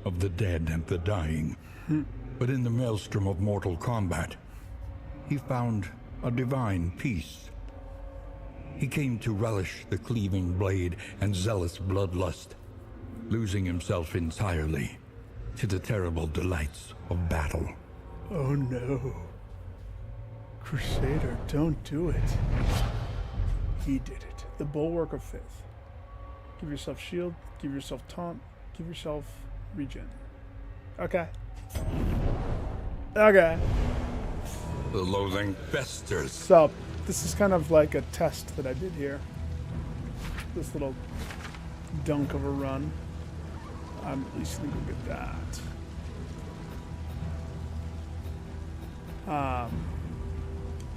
of the dead and the dying. But in the maelstrom of mortal combat, he found a divine peace. He came to relish the cleaving blade and zealous bloodlust, losing himself entirely to the terrible delights of battle. Oh no. Crusader, don't do it. He did it. The bulwark of faith. Give yourself shield, give yourself taunt, give yourself regen. Okay. Okay. The loathing festers. So, this is kind of like a test that I did here. This little dunk of a run. I'm at least gonna go get that.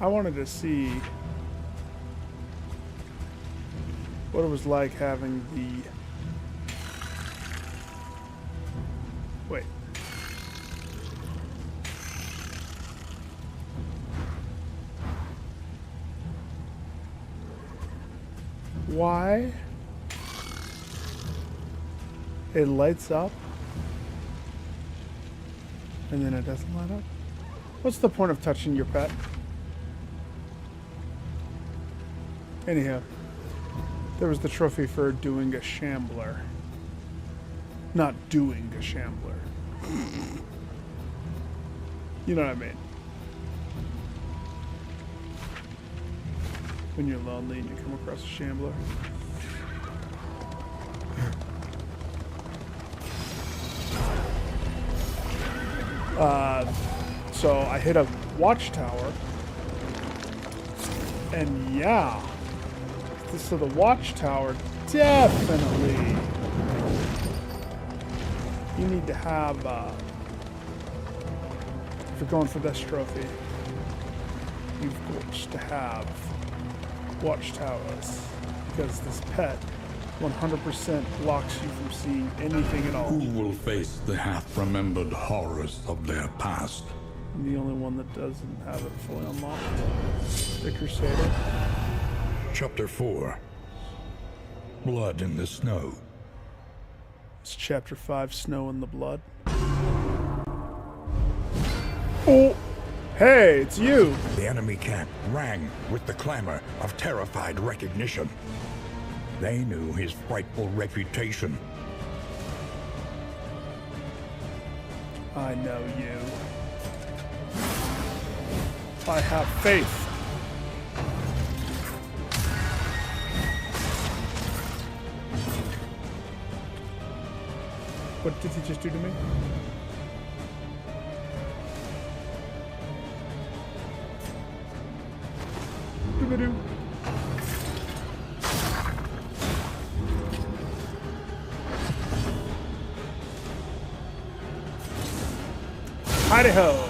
I wanted to see what it was like having the... Wait. Why? It lights up and then it doesn't light up? What's the point of touching your pet? Anyhow, there was the trophy for doing a shambler. Not doing a shambler. You know what I mean? When you're lonely and you come across a shambler. So I hit a watchtower, and yeah, so the watchtower definitely, you need to have, if you're going for this trophy, you've got to have watchtowers, because this pet 100% blocks you from seeing anything at all. Who will face the half-remembered horrors of their past? I'm the only one that doesn't have it fully unlocked. The Crusader. Chapter 4. Blood in the Snow. It's Chapter 5, Snow in the Blood. Oh! Hey, it's you! The enemy camp rang with the clamor of terrified recognition. They knew his frightful reputation. I know you. I have faith. What did he just do to me? Doo-ba-doo. Hidey-ho!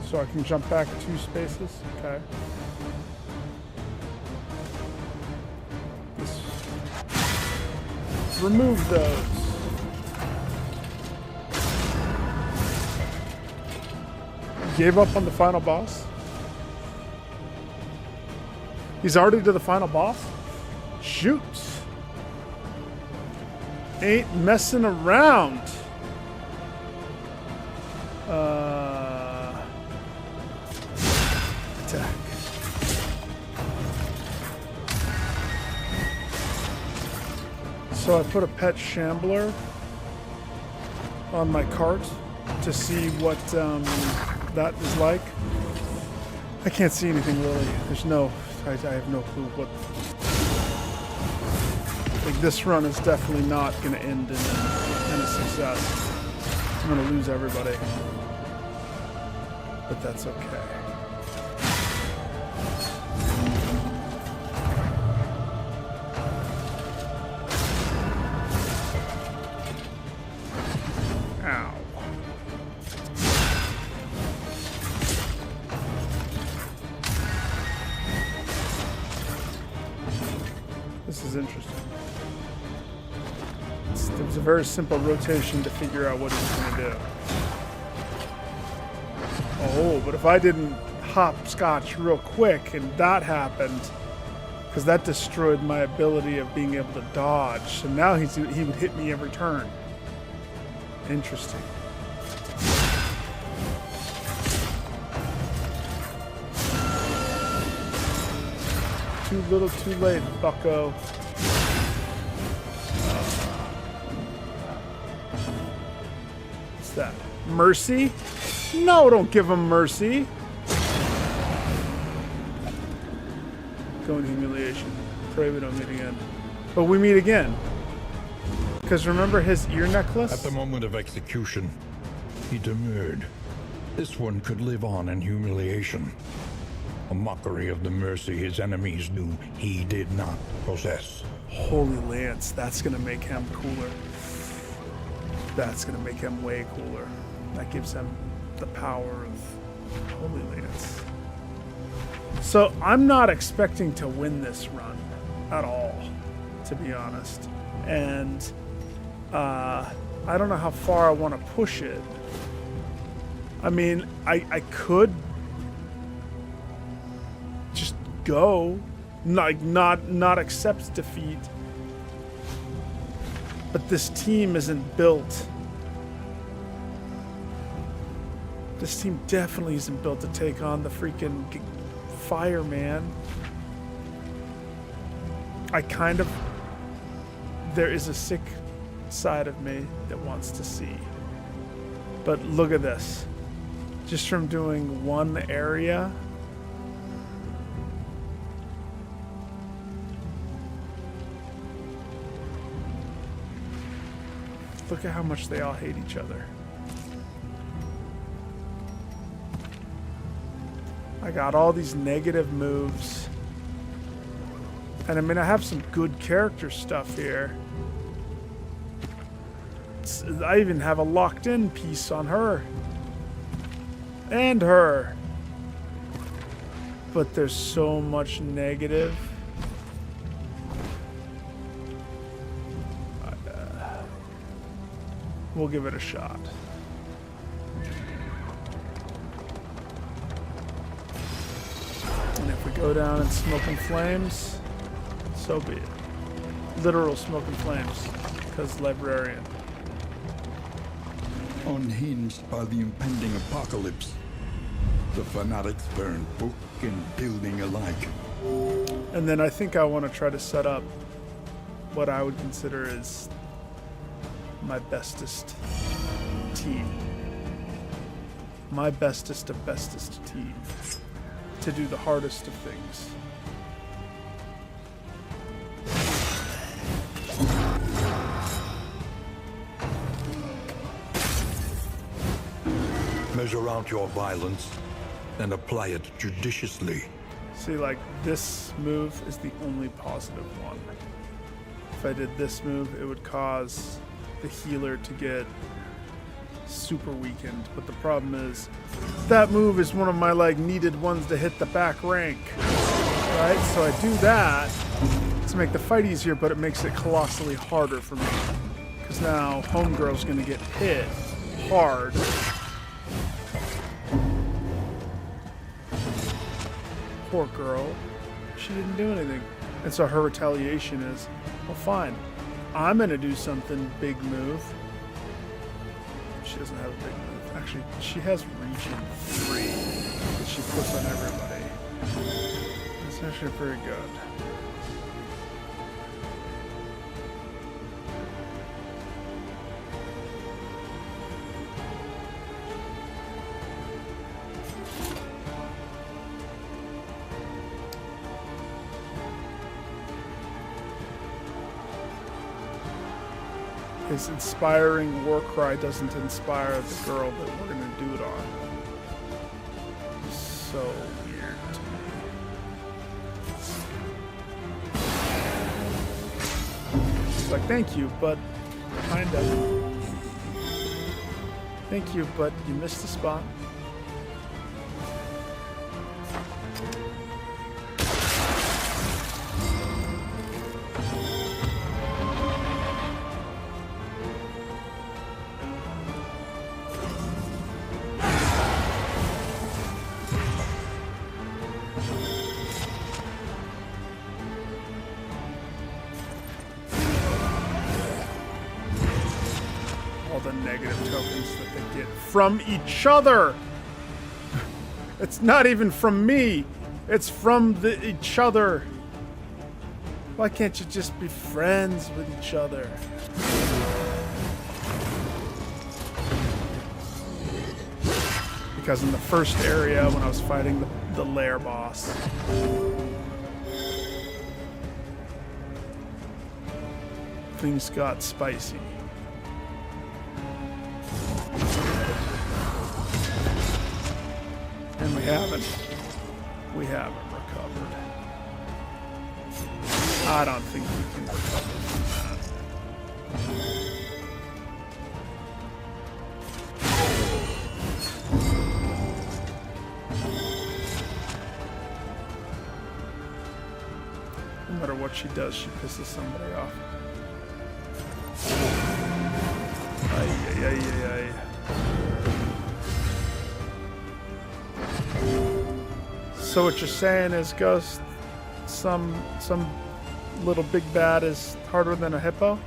So I can jump back 2 spaces? Okay. Remove those. Gave up on the final boss? He's already to the final boss? Shoot. Ain't messing around. Attack. So I put a pet shambler on my cart to see what that is like. I can't see anything really. There's no... I have no clue what... Like, this run is definitely not going to end in a success. I'm going to lose everybody. But that's okay. Ow. This is interesting. It was a very simple rotation to figure out what he was going to do. Oh, but if I didn't hopscotch real quick, and that happened because that destroyed my ability of being able to dodge. So now he would hit me every turn. Interesting. Too little, too late, bucko. What's that? Mercy? No, don't give him mercy. Go in humiliation. Pray we don't meet again. But we meet again. Because remember his ear necklace? At the moment of execution, he demurred. This one could live on in humiliation. A mockery of the mercy his enemies knew he did not possess. Holy Lance, that's gonna make him cooler. That's gonna make him way cooler. That gives him the power of Holy Lance. So I'm not expecting to win this run at all, to be honest. And I don't know how far I want to push it. I mean, I could just go, not accept defeat. But this team isn't built. This team definitely isn't built to take on the freaking fireman. There is a sick side of me that wants to see. But look at this. Just from doing one area, look at how much they all hate each other. I got all these negative moves. And I mean, I have some good character stuff here. I even have a locked-in piece on her. And her. But there's so much negative. We'll give it a shot. And if we go down in smoke and flames, so be it. Literal smoke and flames, because librarian. Unhinged by the impending apocalypse, the fanatics burned book and building alike. And then I think I want to try to set up what I would consider is my bestest team. My bestest of bestest team. To do the hardest of things. Measure out your violence and apply it judiciously. See, like, this move is the only positive one. If I did this move, it would cause the healer to get super weakened. But the problem is, that move is one of my, like, needed ones to hit the back rank. Right? So I do that to make the fight easier, but it makes it colossally harder for me. Because now, Homegirl's gonna get hit hard. Poor girl. She didn't do anything. And so her retaliation is, well, fine. I'm going to do something big move. She doesn't have a big move. Actually, she has region 3 that she puts on everybody. It's actually pretty good. His inspiring war cry doesn't inspire the girl that we're gonna do it on. So weird to me. She's like, thank you, but kind of. Thank you, but you missed the spot. the negative tokens that they get from each other. It's not even from me. It's from each other. Why can't you just be friends with each other? Because in the first area, when I was fighting the lair boss, things got spicy. And we haven't recovered. I don't think we can recover from that. No matter what she does, she pisses somebody off. Ay, ay, ay, ay. So what you're saying is, Ghost, some little big bad is harder than a hippo?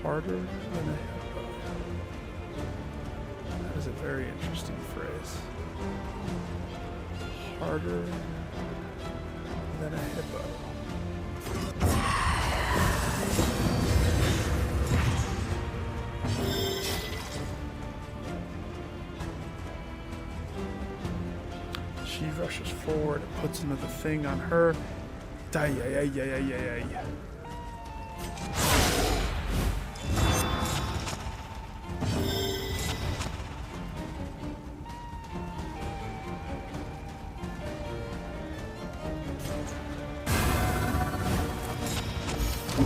Harder than a hippo. That is a very interesting phrase. Harder than a hippo. She rushes forward and puts another thing on her.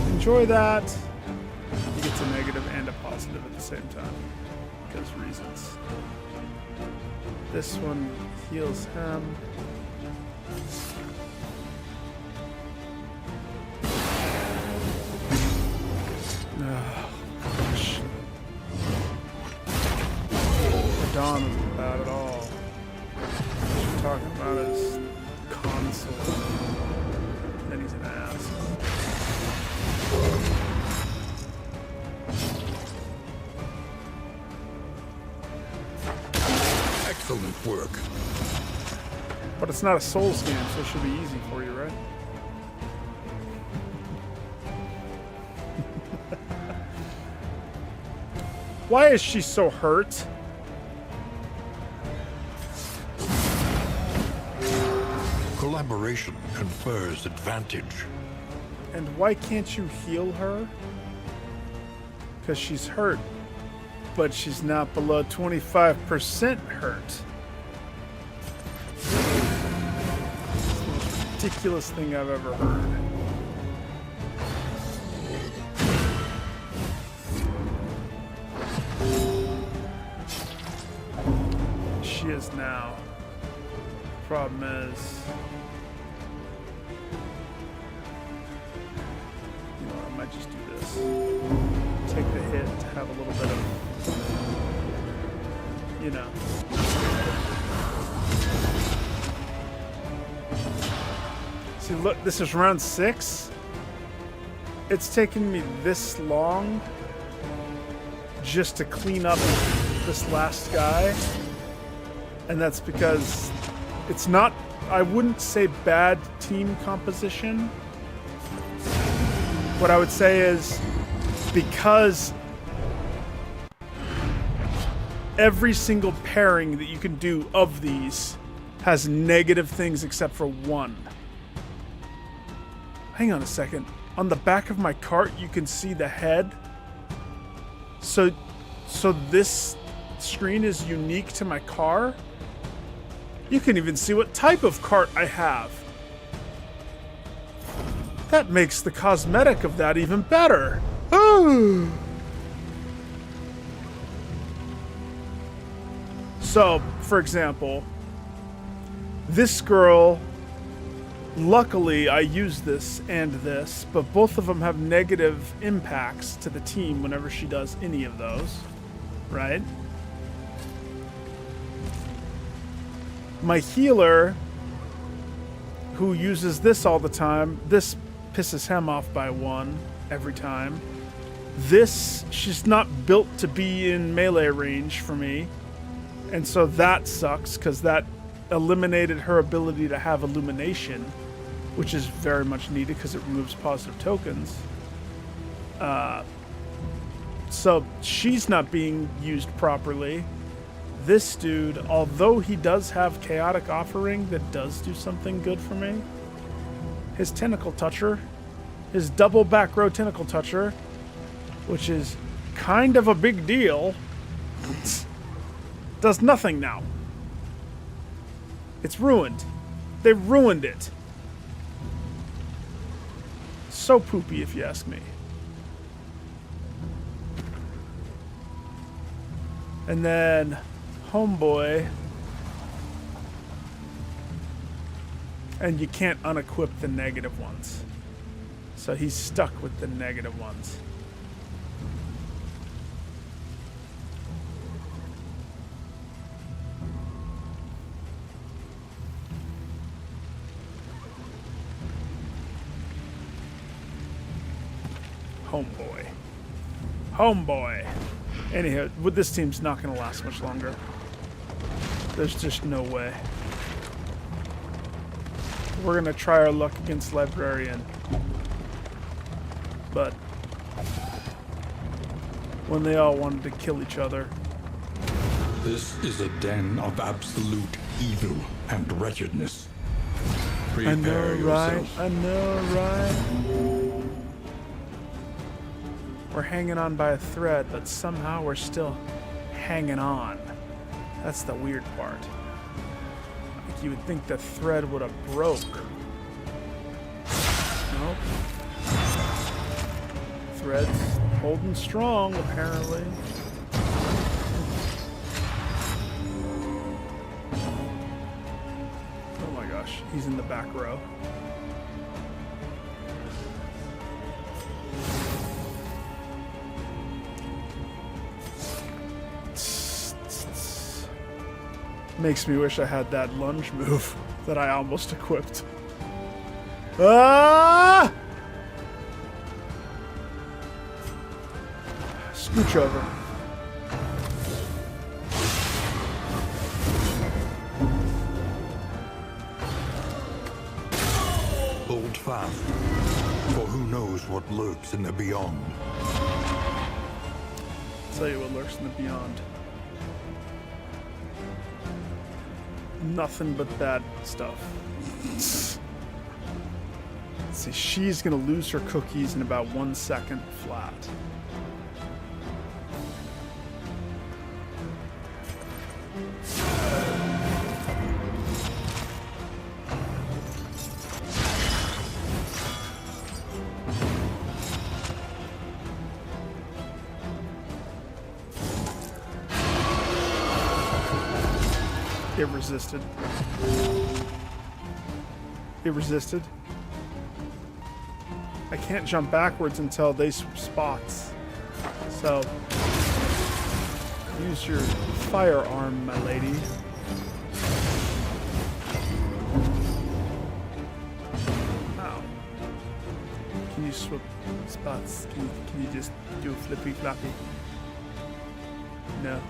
Enjoy that. He gets a negative and a positive at the same time. Because reasons. This one heals him. Oh, gosh. Dawn isn't bad at all. What you're talking about is console. Then he's an ass. Excellent work. But it's not a Souls game, so it should be easy for you, right? Why is she so hurt? Collaboration confers advantage. And why can't you heal her? Because she's hurt. But she's not below 25% hurt. It's the most ridiculous thing I've ever heard. She is now. Problem is, you know, I might just do this. Take the hit to have a little bit of, you know. See, look, this is round 6. It's taken me this long just to clean up this last guy. And that's because it's not, I wouldn't say bad team composition. What I would say is because every single pairing that you can do of these has negative things except for one. Hang on a second. On the back of my cart, you can see the head. So this screen is unique to my car. You can even see what type of cart I have. That makes the cosmetic of that even better. Ooh. So, for example, this girl, luckily I use this and this, but both of them have negative impacts to the team whenever she does any of those, right? My healer, who uses this all the time, this pisses him off by 1 every time. She's not built to be in melee range for me. And so that sucks, because that eliminated her ability to have illumination, which is very much needed because it removes positive tokens. So she's not being used properly. This dude, although he does have Chaotic Offering that does do something good for me, his Tentacle Toucher, his double back row Tentacle Toucher, which is kind of a big deal, does nothing now. It's ruined. They've ruined it. So poopy, if you ask me. And then Homeboy. And you can't unequip the negative ones. So he's stuck with the negative ones. Homeboy. Homeboy. Anyhow, with this team's not going to last much longer. There's just no way. We're going to try our luck against Librarian. But when they all wanted to kill each other. This is a den of absolute evil and wretchedness. Prepare I know, yourself. right? I know, right? We're hanging on by a thread, but somehow we're still hanging on. That's the weird part. Like you would think the thread would have broke. Nope. Thread's holding strong, apparently. Oh my gosh, he's in the back row. Makes me wish I had that lunge move that I almost equipped. Ah! Scooch over. Hold fast, for who knows what lurks in the beyond. I'll tell you what lurks in the beyond. Nothing but bad stuff. Let's see, she's gonna lose her cookies in about 1 second flat. It resisted. It resisted. I can't jump backwards until they switch spots. So, use your firearm, my lady. Wow. Can you swap spots? Can you just do a flippy floppy? No.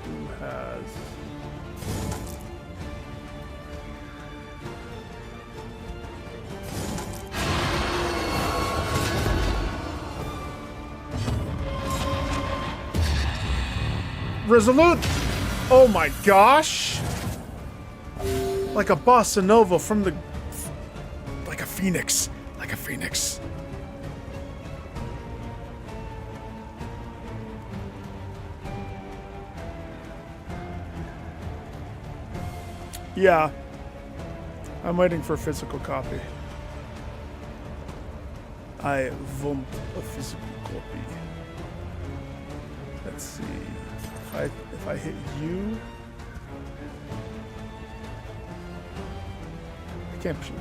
Who has Resolute? Oh my gosh! Like a bossa nova from the like a phoenix. Like a phoenix. Yeah. I'm waiting for a physical copy. I want a physical copy. Let's see. If I hit you,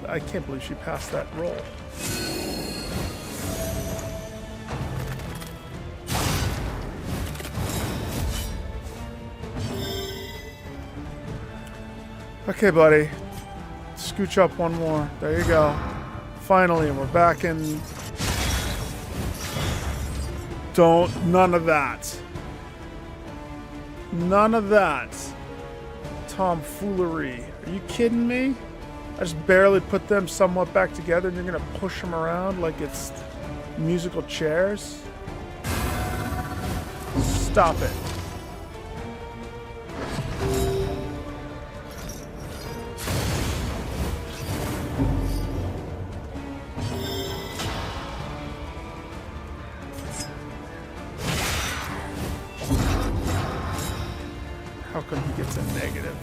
I can't believe she passed that roll. Okay, buddy. Scooch up one more. There you go. Finally, we're back in Don't. None of that. None of that. Tomfoolery. Are you kidding me? I just barely put them somewhat back together and you're gonna push them around like it's musical chairs? Stop it. How come he gets a negative?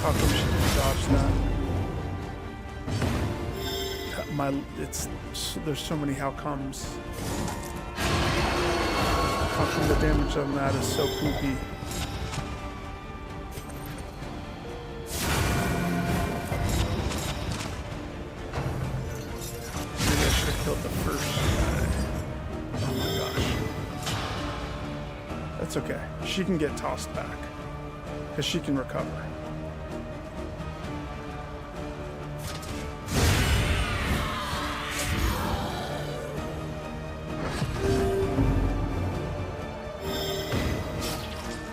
How come she didn't dodge that? There's so many how comes. How come the damage on that is so poopy? Maybe I should have killed the first guy. Oh my gosh. That's okay. She can get tossed back. Because she can recover.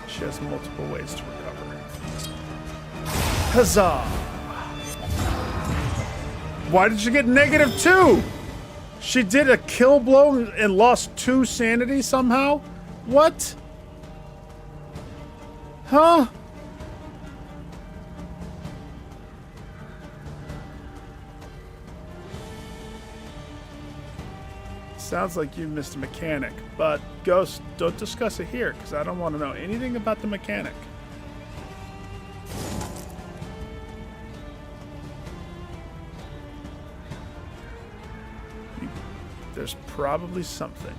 She has multiple ways to recover. Huzzah! Why did she get -2? She did a kill blow and lost 2 sanity somehow? What? Huh? Sounds like you missed a mechanic, but Ghost, don't discuss it here, because I don't want to know anything about the mechanic. There's probably something.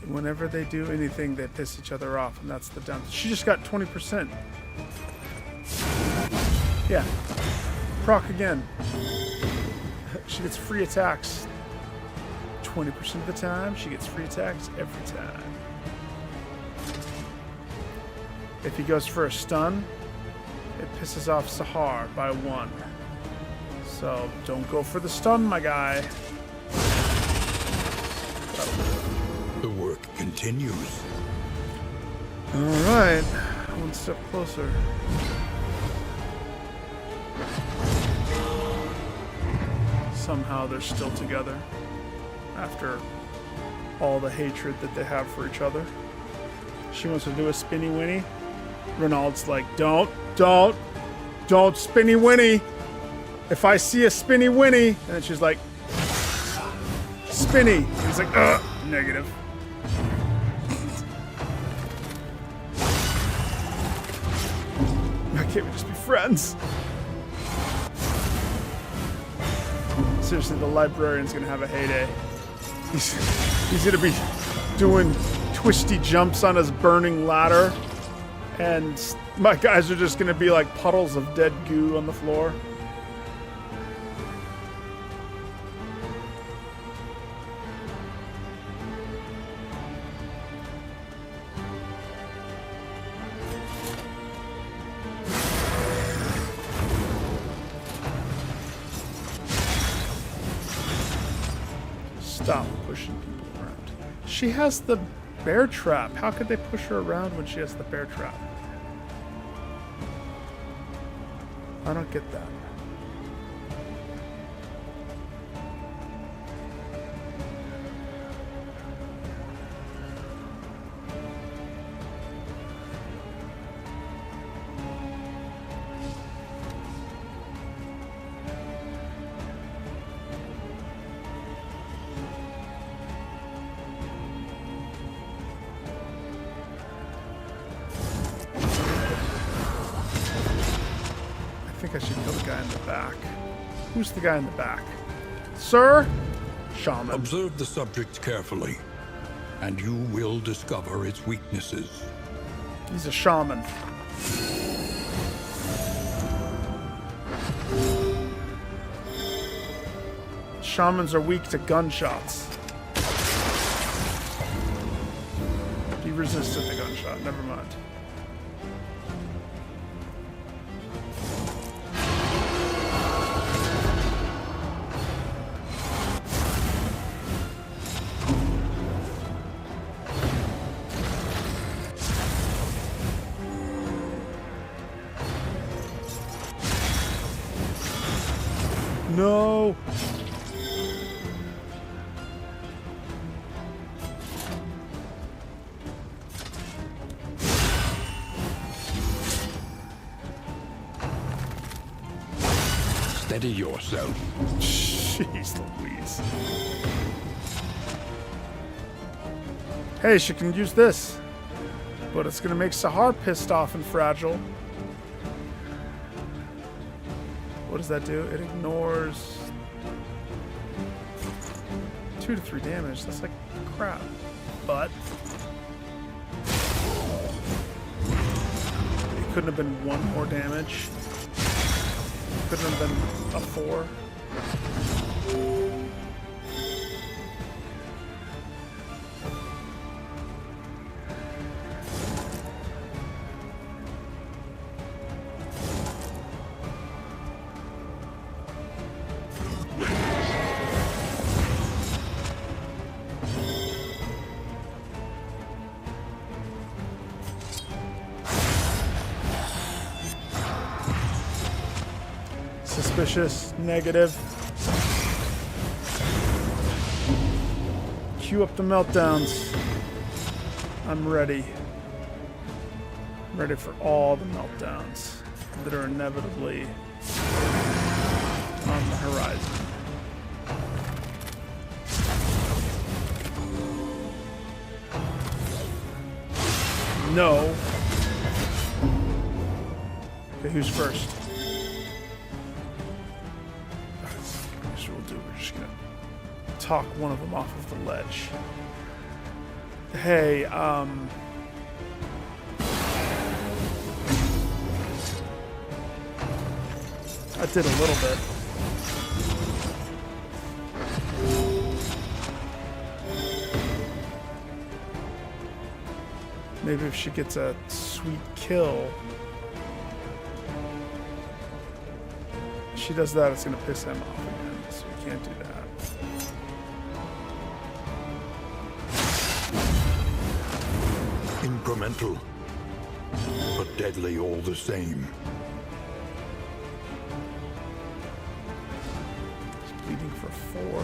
Whenever they do anything, they piss each other off, and that's the dumb. She just got 20%. Yeah. Proc again. She gets free attacks. 20% of the time, she gets free attacks every time. If he goes for a stun, it pisses off Sahar by 1. So don't go for the stun, my guy. The work continues. All right, one step closer. Somehow they're still together after all the hatred that they have for each other. She wants to do a spinny winny. Renaud's like, don't spinny winny. If I see a spinny winny, and then she's like, spinny. And he's like, negative. Why can't we just be friends? Seriously, the librarian's gonna have a heyday. He's gonna be doing twisty jumps on his burning ladder, and my guys are just gonna be like puddles of dead goo on the floor. Stop pushing people around. She has the bear trap. How could they push her around when she has the bear trap? I don't get that. I think I should kill the guy in the back. Who's the guy in the back? Sir? Shaman. Observe the subject carefully, and you will discover its weaknesses. He's a shaman. Shamans are weak to gunshots. resisted the gunshot. Never mind. No. Steady yourself. Jeez Louise. Hey, she can use this. But it's gonna make Sahar pissed off and fragile. What does that do? It ignores 2 to 3 damage. That's like crap. But it couldn't have been 1 more damage. Couldn't have been a 4. Suspicious, negative. Cue up the meltdowns. I'm ready. I'm ready for all the meltdowns that are inevitably on the horizon. No. Okay, who's first? We're just gonna talk one of them off of the ledge. Hey, I did a little bit. Maybe if she gets a sweet kill. If she does that, it's gonna piss him off again. So we can't do that. Incremental, but deadly all the same. He's bleeding for 4.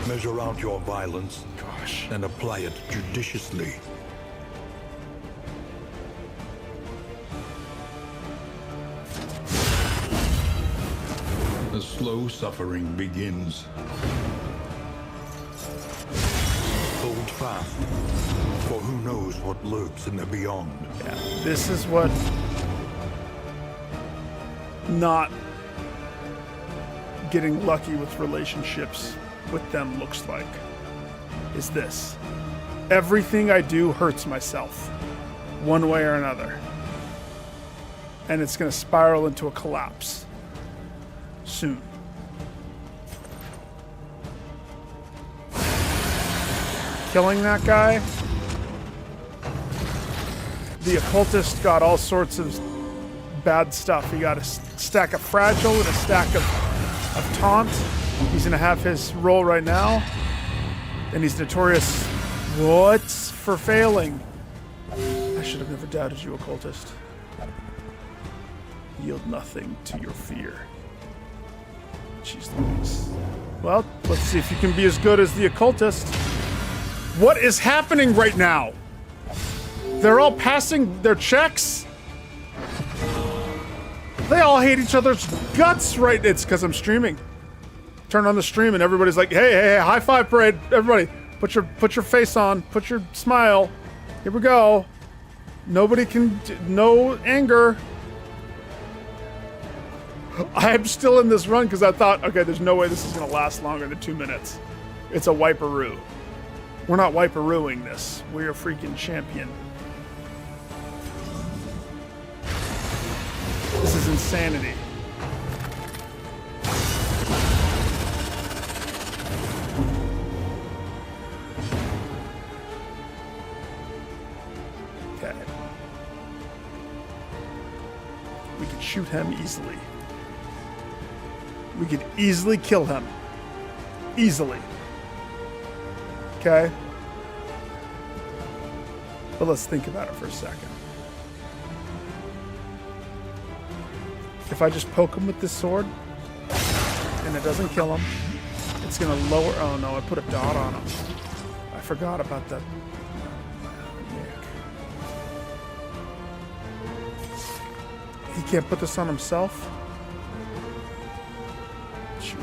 Measure out your violence. Gosh. And apply it judiciously. The slow suffering begins. Hold fast, for who knows what lurks in the beyond. Yeah, this is what not getting lucky with relationships with them looks like. Is this. Everything I do hurts myself, one way or another. And it's going to spiral into a collapse soon. Killing that guy. The occultist got all sorts of bad stuff. He got a stack of fragile and a stack of taunt. He's going to have his roll right now. And he's notorious for failing. I should have never doubted you, occultist. Yield nothing to your fear. Jeez Louise. Well, let's see if you can be as good as the occultist. What is happening right now? They're all passing their checks? They all hate each other's guts right. It's because I'm streaming. Turn on the stream and everybody's like, hey, high five parade. Everybody, put your face on, put your smile. Here we go. Nobody can, no anger. I'm still in this run because I thought, okay, there's no way this is going to last longer than 2 minutes. It's a wiperoo. We're not wiperooing this. We're a freaking champion. This is insanity. shoot him easily. We could easily kill him. Easily. Okay? But let's think about it for a second. If I just poke him with this sword, and it doesn't kill him, it's gonna lower... Oh no, I put a dot on him. I forgot about that. He can't put this on himself? Shoot.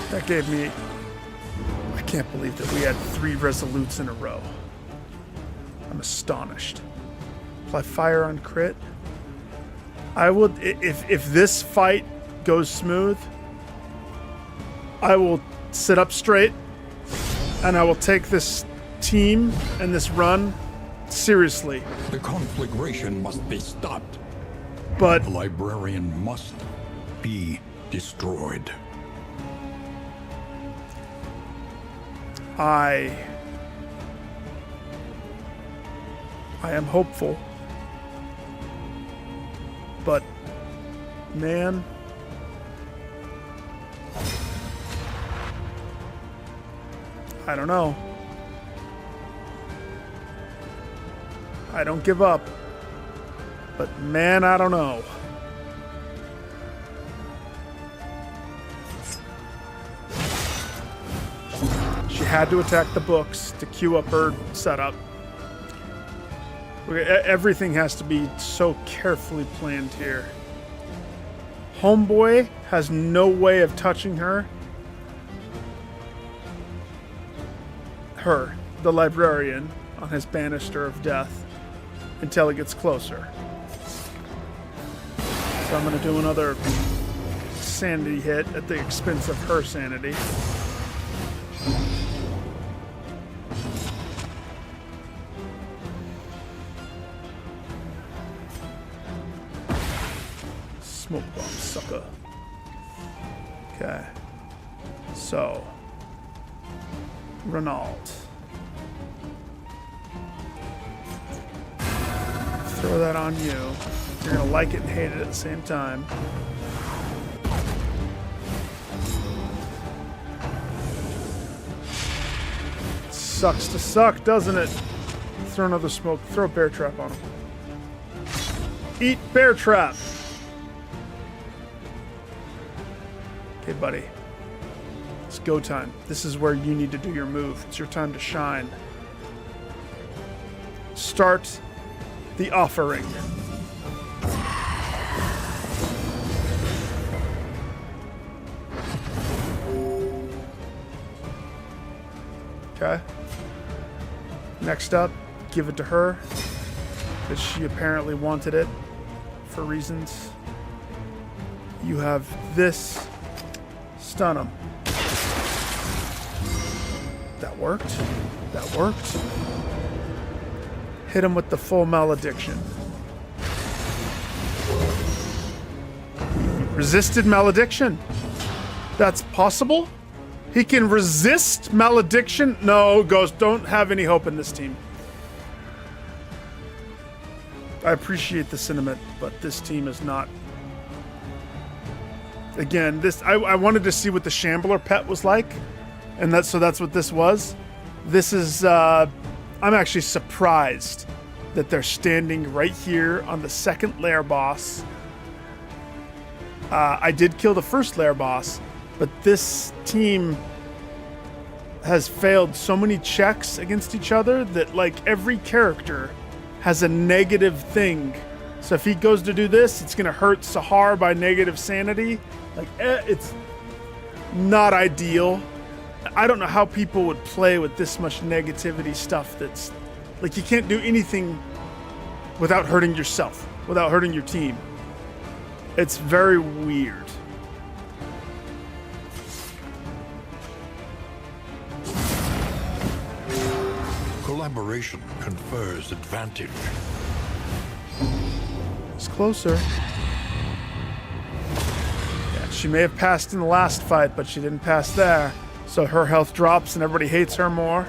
That gave me... I can't believe that we had 3 resolutes in a row. I'm astonished. Apply fire on crit. I would, if this fight goes smooth, I will sit up straight and I will take this team and this run seriously. The conflagration must be stopped. But The librarian must be destroyed. I am hopeful. But, man, I don't know. I don't give up. But, man, I don't know. She had to attack the books to queue up her setup. Everything has to be so carefully planned here. Homeboy has no way of touching her. Her, the librarian, on his banister of death until it gets closer. So I'm going to do another sanity hit at the expense of her sanity. Smoke bomb, sucker. Okay. So. Renault. Throw that on you. You're gonna like it and hate it at the same time. Sucks to suck, doesn't it? Throw another smoke. Throw a bear trap on him. Eat bear trap! Okay, buddy. It's go time. This is where you need to do your move. It's your time to shine. Start the offering. Okay. Next up, give it to her, because she apparently wanted it for reasons. You have this. Stun him. That worked. That worked. Hit him with the full malediction. Resisted malediction. That's possible? He can resist malediction? No, Ghost, don't have any hope in this team. I appreciate the sentiment, but this team is not. Again, this I wanted to see what the Shambler pet was like, and that's what this was. This is I'm actually surprised that they're standing right here on the second lair boss. I did kill the first lair boss, but this team has failed so many checks against each other that like every character has a negative thing. So if he goes to do this, it's gonna hurt Sahar by negative sanity. Like, it's not ideal. I don't know how people would play with this much negativity stuff that's... Like, you can't do anything without hurting yourself, without hurting your team. It's very weird. Collaboration confers advantage. It's closer. Yeah, she may have passed in the last fight, but she didn't pass there. So her health drops and everybody hates her more.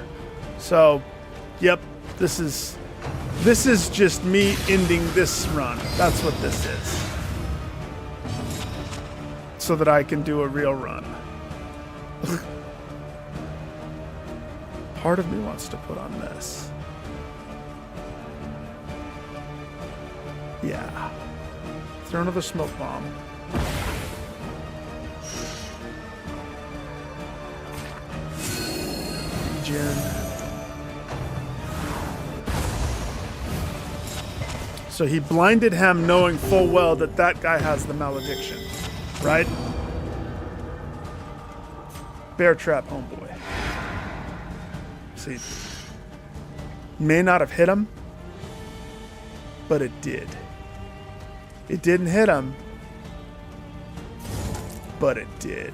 So, yep, this is just me ending this run. That's what this is. So that I can do a real run. Part of me wants to put on this. Yeah. Throw another smoke bomb. Regen. So he blinded him knowing full well that that guy has the malediction, right? Bear trap, homeboy. See, may not have hit him, but it did. It didn't hit him, but it did.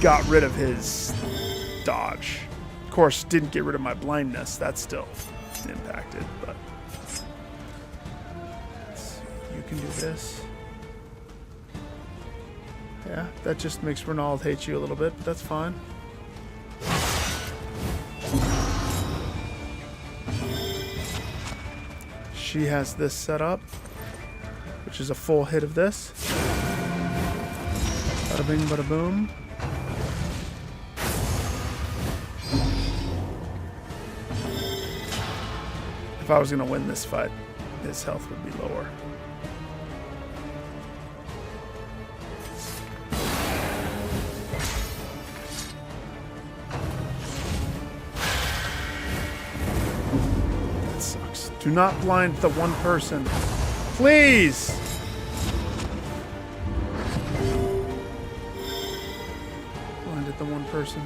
Got rid of his dodge. Of course, didn't get rid of my blindness. That's still impacted, but let's see. You can do this. Yeah, that just makes Ronald hate you a little bit, but that's fine. She has this set up, which is a full hit of this. Bada bing, bada boom. If I was going to win this fight, his health would be lower. That sucks. Do not blind the one person. Please! Blinded the one person.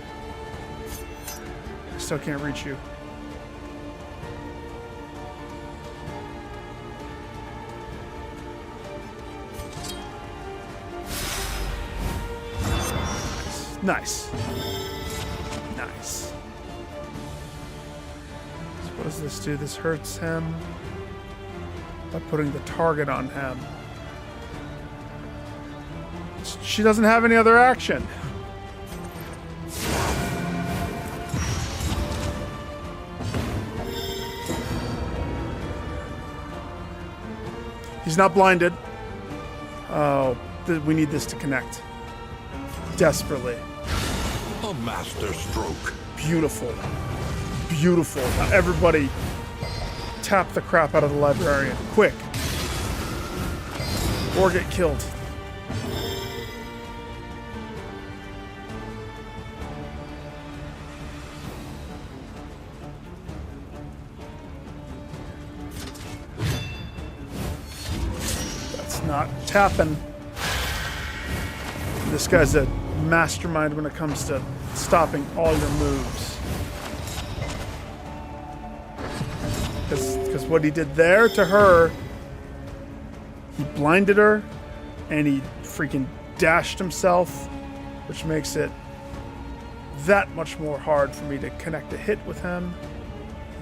I still can't reach you. Nice. Nice. So what does this do? This hurts him by putting the target on him. She doesn't have any other action. He's not blinded. Oh, we need this to connect. Desperately. A master stroke. Beautiful. Beautiful. Now everybody tap the crap out of the librarian. Quick. Or get killed. That's not tapping. This guy's a mastermind when it comes to stopping all your moves. Because what he did there to her, he blinded her and he freaking dashed himself, which makes it that much more hard for me to connect a hit with him.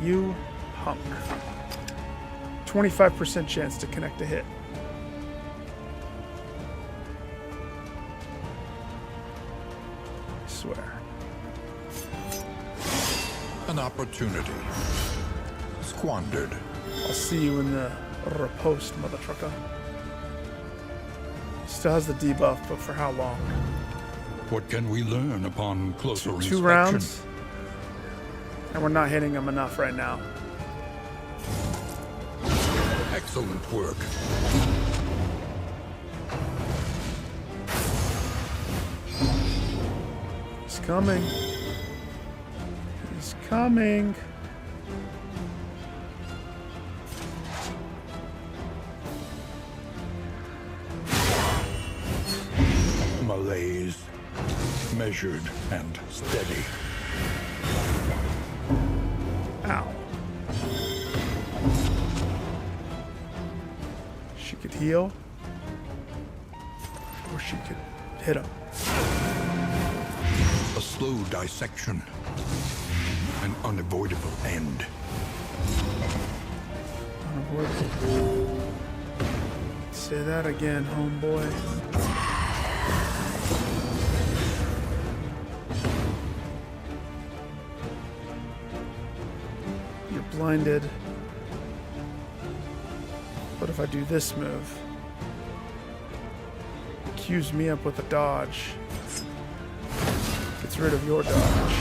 You hunk. 25% chance to connect a hit. Swear. An opportunity. Squandered. I'll see you in the riposte, mother trucker. Still has the debuff, but for how long? What can we learn upon closer inspection? 2 rounds? And we're not hitting him enough right now. Excellent work. He's coming. He's coming. Malaise. Measured and steady. Ow. She could heal. Or she could hit him. A slow dissection. An unavoidable end. avoid. Say that again, homeboy. You're blinded. But if I do this move, cues me up with a dodge. Gets rid of your dodge.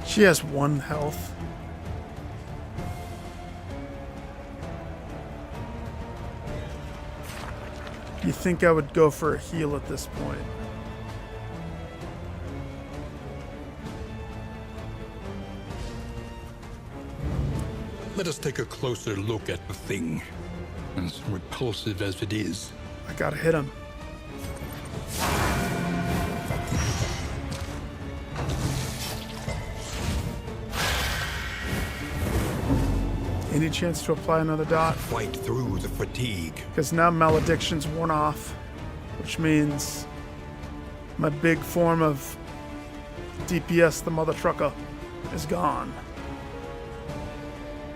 She has 1 health. You think I would go for a heal at this point? Let us take a closer look at the thing, as repulsive as it is. I gotta hit him. Any chance to apply another dot? Fight through the fatigue. Because now malediction's worn off, which means my big form of DPS, the mother trucker, is gone.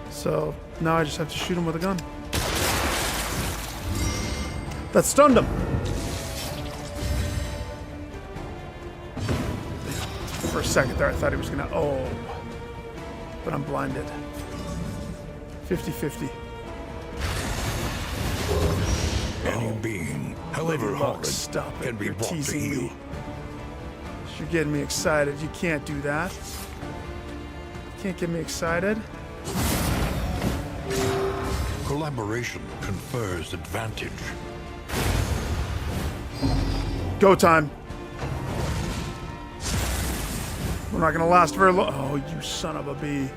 So now I just have to shoot him with a gun. That stunned him. For a second there, I thought he was gonna. Oh, but I'm blinded. 50-50. Any being, however hard, stop it. can be You're brought to teasing heel. me. You're getting me excited. You can't do that. You can't get me excited. Collaboration confers advantage. Go time. We're not gonna last very long. Oh, you son of a bee.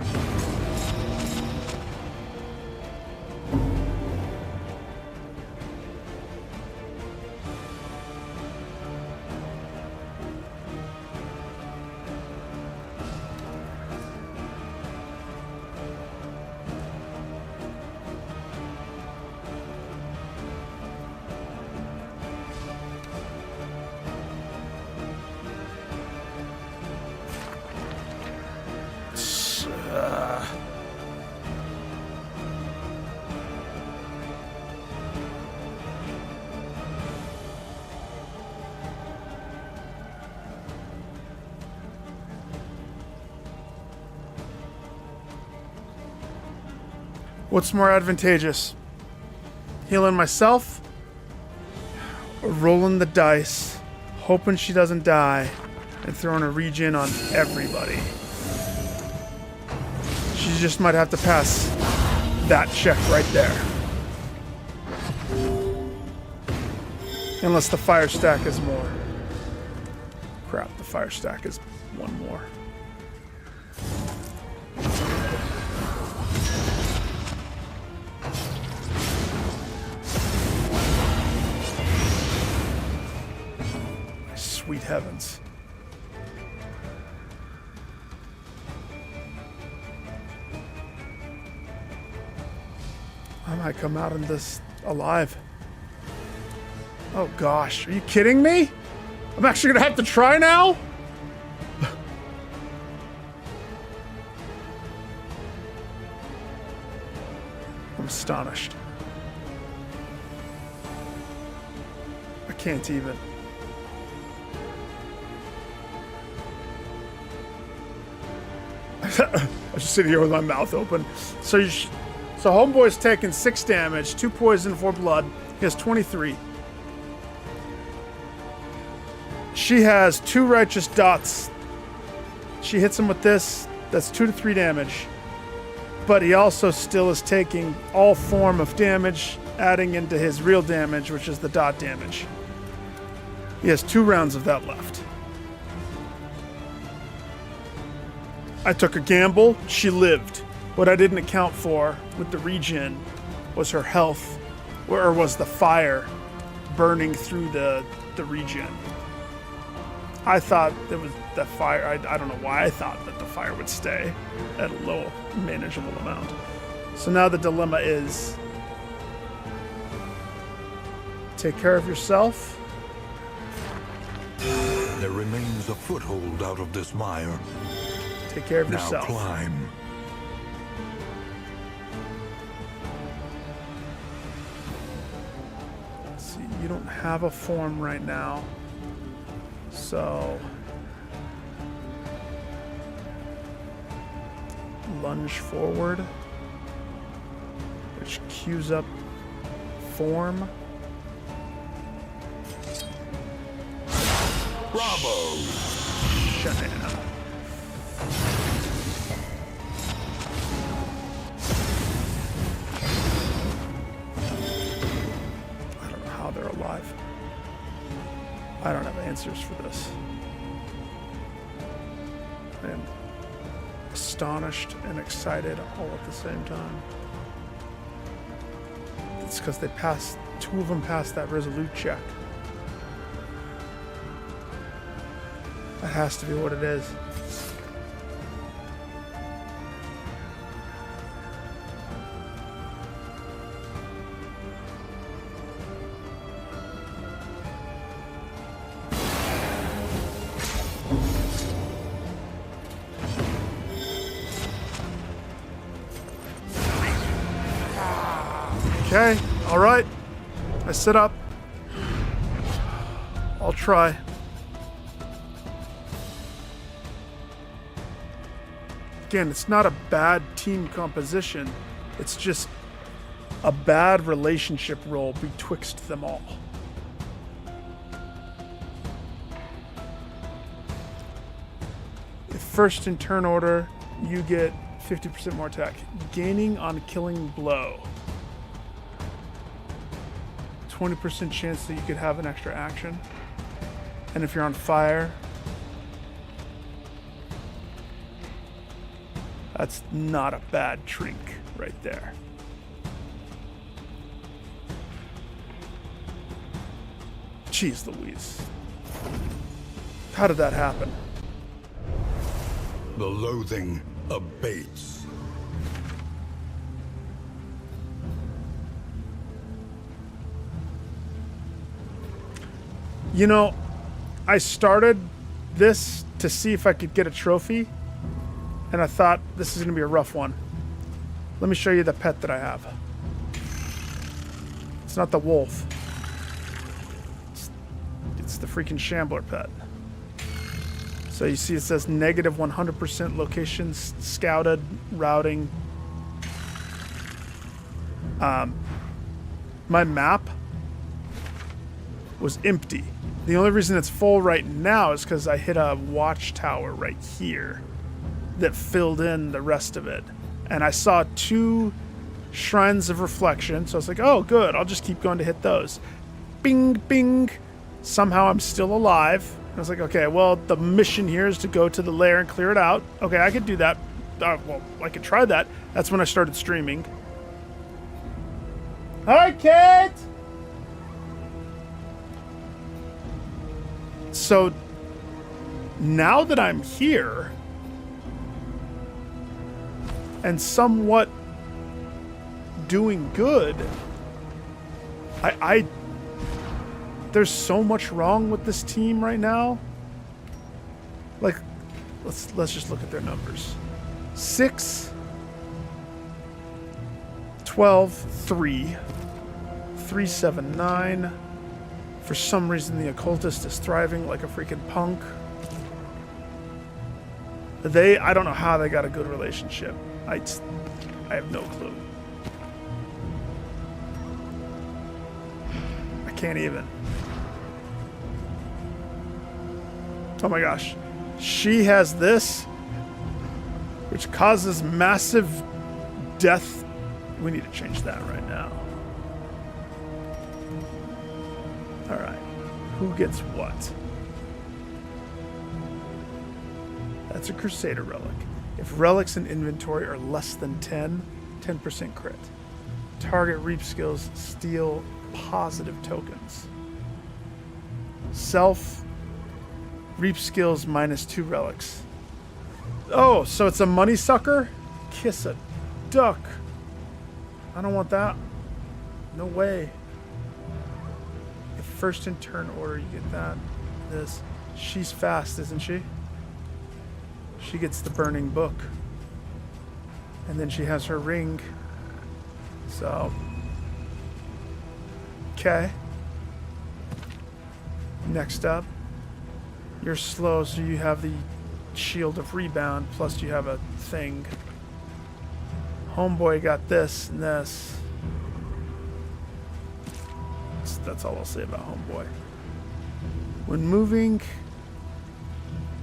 What's more advantageous? Healing myself or rolling the dice, hoping she doesn't die, and throwing a regen on everybody? She just might have to pass that check right there. Unless the fire stack is more. Crap, the fire stack is 1 more. Sweet heavens. I might come out in this alive. Oh gosh, are you kidding me? I'm actually gonna have to try now? I'm astonished. I can't even. I'm just sitting here with my mouth open. So homeboy's taking 6 damage, 2 poison, 4 blood. He has 23. She has 2 righteous dots. She hits him with this. That's 2 to 3 damage. But he also still is taking all form of damage, adding into his real damage, which is the dot damage. He has 2 rounds of that left. I took a gamble. She lived. What I didn't account for with the regen was her health, or was the fire burning through the the regen. I thought it was the fire. I don't know why I thought that the fire would stay at a low, manageable amount. So now the dilemma is take care of yourself. There remains a foothold out of this mire. Take care of Now yourself. climb. Let's see, you don't have a form right now. So lunge forward, which queues up form. Bravo! Shanana. I don't know how they're alive. I don't have answers for this. I am astonished and excited all at the same time. It's because they passed, two of them passed that resolute check. That has to be what it is. Okay, all right. I sit up. I'll try. Again, it's not a bad team composition. It's just a bad relationship role betwixt them all. If first in turn order, you get 50% more attack. Gaining on killing blow. 20% chance that you could have an extra action. And if you're on fire, that's not a bad trink right there. Jeez Louise. How did that happen? The loathing abates. You know, I started this to see if I could get a trophy, and I thought this is going to be a rough one. Let me show you the pet that I have. It's not the wolf. It's the freaking shambler pet. So you see it says negative 100% locations scouted, routing. My map was empty. The only reason it's full right now is because I hit a watchtower right here that filled in the rest of it. And I saw 2 shrines of reflection, so I was like, oh, good, I'll just keep going to hit those. Bing, bing. Somehow I'm still alive. I was like, okay, well, the mission here is to go to the lair and clear it out. Okay, I could do that. Well, I could try that. That's when I started streaming. Hi, Kate! So, now that I'm here, and somewhat doing good, there's so much wrong with this team right now. Like, let's just look at their numbers. 6, 12, 3, 3, 7, 9. For some reason, the occultist is thriving like a freaking punk. I don't know how they got a good relationship. I have no clue. I can't even. Oh my gosh. She has this, which causes massive death. We need to change that right now. All right. Who gets what? That's a Crusader relic. If relics in inventory are less than 10% crit. Target reap skills steal positive tokens. Self. Reap skills minus 2 relics. Oh, so it's a money sucker? Kiss a duck. I don't want that. No way. If first in turn order, you get that. This. She's fast, isn't she? She gets the burning book. And then she has her ring. So. Okay. Next up. You're slow, so you have the shield of rebound, plus you have a thing. Homeboy got this and this. That's all I'll say about Homeboy. When moving...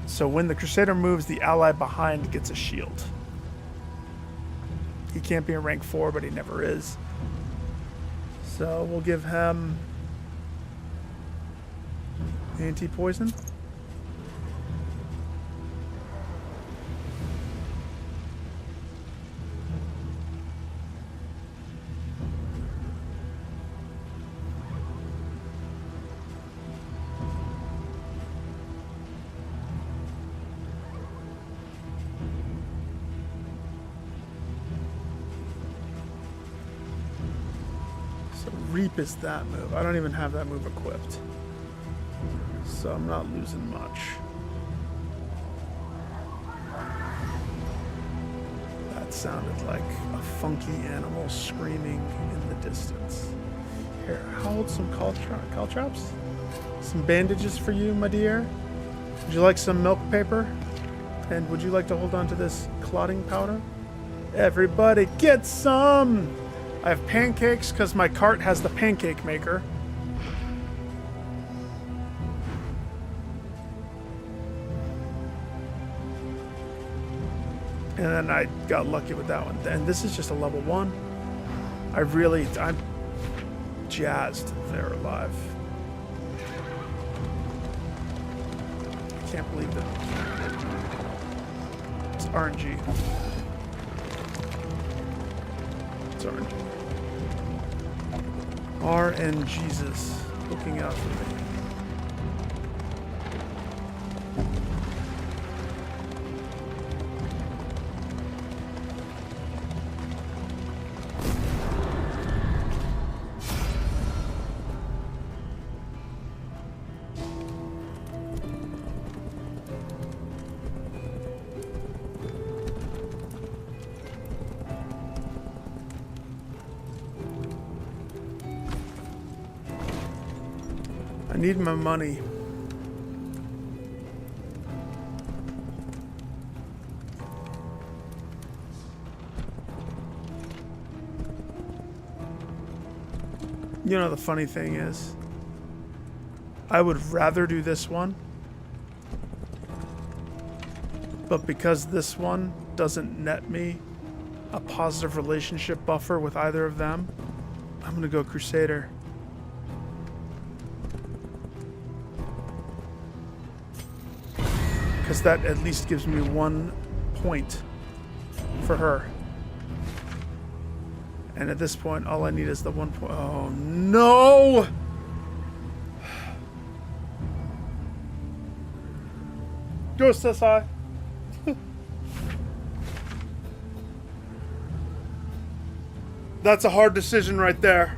So when the Crusader moves, the ally behind gets a shield. He can't be in rank 4, but he never is. So we'll give him... anti-poison. Reap is that move. I don't even have that move equipped. So I'm not losing much. That sounded like a funky animal screaming in the distance. Here, how hold some caltrops? Some bandages for you, my dear? Would you like some milk paper? And would you like to hold on to this clotting powder? Everybody get some! I have pancakes because my cart has the pancake maker. And then I got lucky with that one. And this is just a level 1. I'm jazzed they're alive. I can't believe it. It's RNG. It's RNG. RNGesus looking out for me. I need my money. You know, the funny thing is, I would rather do this one, but because this one doesn't net me a positive relationship buffer with either of them, I'm gonna go Crusader. Because that at least gives me 1 point for her. And at this point, all I need is the 1 point. Oh, no! Ghost SI. That's a hard decision right there.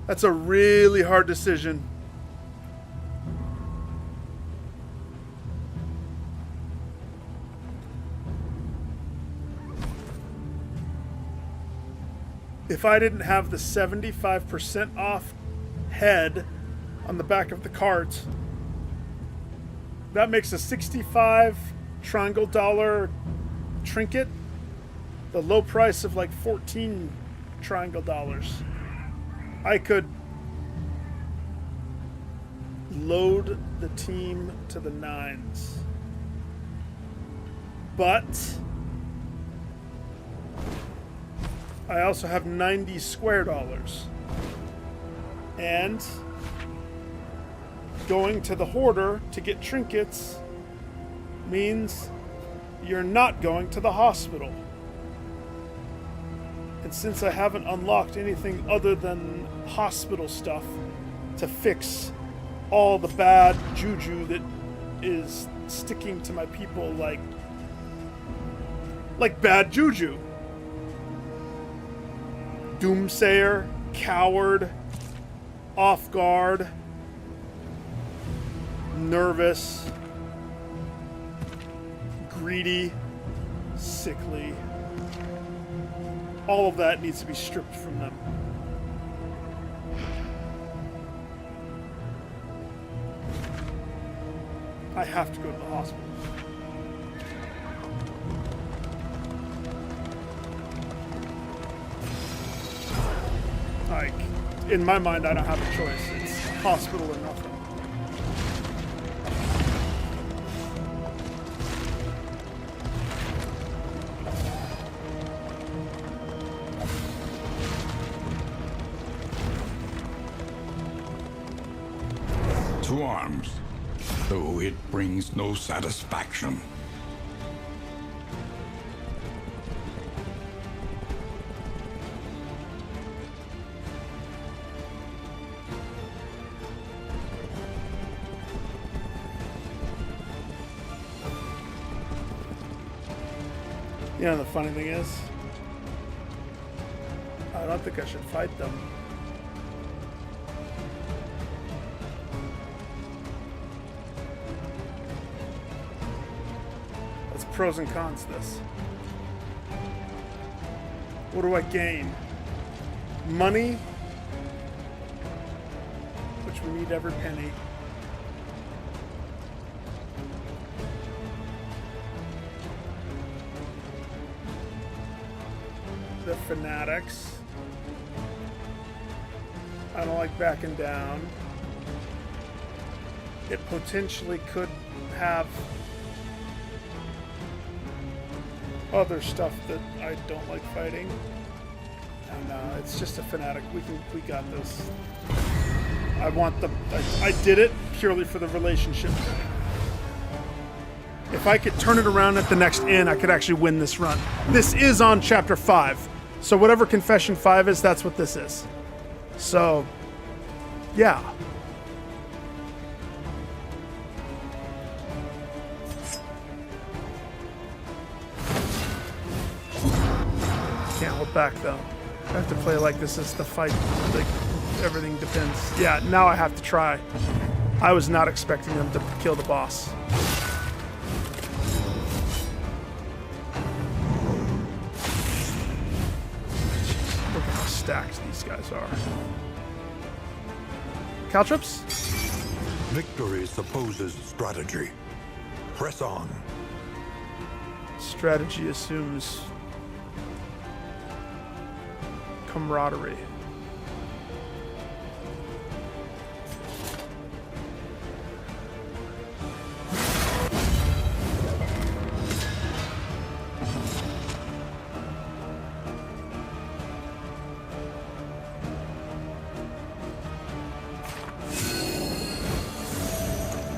That's a really hard decision. If I didn't have the 75% off head on the back of the cart, that makes a 65 triangle dollar trinket the low price of like 14 triangle dollars. I could load the team to the 9s. But I also have 90 square dollars. And going to the hoarder to get trinkets means you're not going to the hospital. And since I haven't unlocked anything other than hospital stuff to fix all the bad juju that is sticking to my people like bad juju. Doomsayer, coward, off guard, nervous, greedy, sickly. All of that needs to be stripped from them. I have to go to the hospital. Like, in my mind, I don't have a choice. It's hospital or nothing. To arms, though it brings no satisfaction. You know, the funny thing is, I don't think I should fight them. That's pros and cons, this. What do I gain? Money, which we need every penny. The fanatics. I don't like backing down. It potentially could have other stuff that I don't like fighting. And it's just a fanatic. We got this. I want the. I did it purely for the relationship. If I could turn it around at the next inn, I could actually win this run. This is on chapter 5. So whatever Confession 5 is, that's what this is. So, yeah. Can't hold back, though. I have to play like this is the fight. Like, everything depends. Yeah, now I have to try. I was not expecting them to kill the boss. Stacked these guys are. Caltrops? Victory supposes strategy. Press on. Strategy assumes camaraderie.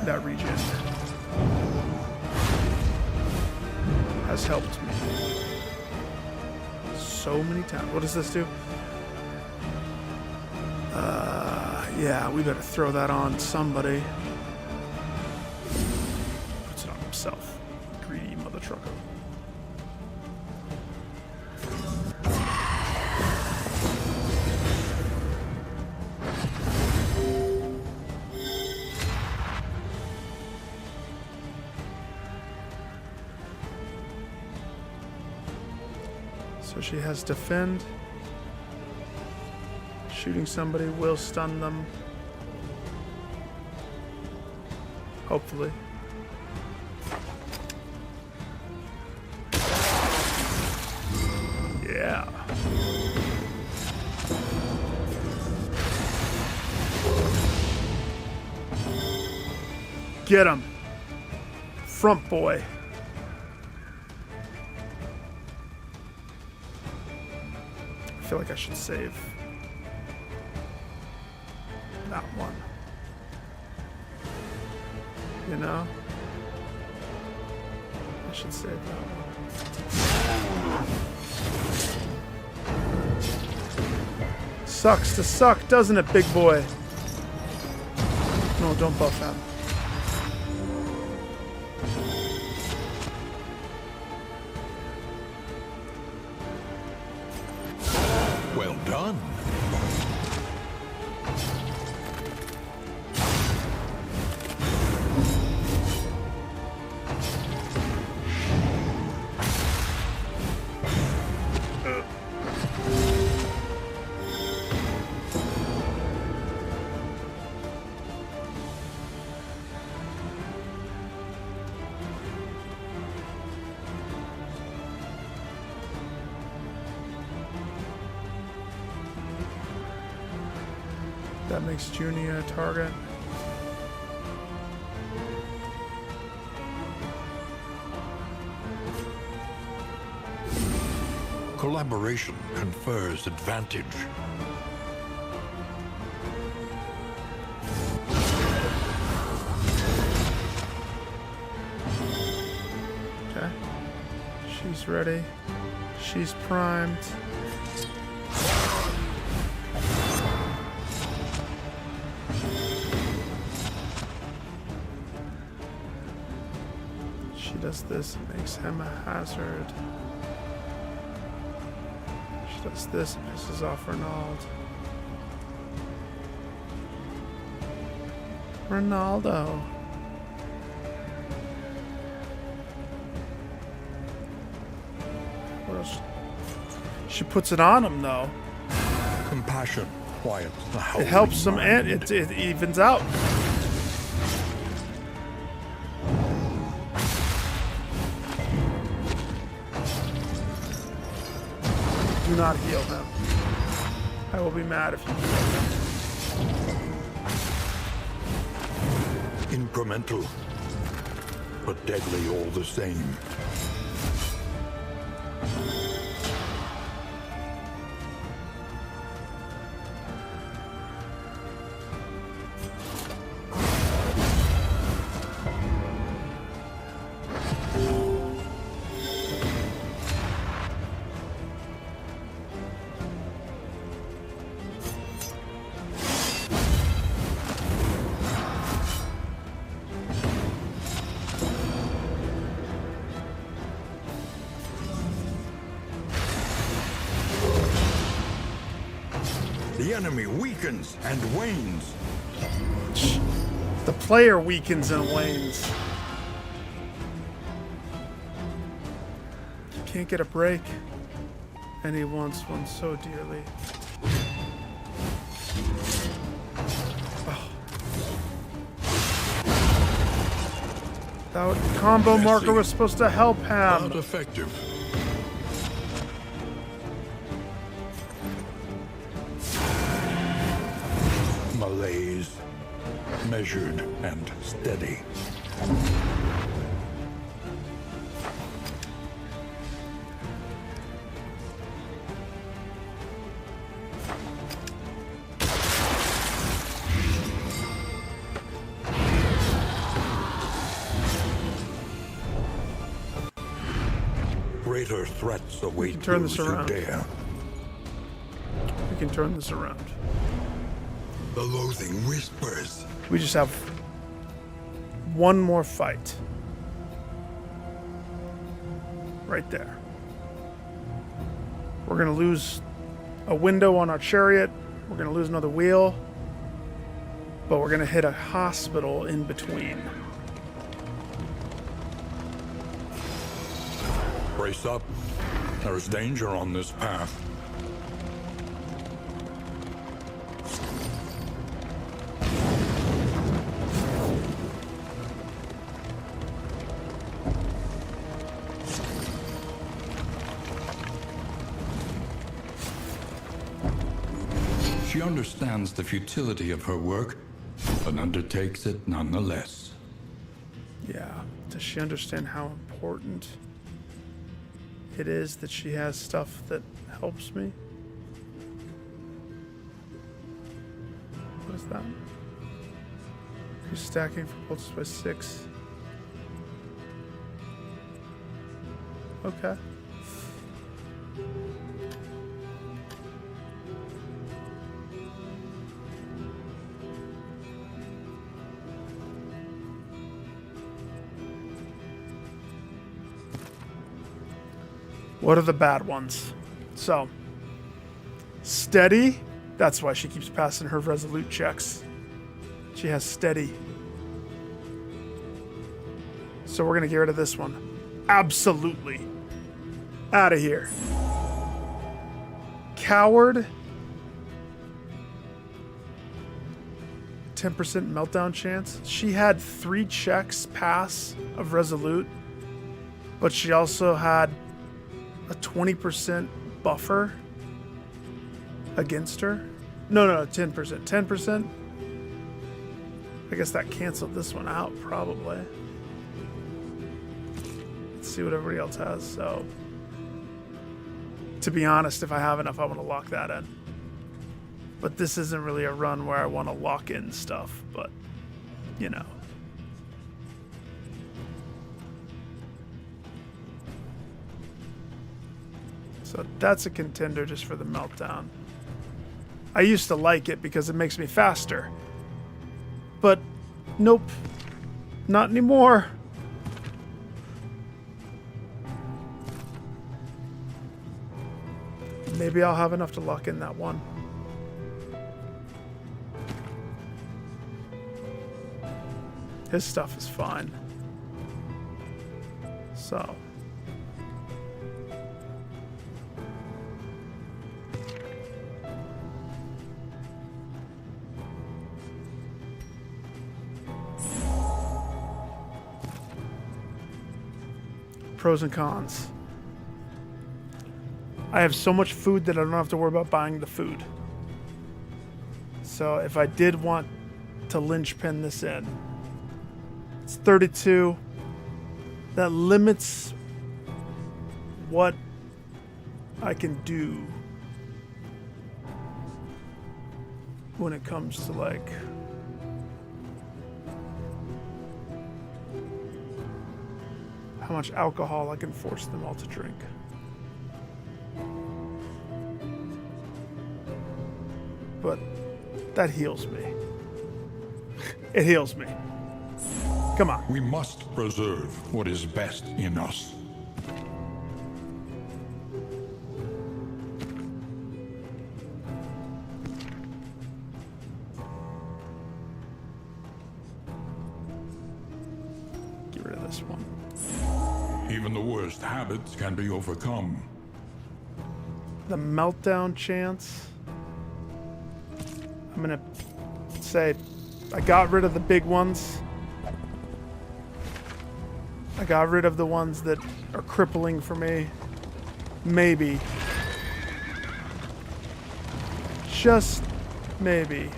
That regen has helped me so many times. What does this do? Yeah, we better throw that on somebody. Puts it on himself. Greedy mother trucker. So she has defend. Shooting somebody will stun them. Hopefully. Yeah. Get him. Front boy. I feel like I should save that one. You know? I should save that one. Sucks to suck, doesn't it, big boy? No, don't buff him. Well done. That makes Junia a target. Collaboration confers advantage. Okay. She's ready. She's primed. She does this, it makes him a hazard. She does this, it pisses off Ronald. Ronaldo. What else? She puts it on him though. Compassion quiets the It howling helps him mind. and it evens out. Do not heal him. I will be mad if you heal him. Incremental, but deadly all the same. The enemy weakens and wanes. The player weakens and wanes. You can't get a break. And he wants one so dearly. Oh. That combo marker was supposed to help Not him. effective. Malaise, measured and steady. Greater threats await turn those this who around. dare. We can turn this around. The loathing whispers. We just have one more fight. Right there. We're going to lose a window on our chariot. We're going to lose another wheel. But we're going to hit a hospital in between. Brace up. There's danger on this path. She understands the futility of her work, but undertakes it nonetheless. Yeah. Does she understand how important it is that she has stuff that helps me? What is that? You're stacking for bolts by 6. Okay. What are the bad ones? So, steady. That's why she keeps passing her resolute checks. She has steady. So we're going to get rid of this one. Absolutely. Out of here. Coward. 10% meltdown chance. She had 3 checks pass of resolute, but she also had a 20% buffer against her. No, 10%. 10%. I guess that canceled this one out, probably. Let's see what everybody else has. So, to be honest, if I have enough, I want to lock that in. But this isn't really a run where I want to lock in stuff, but, you know. So that's a contender just for the meltdown. I used to like it because it makes me faster. But, nope. Not anymore. Maybe I'll have enough to lock in that one. His stuff is fine. So. Pros and cons. I have so much food that I don't have to worry about buying the food. So if I did want to linchpin this in, it's 32. That limits what I can do when it comes to like how much alcohol I can force them all to drink. But that heals me. It heals me. Come on. We must preserve what is best in us. Get rid of this one. Even the worst habits can be overcome. The meltdown chance. I'm gonna say I got rid of the big ones. I got rid of the ones that are crippling for me. Maybe. Just maybe.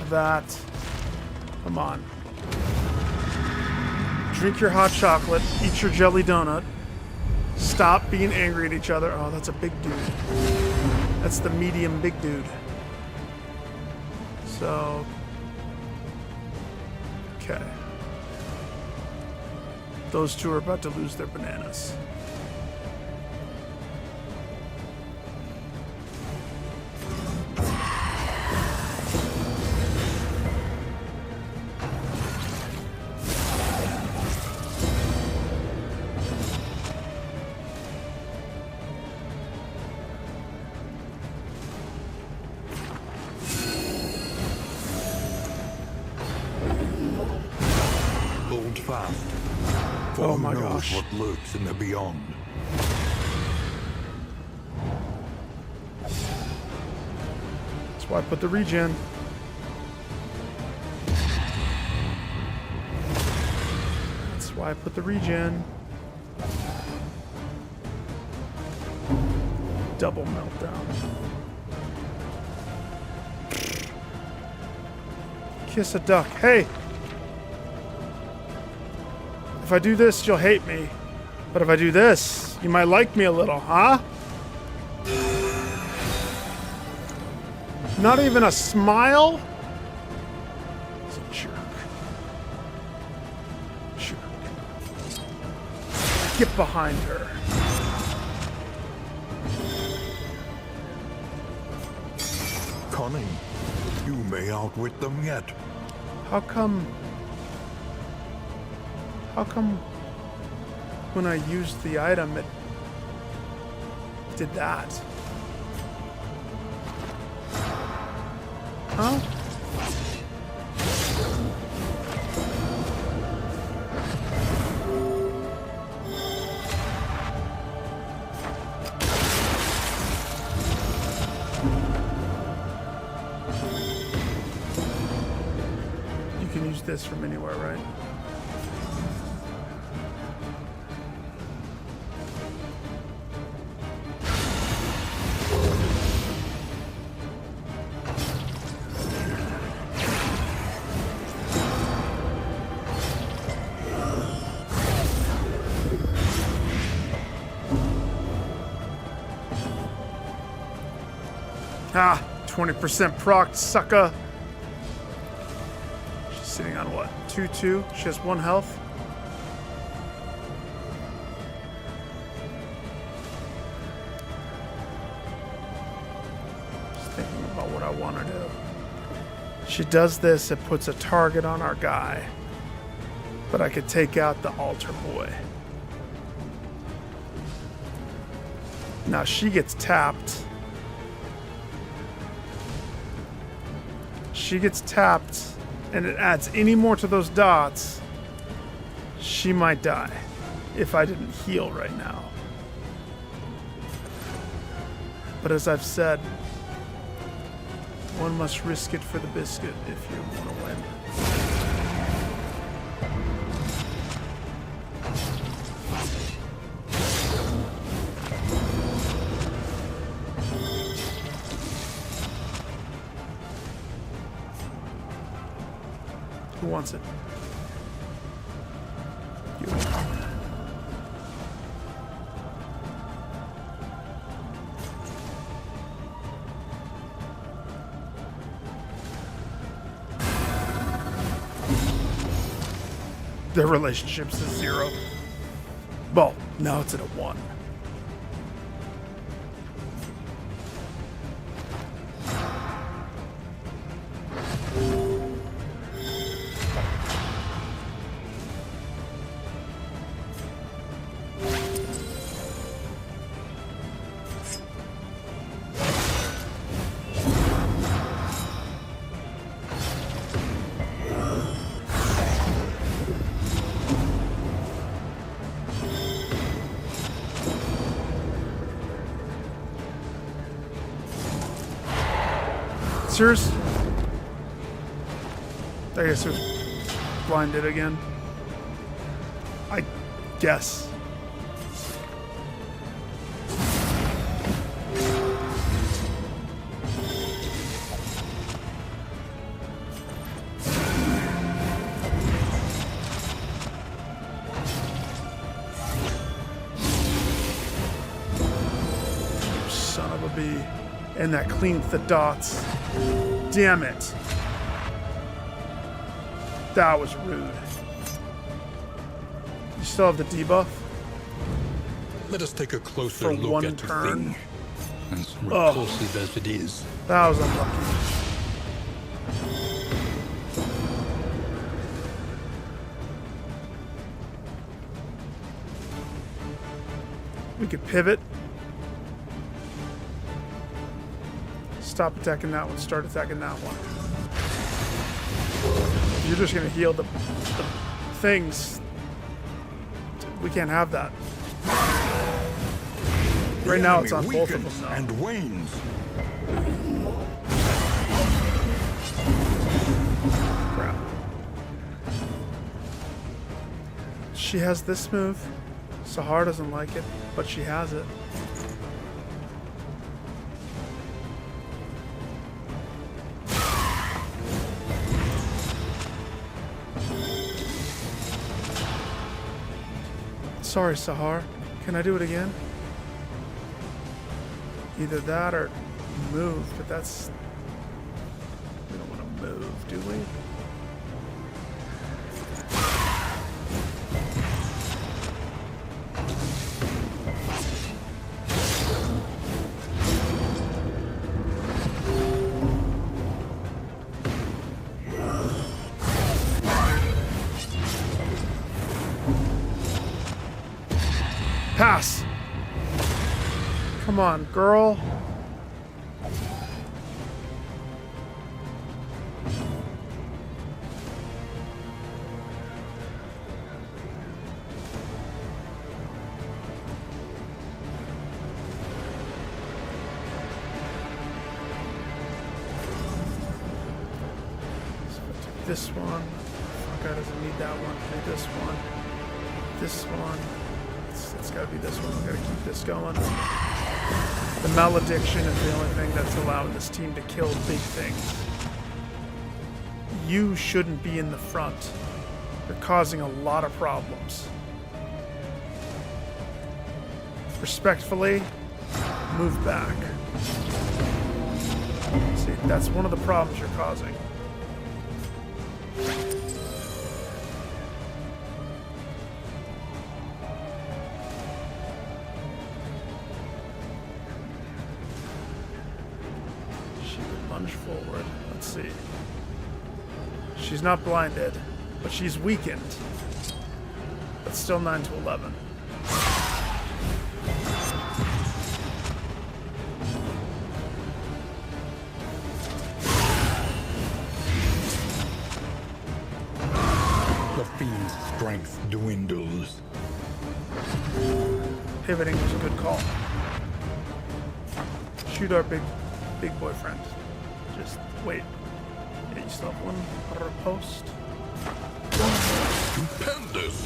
That. Come on. Drink your hot chocolate. Eat your jelly donut. Stop being angry at each other. Oh, that's a big dude. That's the medium big dude. So. Okay. Those two are about to lose their bananas. Hold fast. For Oh who my knows gosh. what lurks in the beyond. That's why I put the regen. That's why I put the regen. Double meltdown. Kiss a duck. Hey! If I do this, you'll hate me. But if I do this, you might like me a little, huh? Not even a smile? get behind her. Cunning. You may outwit them yet. How come when I used the item it did that? Huh? You can use this from anywhere, right? Ah, 20% proc, sucker. She's sitting on what? 2-2. She has 1 health. Just thinking about what I want to do. She does this, it puts a target on our guy. But I could take out the altar boy. Now she gets tapped. She gets tapped and it adds any more to those dots, she might die if I didn't heal right now. But as I've said, one must risk it for the biscuit if you want to win. Who wants it? You. Their relationship's a 0. Well, now it's at a 1. Serious? I guess it was blinded again. I guess. Son of a bee. And that cleans the dots. Damn it. That was rude. You still have the debuff? Let us take a closer For look one at the turn? thing. As repulsive as it is. That was unlucky. We could pivot. Stop attacking that one, start attacking that one. You're just gonna heal the things. We can't have that. Right now it's on both of them now. And wanes. Crap. She has this move. Sahar doesn't like it, but she has it. Sorry, Sahar. Can I do it again? Either that or move, but that's... We don't want to move, do we? Pass. Come on, girl. This one. Fuck, I doesn't need that one. Need this one. This one. It's gotta be this one. We gotta keep this going. The malediction is the only thing that's allowing this team to kill big things. You shouldn't be in the front. You're causing a lot of problems. Respectfully, move back. See, that's one of the problems you're causing. Forward. Let's see. She's not blinded, but she's weakened. But still 9 to 11. The fiend's strength dwindles. Pivoting was a good call. Shoot our big boyfriend. Just wait. Yeah, you still have one post. Stupendous.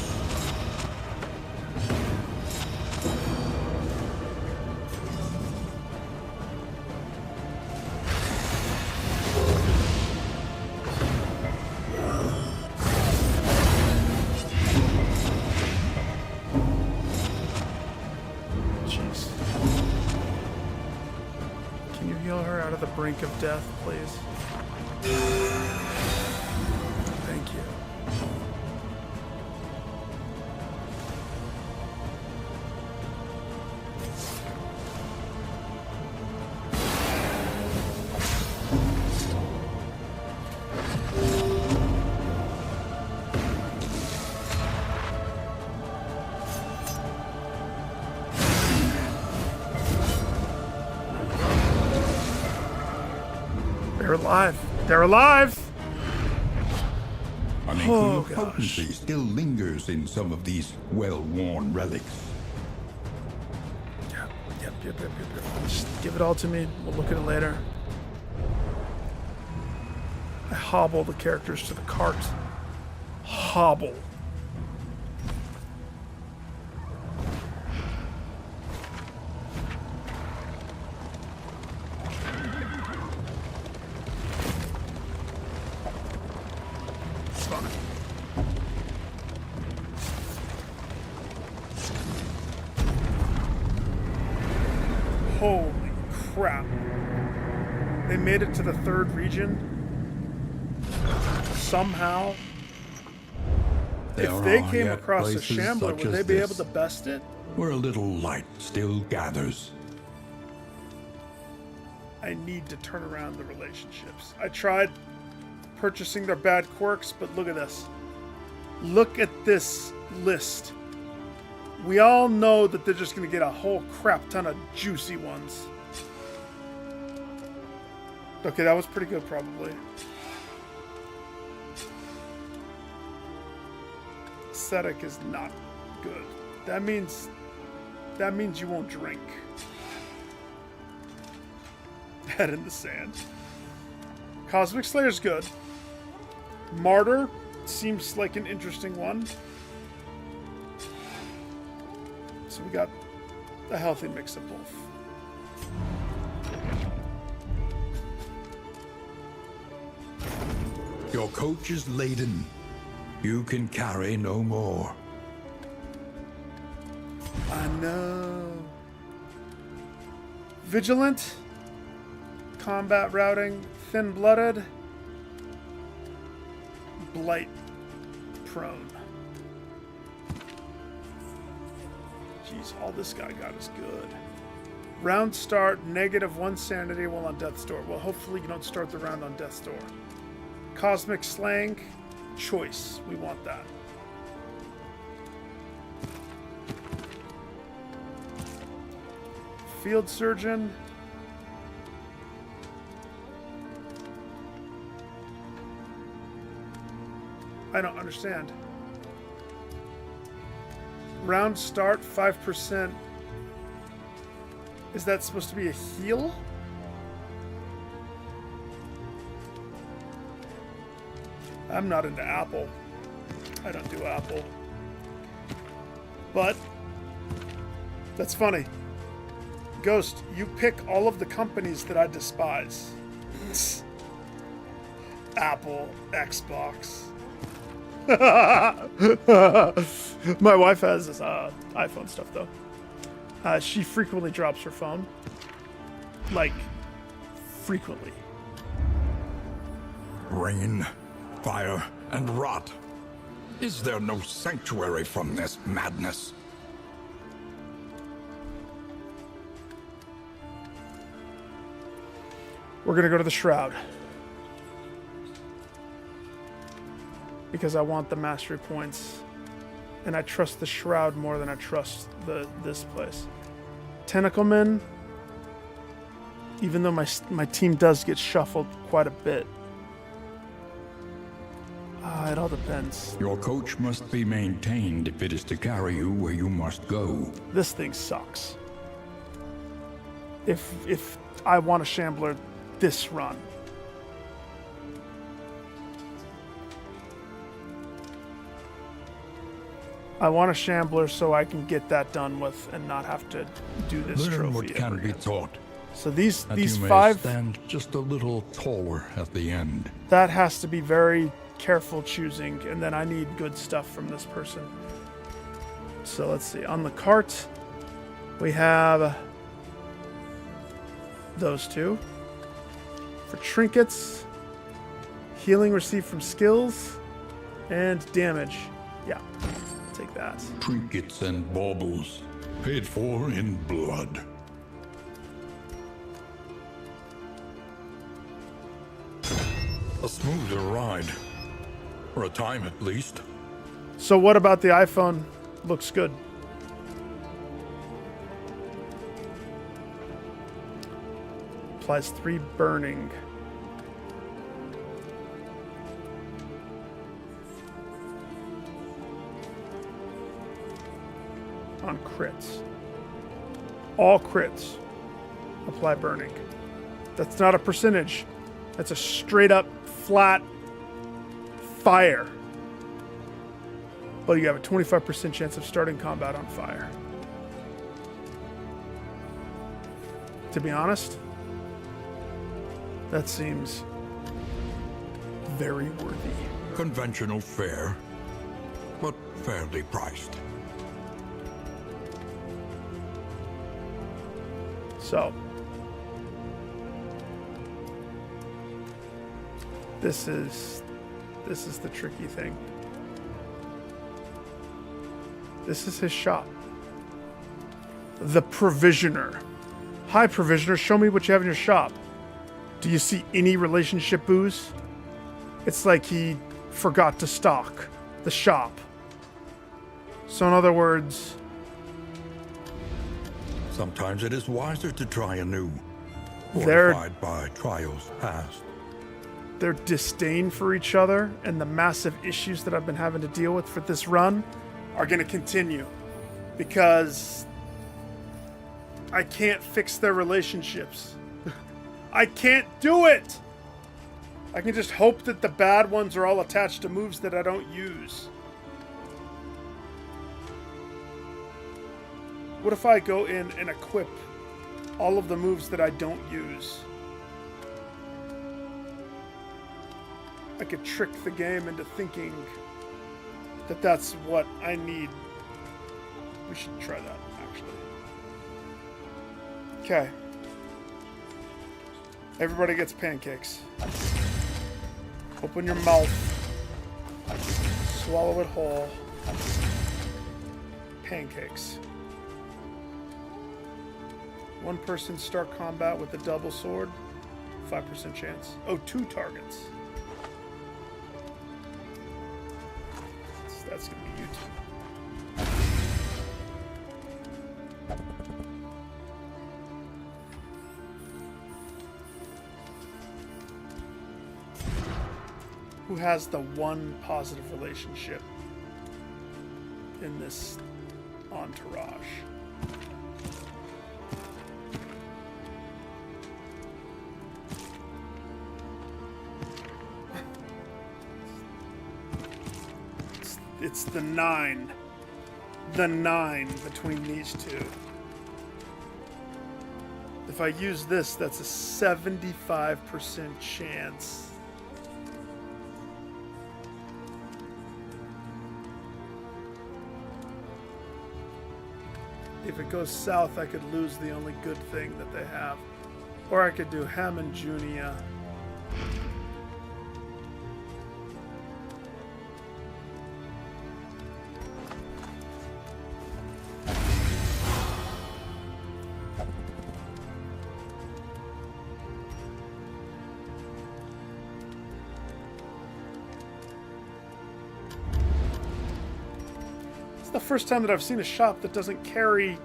Jeez. Can you heal her out of the brink of death, please? Thank you. They're alive. They're alive! An inkling of potency still lingers in some of these well-worn relics. Yep. Just give it all to me. We'll look at it later. I hobble the characters to the cart. Hobble. Holy crap. They made it to the third region. Somehow. If they came across a shambler, would they be able to best it? Where a little light still gathers. I need to turn around the relationships. I tried purchasing their bad quirks, but look at this. Look at this list. We all know that they're just going to get a whole crap ton of juicy ones. Okay, that was pretty good, probably. Aesthetic is not good. That means you won't drink. Head in the sand. Cosmic Slayer's good. Martyr seems like an interesting one. So we got a healthy mix of both. Your coach is laden. You can carry no more. I know. Vigilant. Combat routing. Thin-blooded. Blight. Prone. Jeez, all this guy got is good. Round start, -1 sanity while on Death's Door. Well, hopefully you don't start the round on Death's Door. Cosmic Slang, choice. We want that. field surgeon. I don't understand. Round start, 5%. Is that supposed to be a heal? I'm not into Apple. I don't do Apple. But that's funny. Ghost, you pick all of the companies that I despise. Apple, Xbox. My wife has this iPhone stuff though. She frequently drops her phone. Like, frequently. Rain, fire, and rot. Is there no sanctuary from this madness? We're gonna go to the Shroud. Because I want the mastery points. And I trust the Shroud more than I trust this place. Tentacleman, even though my team does get shuffled quite a bit. It all depends. Your coach must be maintained if it is to carry you where you must go. This thing sucks. If I want a Shambler this run. I want a Shambler so I can get that done with and not have to do this Learn trophy what can ever be again. taught. So these That you may 5, stand just a little taller at the end. that has to be very careful choosing, and then I need good stuff from this person. So let's see. On the cart, we have those two. For trinkets, healing received from skills, and damage. Yeah, take that. Trinkets and baubles, paid for in blood. A smoother ride. For a time at least. So what about the iPhone? Looks good. Applies 3 burning. On crits. All crits apply burning. That's not a percentage. That's a straight up flat fire. But you have a 25% chance of starting combat on fire. To be honest, that seems very worthy. Conventional fare, but fairly priced. So, this is the tricky thing. This is his shop. The Provisioner. Hi, Provisioner. Show me what you have in your shop. Do you see any relationship booze? It's like he forgot to stock the shop. So in other words... Sometimes it is wiser to try anew. They're- Fortified by trials past. Their disdain for each other and the massive issues that I've been having to deal with for this run are going to continue because I can't fix their relationships. I can't do it! I can just hope that the bad ones are all attached to moves that I don't use. What if I go in and equip all of the moves that I don't use? I could trick the game into thinking that that's what I need. We should try that, actually. Okay. Everybody gets pancakes. Open your mouth. Swallow it whole. Pancakes. One person start combat with a double sword. 5% chance. Oh, 2 targets. That's gonna be you two. Who has the one positive relationship in this entourage? It's the 9. The 9 between these two. If I use this, that's a 75% chance. If it goes south, I could lose the only good thing that they have. Or I could do Hammond Junia. The first time that I've seen a shop that doesn't carry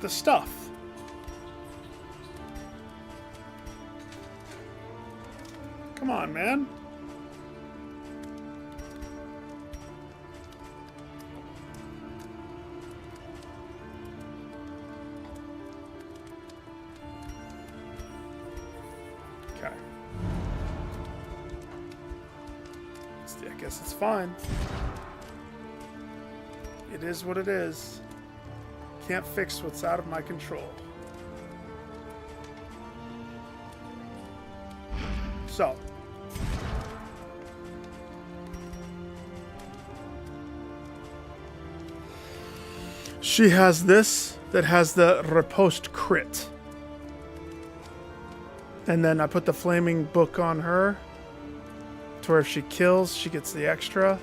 the stuff. Come on, man. Okay. I guess it's fine. It is what it is. Can't fix what's out of my control. So. She has this that has the riposte crit. And then I put the flaming book on her to where if she kills, she gets the extra.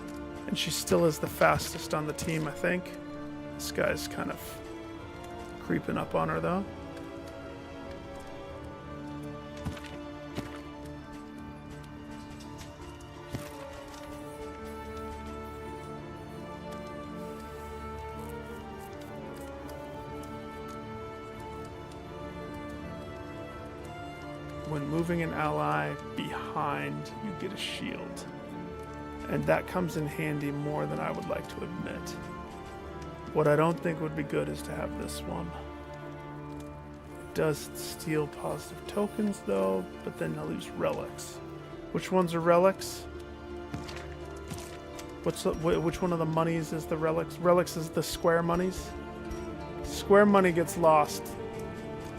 And she still is the fastest on the team, I think. This guy's kind of creeping up on her, though. When moving an ally behind, you get a shield. And that comes in handy more than I would like to admit. What I don't think would be good is to have this one. It does steal positive tokens though, but then I'll use relics. Which ones are relics? Which one of the monies is the relics? Relics is the square monies. Square money gets lost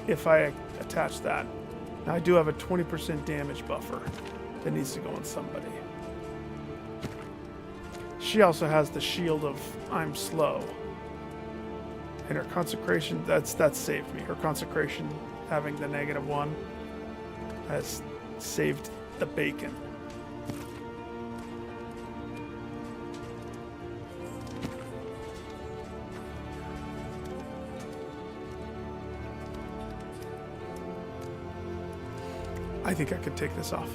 if I attach that. Now I do have a 20% damage buffer that needs to go on somebody. She also has the shield of I'm slow. And her consecration, that saved me. Her consecration, having the -1, has saved the bacon. I think I could take this off.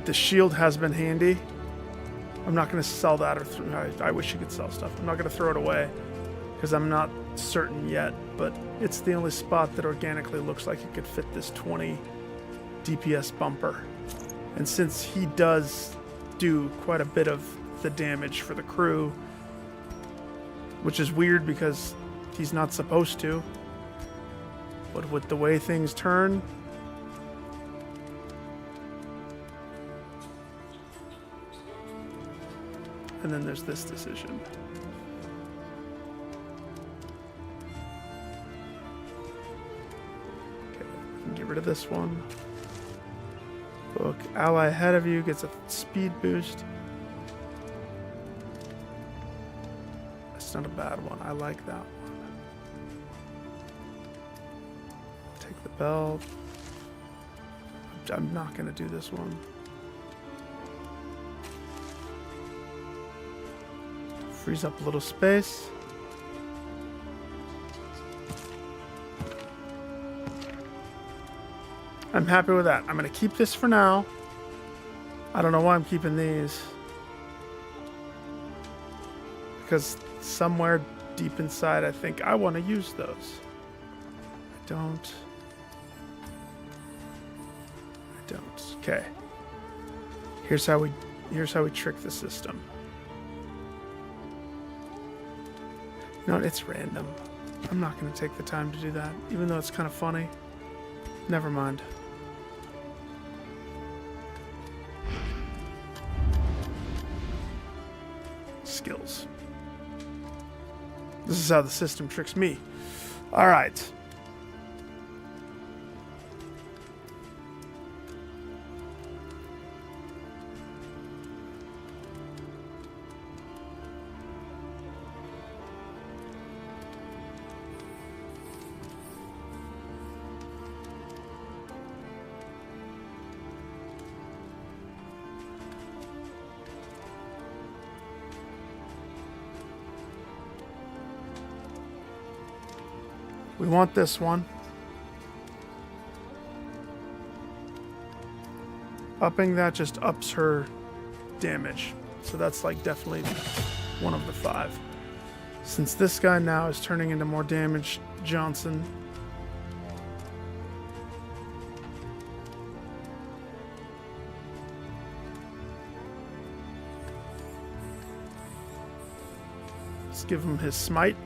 The shield has been handy. I'm not going to sell that, or I wish you could sell stuff. I'm not going to throw it away because I'm not certain yet, but it's the only spot that organically looks like it could fit this 20 DPS bumper. And since he does do quite a bit of the damage for the crew, which is weird because he's not supposed to, but with the way things turn, and then there's this decision. Okay, get rid of this one. Book. Ally ahead of you gets a speed boost. That's not a bad one. I like that one. Take the bell. I'm not going to do this one. Frees up a little space. I'm happy with that. I'm going to keep this for now. I don't know why I'm keeping these. Because somewhere deep inside, I think I want to use those. I don't. don't. Okay. Here's how we trick the system. You know what? It's random. I'm not going to take the time to do that, even though it's kind of funny. Never mind. Skills. This is how the system tricks me. All right. We want this one. Upping that just ups her damage. So that's like definitely one of the 5. Since this guy now is turning into more damage, Johnson. Let's give him his smite.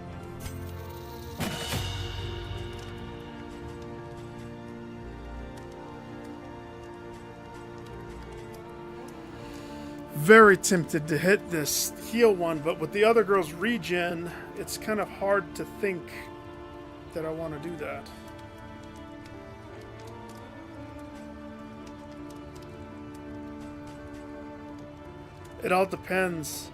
Very tempted to hit this heal one, but with the other girl's regen, it's kind of hard to think that I want to do that. It all depends.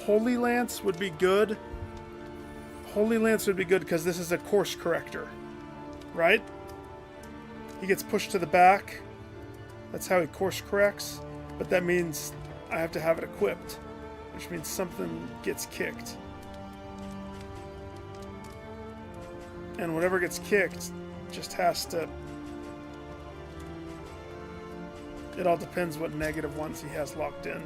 Holy Lance would be good. Holy Lance would be good because this is a course corrector, right? He gets pushed to the back. That's how he course corrects. But that means I have to have it equipped, which means something gets kicked. And whatever gets kicked just has to... It all depends what negative ones he has locked in.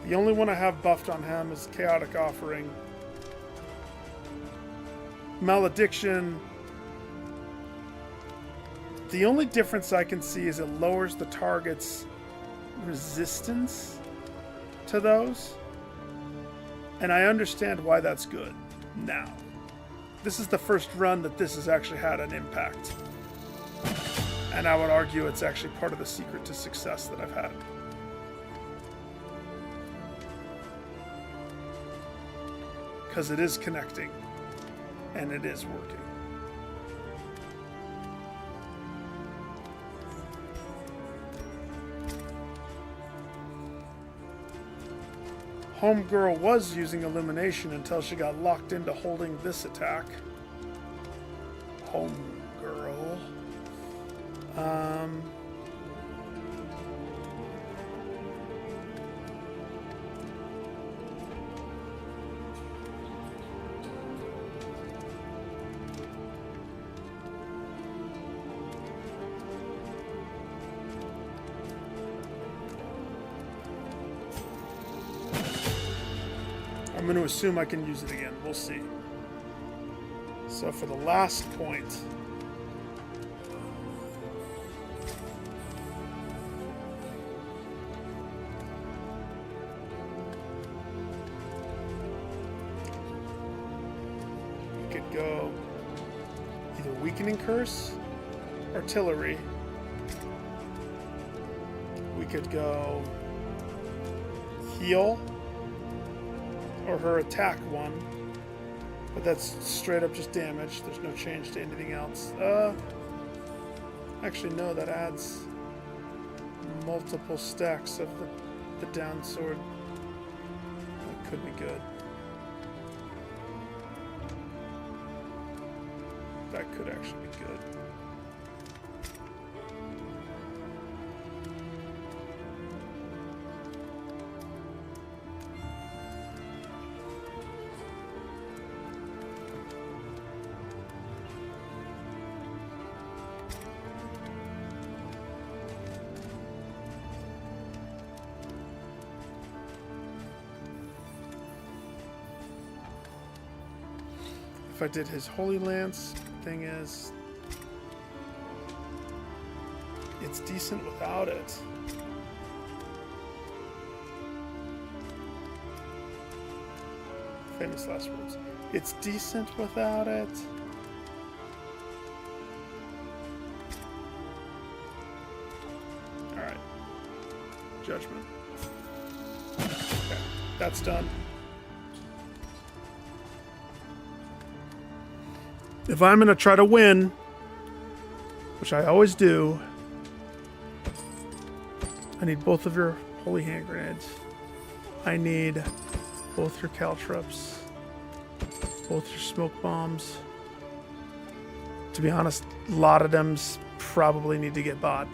The only one I have buffed on him is Chaotic Offering. Malediction... The only difference I can see is it lowers the target's resistance to those. And I understand why that's good now. This is the first run that this has actually had an impact. And I would argue it's actually part of the secret to success that I've had. Because it is connecting. And it is working. Homegirl was using Illumination until she got locked into holding this attack. Homegirl. I'm going to assume I can use it again. We'll see. So for the last point, we could go either Weakening Curse, Artillery. We could go Heal, or her attack one, but that's straight up just damage. There's no change to anything else. Actually, no, that adds multiple stacks of the down sword. That could be good. That could actually be good. if I did his Holy Lance. Thing is, it's decent without it. Famous last words. It's decent without it. Alright. Judgment. Okay, that's done. If I'm going to try to win, which I always do, I need both of your holy hand grenades. I need both your caltrops, both your smoke bombs. To be honest, a lot of them probably need to get bought.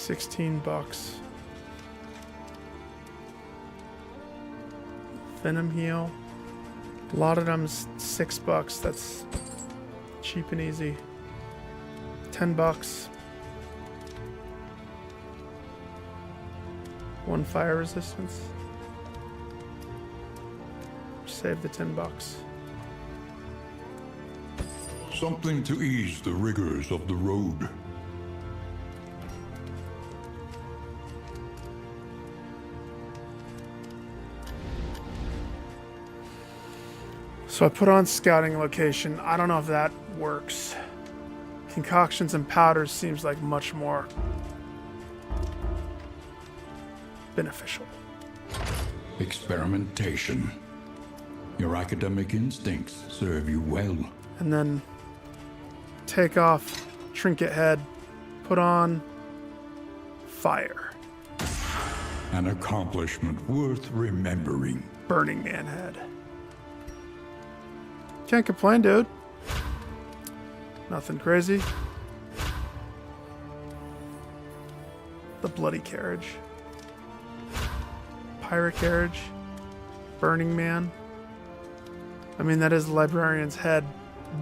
$16. Venom heal. A lot of them's $6. That's cheap and easy. $10. One fire resistance. Save the $10. Something to ease the rigors of the road. So I put on scouting location. I don't know if that works. Concoctions and powders seems like much more beneficial. Experimentation. Your academic instincts serve you well. And then take off trinket head, put on fire. An accomplishment worth remembering. Burning Man head. Can't complain, dude. Nothing crazy. The bloody carriage. Pirate carriage. Burning Man. I mean, that is the librarian's head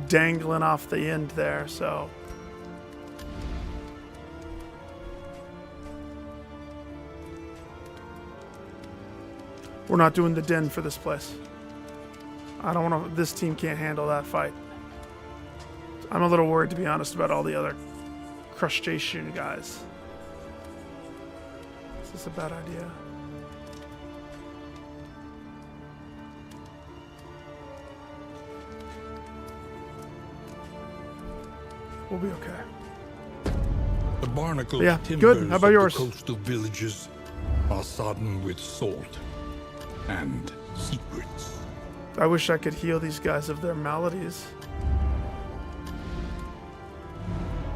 dangling off the end there, so. We're not doing the den for this place. I don't want to. This team can't handle that fight. I'm a little worried, to be honest, about all the other crustacean guys. Is this a bad idea? We'll be okay. The barnacle Yeah, timbers good. How about yours? of the coastal villages are sodden with salt and secrets. I wish I could heal these guys of their maladies.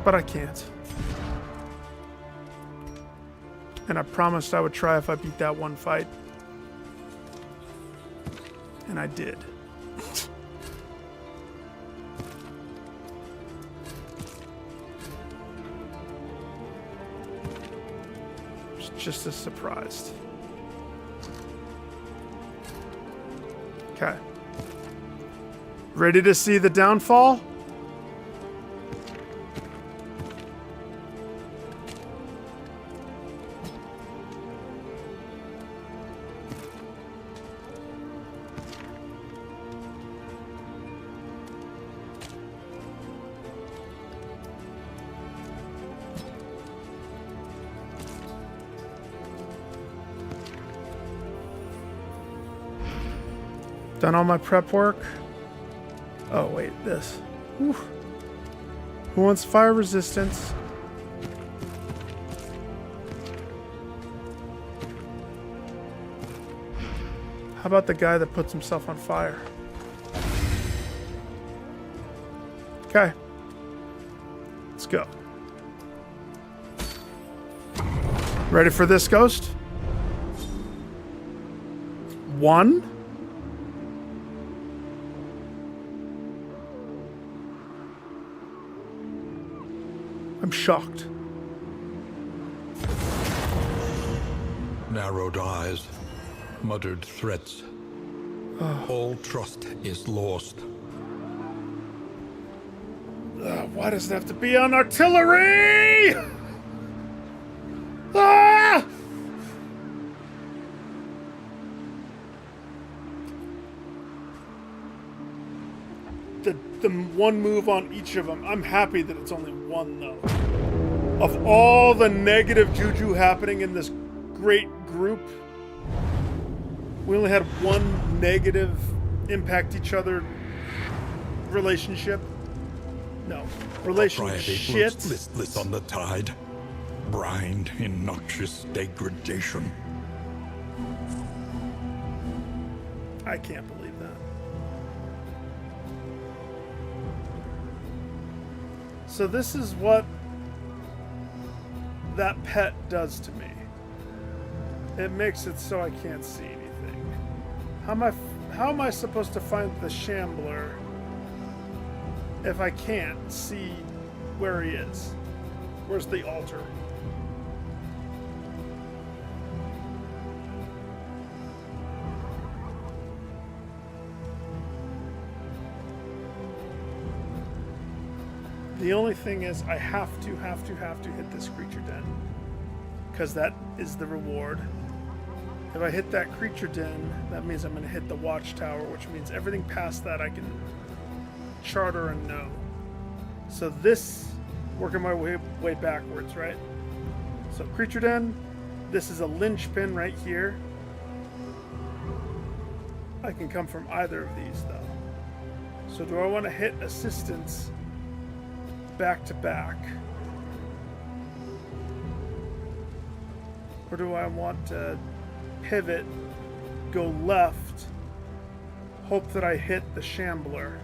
But I can't. And I promised I would try if I beat that one fight. And I did. Just as surprised. Okay. Ready to see the downfall? Done all my prep work. Oh, wait, this. Whew. Who wants fire resistance? How about the guy that puts himself on fire? Okay. Let's go. Ready for this, Ghost? One? I'm shocked. Narrowed eyes, muttered threats. All trust is lost. Why does it have to be on artillery? Ah! The one move on each of them. I'm happy that it's only one, though. Of all the negative juju happening in this great group, we only had one negative impact each other relationship. No. Relationship. Listless on the tide, brined in noxious degradation. I can't believe that. So this is what that pet does to me. It makes it so I can't see anything. How am I supposed to find the Shambler if I can't see where he is? Where's the altar? The only thing is I have to hit this creature den. Because that is the reward. If I hit that creature den, that means I'm going to hit the watchtower, which means everything past that I can charter and know. So this, working my way backwards, right? So creature den, this is a linchpin right here. I can come from either of these though. So do I want to hit assistance back to back? Or do I want to pivot, go left, hope that I hit the Shambler?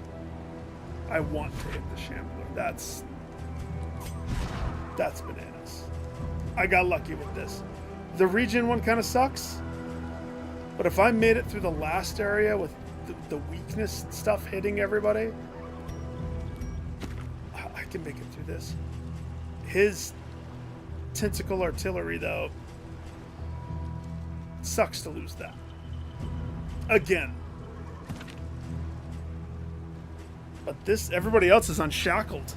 I want to hit the Shambler. That's bananas. I got lucky with this. The region one kind of sucks, but if I made it through the last area with the weakness stuff hitting everybody, I can make it through this. His tentacle artillery, though, sucks to lose that. Again. But this, everybody else is unshackled.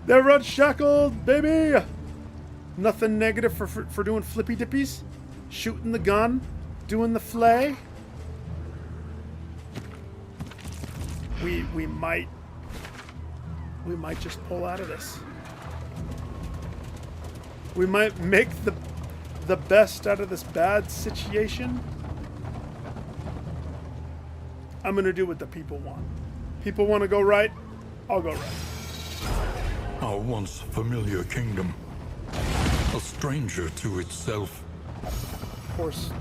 They're unshackled, baby! Nothing negative for doing flippy dippies. Shooting the gun. Doing the flay. We might just pull out of this. We might make the best out of this bad situation. I'm going to do what the people want. People want to go right, I'll go right. Our once familiar kingdom, a stranger to itself. Of course,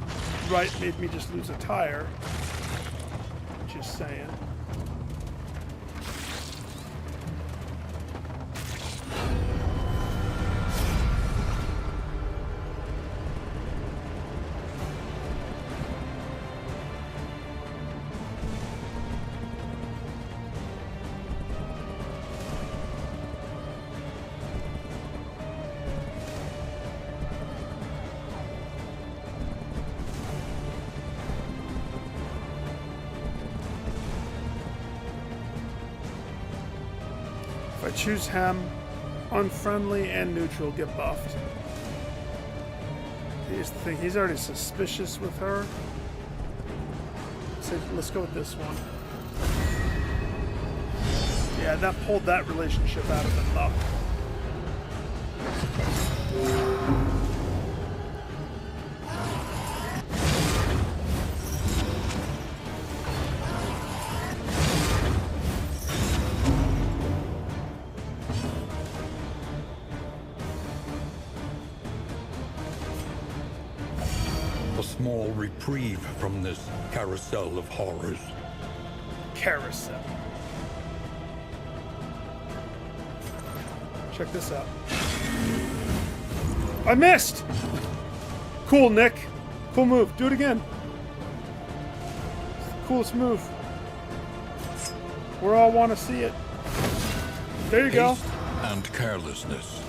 right made me just lose a tire. Just saying. If I choose Hem, unfriendly and neutral get buffed. Here's the thing, he's already suspicious with her. So let's go with this one. Yeah, that pulled that relationship out of the muck. A small reprieve from this carousel of horrors. Carousel. Check this out. I missed! Cool, Nick. Cool move. Do it again. It's the coolest move. We all want to see it. There you go. Haste and carelessness.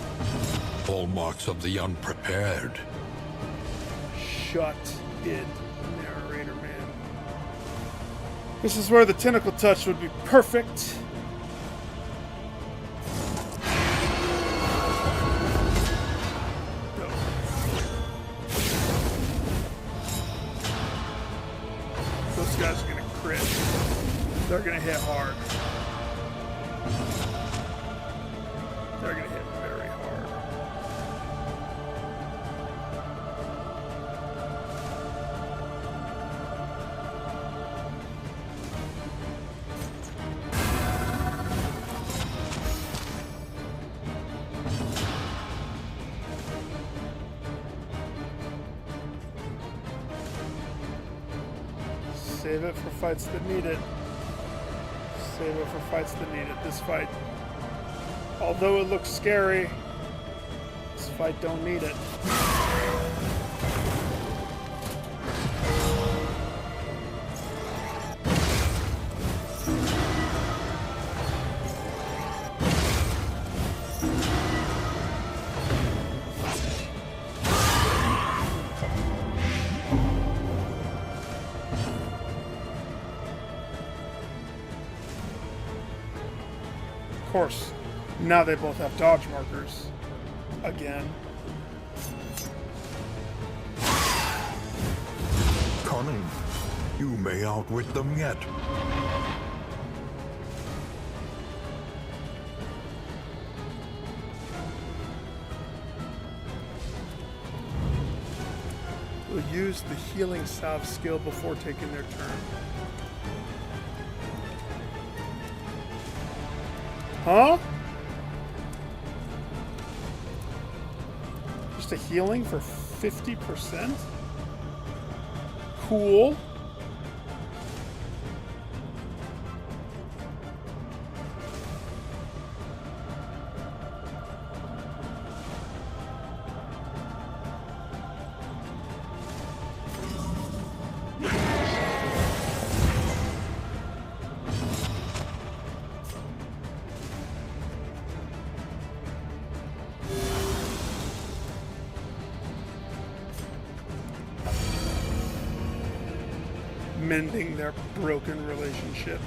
Hallmarks of the unprepared. Shut it, narrator man. This is where the tentacle touch would be perfect. Go. Those guys are gonna crit. They're gonna hit hard. They're gonna hit very hard. Save it for fights that need it. Save it for fights that need it. This fight, although it looks scary, this fight don't need it. Of course, now they both have dodge markers. Again. Cunning. You may outwit them yet. Will use the healing salve skill before taking their turn. Huh? Just a healing for 50%? Cool. Mending their broken relationship.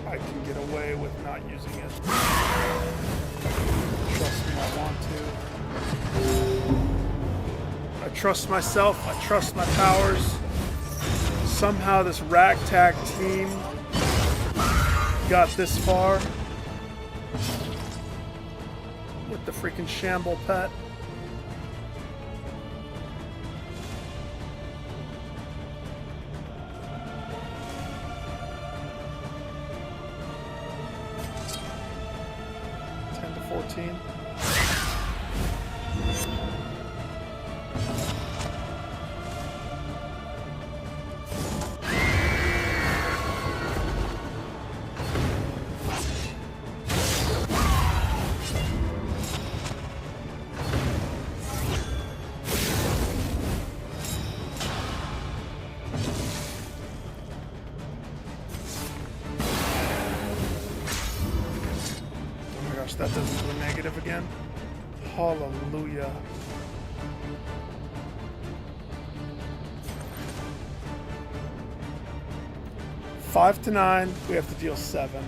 I can get away with not using it. Trust me, I want to. I trust myself, I trust my powers. Somehow this ragtag team got this far with the freaking shamble pet. That doesn't go negative again. Hallelujah. Five to 9, we have to deal 7.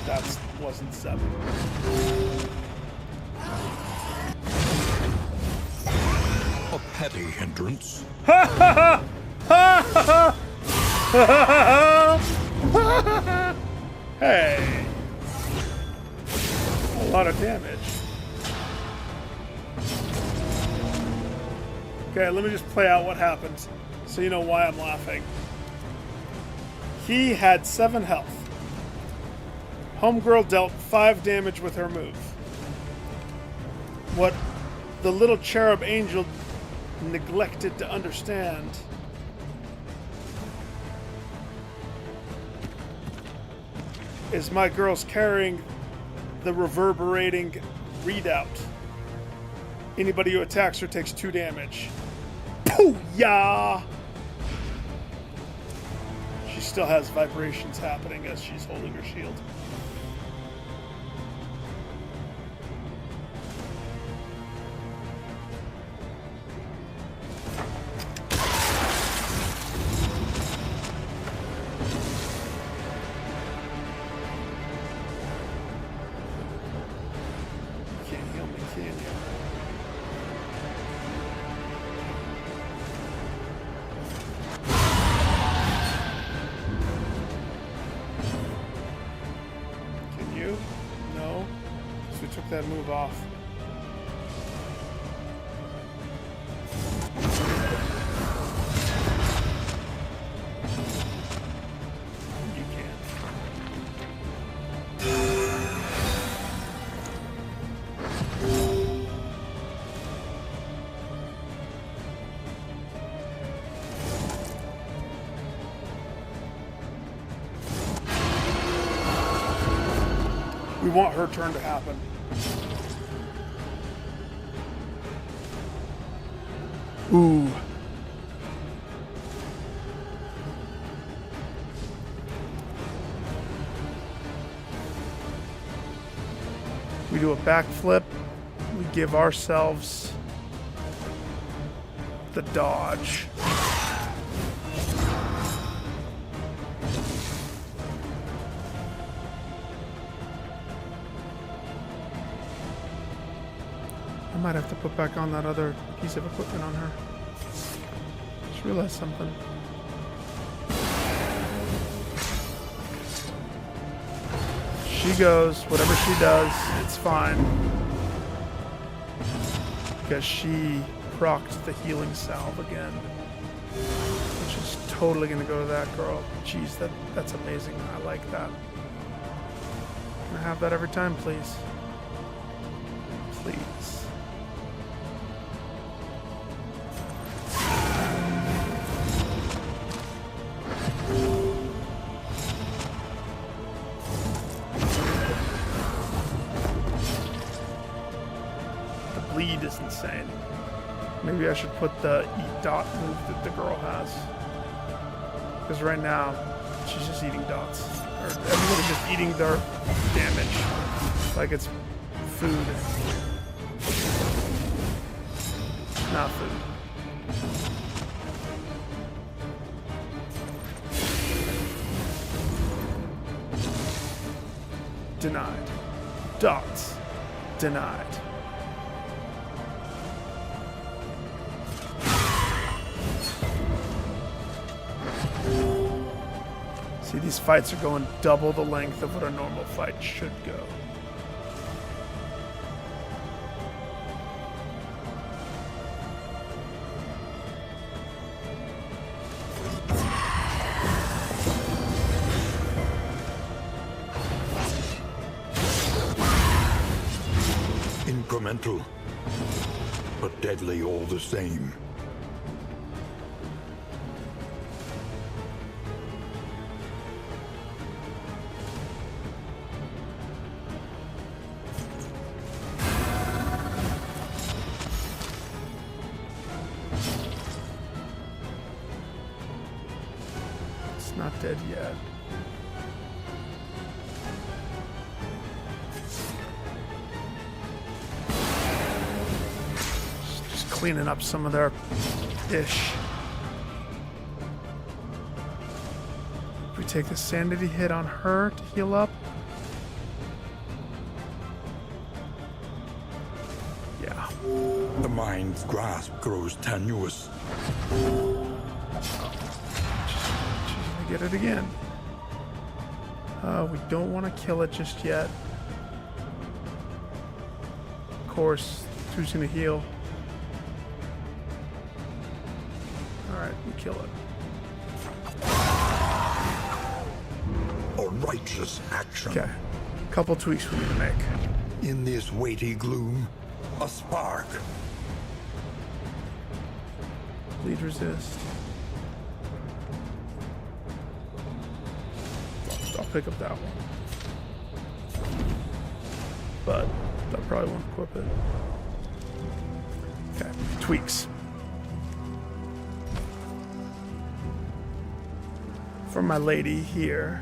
That wasn't 7. A petty hindrance. Hey! A lot of damage. Okay, let me just play out what happens so you know why I'm laughing. He had 7 health. Homegirl dealt 5 damage with her move. What the little cherub angel neglected to understand is my girl's carrying the reverberating readout. Anybody who attacks her takes 2 damage. Pooh-yah! She still has vibrations happening as she's holding her shield. That move off. You can. We want her turn to happen. Ooh. We do a backflip. We give ourselves the dodge. I might have to put back on that other piece of equipment on her. Just realized something. She goes, whatever she does, it's fine. Because she procced the healing salve again. Which is totally gonna go to that girl. Jeez, that's amazing. I like that. Can I have that every time, please? Please. Bleed is insane. Maybe I should put the eat dot move that the girl has. Because right now, she's just eating dots. Or everybody's just eating their damage. Like it's food. Not food. Denied. Dots. Denied. See, these fights are going double the length of what a normal fight should go. Incremental, but deadly all the same. Not dead yet. Just cleaning up some of their ish. If we take the sanity hit on her to heal up. Yeah. The mind's grasp grows tenuous. Get it again. We don't want to kill it just yet. Of course, who's going to heal? Alright, we kill it. righteous action. Okay. Couple tweaks we need to make. In this weighty gloom, a spark. Bleed resist. I'll pick up that one. But that probably won't equip it. Okay. Tweaks. For my lady here.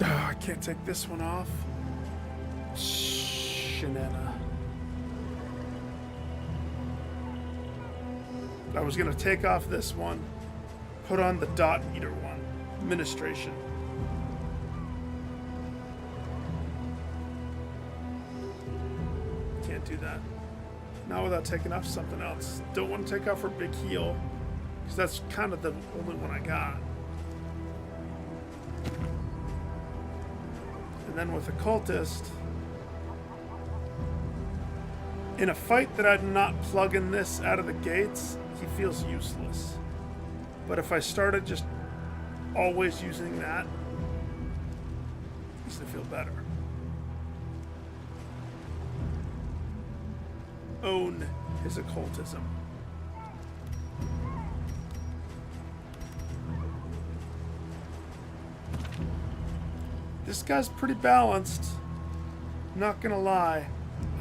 Oh, I can't take this one off. Shanana. I was gonna take off this one, put on the dot eater one. Administration. Can't do that. Not without taking off something else. Don't want to take off her big heel, because that's kind of the only one I got. And then with occultist, in a fight that I'm not plugging this out of the gates, he feels useless. But if I started just always using that, he's gonna feel better. Own his occultism. This guy's pretty balanced. Not gonna lie.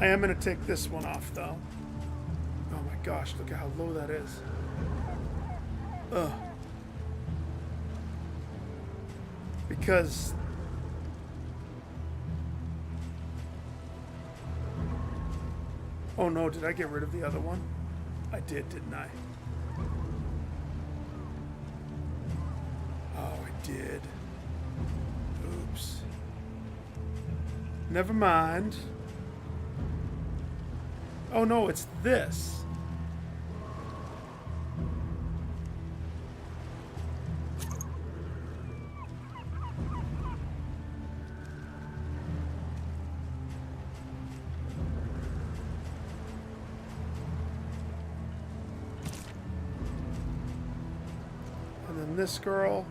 I am gonna take this one off though. Oh my gosh, look at how low that is. Ugh. Because oh no, did I get rid of the other one? I did, didn't I? Oh, I did. Oops. Never mind. Oh no, it's this. And then this girl.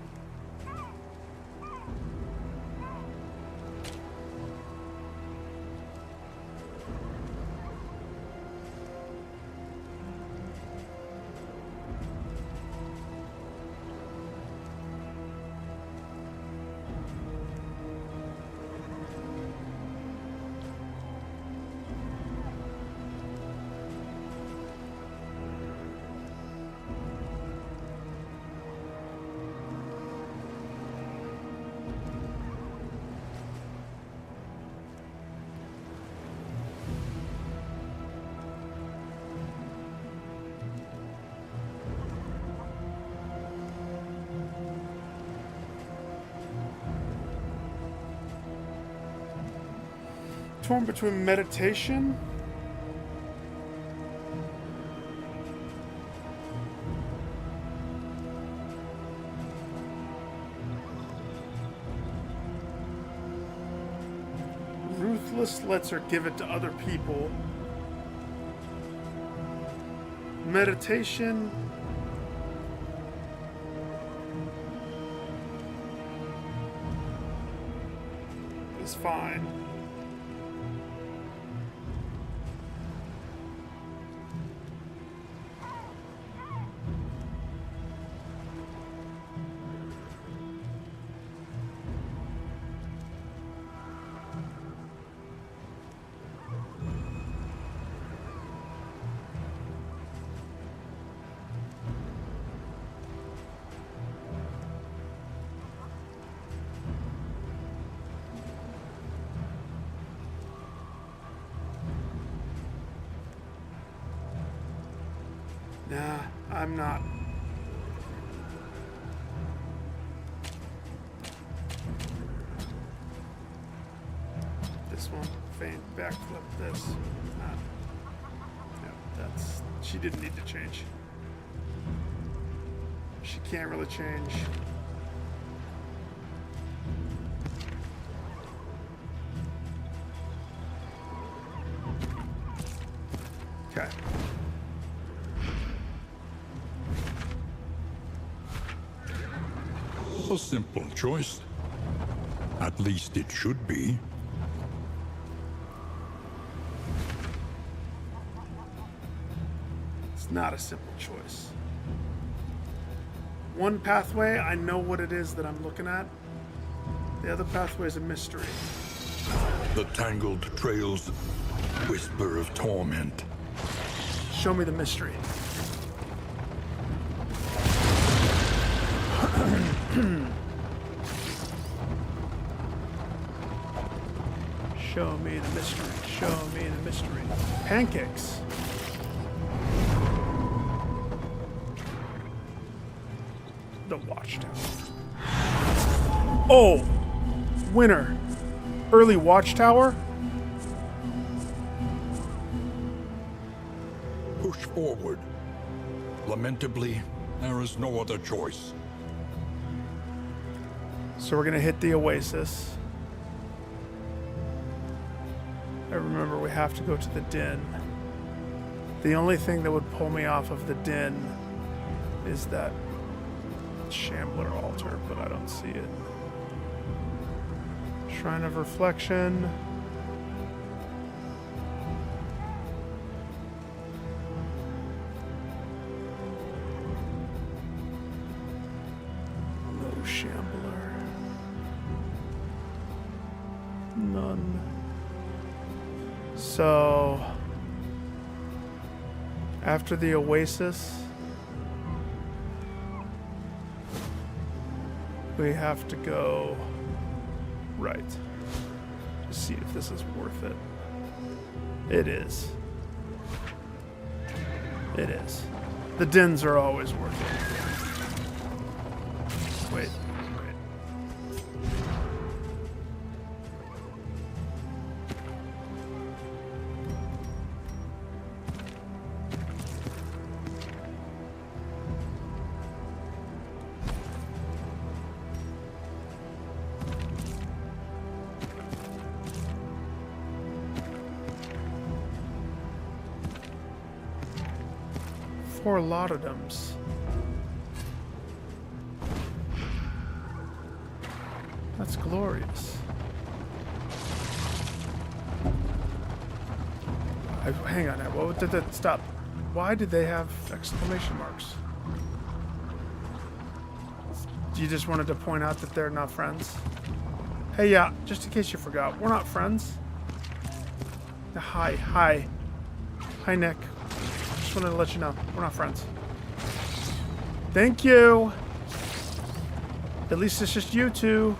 Torn between meditation ruthless lets her give it to other people. Meditation is fine. Nah, I'm not. This one, feint, backflip, this. Yeah, that's. She didn't need to change. She can't really change. Okay. a simple choice. At least it should be. It's not a simple choice. One pathway, I know what it is that I'm looking at. The other pathway is a mystery. The tangled trails whisper of torment. Show me the mystery. Show me the mystery. Show me the mystery. Pancakes. The watchtower. Oh! Winner. Early watchtower? Push forward. Lamentably, there is no other choice. So we're gonna hit the oasis. I remember we have to go to the den. The only thing that would pull me off of the den is that Shambler altar, but I don't see it. Shrine of Reflection. No Shambler. None. So, after the oasis, we have to go right to see if this is worth it. It is. It is. The dens are always worth it. Wait. Four laudatums. That's glorious. Hang on, what did that stop? Why did they have exclamation marks? You just wanted to point out that they're not friends? Hey, yeah, just in case you forgot, we're not friends. Hi, Nick. Just wanted to let you know, we're not friends. Thank you. At least it's just you two.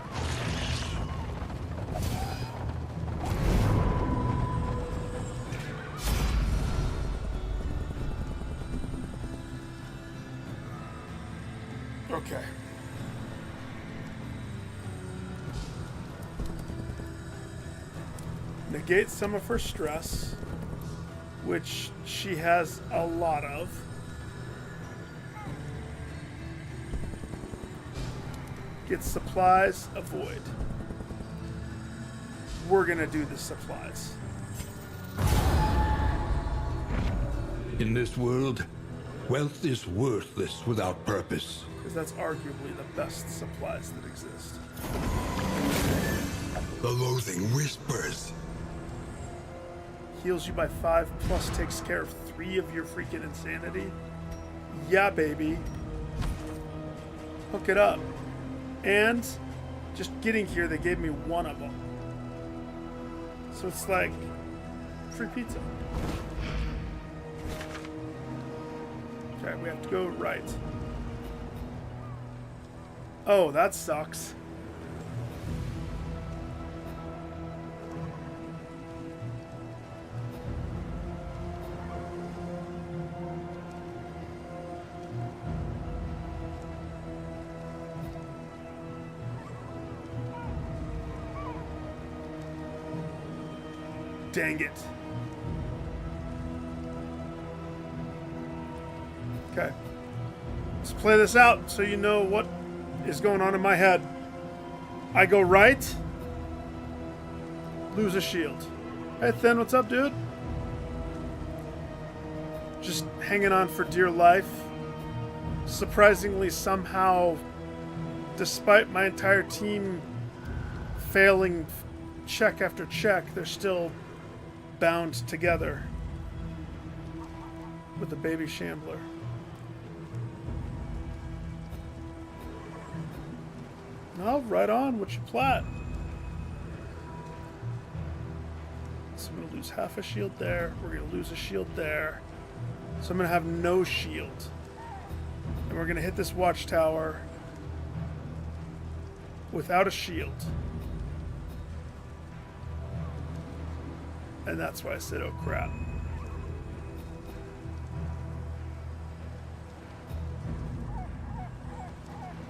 Okay. Negate some of her stress, which she has a lot of. Get supplies, avoid. We're gonna do the supplies. In this world, wealth is worthless without purpose. Because that's arguably the best supplies that exist. The loathing whispers. Heals you by 5, plus takes care of 3 of your freaking insanity. Yeah, baby. Hook it up. And just getting here, they gave me 1 of them. So it's like free pizza. Okay, we have to go right. Oh, that sucks. Dang it. Okay. Let's play this out so you know what is going on in my head. I go right, lose a shield. Hey, Thin, what's up, dude? Just hanging on for dear life. Surprisingly, somehow despite my entire team failing check after check, they're still bound together with the baby shambler. No, right on. What's your plat? So I'm going to lose half a shield there. We're going to lose a shield there. So I'm going to have no shield. And we're going to hit this watchtower without a shield. And that's why I said, oh crap.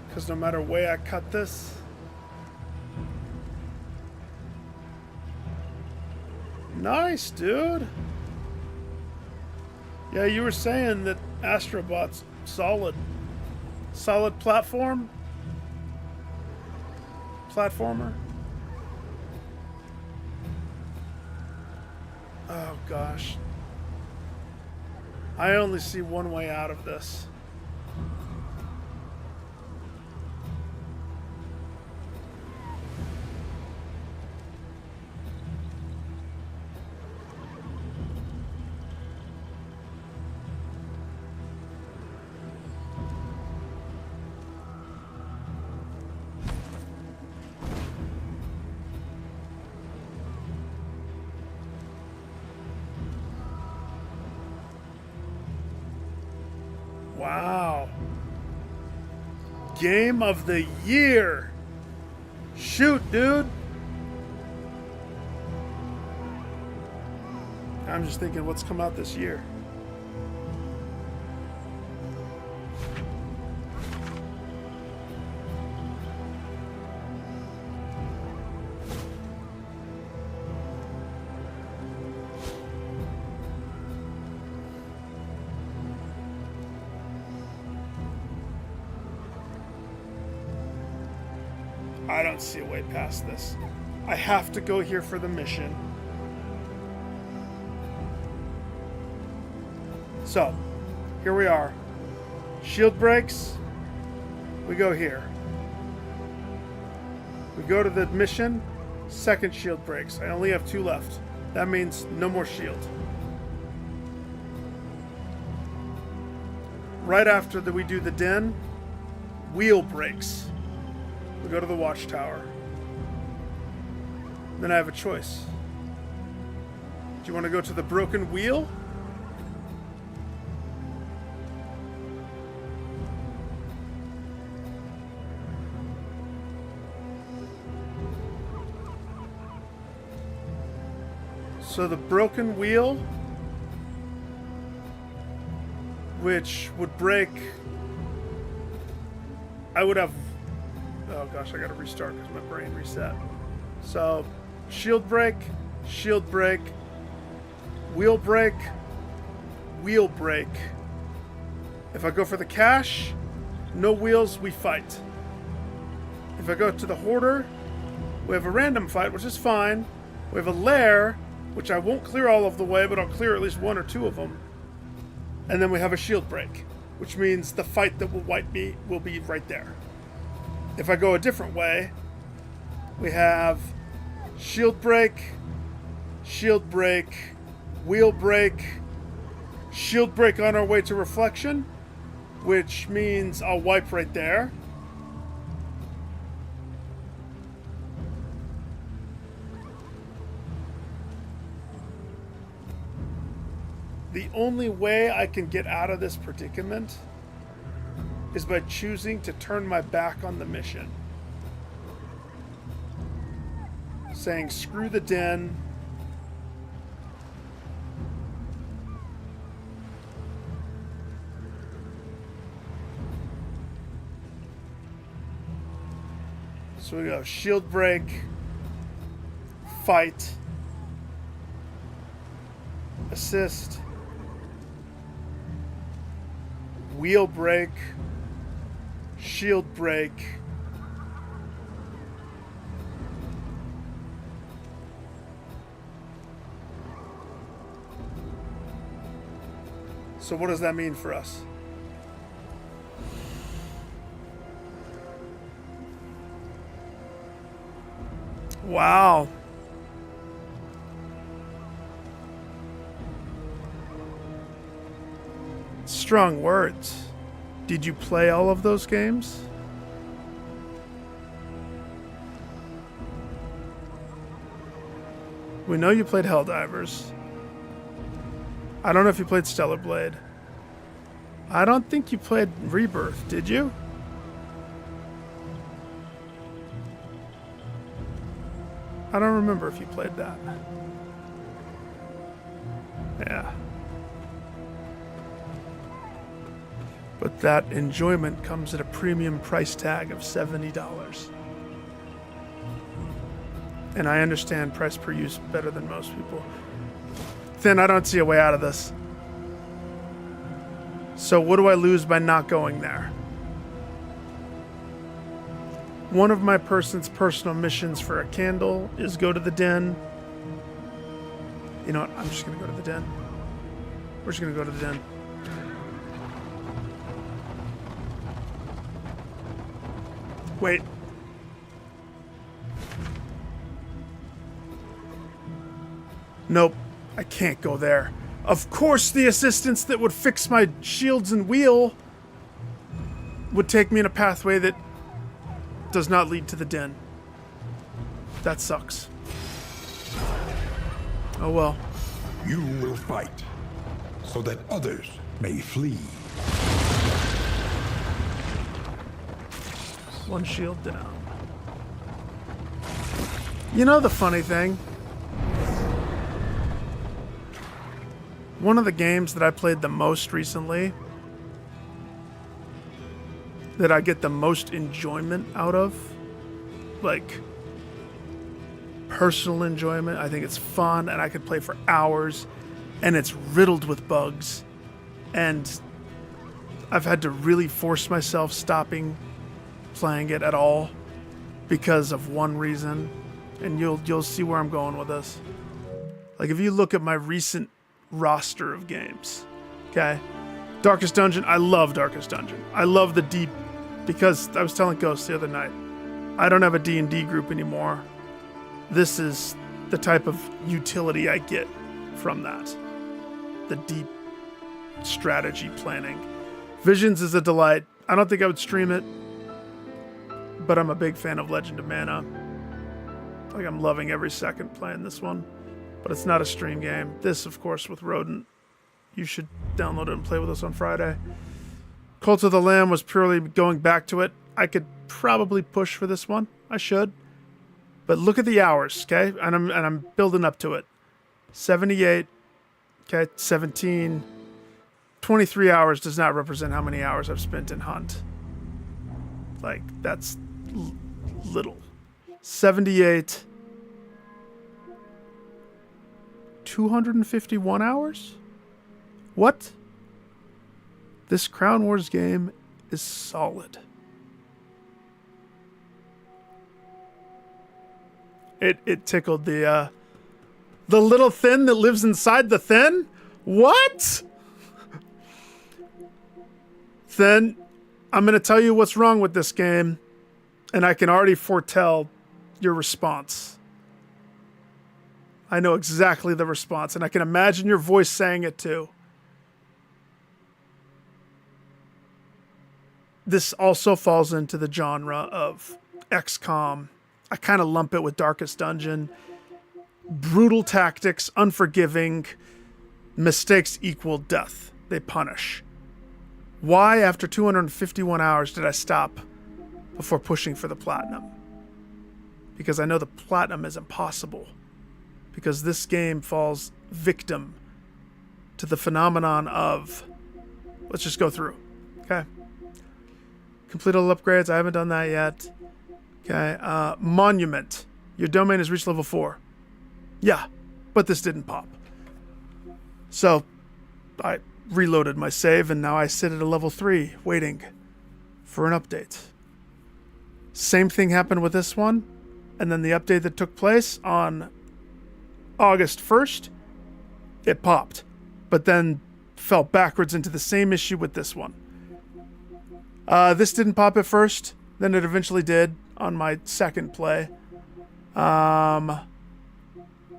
Because no matter way I cut this, nice, dude. Yeah, you were saying that Astrobot's solid platformer. Oh gosh, I only see one way out of this. Wow. Game of the year. Shoot, dude. I'm just thinking what's come out this year. I don't see a way past this. I have to go here for the mission. So, here we are. Shield breaks. We go here. We go to the mission. Second shield breaks. I only have 2 left. That means no more shield. Right after we do the den, wheel breaks. We go to the watchtower. Then I have a choice. Do you want to go to the broken wheel? So the broken wheel, which would break, I would have, oh gosh, I gotta restart because my brain reset. So shield break, wheel break, wheel break. If I go for the cash, no wheels, we fight. If I go to the hoarder, we have a random fight, which is fine. We have a lair, which I won't clear all of the way, but I'll clear at least 1 or 2 of them. And then we have a shield break, which means the fight that will wipe me will be right there. If I go a different way, we have shield break, wheel break, shield break on our way to reflection, which means I'll wipe right there. The only way I can get out of this predicament is by choosing to turn my back on the mission. Saying, screw the den. So we go shield break, fight, assist, wheel break, shield break, so what does that mean for us? Wow. Strong words. Did you play all of those games? We know you played Helldivers. I don't know if you played Stellar Blade. I don't think you played Rebirth, did you? I don't remember if you played that. Yeah. But that enjoyment comes at a premium price tag of $70. And I understand price per use better than most people. Then I don't see a way out of this. So what do I lose by not going there? One of my personal missions for a candle is go to the den. You know what? I'm just going to go to the den. We're just going to go to the den. Wait. Nope. I can't go there. Of course the assistants that would fix my shields and wheel would take me in a pathway that does not lead to the den. That sucks. Oh well. You will fight, so that others may flee. One shield down. You know the funny thing? One of the games that I played the most recently, that I get the most enjoyment out of, like personal enjoyment. I think it's fun and I could play for hours, and it's riddled with bugs, and I've had to really force myself stopping playing it at all because of one reason, and you'll see where I'm going with this. Like if you look at my recent roster of games, okay, Darkest Dungeon, I love Darkest Dungeon. I love the deep, because I was telling Ghost the other night, I don't have a D&D group anymore. This is the type of utility I get from that. The deep strategy planning. Visions is a delight. I don't think I would stream it, but I'm a big fan of Legend of Mana. Like I'm loving every second playing this one, but it's not a stream game. This, of course, with Rodent. You should download it and play with us on Friday. Cult of the Lamb was purely going back to it. I could probably push for this one. I should. But look at the hours, okay? And I'm building up to it. 78, okay, 17. 23 hours does not represent how many hours I've spent in Hunt. Like, that's little. 78. 251 hours? What? This Crown Wars game is solid. It tickled the little thin that lives inside the thin? What? Thin, I'm going to tell you what's wrong with this game, and I can already foretell your response. I know exactly the response, and I can imagine your voice saying it too. This also falls into the genre of XCOM. I kind of lump it with Darkest Dungeon. Brutal tactics, unforgiving, mistakes equal death. They punish. Why, after 251 hours, did I stop before pushing for the platinum? Because I know the platinum is impossible. Because this game falls victim to the phenomenon of, let's just go through, okay? Complete all upgrades. I haven't done that yet. Okay. Monument. Your domain has reached level 4. Yeah, but this didn't pop. So I reloaded my save, and now I sit at a level 3 waiting for an update. Same thing happened with this one, and then the update that took place on August 1st, it popped, but then fell backwards into the same issue with this one. This didn't pop at first, then it eventually did on my second play.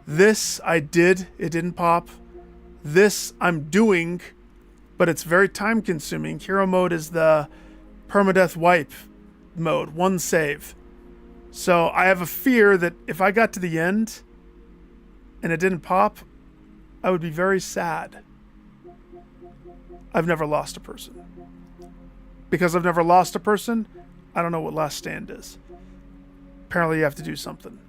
This I did. It didn't pop. This I'm doing, but it's very time consuming. Hero mode is the permadeath wipe mode, one save. So I have a fear that if I got to the end and it didn't pop, I would be very sad. I've never lost a person. Because I've never lost a person, I don't know what last stand is. Apparently you have to do something.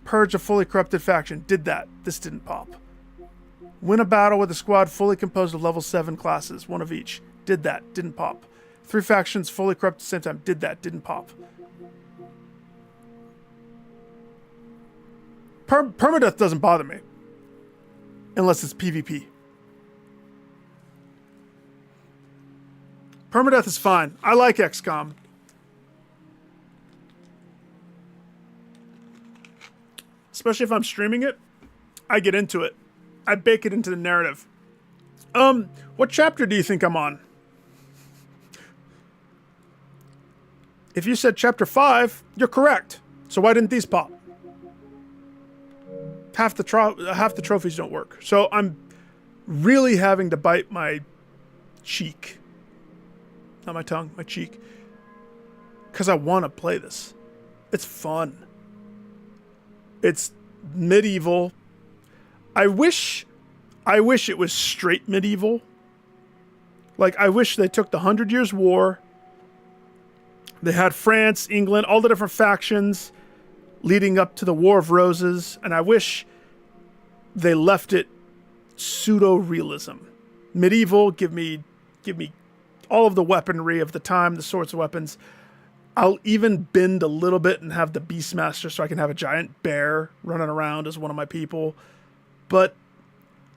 Purge a fully corrupted faction. Did that. This didn't pop. Win a battle with a squad fully composed of level 7 classes, one of each. Did that. Didn't pop. 3 factions fully corrupt at the same time. Did that. Didn't pop. Permadeath doesn't bother me. Unless it's PvP. Permadeath is fine. I like XCOM. Especially if I'm streaming it, I get into it. I bake it into the narrative. What chapter do you think I'm on? If you said chapter 5, you're correct. So why didn't these pop? Half the trophies don't work. So I'm really having to bite my cheek. Not my tongue, my cheek. Because I want to play this. It's fun. It's medieval. I wish it was straight medieval. Like, I wish they took the 100 Years' War. They had France, England, all the different factions leading up to the War of Roses. And I wish they left it pseudo-realism. Medieval, give me all of the weaponry of the time, the swords and weapons. I'll even bend a little bit and have the Beastmaster so I can have a giant bear running around as one of my people. But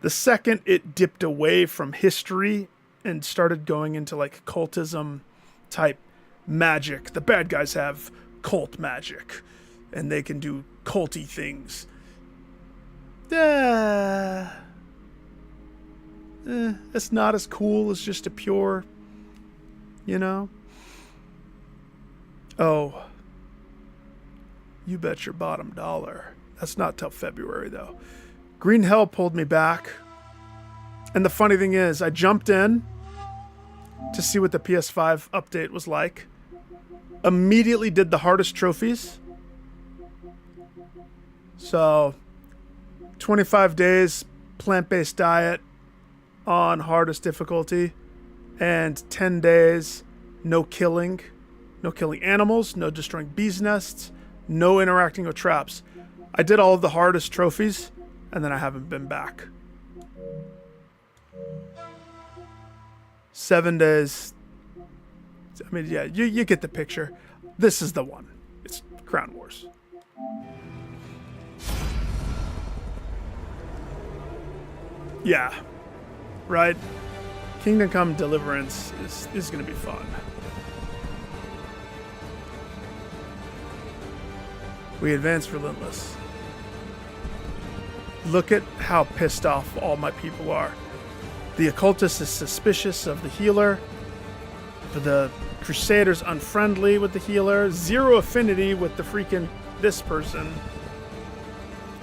the second it dipped away from history and started going into like cultism type magic, the bad guys have cult magic and they can do culty things. It's not as cool as just a pure, you know? Oh, you bet your bottom dollar. That's not till February, though. Green Hell pulled me back. And the funny thing is, I jumped in to see what the PS5 update was like. Immediately did the hardest trophies. So, 25 days, plant-based diet on hardest difficulty. And 10 days, no killing. No killing animals, no destroying bees' nests, no interacting with traps. I did all of the hardest trophies, and then I haven't been back. 7 days. I mean, yeah, you get the picture. This is the one. It's Crown Wars. Yeah. Right? Kingdom Come Deliverance is going to be fun. We advance relentless. Look at how pissed off all my people are. The occultist is suspicious of the healer. The crusader's unfriendly with the healer. Zero affinity with the freaking this person.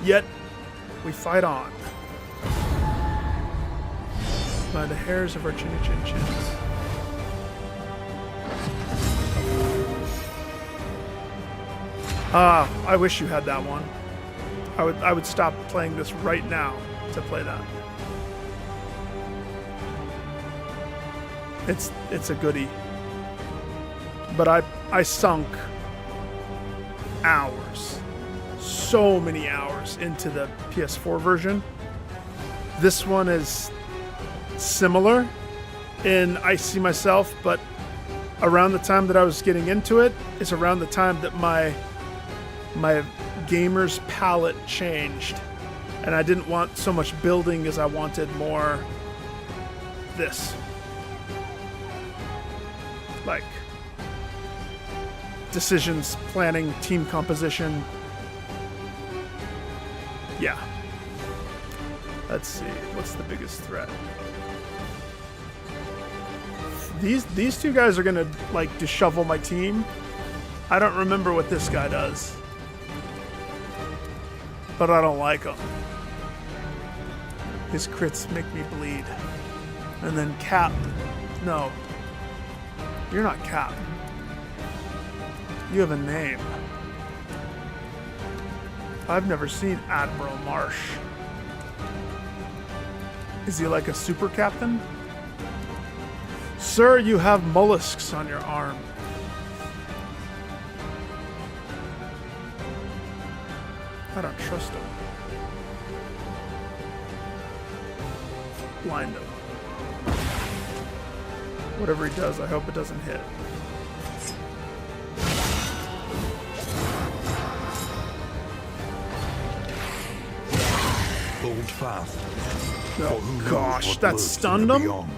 Yet, we fight on. By the hairs of our chinny chin chins. I wish you had that one. I would stop playing this right now to play that. It's a goodie. But I sunk hours, so many hours into the PS4 version. This one is similar in I see myself, but around the time that I was getting into it is around the time that my gamer's palette changed, and I didn't want so much building as I wanted more this, like decisions, planning, team composition. Yeah. Let's see, what's the biggest threat? These two guys are gonna like dishevel my team. I don't remember what this guy does. but I don't like him. His crits make me bleed. And then Cap. No. You're not Cap. You have a name. I've never seen Admiral Marsh. Is he like a super captain? Sir, you have mollusks on your arm. I don't trust him. Blind him. Whatever he does, I hope it doesn't hit. Hold fast. For Oh who knows gosh, what that lurks in stunned the him? beyond.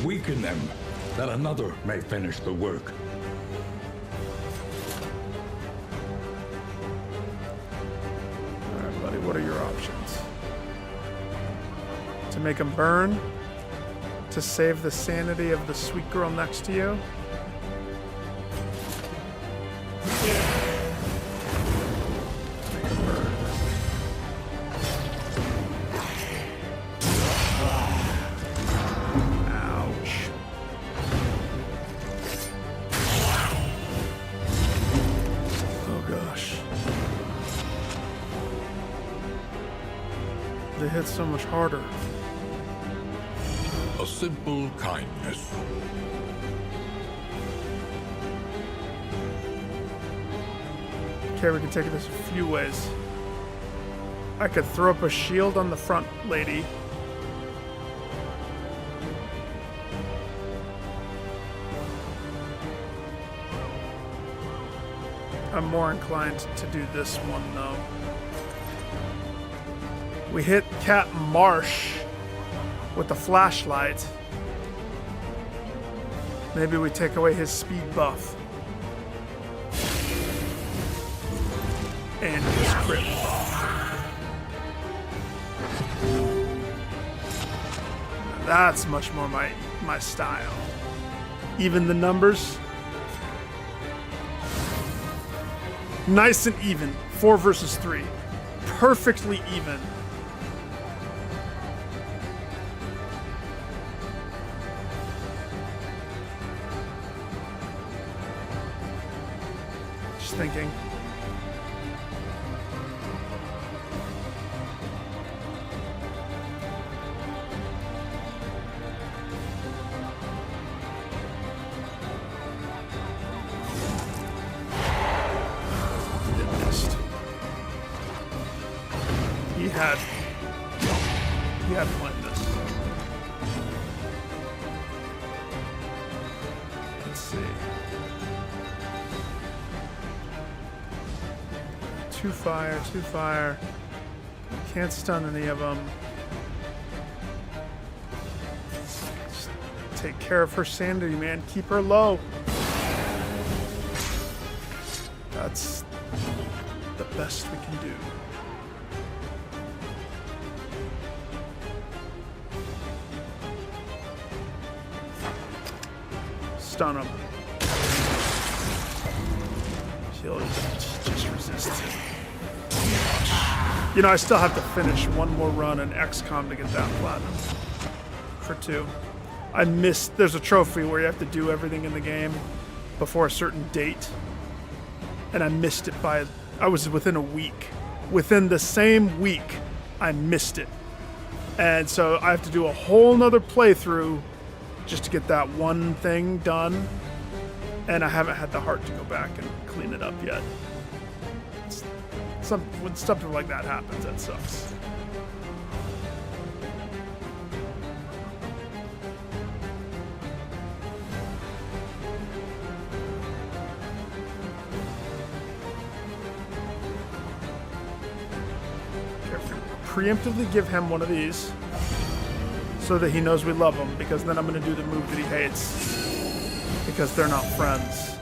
Weaken them, that another may finish the work. Alright, buddy, what are your options? To make him burn? To save the sanity of the sweet girl next to you? Make him burn. Ouch. Oh gosh. They hit so much harder. A simple kindness. Okay, we can take this a few ways. I could throw up a shield on the front lady. I'm more inclined to do this one, though. We hit Cat Marsh with the flashlight. Maybe we take away his speed buff. And his crit buff. That's much more my style. Even the numbers. Nice and even. 4 versus 3. Perfectly even. Just thinking. He had blindness. Let's see. 2 fire, 2 fire. Can't stun any of them. Just take care of her sanity, man. Keep her low. That's the best we can do. Stun him. He'll just resist it. You know, I still have to finish one more run in XCOM to get that platinum. For 2. I missed, there's a trophy where you have to do everything in the game before a certain date. And I missed it by, I was within a week. Within the same week, I missed it. And so I have to do a whole nother playthrough just to get that one thing done, and I haven't had the heart to go back and clean it up yet. When something like that happens, that sucks. Preemptively give him one of these, so that he knows we love him, because then I'm going to do the move that he hates. Because they're not friends.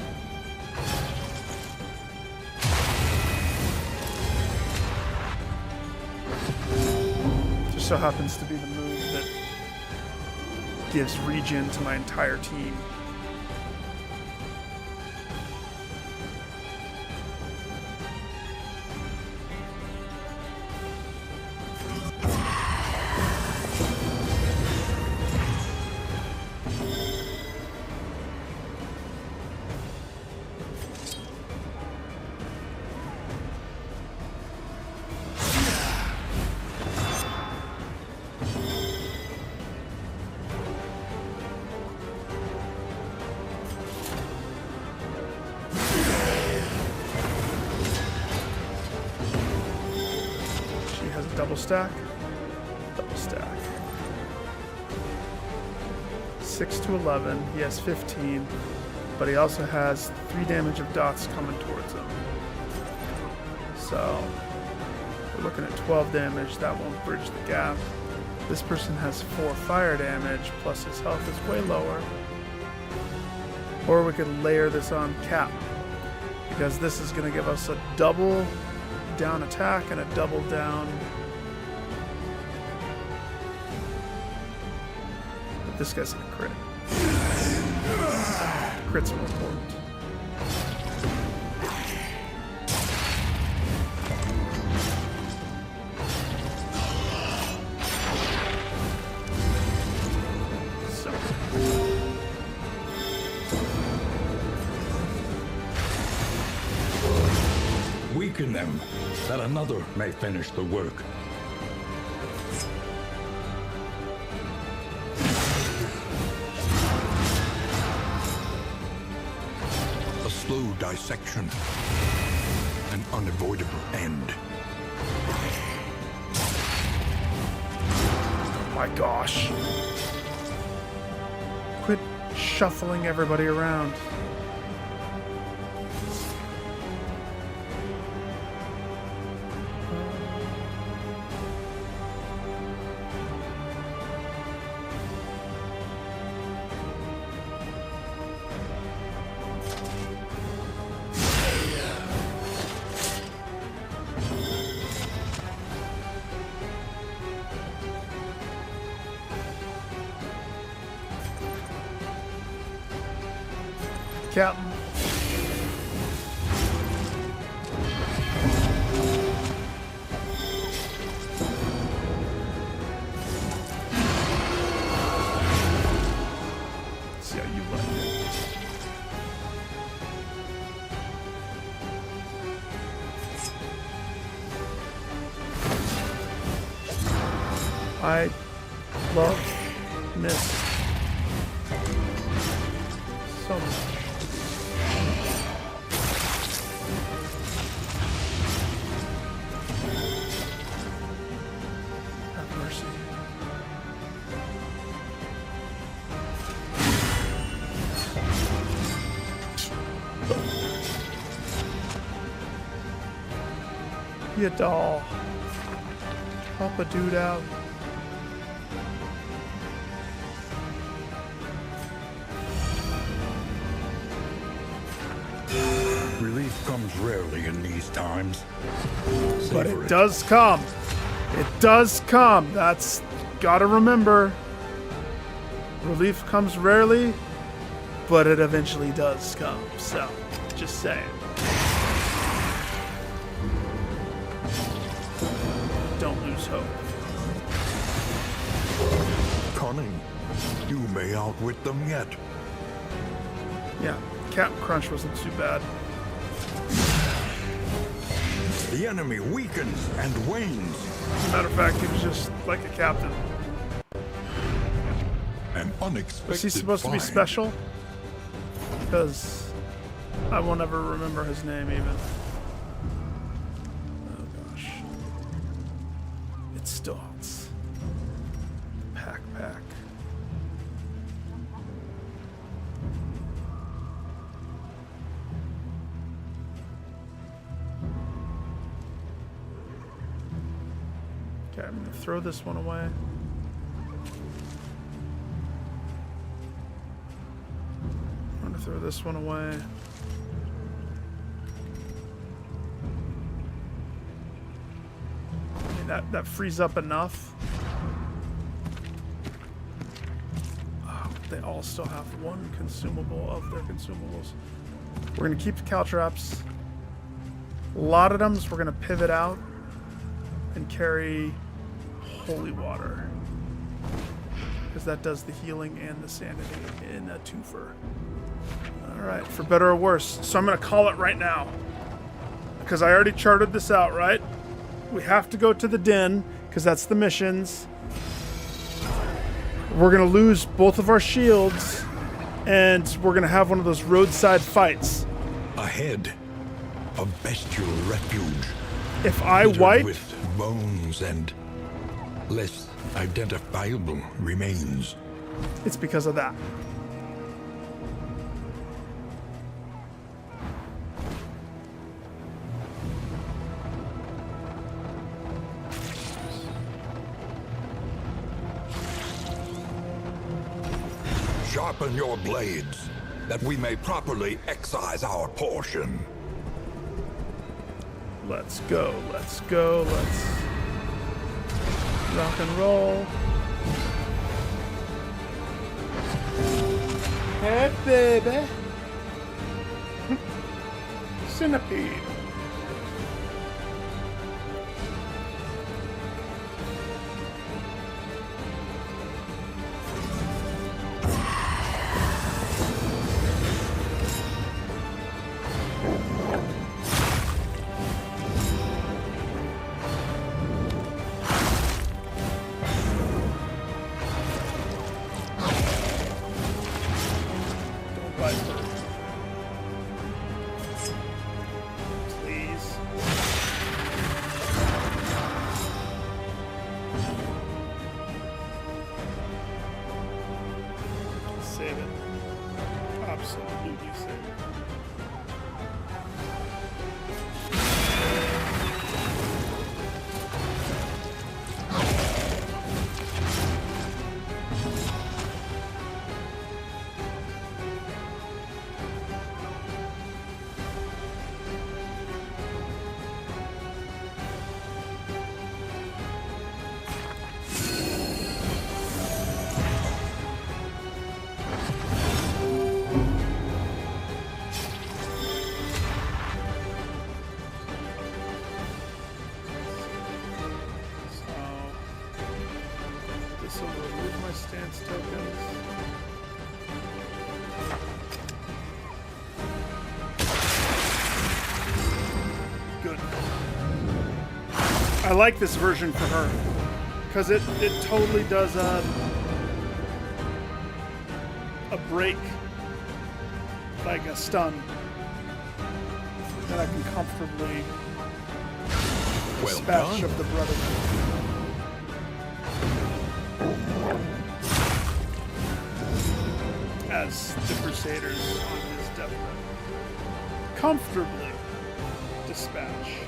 just so happens to be the move that gives regen to my entire team. Double stack. Double stack. 6 to 11. He has 15. But he also has 3 damage of dots coming towards him. So we're looking at 12 damage. That won't bridge the gap. This person has 4 fire damage, plus his health is way lower. Or we could layer this on Cap, because this is going to give us a double down attack and a double down. But this guy's gonna crit. Crits are important. So. Weaken them, that another may finish the work. A slow dissection, an unavoidable end. Oh my gosh. Quit shuffling everybody around. Captain. See how you like it. I love Miss so much. Have mercy. Be a doll. Help a dude out. Relief comes rarely in these times. But Savor it does come. It does come. That's gotta remember. Relief comes rarely, but it eventually does come. So, just saying. Don't lose hope. Cunning. You may outwit them yet. Yeah, Captain Crunch wasn't too bad. The enemy weakens and wanes. As a matter of fact, he was just like a captain. An unexpected Is he supposed to be find. special? Because I won't ever remember his name even. Oh gosh. It starts. Pack. Okay, I'm gonna throw this one away. I'm gonna throw this one away. I mean, that frees up enough all still have one consumable of their consumables. We're going to keep the caltrops. Laudanums, we're going to pivot out and carry holy water. Because that does the healing and the sanity in a twofer. Alright, for better or worse. So I'm going to call it right now. Because I already charted this out, right? We have to go to the den, because that's the missions. We're going to lose both of our shields, and we're going to have one of those roadside fights. Ahead, a bestial refuge. If I littered wipe... with bones and less identifiable remains. It's because of that. Sharpen your blades, that we may properly excise our portion. Let's go, let's go, let's rock and roll. Hey, baby. Centipede. Please. Save it. Absolutely save it. This will remove my stance tokens. Good. I like this version for her. Because it totally does a break, like a stun, that I can comfortably Well dispatch done. of the Brotherhood. As the Crusaders on his deathbed comfortably dispatch.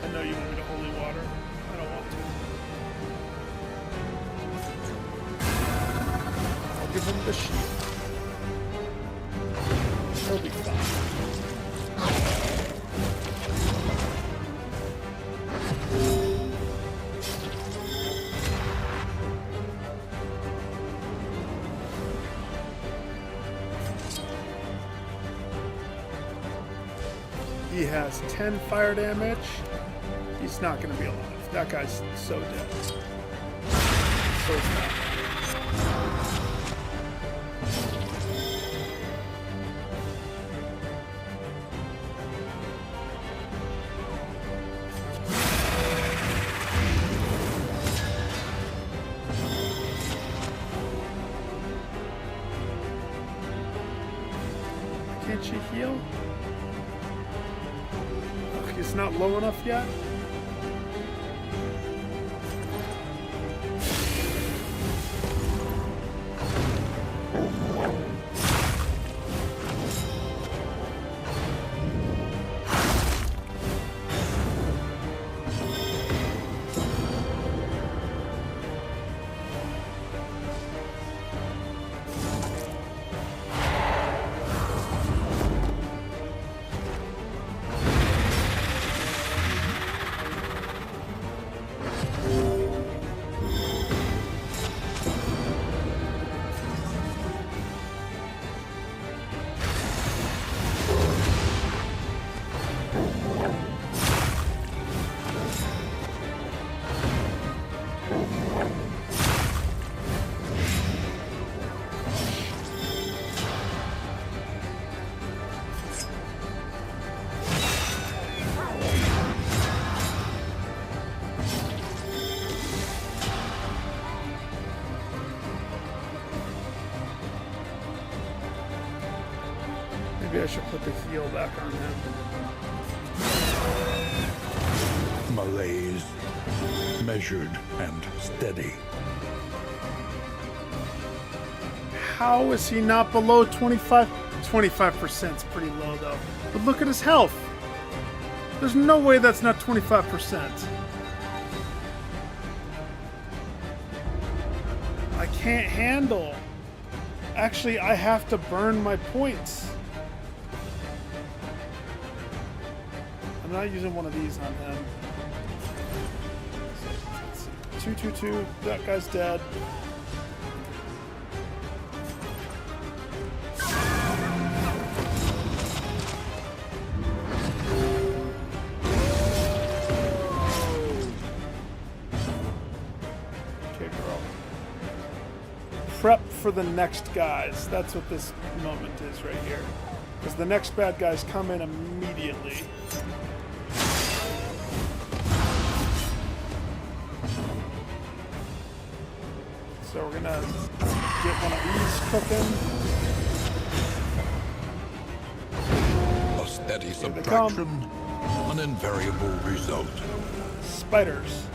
I know you want me to holy water. I don't want to. I'll give him the shield. He'll be fine. He has 10 fire damage. He's not going to be alive. That guy's so dead. So fast. Can't she heal? It's not low enough yet? Maybe I should put the heal back on him. Malaise. Measured and steady. How is he not below 25? 25% is pretty low, though. But look at his health. There's no way that's not 25%. I can't handle. Actually, I have to burn my points. I'm not using one of these on him. Let's see. 222. That guy's dead. Prep for the next guys. That's what this moment is right here. Because the next bad guys come in immediately. So we're gonna get one of these cooking. A steady subtraction, an invariable result. Spiders.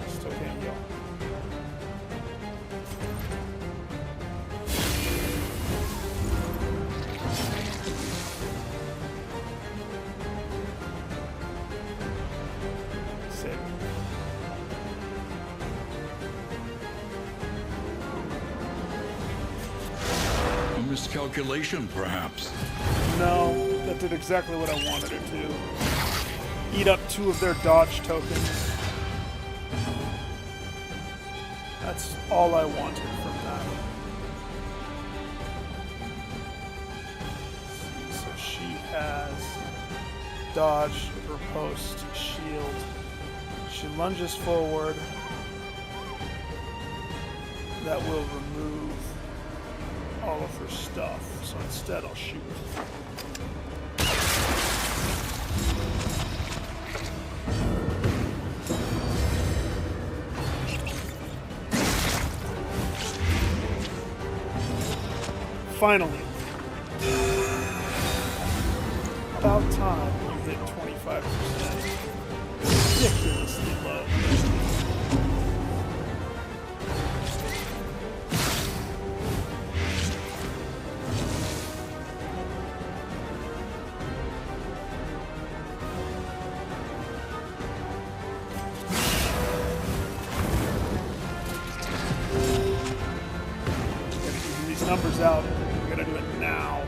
Still can't heal. Save. A miscalculation, perhaps. No, that did exactly what I wanted it to. Eat up 2 of their dodge tokens. That's all I wanted from that. So she has dodge, riposte, shield. She lunges forward. That will remove all of her stuff. So instead I'll shoot. Finally. About time you hit 25%. Ridiculously low. Gotta even these numbers out. We gotta do it now.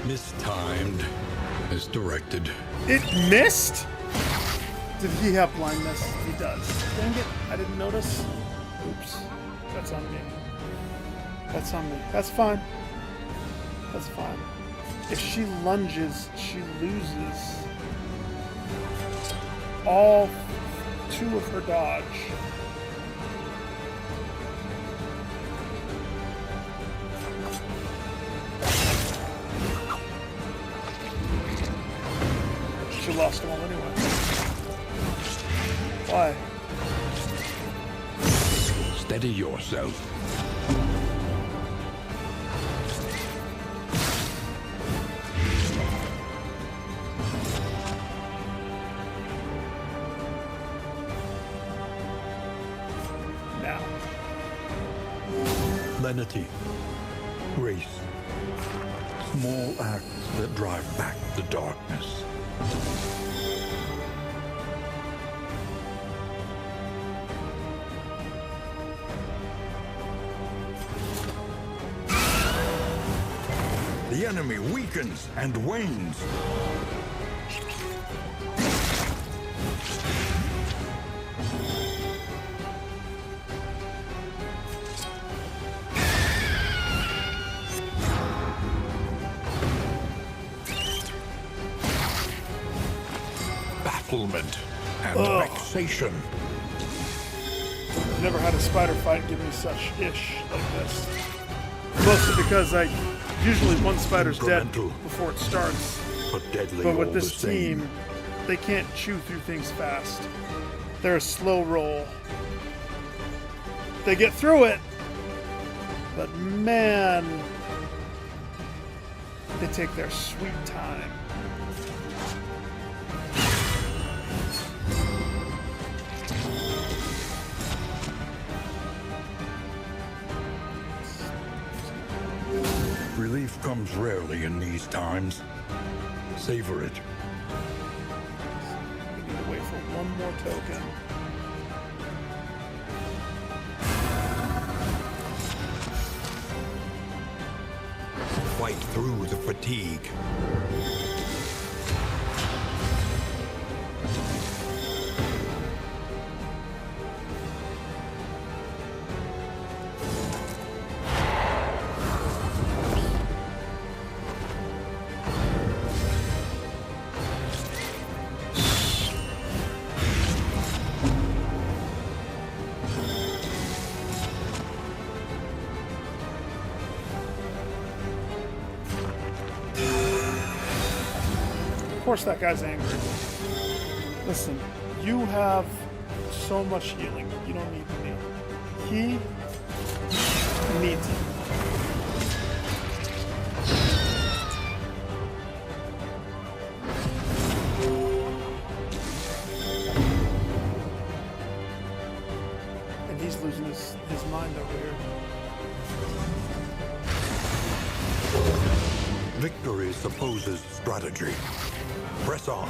Mistimed, as directed. It missed? Did he have blindness? He does. Dang it, I didn't notice. Oops. That's on me. That's on me. That's fine. That's fine. If she lunges, she loses all 2 of her dodge. She lost them all anyway. Why? Steady yourself. Now. Lenity. Grace. Small acts that drive back the darkness. The enemy weakens and wanes. Bafflement and vexation. I've never had a spider fight give me such ish like this. Mostly because usually one spider's dead Incremental, before it starts. but deadly But with all this the same. team, they can't chew through things fast. They're a slow roll. They get through it, but man, they take their sweet time. Relief comes rarely in these times. Savor it. We need to wait for one more token. Fight through the fatigue. Of course that guy's angry. Listen, you have so much healing. You don't need me. He needs it. And he's losing his mind over here. Victory supposes strategy. Press on.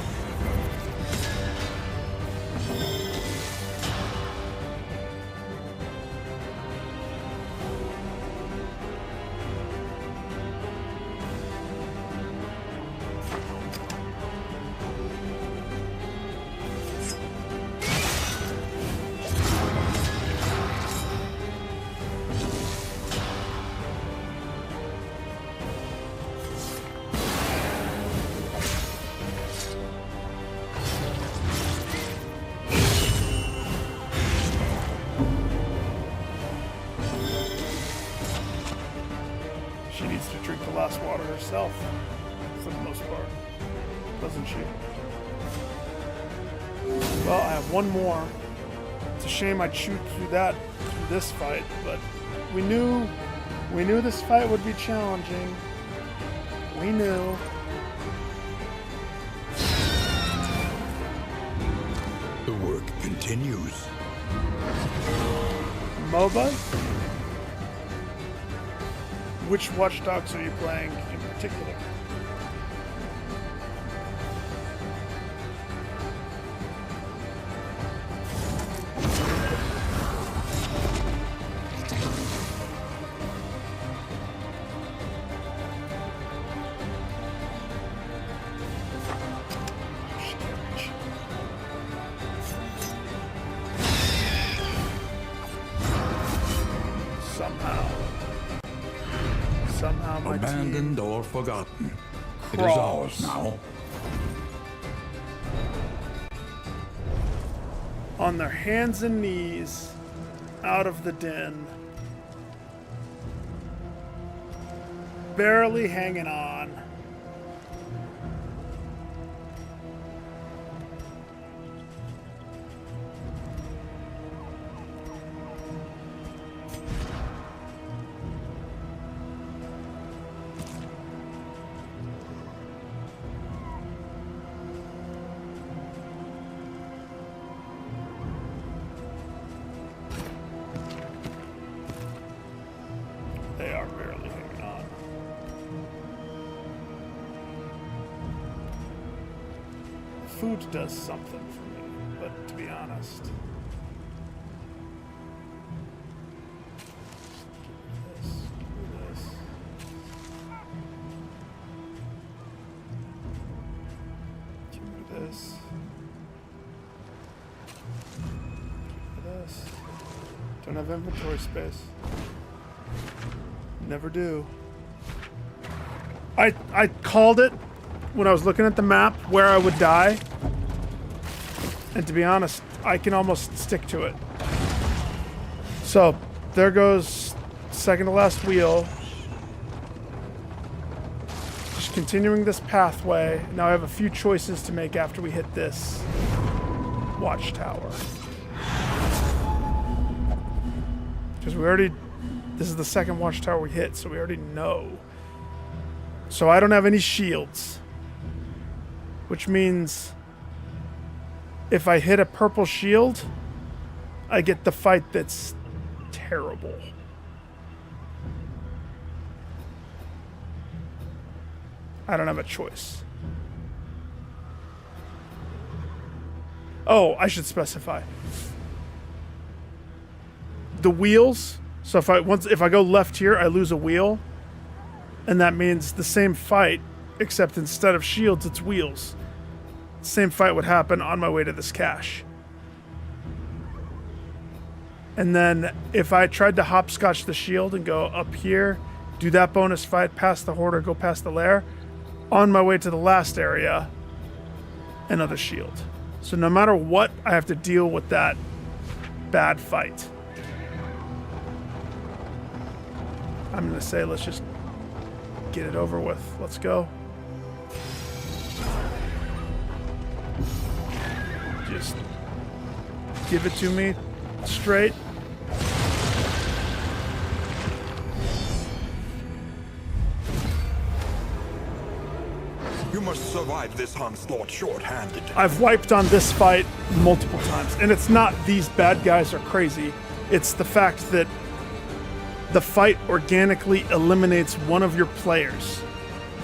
She needs to drink the last water herself, for the most part, doesn't she? Well, I have one more. It's a shame I chewed through this fight, but we knew this fight would be challenging. We knew. The work continues. MOBA? Which Watch Dogs are you playing in particular? She can't reach. Somehow my Abandoned team or forgotten. It is crawls ours now. on their hands and knees out of the den, barely hanging on. They are barely hanging on. Food does something for me, but to be honest, give me this. Don't have inventory space. Never do. I called it when I was looking at the map where I would die. And to be honest, I can almost stick to it. So, there goes second to last wheel. Just continuing this pathway. Now I have a few choices to make after we hit this watchtower. Because this is the second watchtower we hit, so we already know. So I don't have any shields. Which means if I hit a purple shield, I get the fight that's terrible. I don't have a choice. Oh, I should specify. The wheels, so if I go left here, I lose a wheel. And that means the same fight, except instead of shields, it's wheels. Same fight would happen on my way to this cache. And then if I tried to hopscotch the shield and go up here, do that bonus fight, past the horde, or go past the lair, on my way to the last area, another shield. So no matter what, I have to deal with that bad fight. I'm going to say let's just get it over with. Let's go. Just give it to me straight. You must survive this onslaught short-handed. I've wiped on this fight multiple times, and it's not these bad guys are crazy. It's the fact that the fight organically eliminates one of your players.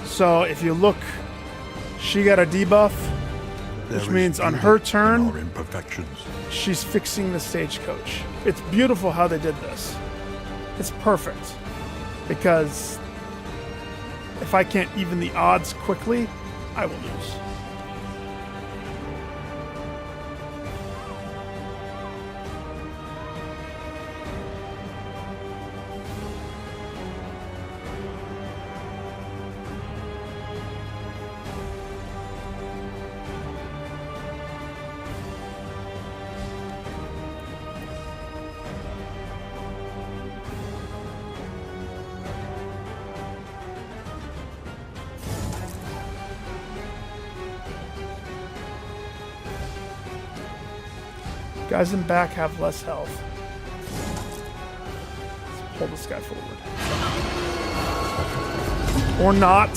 So if you look, she got a debuff, which means on her turn, she's fixing the stagecoach. It's beautiful how they did this. It's perfect. Because if I can't even the odds quickly, I will lose. Guys in back have less health. Let's pull this guy forward. Or not.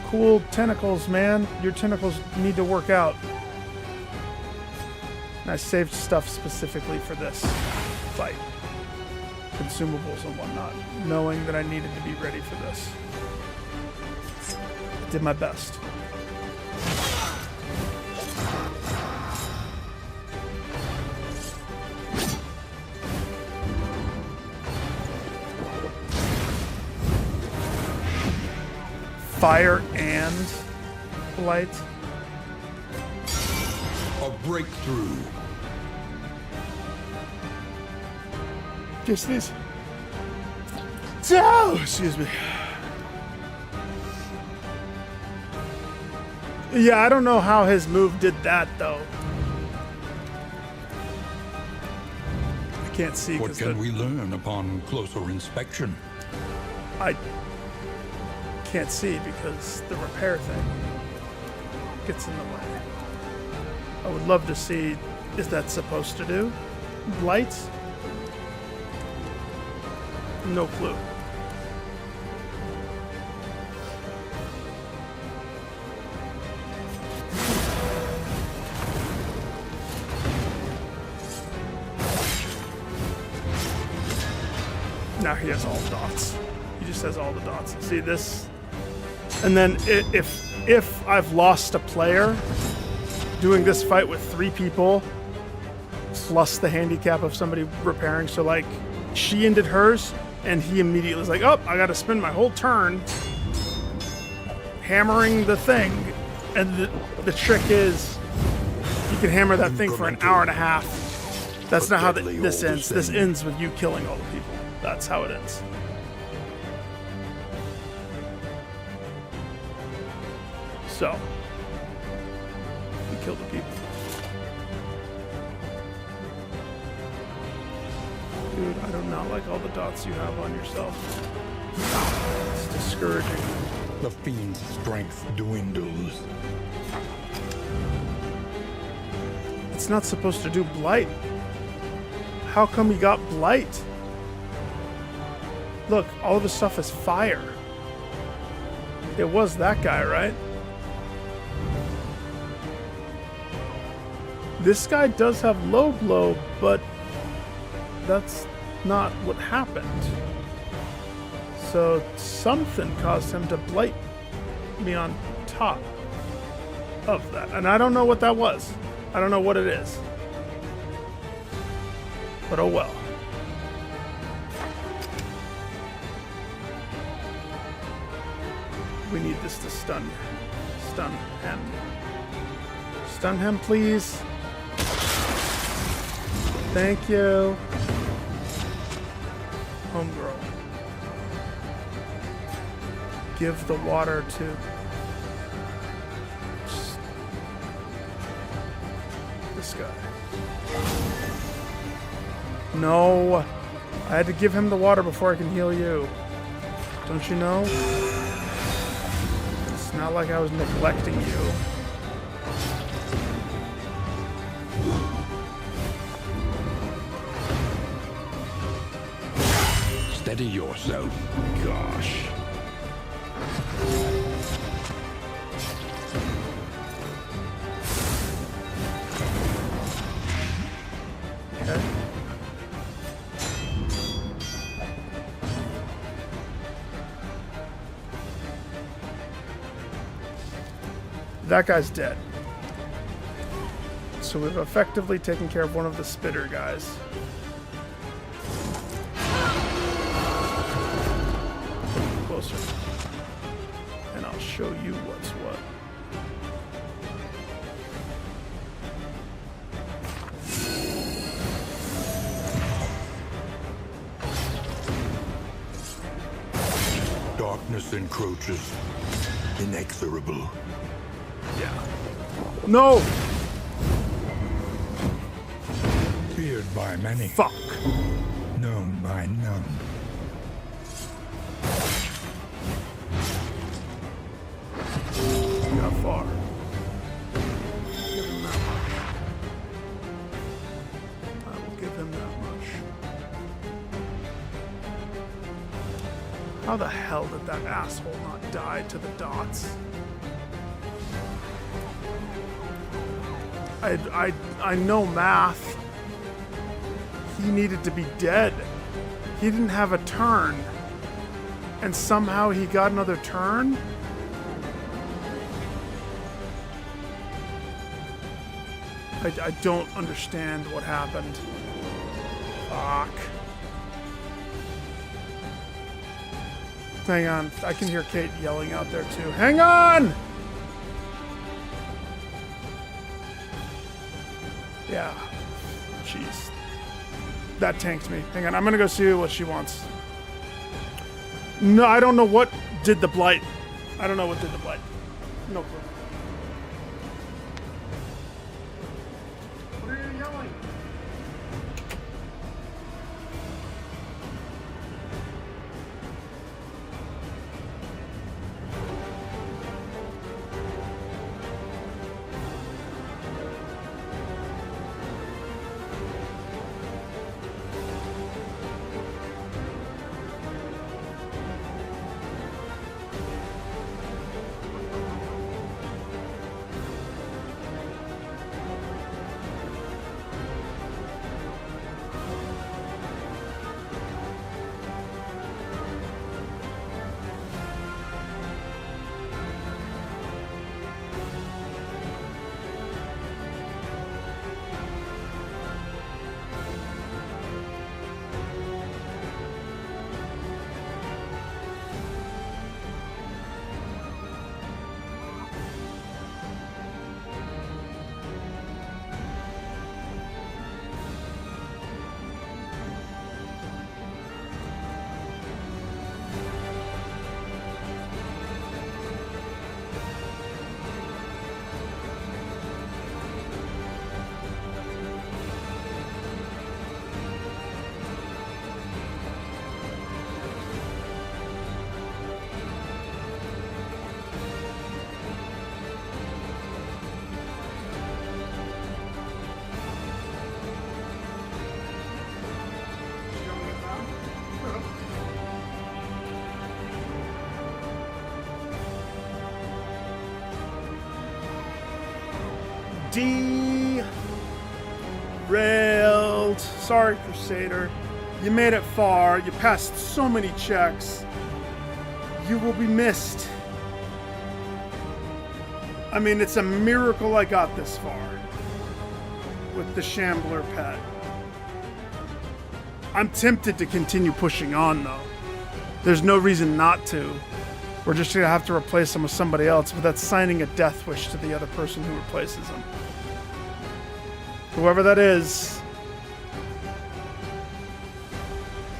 Cool tentacles, man. Your tentacles need to work out. And I saved stuff specifically for this fight. Consumables and whatnot. Knowing that I needed to be ready for this. Did my best. Fire and light. A breakthrough. Just this. Oh, excuse me. Yeah, I don't know how his move did that though. I can't see. What can we learn upon closer inspection? I can't see because the repair thing gets in the way. I would love to see, is that supposed to do lights? No clue. Now he has all the dots. He just has all the dots. See this? And then if I've lost a player doing this fight with 3 people plus the handicap of somebody repairing, so like she ended hers and he immediately was like, oh, I gotta spend my whole turn hammering the thing. And the trick is you can hammer that thing for an hour and a half. That's not how this ends. This ends with you killing all the people. That's how it ends. So, you kill the people. Dude, I do not like all the dots you have on yourself. It's discouraging. The fiend's strength dwindles. It's not supposed to do blight. How come he got blight? Look, all of his stuff is fire. It was that guy, right? This guy does have low blow, but that's not what happened. So something caused him to blight me on top of that. And I don't know what that was. I don't know what it is. But oh well. We need this to stun him. Stun him, please. Thank you. Homegirl. Give the water to... this guy. No. I had to give him the water before I can heal you. Don't you know? It's not like I was neglecting you. Steady yourself. Gosh. Okay. That guy's dead. So we've effectively taken care of one of the spitter guys. Closer. And I'll show you what's what. Darkness encroaches. Inexorable. Yeah. No! Feared by many, Fuck. known by none. Got far. Give him that much. I will give him that much. How the hell did that asshole not die to the dots? I know math. He needed to be dead. He didn't have a turn. And somehow he got another turn? I don't understand what happened. Fuck. Hang on. I can hear Kate yelling out there too. Hang on! Yeah. Jeez. That tanked me. Hang on. I'm gonna go see what she wants. No, I don't know what did the blight. I don't know what did the blight. No clue. What are you yelling? Derailed. Sorry, Crusader. You made it far. You passed so many checks. You will be missed. I mean, it's a miracle I got this far with the Shambler pet. I'm tempted to continue pushing on, though. There's no reason not to. We're just going to have to replace him with somebody else, but that's signing a death wish to the other person who replaces him. Whoever that is,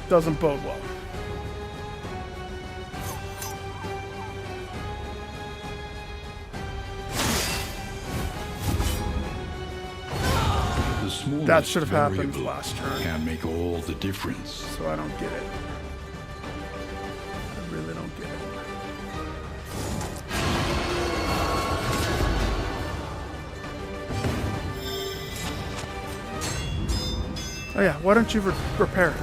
doesn't bode well. That should have happened last turn. Can make all the difference. So I don't get it. I really don't get it. Oh yeah, why don't you repair it?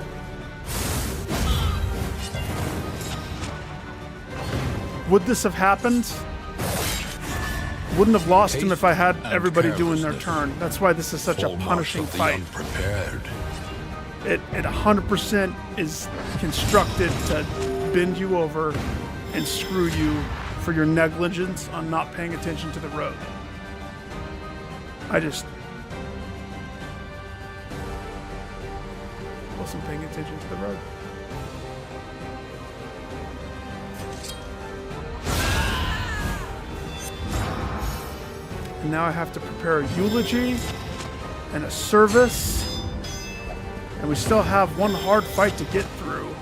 Would this have happened? Wouldn't have lost him if I had everybody doing their turn. That's why this is such a punishing fight. It 100% is constructed to bend you over and screw you for your negligence on not paying attention to the road. I just wasn't paying attention to the road. And now I have to prepare a eulogy and a service. And we still have one hard fight to get through.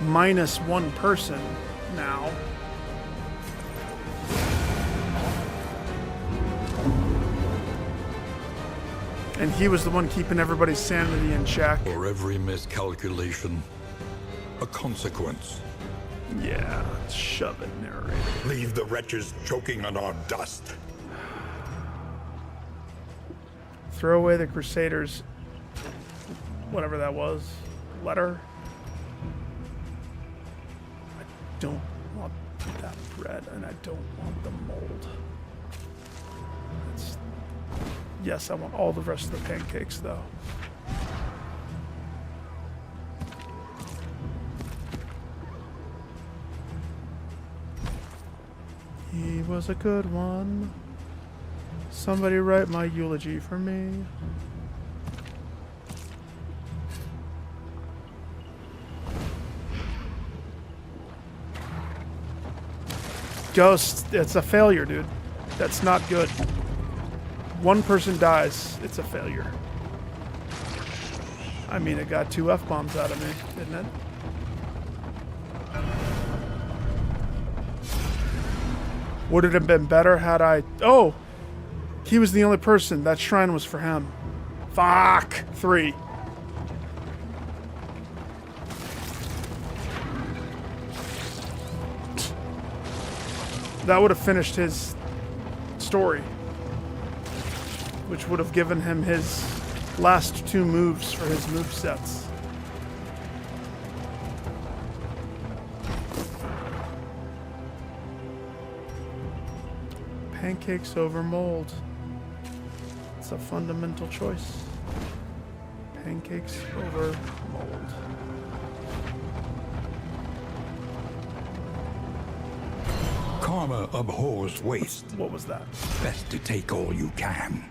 Minus one person now. And he was the one keeping everybody's sanity in check. For every miscalculation, a consequence. Yeah, shove it, narrator. Leave the wretches choking on our dust. Throw away the Crusaders, whatever that was, letter. I don't want that bread, and I don't want the mold. Yes, I want all the rest of the pancakes, though. He was a good one. Somebody write my eulogy for me. Ghost, it's a failure, dude. That's not good. One person dies, it's a failure. I mean, it got 2 F-bombs out of me, didn't it? Would it have been better had I... Oh! He was the only person. That shrine was for him. Fuck! 3. That would have finished his story. Which would have given him his last 2 moves for his movesets. Pancakes over mold. It's a fundamental choice. Pancakes over mold. Karma abhors waste. What was that? Best to take all you can.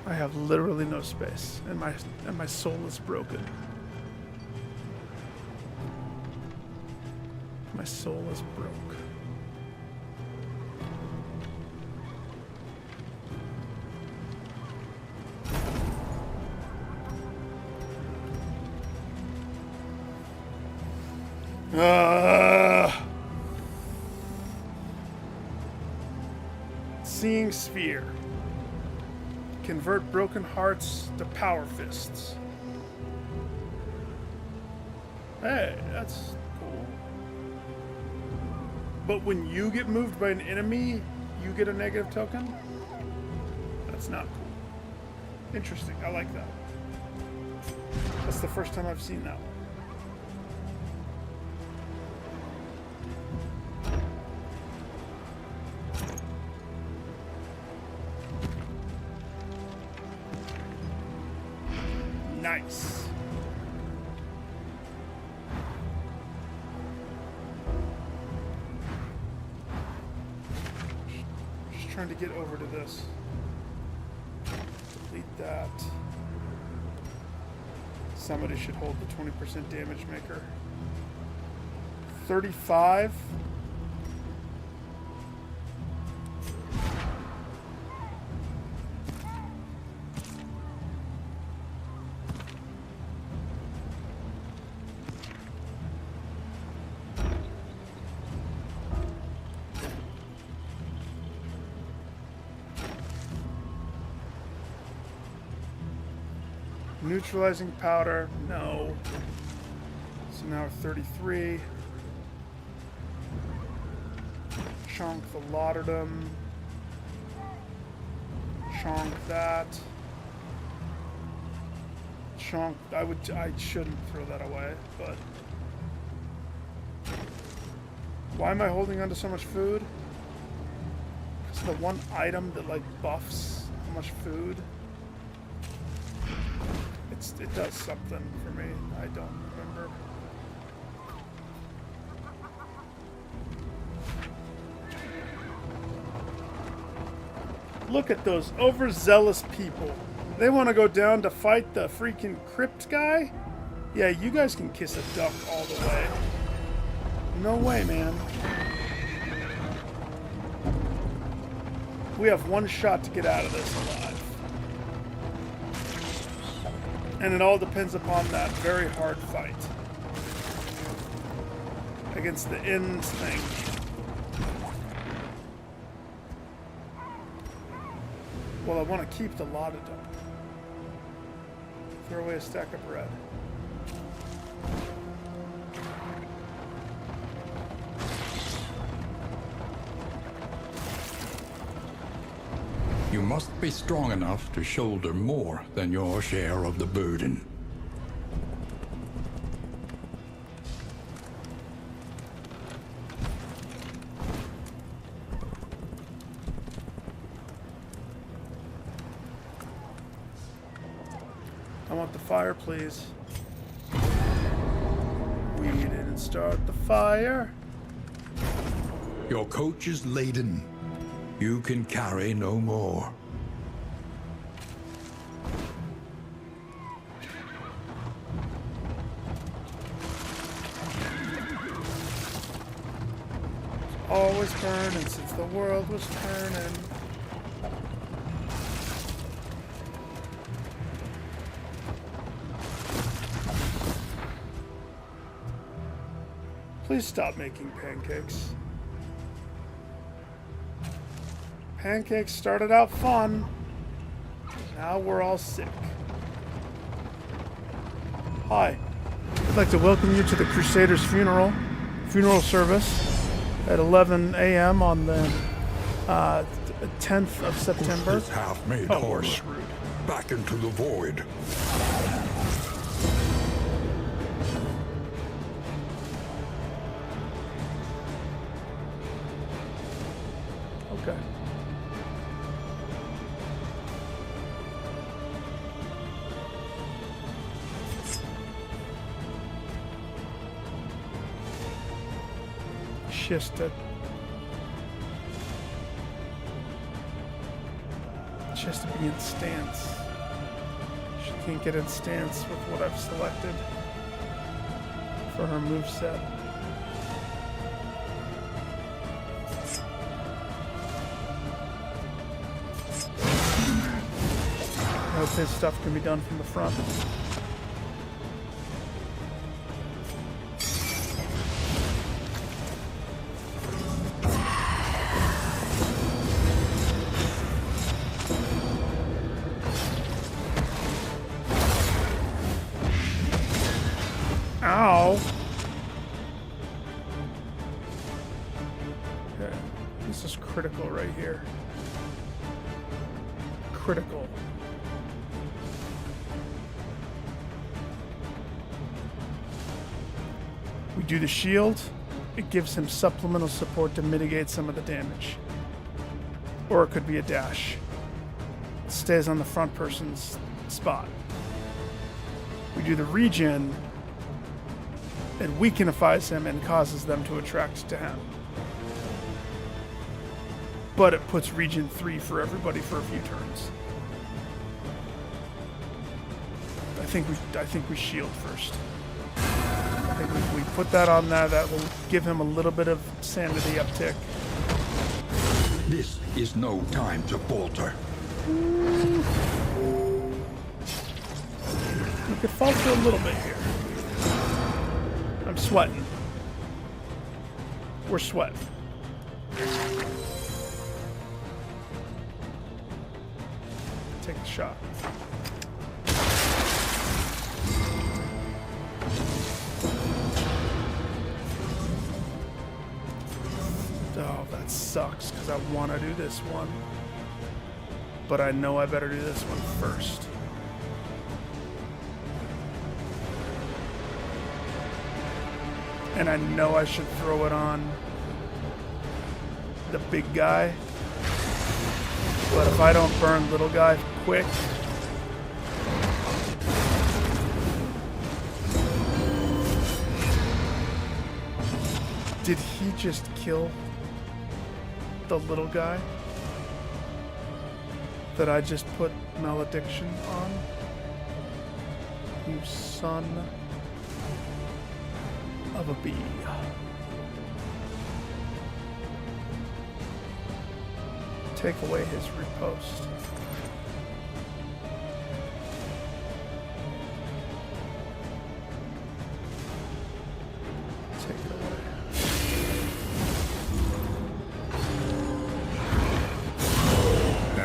I have literally no space, and my soul is broken. My soul is broke. Seeing Sphere. Convert broken hearts to power fists. Hey, that's cool. But when you get moved by an enemy, you get a negative token? That's not cool. Interesting, I like that. That's the first time I've seen that one. Nice. Just trying to get over to this. Delete that. Somebody should hold the 20% damage maker. 35. Neutralizing powder, no. So now we're 33. Chonk the lauderdom. Chonk that. Chonk, I shouldn't throw that away, but. Why am I holding onto so much food? It's the one item that like buffs how much food. It does something for me. I don't remember. Look at those overzealous people. They want to go down to fight the freaking crypt guy? Yeah, you guys can kiss a duck all the way. No way, man. We have one shot to get out of this alive. And it all depends upon that very hard fight against the ends thing. Well, I want to keep the lauderdom. Throw away a stack of bread. You must be strong enough to shoulder more than your share of the burden. I want the fire, please. We didn't start the fire. Your coach is laden. You can carry no more. Always burning since the world was turning. Please stop making pancakes. Pancakes started out fun. Now we're all sick. Hi. I'd like to welcome you to the Crusaders' funeral service at 11 a.m. on the 10th of September. Push this half-made Oh, horse we're screwed. back into the void. Okay. Just to be in stance. She can't get in stance with what I've selected for her moveset. I hope his stuff can be done from the front. Ow! Okay, this is critical right here. Critical. We do the shield. It gives him supplemental support to mitigate some of the damage. Or it could be a dash. It stays on the front person's spot. We do the regen, it weakenifies him and causes them to attract to him. But it puts regen 3 for everybody for a few turns. I think we shield first. I think we put that on there. That will give him a little bit of sanity uptick. This is no time to falter. We could falter a little bit here. I'm sweating. We're sweating. Take the shot. Oh, that sucks, because I want to do this one. But I know I better do this one first. And I know I should throw it on the big guy. But if I don't burn little guy quick... Did he just kill the little guy that I just put malediction on? You son of a bee. Take away his repost. Take it away.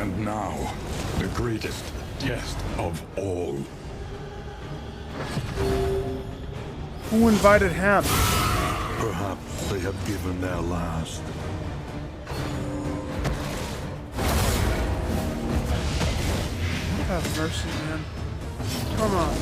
And now, the greatest test of all. Who invited him? Perhaps they have given their last. Have mercy, man. Come on.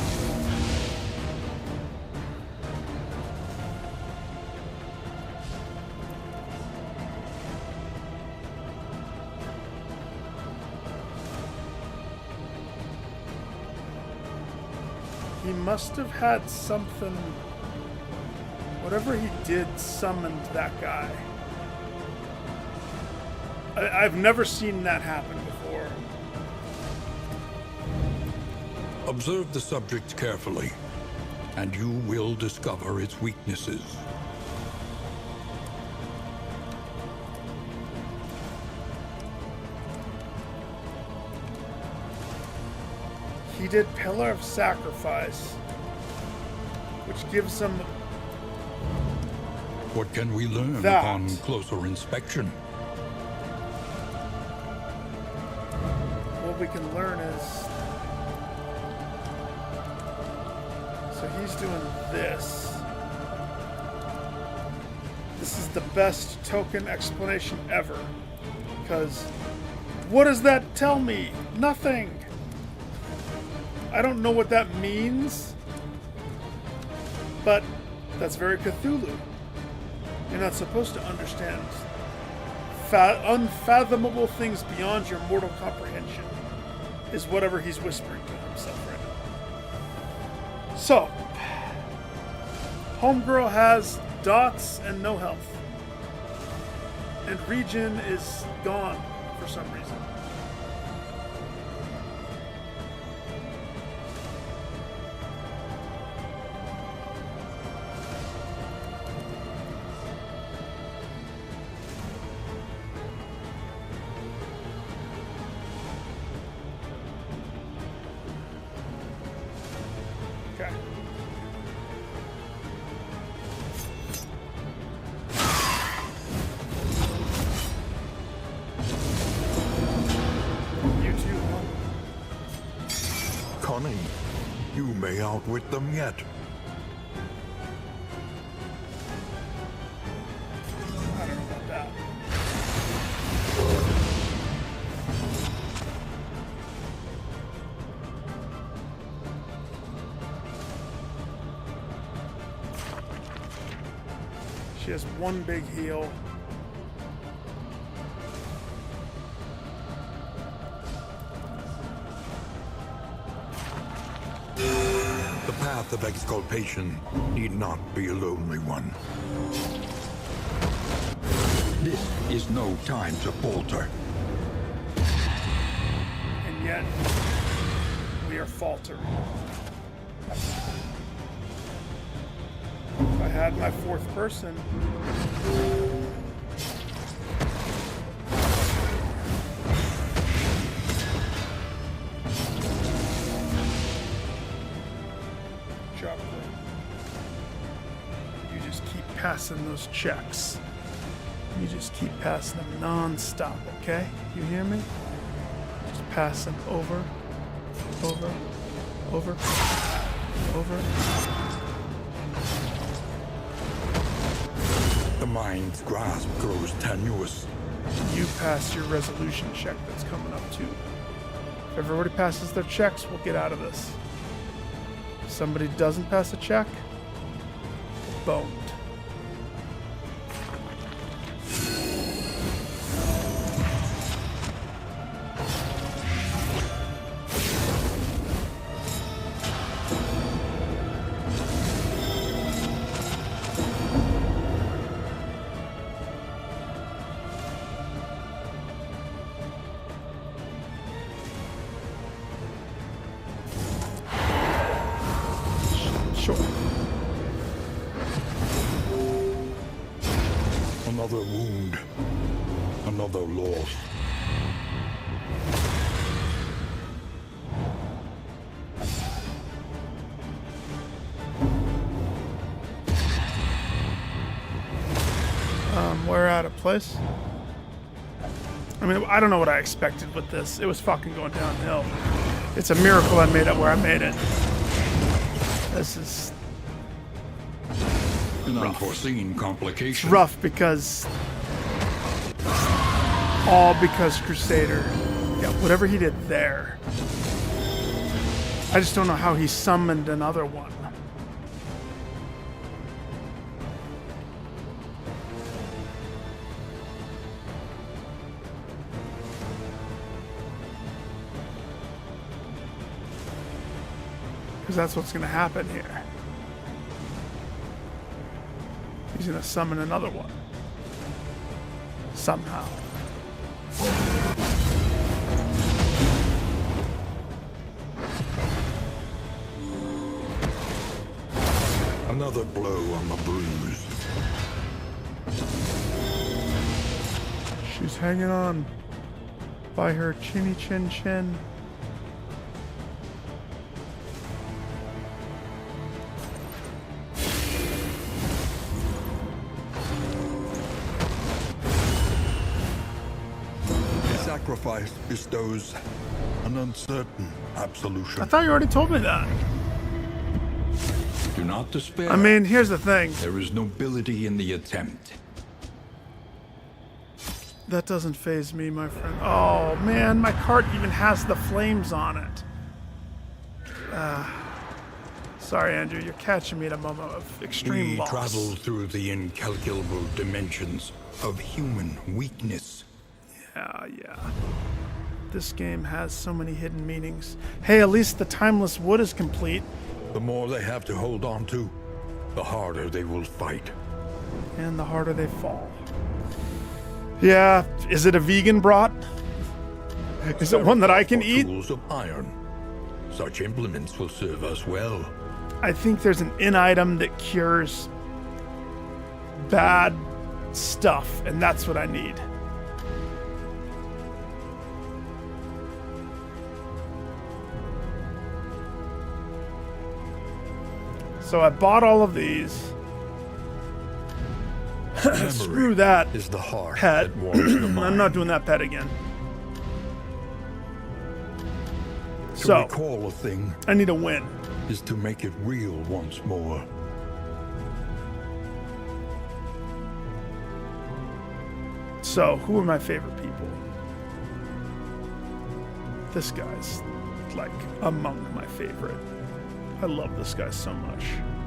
He must have had something. Whatever he did summoned that guy. I've never seen that happen before. Observe the subject carefully, and you will discover its weaknesses. He did Pillar of Sacrifice, which gives him What can we learn that. upon closer inspection? What we can learn is... So he's doing this. This is the best token explanation ever. Because what does that tell me? Nothing. I don't know what that means. But that's very Cthulhu. You're not supposed to understand unfathomable things beyond your mortal comprehension, is whatever he's whispering to himself right now. So, Homegirl has dots and no health. And regen is gone for some reason. Okay. You too, huh? Cunning. You may outwit them yet. I don't know about that. She has one big heal. The path of exculpation need not be a lonely one. This is no time to falter. And yet, we are faltering. If I had my fourth person, you just keep passing those checks. You just keep passing them non-stop, okay? You hear me? Just pass them over, over, over, over. The mind's grasp grows tenuous. You pass your resolution check that's coming up too. If everybody passes their checks, we'll get out of this. If somebody doesn't pass a check, boned. Another wound. Another loss. We're out of place. I mean, I don't know what I expected with this. It was fucking going downhill. It's a miracle I made it where I made it. This is An unforeseen complication. rough because all because Crusader, yeah, whatever he did there. I just don't know how he summoned another one. Because that's what's going to happen here. He's going to summon another one. Somehow. Another blow on the bruise. She's hanging on by her chinny chin chin. Sacrifice bestows an uncertain absolution. I thought you already told me that. Do not despair. I mean, here's the thing. There is nobility in the attempt. That doesn't faze me, my friend. Oh, man, my cart even has the flames on it. Sorry, Andrew, you're catching me at a moment of extreme We loss. travel through the incalculable dimensions of human weakness. Yeah. This game has so many hidden meanings. Hey, at least the timeless wood is complete. The more they have to hold on to, the harder they will fight. And the harder they fall. Yeah, is it a vegan brat? Is it one that I can eat? Tools of iron. Such implements will serve us well. I think there's an in-item that cures bad stuff, and that's what I need. So I bought all of these. Screw that Is the heart pet. that warms the mind. I'm not doing that pet again. To So, recall a thing I need a win. is to make it real once more. So, who are my favorite people? This guy's, like, among my favorite. I love this guy so much.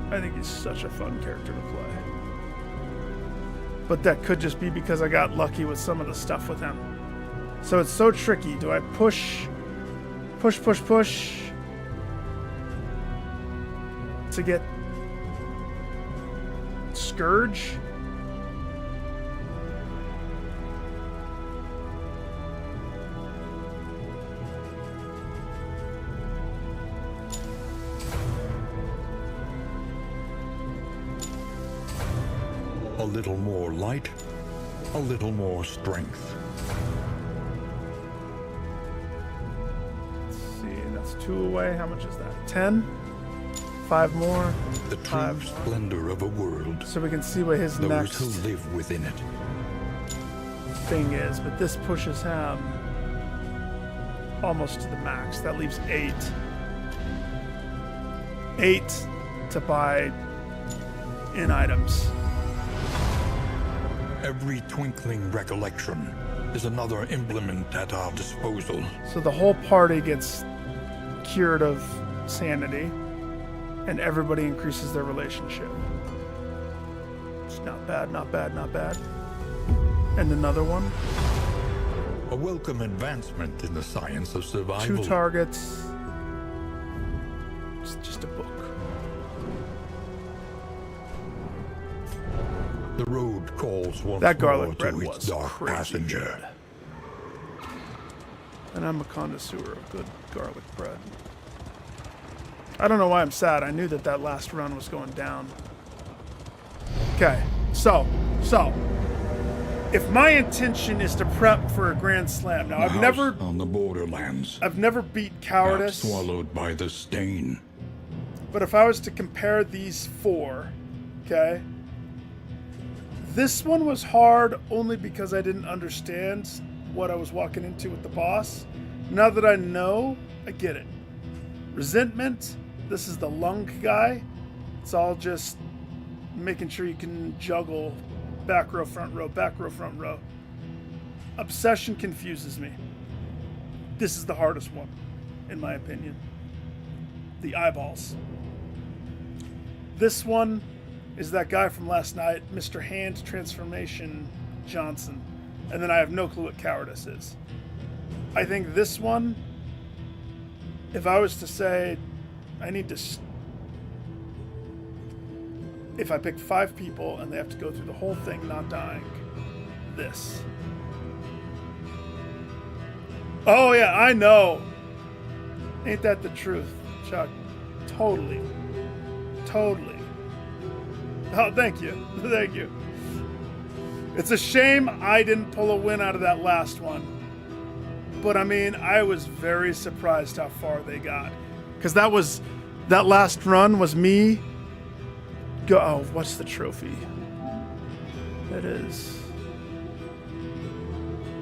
I think he's such a fun character to play. But that could just be because I got lucky with some of the stuff with him. So it's so tricky. Do I push? to get Scourge. A little more light, a little more strength. Let's see, that's 2 away. How much is that? 10? 5 more. The true 5 more. splendor of a world. So we can see what his Those next who live within it. thing is, but this pushes him almost to the max. That leaves 8. 8 to buy in items. Every twinkling recollection is another implement at our disposal. So the whole party gets cured of sanity, and everybody increases their relationship. It's not bad, not bad, not bad. And another one. A welcome advancement in the science of survival. 2 targets. It's just a book. The road calls once That more garlic bread to its was dark crazy passenger. good. And I'm a connoisseur of good garlic bread. I don't know why I'm sad. I knew that that last run was going down. Okay, so, if my intention is to prep for a Grand Slam, now The I've house never on the borderlands, beat half Cowardice, swallowed by the stain. but if I was to compare these 4, okay, this one was hard only because I didn't understand what I was walking into with the boss. Now that I know, I get it. Resentment, this is the lung guy. It's all just making sure you can juggle back row, front row, back row, front row. Obsession confuses me. This is the hardest one, in my opinion. The eyeballs. This one is that guy from last night, Mr. Hand Transformation Johnson. And then I have no clue what Cowardice is. I think this one, if I was to say, if I picked 5 people and they have to go through the whole thing not dying, this. Oh yeah, I know. Ain't that the truth, Chuck? Totally. Oh, thank you. Thank you. It's a shame I didn't pull a win out of that last one. But I mean, I was very surprised how far they got. Because that last run was me. Oh, what's the trophy? It is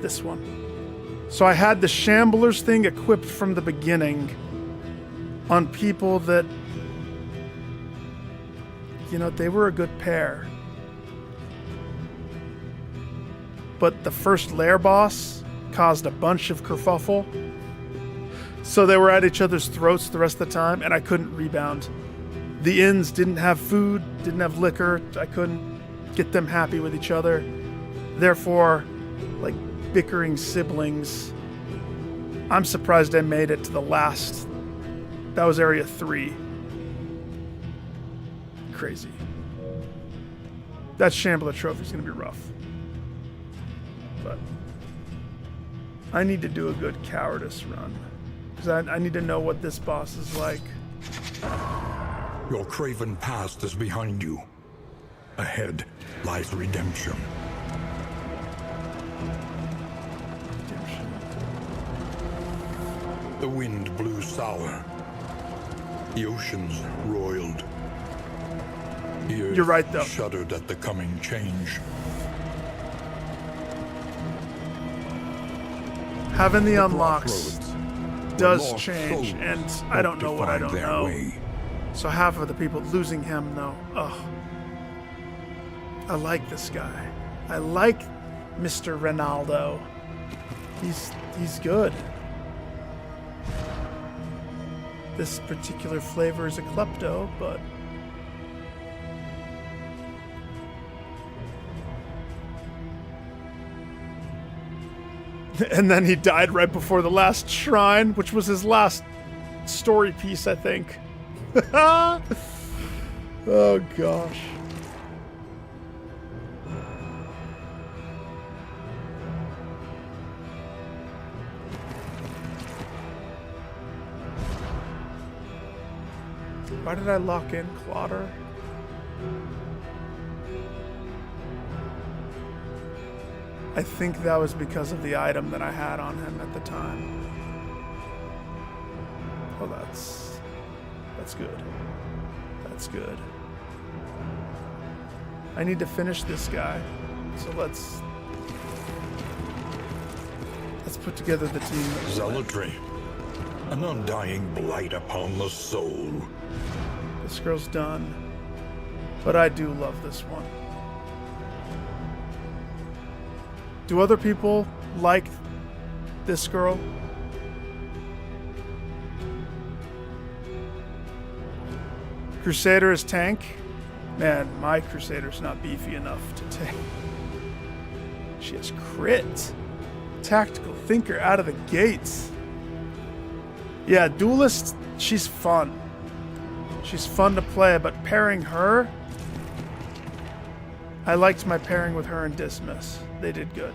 this one. So I had the Shamblers thing equipped from the beginning on people that, they were a good pair. But the first lair boss caused a bunch of kerfuffle. So they were at each other's throats the rest of the time, and I couldn't rebound. The inns didn't have food, didn't have liquor. I couldn't get them happy with each other. Therefore, like bickering siblings, I'm surprised I made it to the last. That was area 3. Crazy. That Shambler trophy is going to be rough. But I need to do a good Cowardice run. Because I need to know what this boss is like. Your craven past is behind you. Ahead lies redemption. The wind blew sour. The oceans roiled. The earth You're right, though. shuddered at the coming change. Having the Rock unlocks roads, does lost change, souls and I don't hope know to what I find don't their know. way. So half of the people losing him, though. Ugh. I like this guy. I like Mr. Ronaldo. He's good. This particular flavor is a klepto, but and then he died right before the last shrine, which was his last story piece, I think. Oh gosh. Why did I lock in Clotter? I think that was because of the item that I had on him at the time. Oh, that's good. That's good. I need to finish this guy. So let's put together the team. Zealotry. An undying blight upon the soul. This girl's done. But I do love this one. Do other people like this girl? Crusader is tank? Man, my Crusader's not beefy enough to take. She has crit. Tactical thinker out of the gates. Yeah, duelist, she's fun. She's fun to play, but pairing her... I liked my pairing with her and Dismiss. They did good.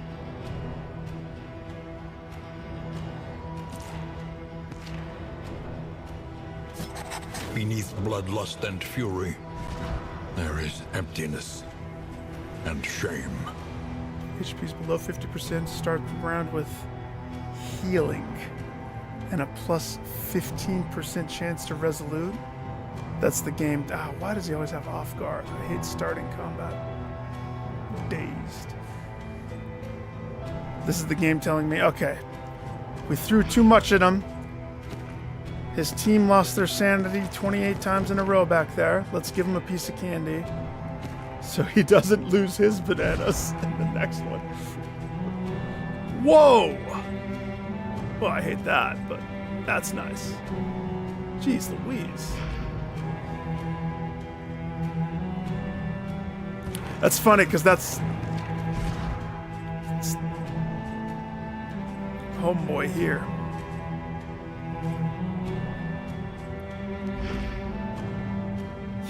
Beneath bloodlust and fury, there is emptiness and shame. HP's below 50%. Start the round with healing and a plus 15% chance to resolute. That's the game. Why does he always have off guard? I hate starting combat. Dazed. This is the game telling me, okay, we threw too much at him. His team lost their sanity 28 times in a row back there. Let's give him a piece of candy so he doesn't lose his bananas in the next one. Whoa! Well, I hate that, but that's nice. Jeez Louise. That's funny, because that's homeboy here.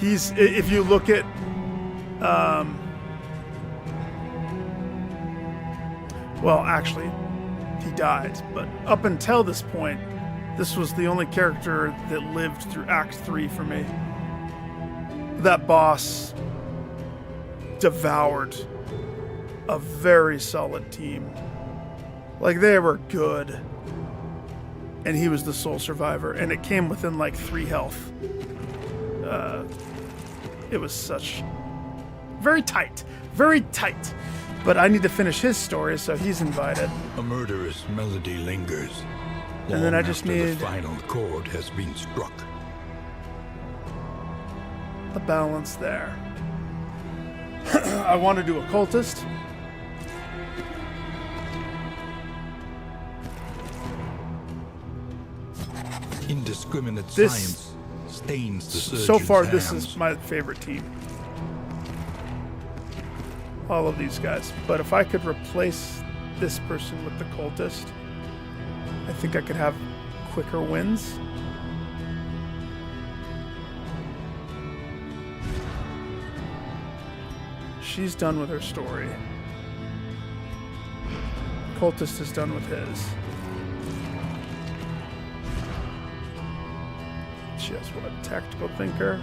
He's, if you look at, well, actually, he died, but up until this point, this was the only character that lived through Act 3 for me. That boss devoured a very solid team. Like, they were good. And he was the sole survivor, and it came within like 3 health. It was such... very tight. Very tight. But I need to finish his story, so he's invited. A murderous melody lingers. And then I just after need the final chord has been struck. a balance there. I want to do occultist. Indiscriminate This- science stains the surgeon's So far, this hands. is my favorite team. All of these guys. But if I could replace this person with the cultist, I think I could have quicker wins. She's done with her story. Cultist is done with his. She has what? Tactical thinker.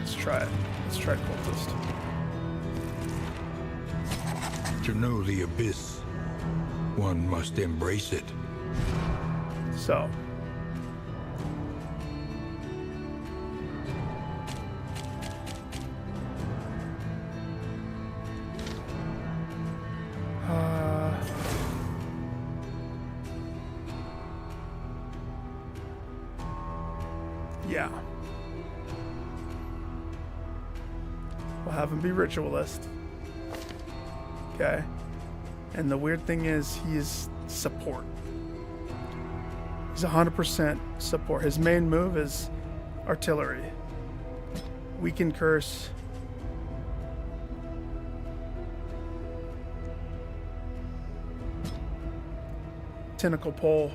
Let's try it. Let's try cultist. To know the abyss, one must embrace it. So. Yeah. We'll have him be ritualist. Okay. And the weird thing is, he is support. He's 100% support. His main move is artillery. Weaken curse. tentacle pole.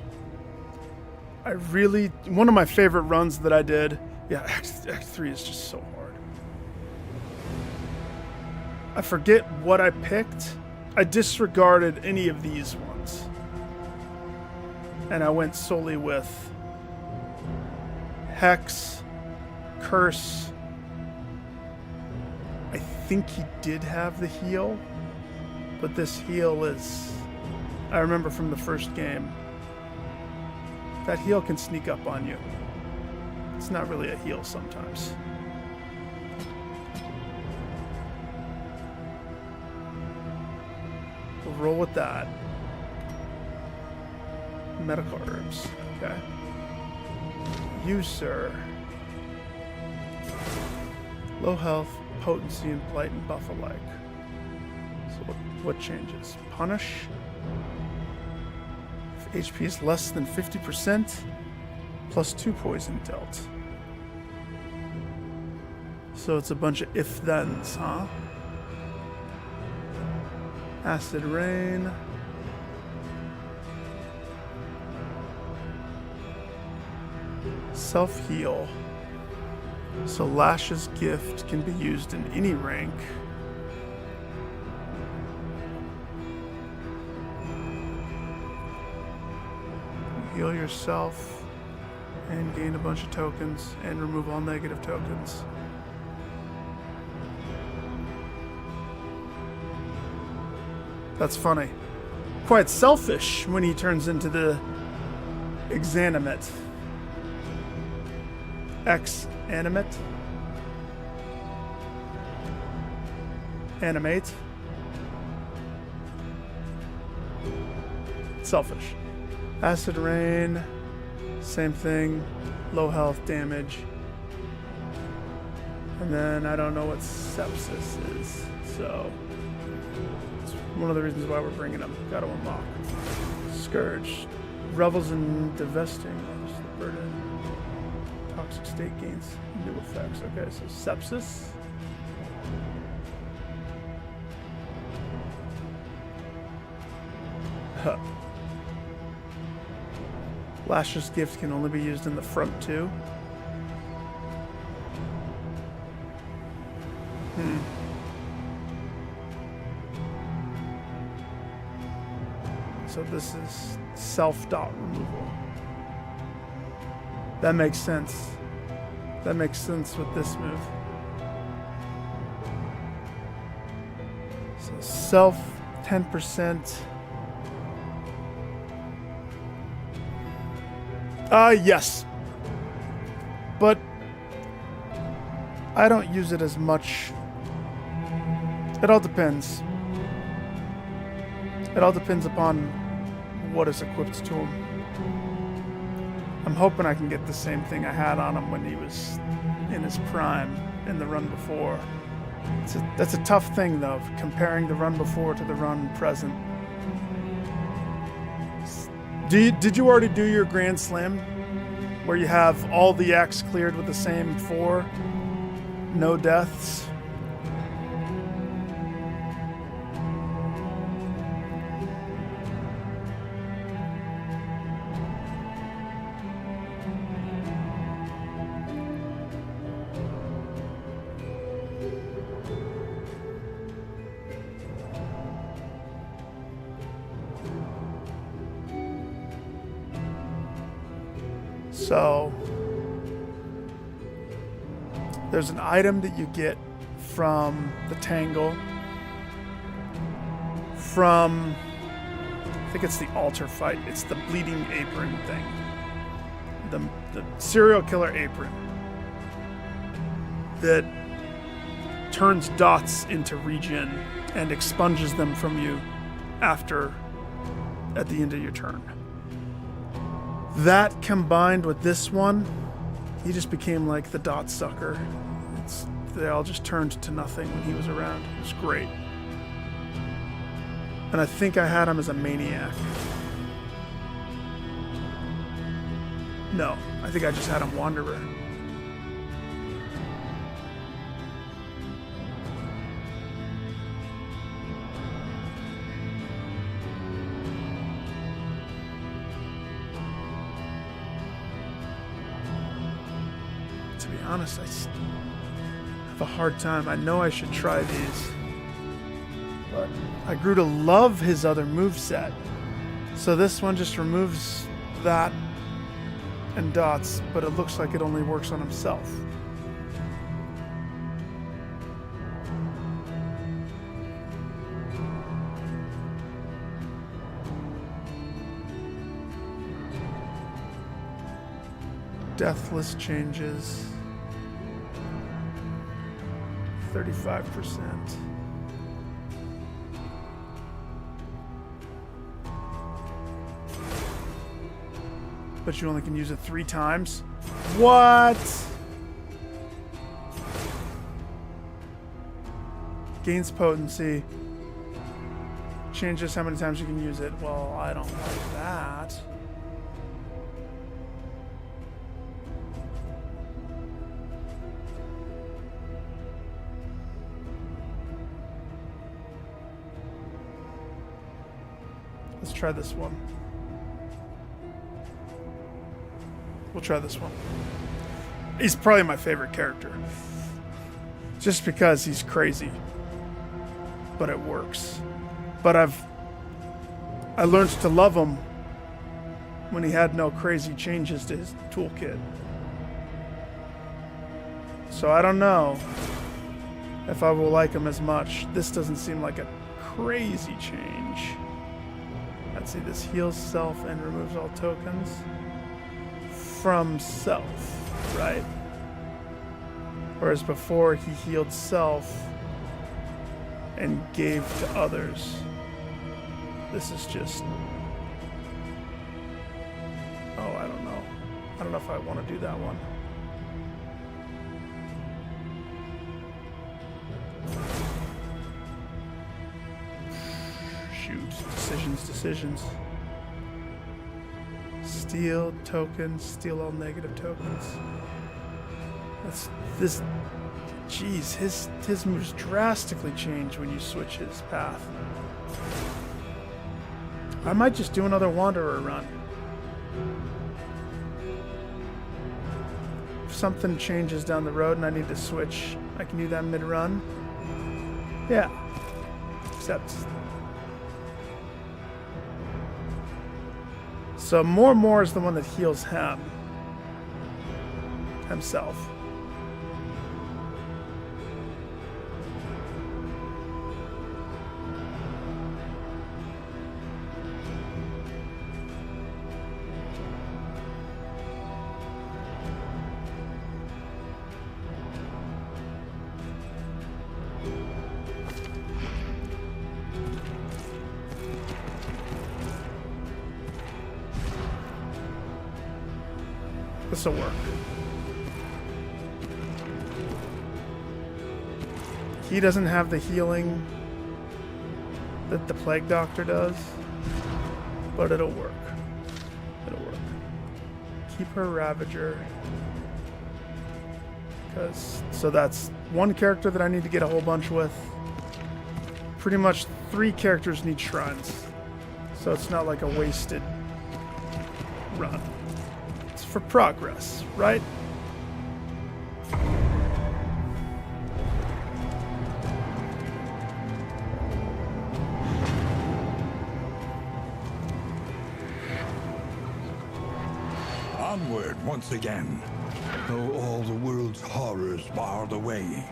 One of my favorite runs that I did. Yeah, Act 3 is just so hard. I forget what I picked. I disregarded any of these ones. And I went solely with Hex, Curse. I think he did have the heal, but this heal is, I remember from the first game, that heal can sneak up on you. It's not really a heal sometimes. We'll roll with that. Medical herbs. Okay. You, sir. Low health, potency, and blight and buff alike. So what changes? Punish. If HP is less than 50%, plus 2 poison dealt. So it's a bunch of if-thens, huh? Acid rain. Self-heal. So Lash's gift can be used in any rank. Heal yourself and gain a bunch of tokens and remove all negative tokens. That's funny. Quite selfish when he turns into the exanimate. Animate? Animate? Selfish. Acid rain, same thing, low health damage. And then I don't know what sepsis is, so it's one of the reasons why we're bringing them. Gotta unlock. Scourge. Revels in divesting. Burden. Toxic state gains new effects. Okay, so sepsis. Huh. Lash's gift can only be used in the front two. So this is self-dot removal. That makes sense. That makes sense with this move. So self 10%. Yes. But I don't use it as much. It all depends. It all depends upon what is equipped to him. I'm hoping I can get the same thing I had on him when he was in his prime in the run before. That's a tough thing, though, comparing the run before to the run present. Did you already do your Grand Slam? Where you have all the acts cleared with the same 4? No deaths? So, there's an item that you get from the Tangle, from, I think it's the altar fight. It's the bleeding apron thing. The serial killer apron that turns dots into regen and expunges them from you at the end of your turn. That combined with this one, he just became like the dot sucker. They all just turned to nothing when he was around. It was great. And I think I had him as a maniac. No, I think I just had him wanderer. to be honest, I have a hard time. I know I should try these, but I grew to love his other moveset. So this one just removes that and dots, but it looks like it only works on himself. Deathless changes 35%. But you only can use it 3 times? What? Gains potency. Changes how many times you can use it. Well, I don't like that. Let's try this one. We'll try this one. He's probably my favorite character. Just because he's crazy. But it works. But I learned to love him when he had no crazy changes to his toolkit. So I don't know if I will like him as much. This doesn't seem like a crazy change. Let's see, this heals self and removes all tokens from self, right? Whereas before he healed self and gave to others. This is just... oh, I don't know. I don't know if I want to do that one. Shoot. Decisions. Steal tokens. Steal all negative tokens. That's this. Jeez, his moves drastically change when you switch his path. I might just do another Wanderer run. If something changes down the road and I need to switch, I can do that mid-run. Yeah. Except... so more is the one that heals himself. This'll work. He doesn't have the healing that the Plague Doctor does, but it'll work. It'll work. Keep her Ravager. So that's one character that I need to get a whole bunch with. Pretty much 3 characters need shrines. So it's not like a wasted run. For progress, right? Onward once again, though all the world's horrors bar the way.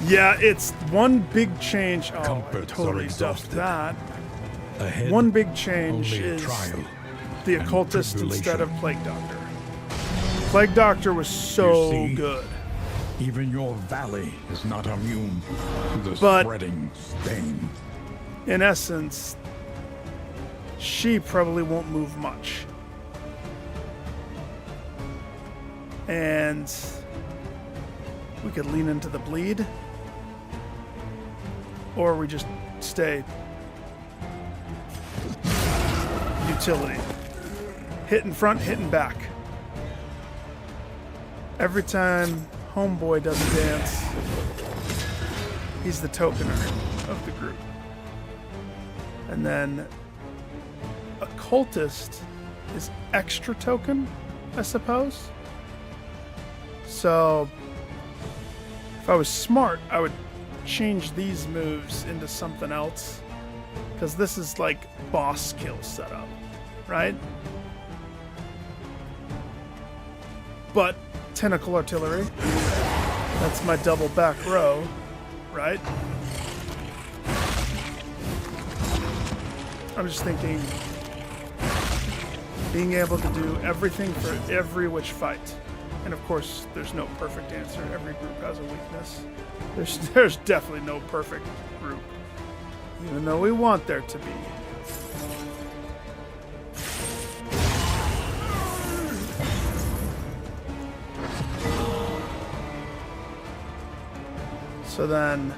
Yeah, it's one big change. Oh, I Comforts are totally stuffed exhausted. that. Ahead, One big change only a is trial the and occultist tribulation. instead of Plague Doctor. Plague Doctor was so You see? good. Even your valley is not immune to the But- spreading stain. In essence, she probably won't move much. And we could lean into the bleed, or we just stay utility. Hit in front, hit in back. Every time Homeboy does a dance, he's the tokener of the group. And then Occultist is extra token, I suppose. So, if I was smart, I would change these moves into something else. Because this is like boss kill setup, right? But tentacle artillery, that's my double back row, right? I'm just thinking being able to do everything for every which fight. And of course, there's no perfect answer. Every group has a weakness. There's definitely no perfect group, even though we want there to be. So then,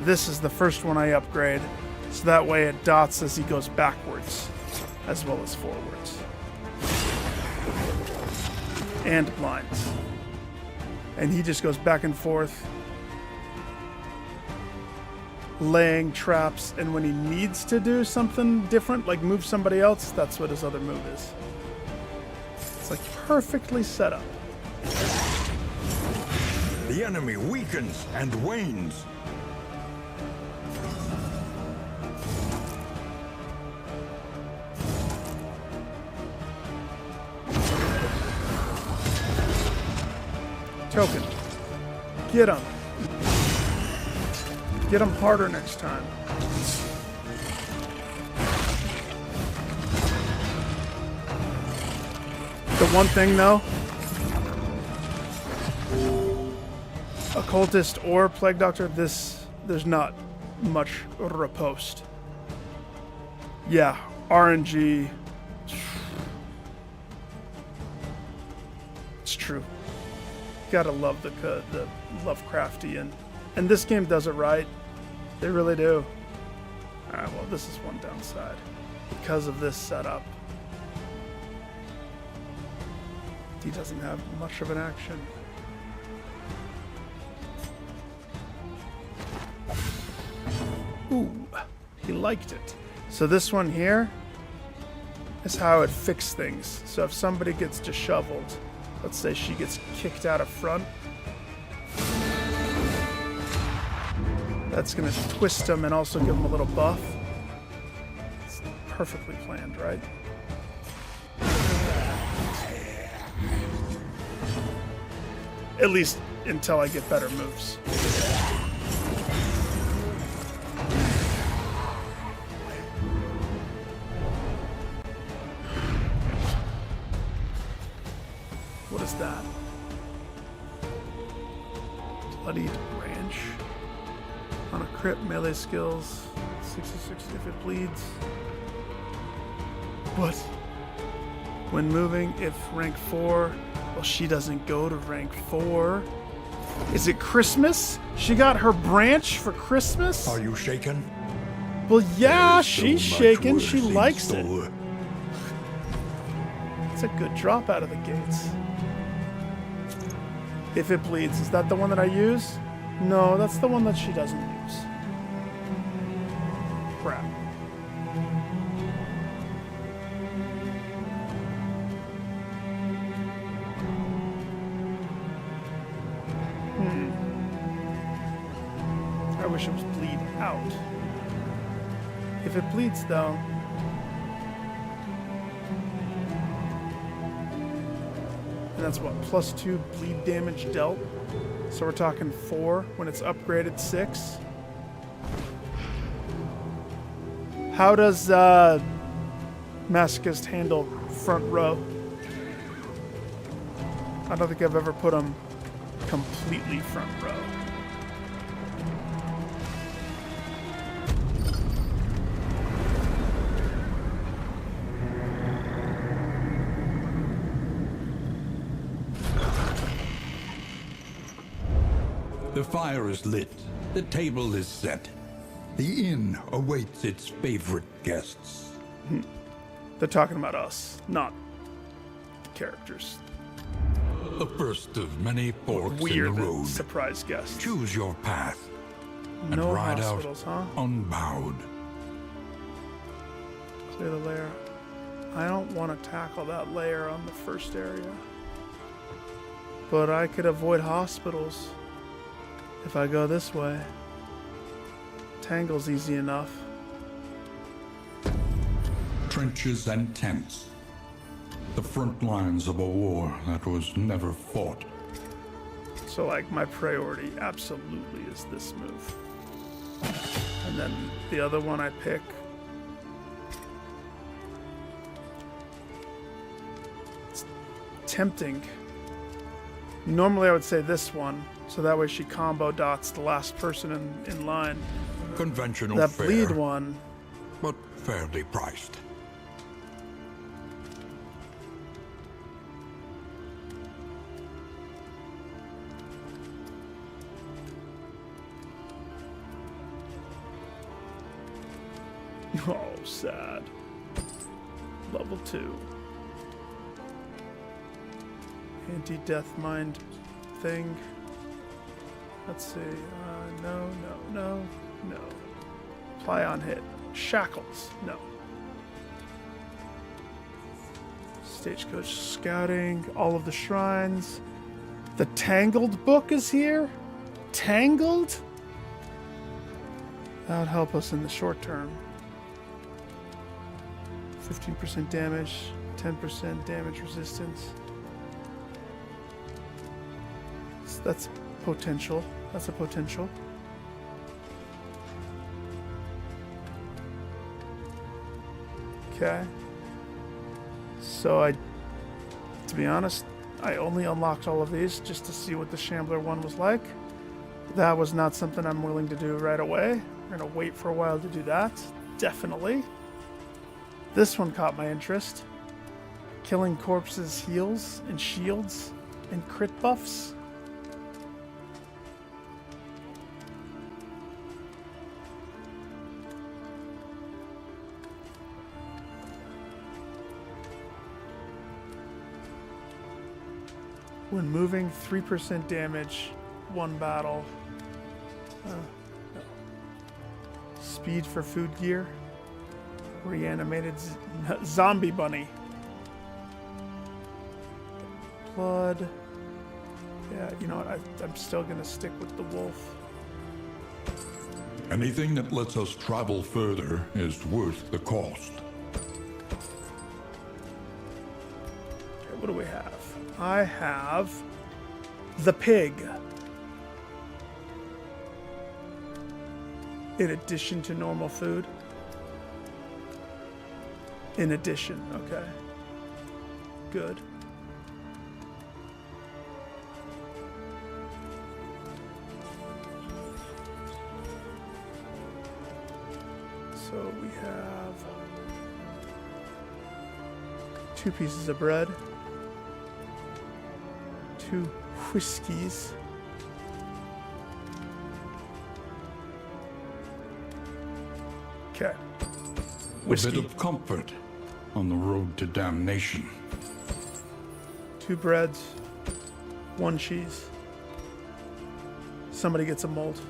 this is the first one I upgrade, so that way it dots as he goes backwards, as well as forwards. And blinds. And he just goes back and forth, laying traps, and when he needs to do something different, like move somebody else, that's what his other move is. It's like perfectly set up. The enemy weakens and wanes. Token. Get him. Get him harder next time. The one thing though, Occultist or Plague Doctor, there's not much riposte. Yeah, RNG. It's true. Gotta love the Lovecraftian. And this game does it right. They really do. Alright, well, this is one downside. Because of this setup, he doesn't have much of an action. Ooh, he liked it. So this one here is how it fixes things. So if somebody gets disheveled, let's say she gets kicked out of front, that's going to twist him and also give him a little buff. It's perfectly planned, right? At least until I get better moves. What is that? Bloodied branch. On a crit, melee skills. 66 if it bleeds. What? When moving, if rank 4. Well, she doesn't go to rank 4. Is it Christmas? She got her branch for Christmas? Are you shaken? Well, yeah, There is she's so much shaken. worse She in likes it. store. It's a good drop out of the gates. If it bleeds, is that the one that I use? No, that's the one that she doesn't use. Crap. I wish it was bleed out. If it bleeds, though, and that's what, +2 bleed damage dealt. So we're talking 4 when it's upgraded 6. How does Masochist handle front row? I don't think I've ever put him completely front row. The fire is lit. The table is set. The inn awaits its favorite guests. They're talking about us, not the characters. The first of many forks in the Weird road. surprise guests. Choose your path and No ride hospitals, out huh? unbowed. Clear the lair. I don't want to tackle that layer on the first area. But I could avoid hospitals if I go this way. Tangle's easy enough. Trenches and tents. The front lines of a war that was never fought. So, like, my priority absolutely is this move. And then the other one I pick. It's tempting. Normally I would say this one, so that way she combo dots the last person in line. Conventional That fare, bleed one, but fairly priced. oh, sad. Level 2. Anti-death mind thing. Let's see. No. Apply on hit. Shackles. No. Stagecoach scouting. All of the shrines. The Tangled book is here? Tangled? That would help us in the short term. 15% damage. 10% damage resistance. That's potential. That's a potential. Okay. So to be honest, I only unlocked all of these just to see what the Shambler one was like. That was not something I'm willing to do right away. We're gonna wait for a while to do that. Definitely. This one caught my interest. Killing corpses heals and shields and crit buffs. When moving, 3% damage, one battle. No. Speed for food gear. Reanimated zombie bunny. Blood. Yeah, you know what? I'm still gonna stick with the wolf. Anything that lets us travel further is worth the cost. Okay, what do we have? I have the pig. In addition to normal food. In addition, okay. Good. So we have 2 pieces of bread. 2 whiskeys. Okay. A bit of comfort on the road to damnation. 2 breads. 1 cheese. Somebody gets a mold.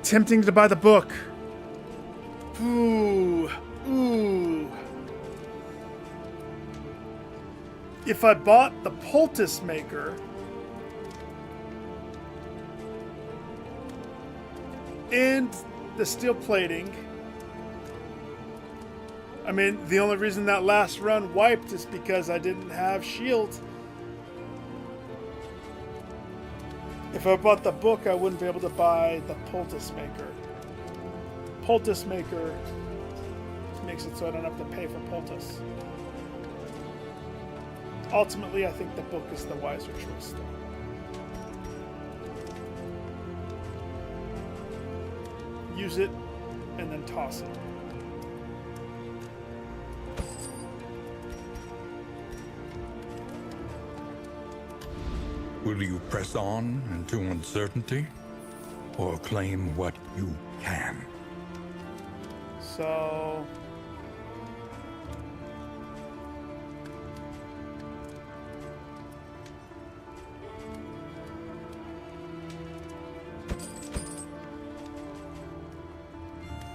Tempting to buy the book. Ooh. If I bought the poultice maker and the steel plating, I mean, the only reason that last run wiped is because I didn't have shield. If I bought the book, I wouldn't be able to buy the poultice maker. Poultice maker makes it so I don't have to pay for poultice. Ultimately, I think the book is the wiser choice, though. Use it, and then toss it. Will you press on into uncertainty, or claim what you can? So...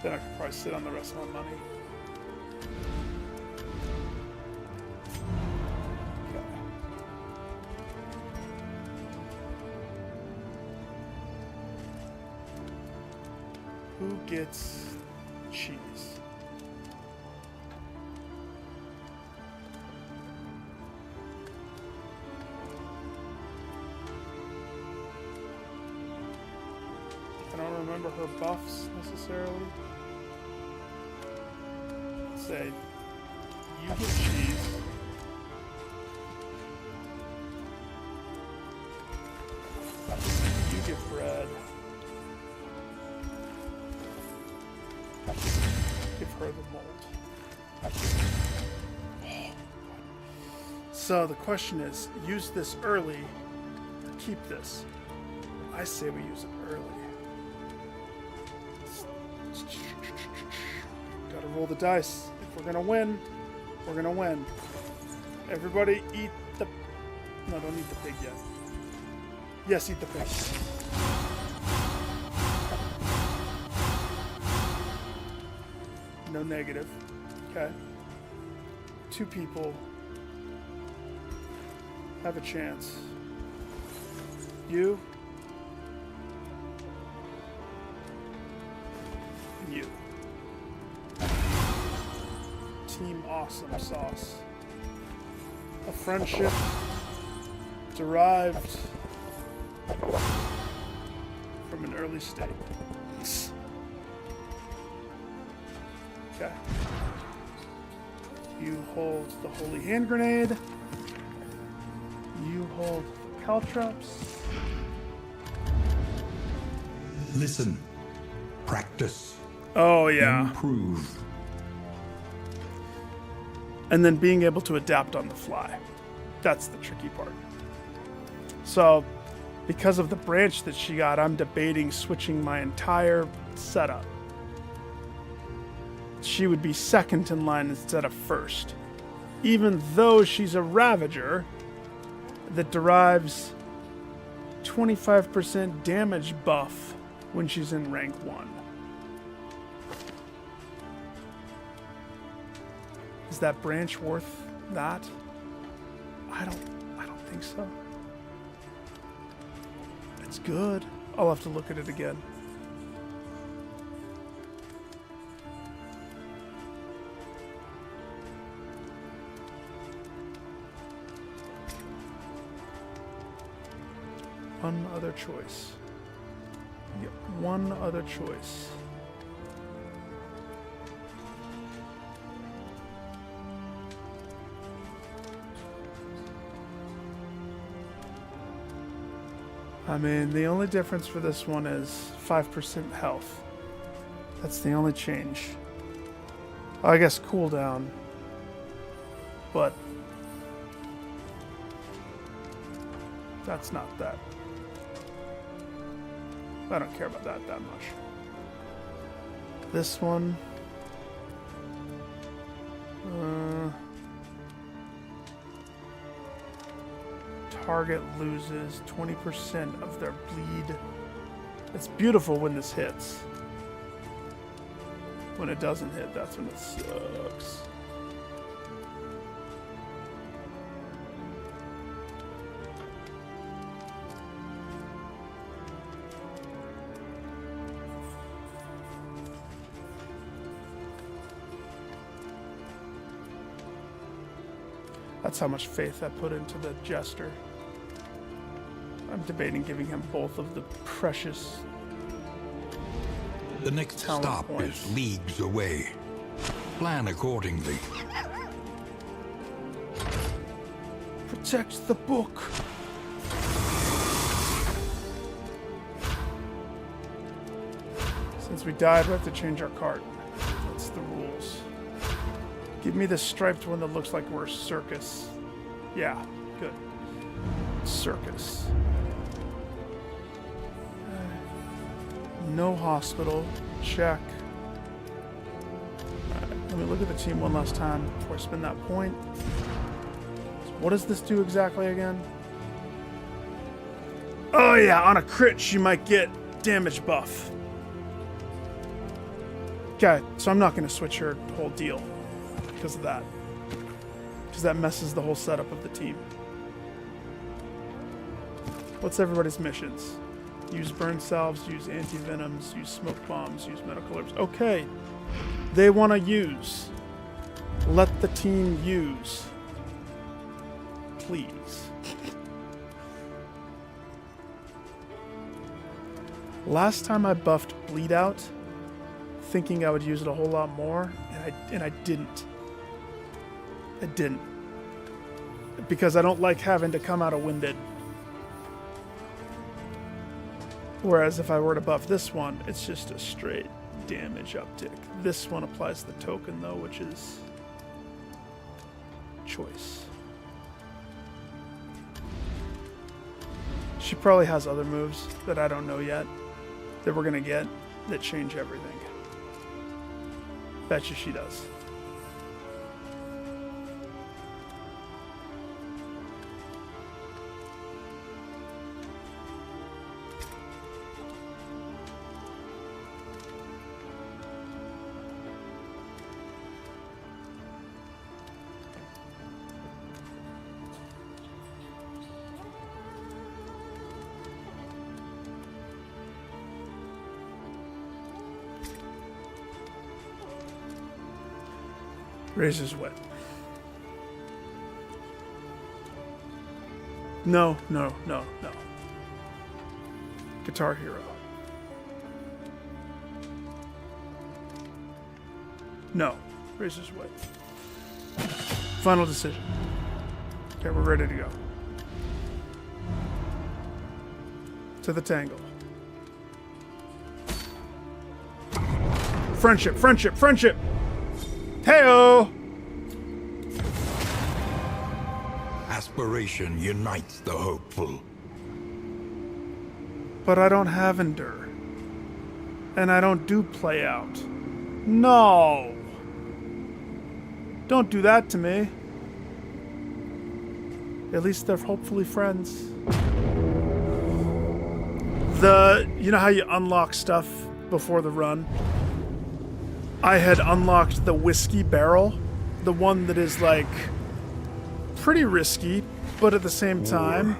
Then I could probably sit on the rest of my money. Okay. Who gets cheese? I don't remember her buffs necessarily. Say, you get cheese. You get bread. Give her the mold. So the question is, use this early or keep this? I say we use it early. Gotta roll the dice. If we're gonna win, we're gonna win. Everybody eat the... No, don't eat the pig yet. Yes, eat the pig. No negative. Okay. 2 people have a chance. You. You. Team Awesome Sauce. A friendship derived from an early state. Okay. You hold the Holy Hand Grenade. You hold Caltrops. Listen. Practice. Oh, yeah. Improve. And then being able to adapt on the fly. That's the tricky part. So, because of the branch that she got, I'm debating switching my entire setup. She would be second in line instead of first. Even though she's a Ravager that derives 25% damage buff when she's in rank 1. Is that branch worth that? I don't think so. It's good. I'll have to look at it again. One other choice. Yeah, one other choice. I mean, the only difference for this one is 5% health. That's the only change. I guess cooldown. But that's not that. I don't care about that much. This one. Target loses 20% of their bleed. It's beautiful when this hits. When it doesn't hit, that's when it sucks. That's how much faith I put into the Jester. I'm debating giving him both of the precious The next talent stop points. is leagues away. Plan accordingly. Protect the book. Since we died, we have to change our cart. That's the rules. Give me the striped one that looks like we're a circus. Yeah, good. Circus. No hospital. Check. Alright, let me look at the team one last time before I spend that point. So what does this do exactly again? Oh yeah, on a crit she might get damage buff. Okay, so I'm not going to switch her whole deal because of that. Because that messes the whole setup of the team. What's everybody's missions? Use burn salves, use anti-venoms, use smoke bombs, use medical herbs. Okay. They want to use. Let the team use. Please. Last time I buffed Bleed Out, thinking I would use it a whole lot more, and I didn't. I didn't. Because I don't like having to come out of winded. Whereas if I were to buff this one, it's just a straight damage uptick. This one applies the token though, which is choice. She probably has other moves that I don't know yet that we're gonna get that change everything. Bet you she does. Razor's wet. No. Guitar Hero. No. Razor's wet. Final decision. Okay, we're ready to go. To the tangle. Friendship, friendship, friendship! Heyo! Aspiration unites the hopeful. But I don't have Endure. And I don't do Play Out. No! Don't do that to me. At least they're hopefully friends. You know how you unlock stuff before the run? I had unlocked the whiskey barrel, the one that is like pretty risky, but at the same time,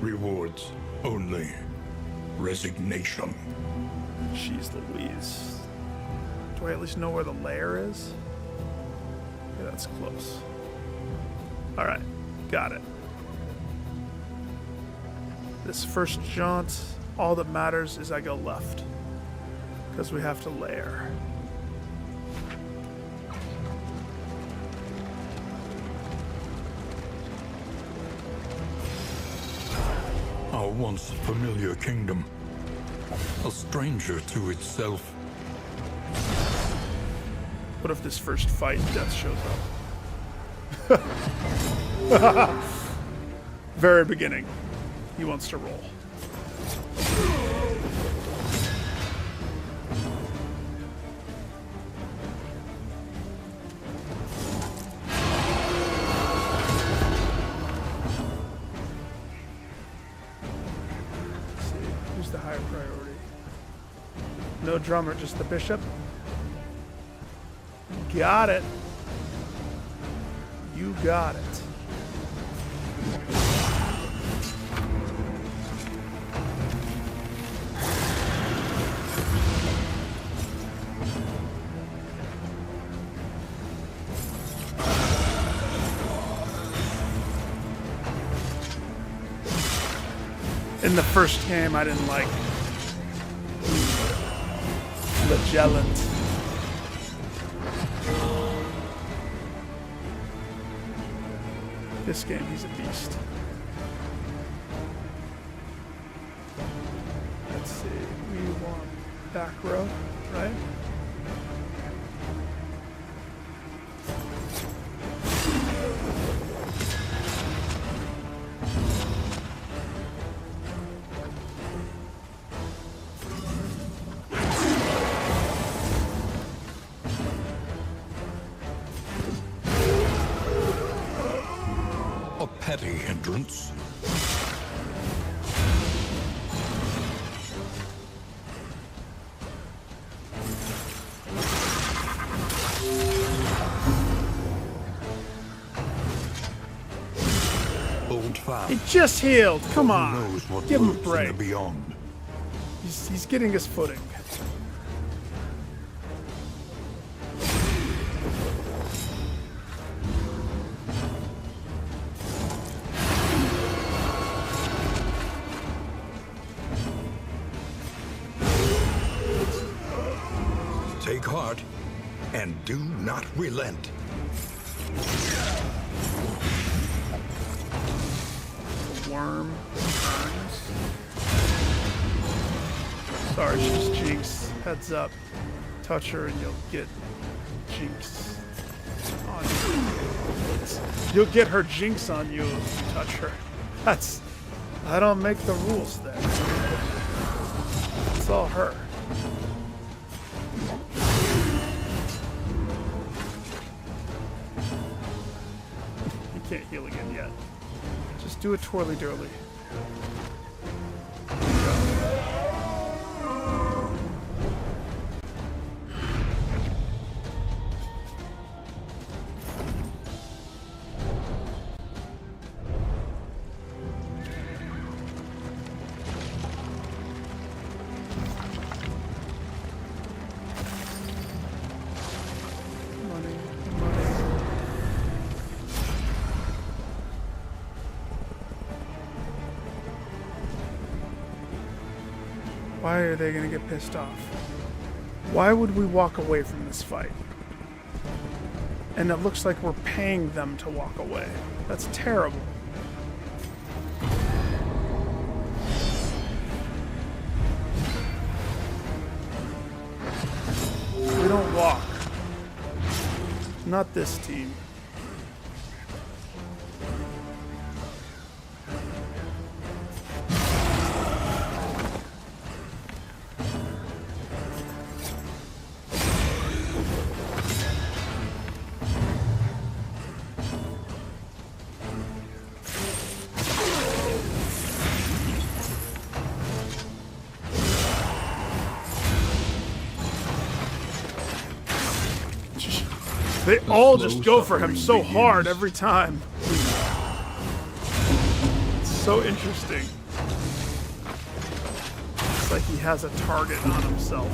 Rewards only resignation. jeez Louise. Do I at least know where the lair is? Yeah, that's close. All right, got it. This first jaunt, all that matters is I go left, because we have to lair. Our once familiar kingdom, a stranger to itself. What if this first fight, Death shows up? Very beginning. He wants to roll. The higher priority. No drummer, just the bishop. Got it. You got it. In the first game, I didn't like Flagellant. This game, he's a beast. Let's see, we want back row, right? A petty hindrance. old farm. He just healed. Come Who on. knows what Give him a lurks in break. the beyond? He's getting his footing. Take heart and do not relent. Worm burns. Sorry, she's Jinx. Heads up. Touch her and you'll get Jinx on you. You'll get her Jinx on you if you touch her. I don't make the rules there. It's all her. You can't heal again yet. Just do a twirly-dirly. Money, money. Why are they gonna get pissed off? Why would we walk away from this fight? And it looks like we're paying them to walk away. That's terrible. We don't walk. Not this team. They all just go for him so hard every time. It's so interesting. It's like he has a target on himself.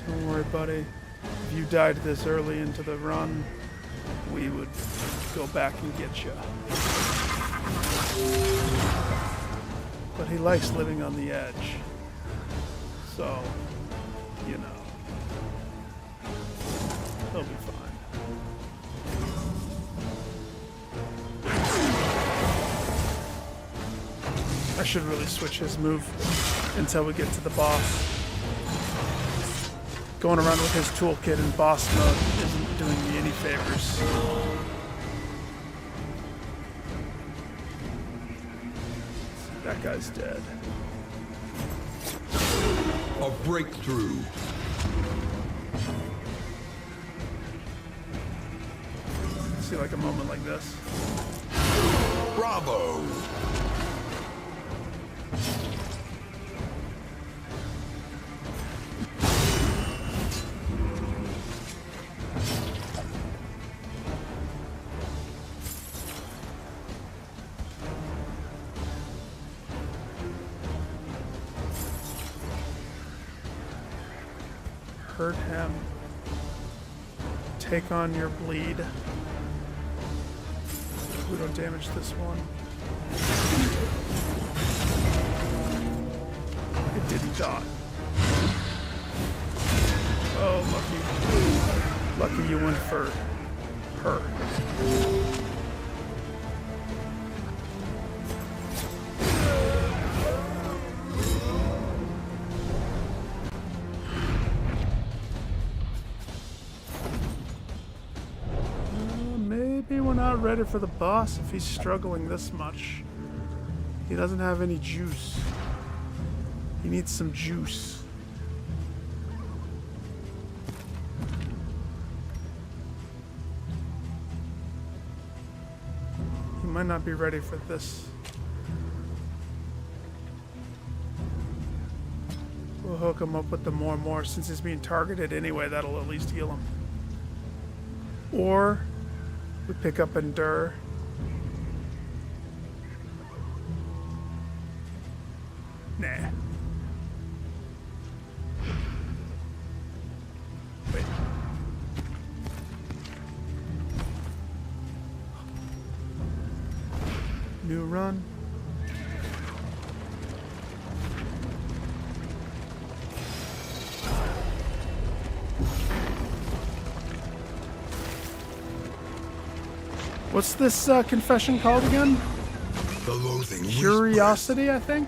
Don't worry, buddy. If you died this early into the run, we would go back and get you. But he likes living on the edge. So, you know, he'll be fine. I should really switch his move until we get to the boss. Going around with his toolkit in boss mode isn't doing me any favors. That guy's dead. A breakthrough. See, like a moment like this. Bravo. Hurt him. Take on your bleed. We don't damage this one. It didn't die. Oh, lucky. Lucky you went for her. Maybe we're not ready for the boss if he's struggling this much. He doesn't have any juice. He needs some juice. He might not be ready for this. We'll hook him up with the more. Since he's being targeted anyway, that'll at least heal him. Or we pick up Endure. Nah. Wait. New run. What's this confession called again? The loathing Curiosity, I think?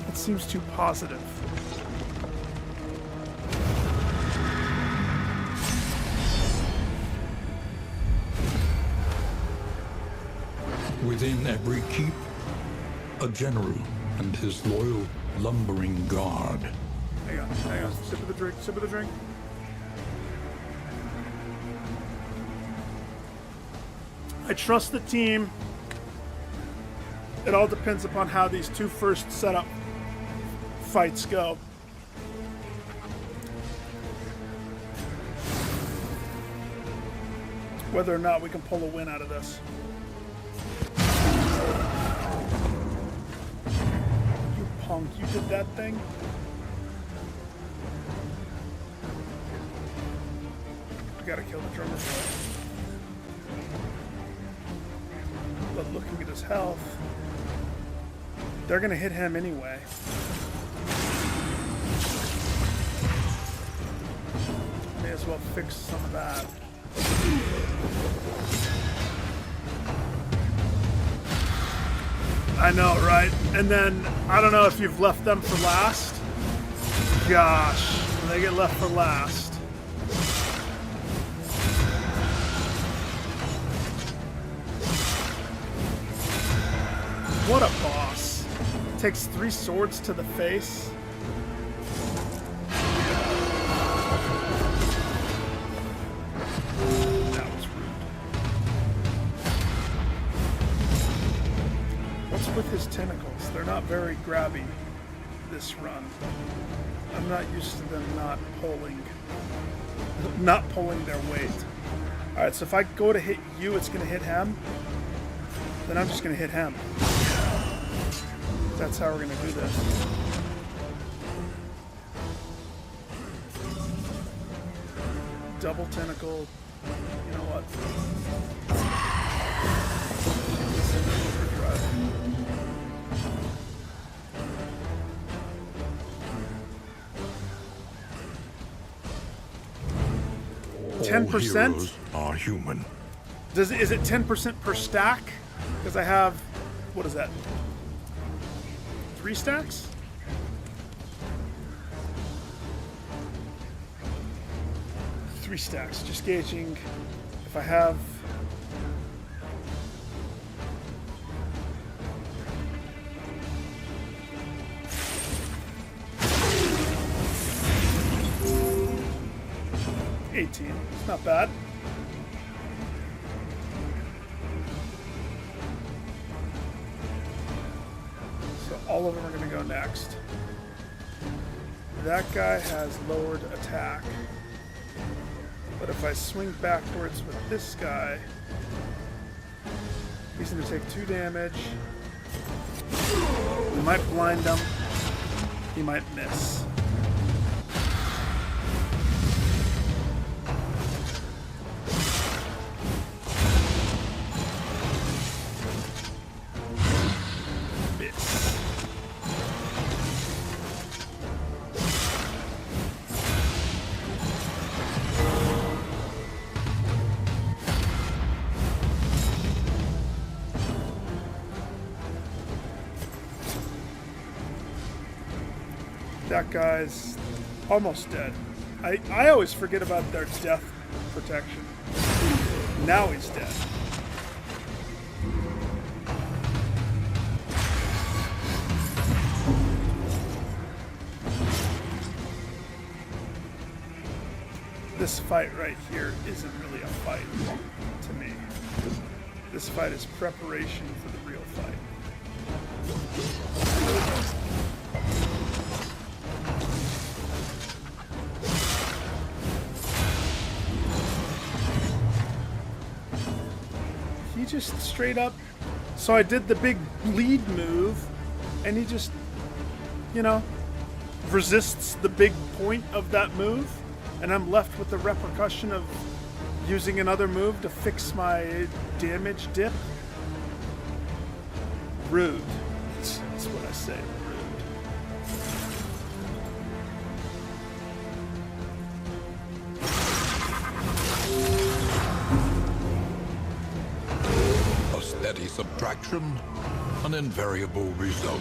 It seems too positive. Within every keep, a general and his loyal lumbering guard. Hang on. Sip of the drink. I trust the team. It all depends upon how these two first setup fights go. Whether or not we can pull a win out of this. You punk, you did that thing? I gotta kill the drummer. But looking at his health, they're gonna hit him anyway. May as well fix some of that. I know, right? And then, I don't know if you've left them for last. Gosh, they get left for last. What a boss. Takes 3 swords to the face. That was rude. What's with his tentacles? They're not very grabby this run. I'm not used to them not pulling their weight. Alright, so if I go to hit you, it's gonna hit him. Then I'm just gonna hit him. That's how we're gonna do this. Double tentacle. You know what? All heroes are human. Is it 10% per stack? Because I have, what is that? 3 stacks? Three stacks. Just gauging if I have. It's not bad. So all of them are going to go next. That guy has lowered attack. But if I swing backwards with this guy, he's going to take 2 damage. We might blind him. He might miss. That guy's almost dead. I always forget about their death protection. Now he's dead. this fight right here isn't really a fight to me. This fight is preparation for the real fight. He just straight up... So I did the big lead move, and he just, you know, resists the big point of that move, and I'm left with the repercussion of using another move to fix my damage dip. Rude. That's what I say. A steady subtraction, an invariable result.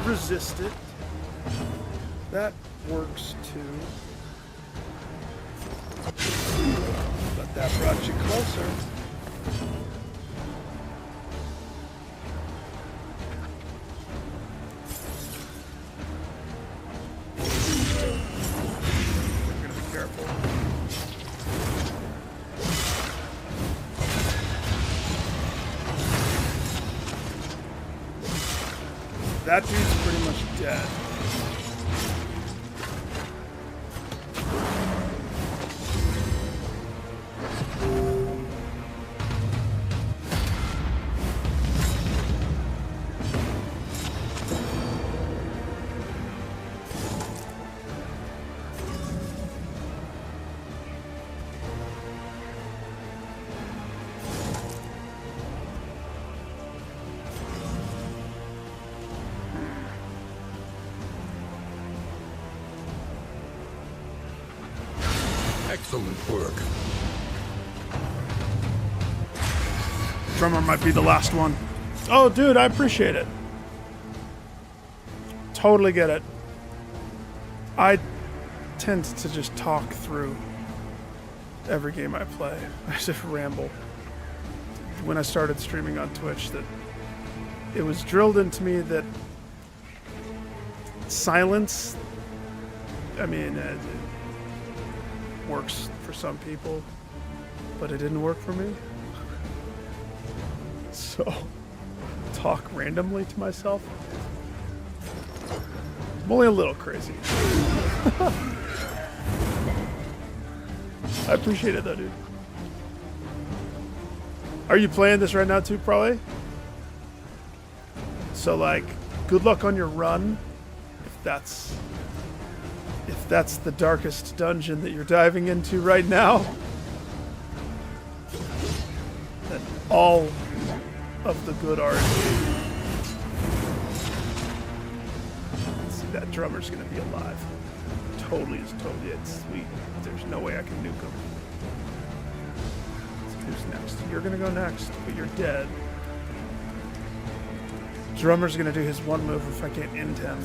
Resist it. That works too. But that brought you closer. I'm gonna be careful. That dude's pretty much dead. Excellent work. Drummer might be the last one. Oh, dude, I appreciate it. Totally get it. I tend to just talk through every game I play. I just ramble. When I started streaming on Twitch, that it was drilled into me that silence, I mean, it works for some people, but it didn't work for me. So, talk randomly to myself. I'm only a little crazy. I appreciate it though, dude. Are you playing this right now too, probably? So like, good luck on your run, if that's the darkest dungeon that you're diving into right now. Then all of the good art. See, that drummer's gonna be alive. Totally, it's sweet. There's no way I can nuke him. So who's next? You're gonna go next, but you're dead. Drummer's gonna do his one move if I can't end him.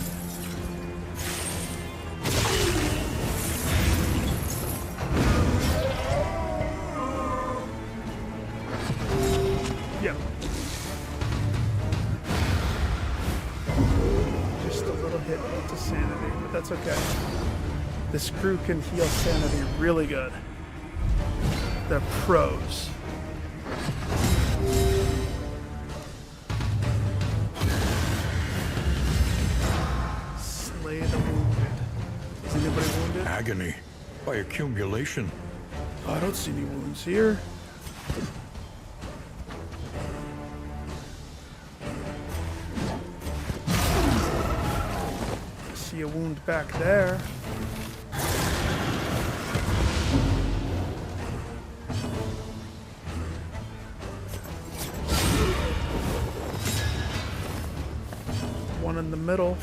Yeah. Just a little hit to sanity, but that's okay. This crew can heal sanity really good. They're pros. Slay the wounded. Is anybody wounded? Agony by accumulation. Oh, I don't see any wounds here. I see a wound back there. One in the middle.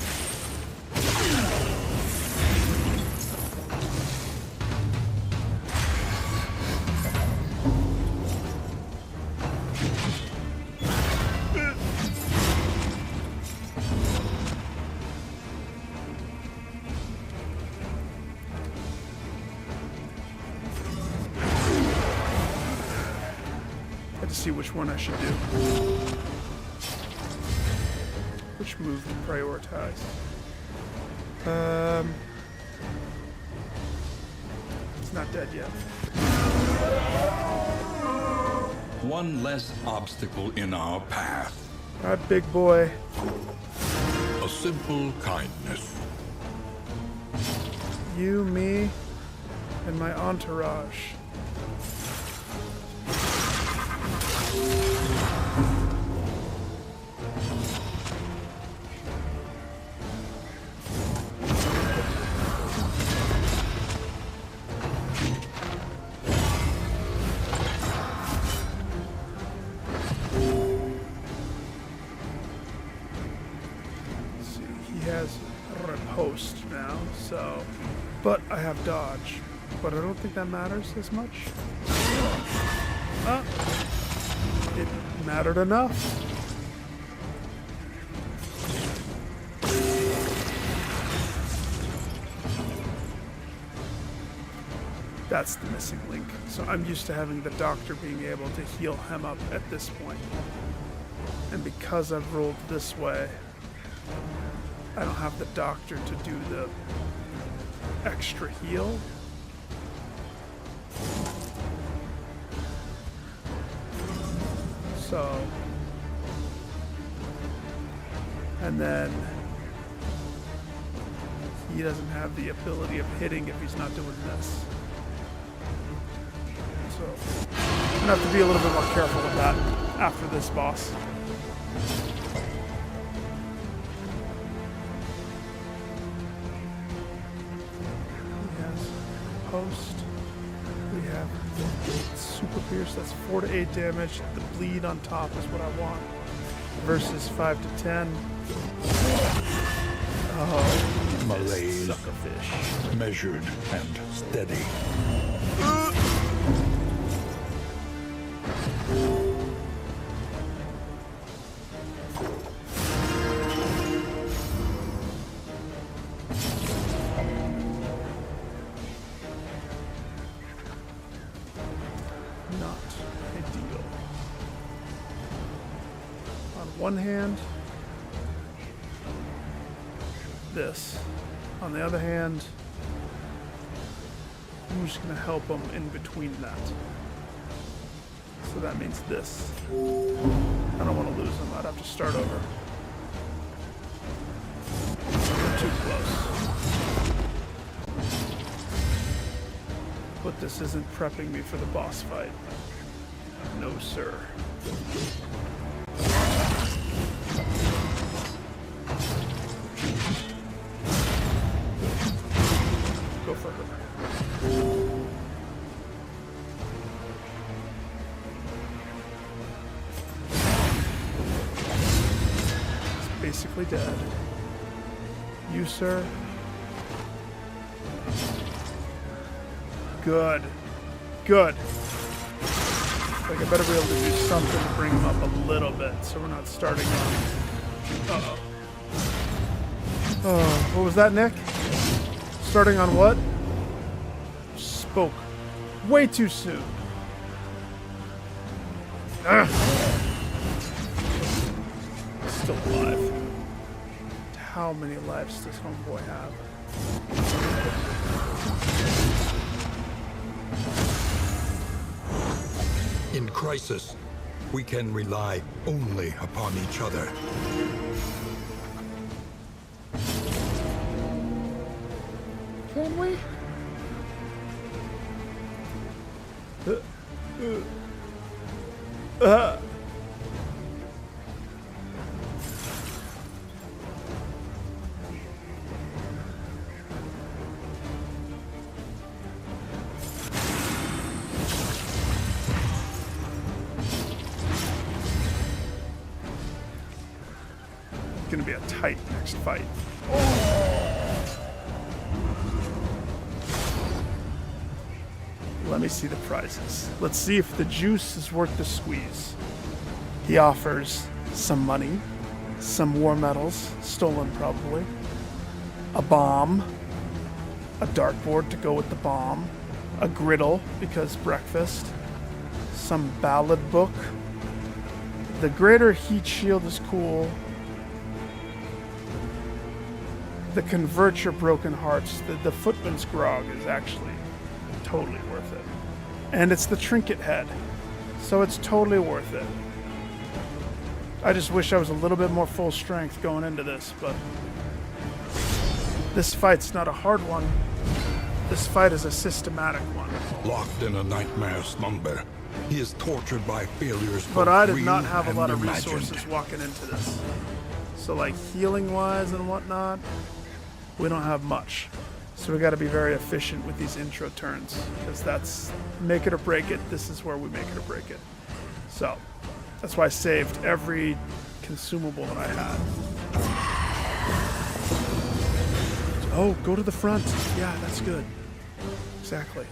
had to see which one I should do. Which move to prioritize. He's not dead yet. One less obstacle in our path. Alright, big boy. A simple kindness. You, me, and my entourage. Riposte now, so... But I have dodge. But I don't think that matters as much. It mattered enough. That's the missing link. So I'm used to having the doctor being able to heal him up at this point. And because I've rolled this way, I don't have the doctor to do the extra heal. So, and then he doesn't have the ability of hitting if he's not doing this. So, I'm gonna have to be a little bit more careful with that after this boss. Post. We have super pierce. That's 4 to 8 damage. The bleed on top is what I want. Versus 5 to 10. Oh, Malaise. Suckerfish. Measured and steady. One hand, this. On the other hand, I'm just going to help him in between that. So that means this. I don't want to lose him. I'd have to start over. We're too close. But this isn't prepping me for the boss fight. No, sir. Go for her. He's basically dead. You, sir? Good. Good. Like, I better be able to do something to bring him up a little bit so we're not starting on... Uh-oh. Oh, what was that, Nick? Starting on what? Spoke way too soon. Ugh. Still alive. How many lives does homeboy have? In crisis, we can rely only upon each other. Can we? It's gonna be a tight next fight. Let me see the prizes. Let's see if the juice is worth the squeeze. He offers some money, some war medals, stolen probably, a bomb, a dartboard to go with the bomb, a griddle because breakfast, some ballad book. The greater heat shield is cool. The convert your broken hearts. The footman's grog is actually totally worth it. And it's the trinket head. So it's totally worth it. I just wish I was a little bit more full strength going into this, but this fight's not a hard one. This fight is a systematic one. Locked in a nightmare slumber, he is tortured by failures. But both I did real not have a and lot of imagined. resources walking into this. So like healing wise and whatnot, we don't have much. So we got to be very efficient with these intro turns, because that's make it or break it. This is where we make it or break it. So that's why I saved every consumable that I had. Oh, go to the front. Yeah, that's good. Exactly.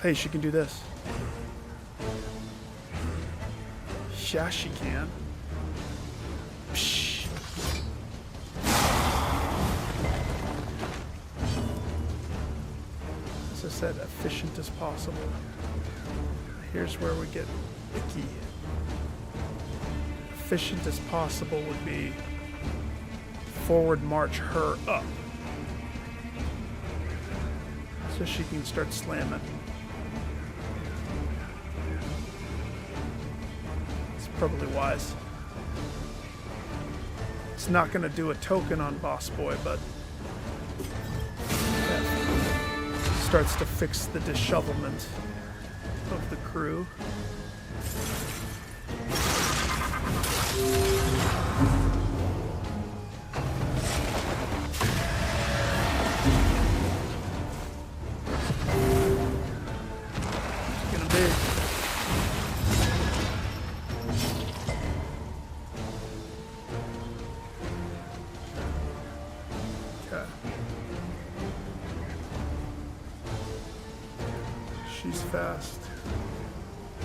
Hey, she can do this. Yeah, she can. Psh. As I said, efficient as possible. Here's where we get icky. Efficient as possible would be forward march her up, so she can start slamming. It's probably wise. It's not going to do a token on Boss Boy, but that starts to fix the dishevelment of the crew. She's fast.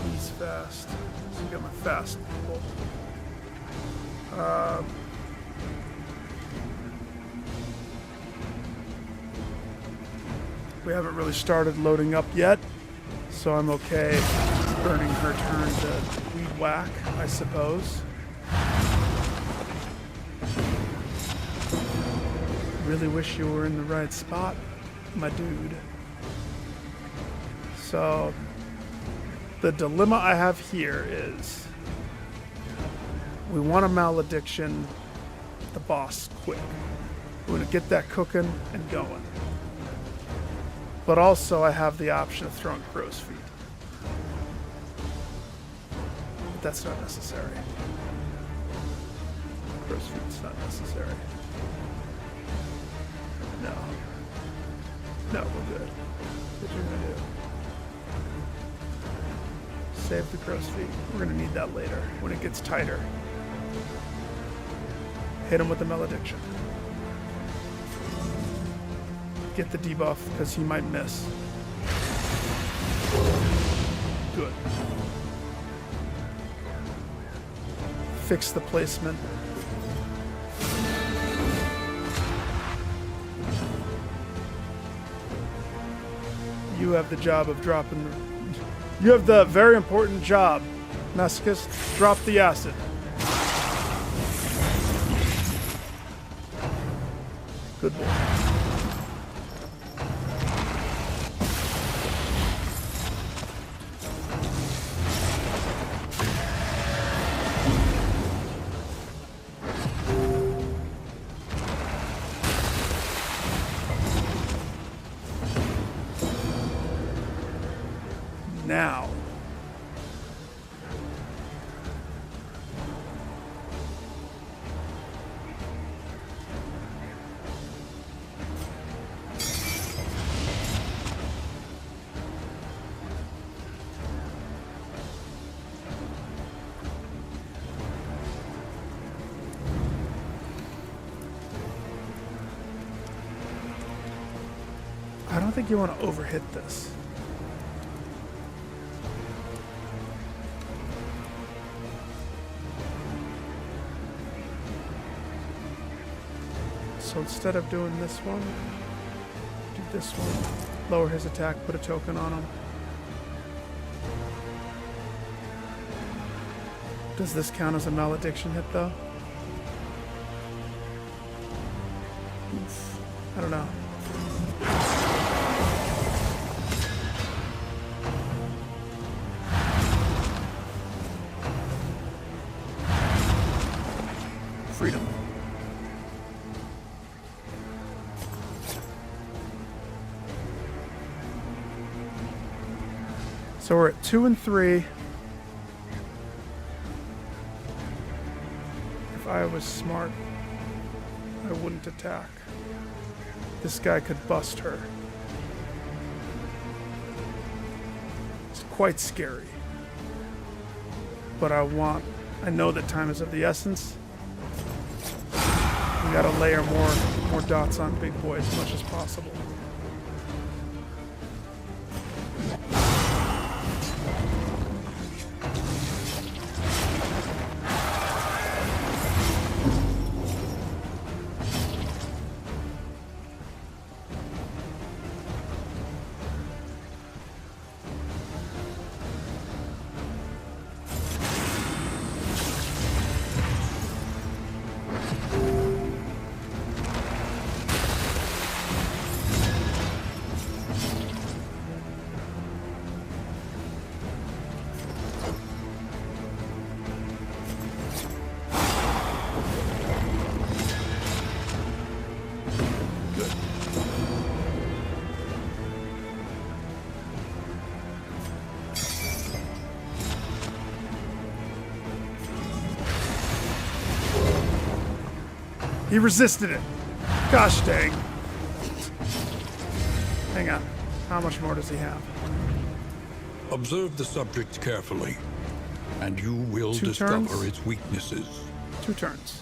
He's fast. So you got my fast people. We haven't really started loading up yet, so I'm okay burning her turn to weed whack, I suppose. Really wish you were in the right spot, my dude. So, the dilemma I have here is we want to malediction the boss quick. We want to get that cooking and going. But also I have the option of throwing crow's feet. But that's not necessary. Crow's feet's not necessary. No. No, we're good. What you're gonna do? Save the crow's feet. We're gonna need that later when it gets tighter. Hit him with the malediction. Get the debuff because he might miss. Good. Fix the placement. You have the job of dropping the... You have the very important job, Masochist. Drop the acid. Good boy. Now, I don't think you want to overhit this. So instead of doing this one, do this one. Lower his attack, put a token on him. Does this count as a malediction hit, though? Oof. I don't know. Freedom. So we're at 2 and 3. If I was smart, I wouldn't attack. This guy could bust her. It's quite scary. But I know that time is of the essence. We gotta layer more dots on big boy as much as possible. He resisted it. Gosh dang. Hang on. How much more does he have? Observe the subject carefully, and you will 2 discover turns? its weaknesses. 2 turns.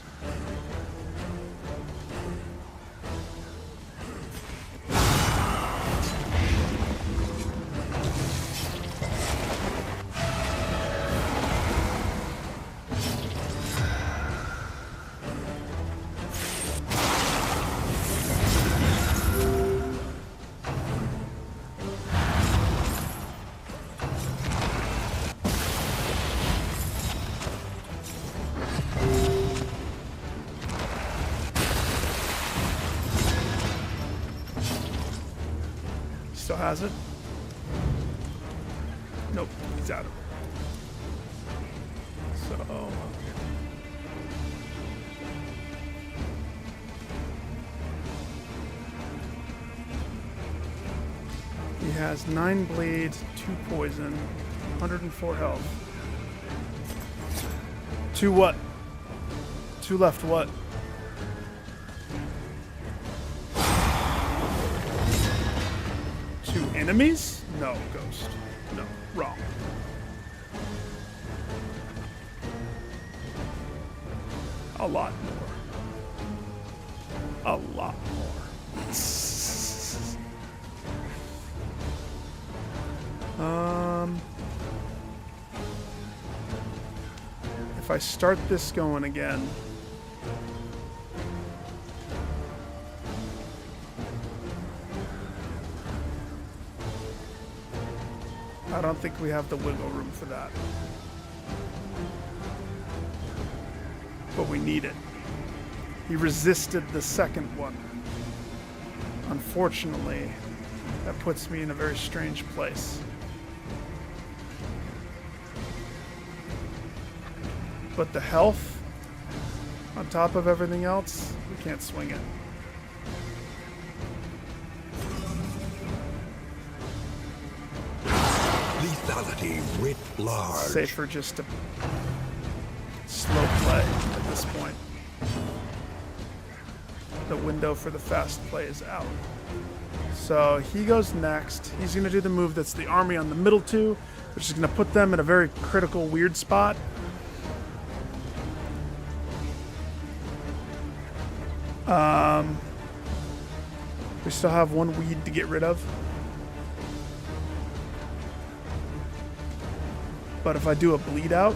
Still has it? Nope, he's out of it. So... he has 9 bleed, 2 poison, 104 health. 2 what? 2 left what? Enemies? No, Ghost. No, wrong. A lot more. A lot more. If I start this going again, I don't think we have the wiggle room for that. But we need it. He resisted the second one. Unfortunately, that puts me in a very strange place. But the health, on top of everything else, we can't swing it. Lethality writ large. Safer just to slow play at this point. The window for the fast play is out. So he goes next. He's going to do the move that's the army on the middle 2, which is going to put them in a very critical, weird spot. We still have 1 weed to get rid of. But if I do a bleed out,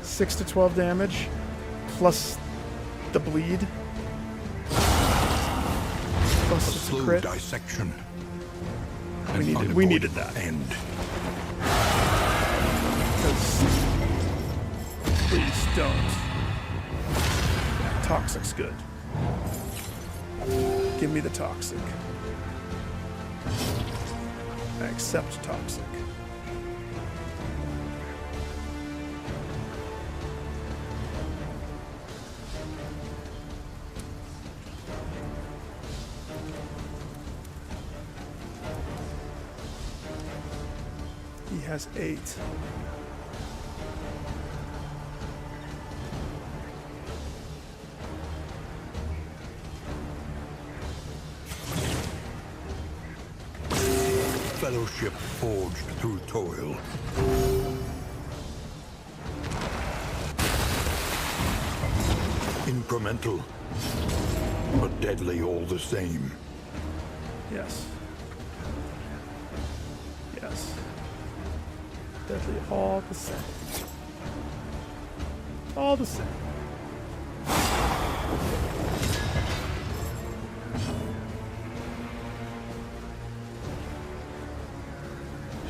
6 to 12 damage, plus the bleed, plus it's a Slow crit. dissection. We needed that. End. Please. don't. Toxic's good. Give me the toxic. I accept toxic. He has 8. Fellowship forged through toil. Incremental, but deadly all the same. Yes. Yes. Deadly all the same. All the same.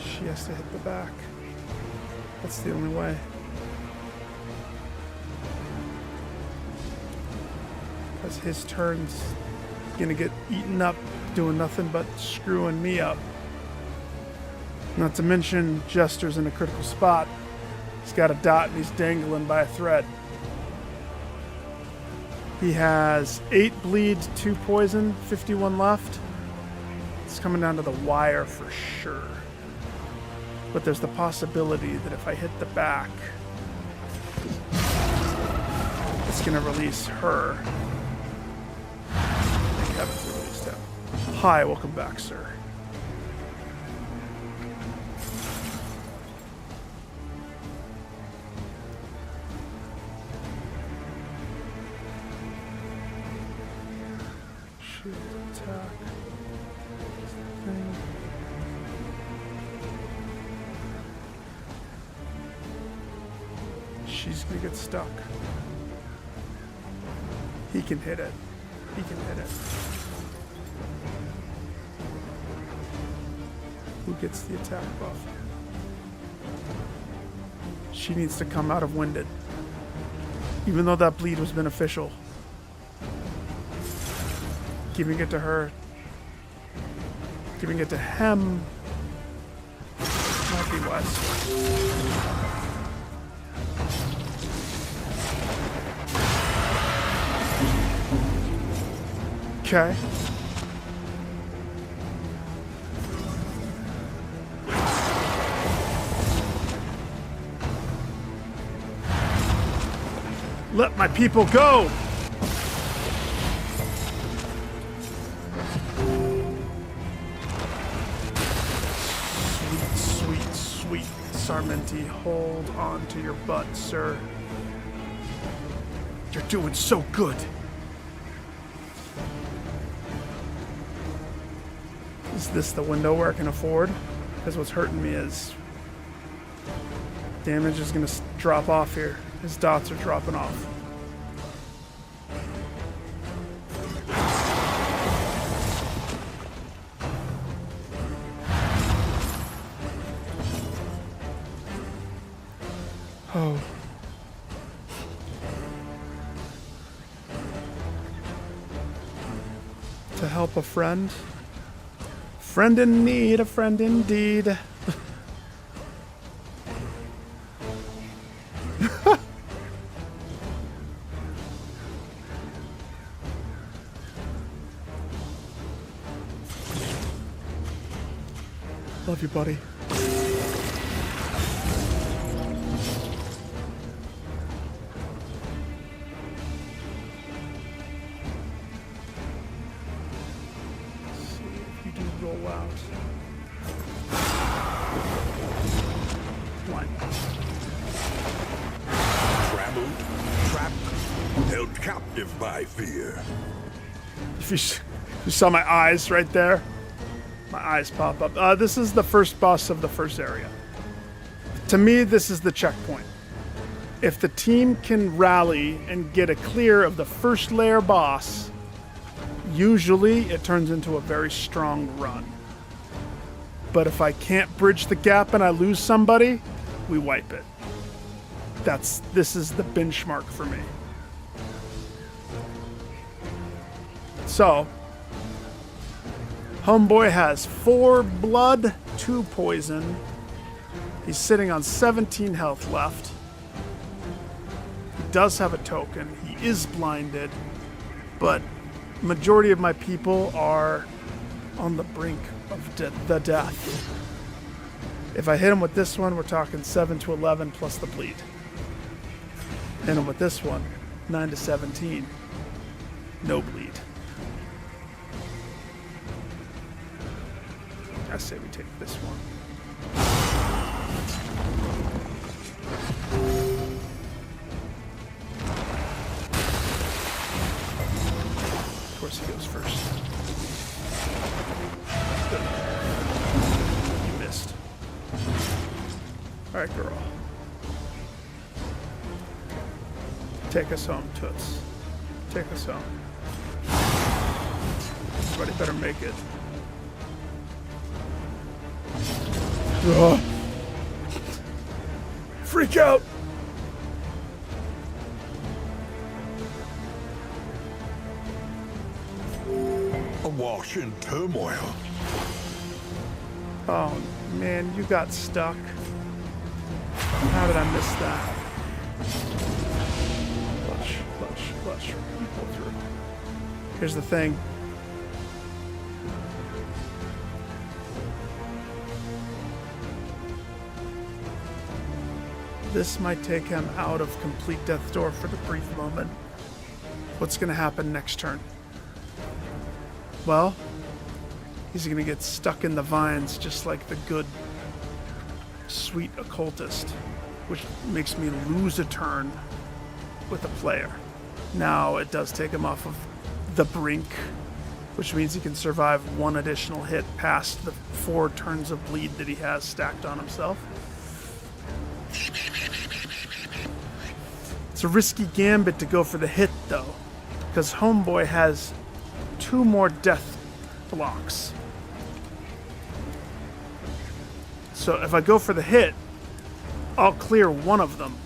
She has to hit the back. That's the only way. Because his turn's gonna get eaten up doing nothing but screwing me up. Not to mention, Jester's in a critical spot. He's got a dot and he's dangling by a thread. He has 8 bleed, 2 poison, 51 left. It's coming down to the wire for sure. But there's the possibility that if I hit the back, it's gonna release her. Thank heavens it released him. Hi, welcome back, sir. Shield attack. Thing. She's gonna get stuck. He can hit it. He can hit it. Who gets the attack buff? She needs to come out of winded. Even though that bleed was beneficial. Giving it to her. Giving it to him. Might be wise. Okay. Let my people go! Sweet, sweet, sweet Sarmenti, hold on to your butt, sir. You're doing so good. Is this the window where I can afford? Because what's hurting me is damage is going to drop off here. His dots are dropping off. Oh. To help a friend. Friend in need, a friend indeed. Love you, buddy. Roll out. One. Traveled, trapped, held captive by fear. If you saw my eyes right there, my eyes pop up. This is the first boss of the first area. To me, this is the checkpoint. If the team can rally and get a clear of the first layer boss, usually it turns into a very strong run. But if I can't bridge the gap and I lose somebody, we wipe it. this is the benchmark for me. So, homeboy has 4 blood, 2 poison. He's sitting on 17 health left. He does have a token. He is blinded, but majority of my people are on the brink of the death. If I hit him with this one, we're talking 7 to 11 plus the bleed. Hit him with this one, 9 to 17. No bleed. I say we take this one. Of course he goes first. Good. You missed. Alright, girl. Take us home, Toots. Take us home. Everybody better make it. Ugh. Freak out! Awash in turmoil. Oh man, you got stuck. How did I miss that? Flush. You pull through. Here's the thing. This might take him out of complete death's door for the brief moment. What's going to happen next turn? Well, he's going to get stuck in the vines just like the good, sweet occultist, which makes me lose a turn with a player. Now it does take him off of the brink, which means he can survive 1 additional hit past the 4 turns of bleed that he has stacked on himself. It's a risky gambit to go for the hit, though, because homeboy has 2 more death blocks. So if I go for the hit, I'll clear 1 of them.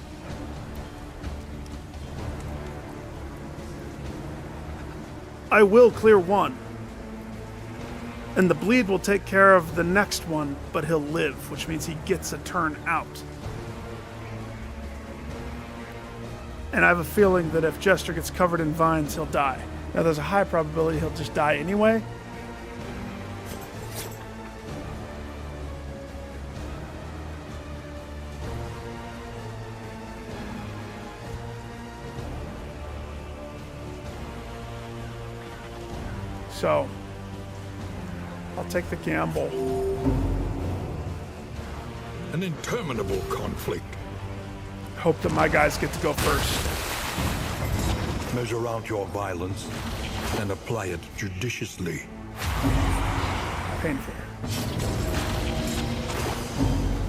I will clear 1. And the bleed will take care of the next one, but he'll live, which means he gets a turn out. And I have a feeling that if Jester gets covered in vines, he'll die. Now, there's a high probability he'll just die anyway. So, I'll take the gamble. An interminable conflict. Hope that my guys get to go first. Measure out your violence and apply it judiciously. Painful.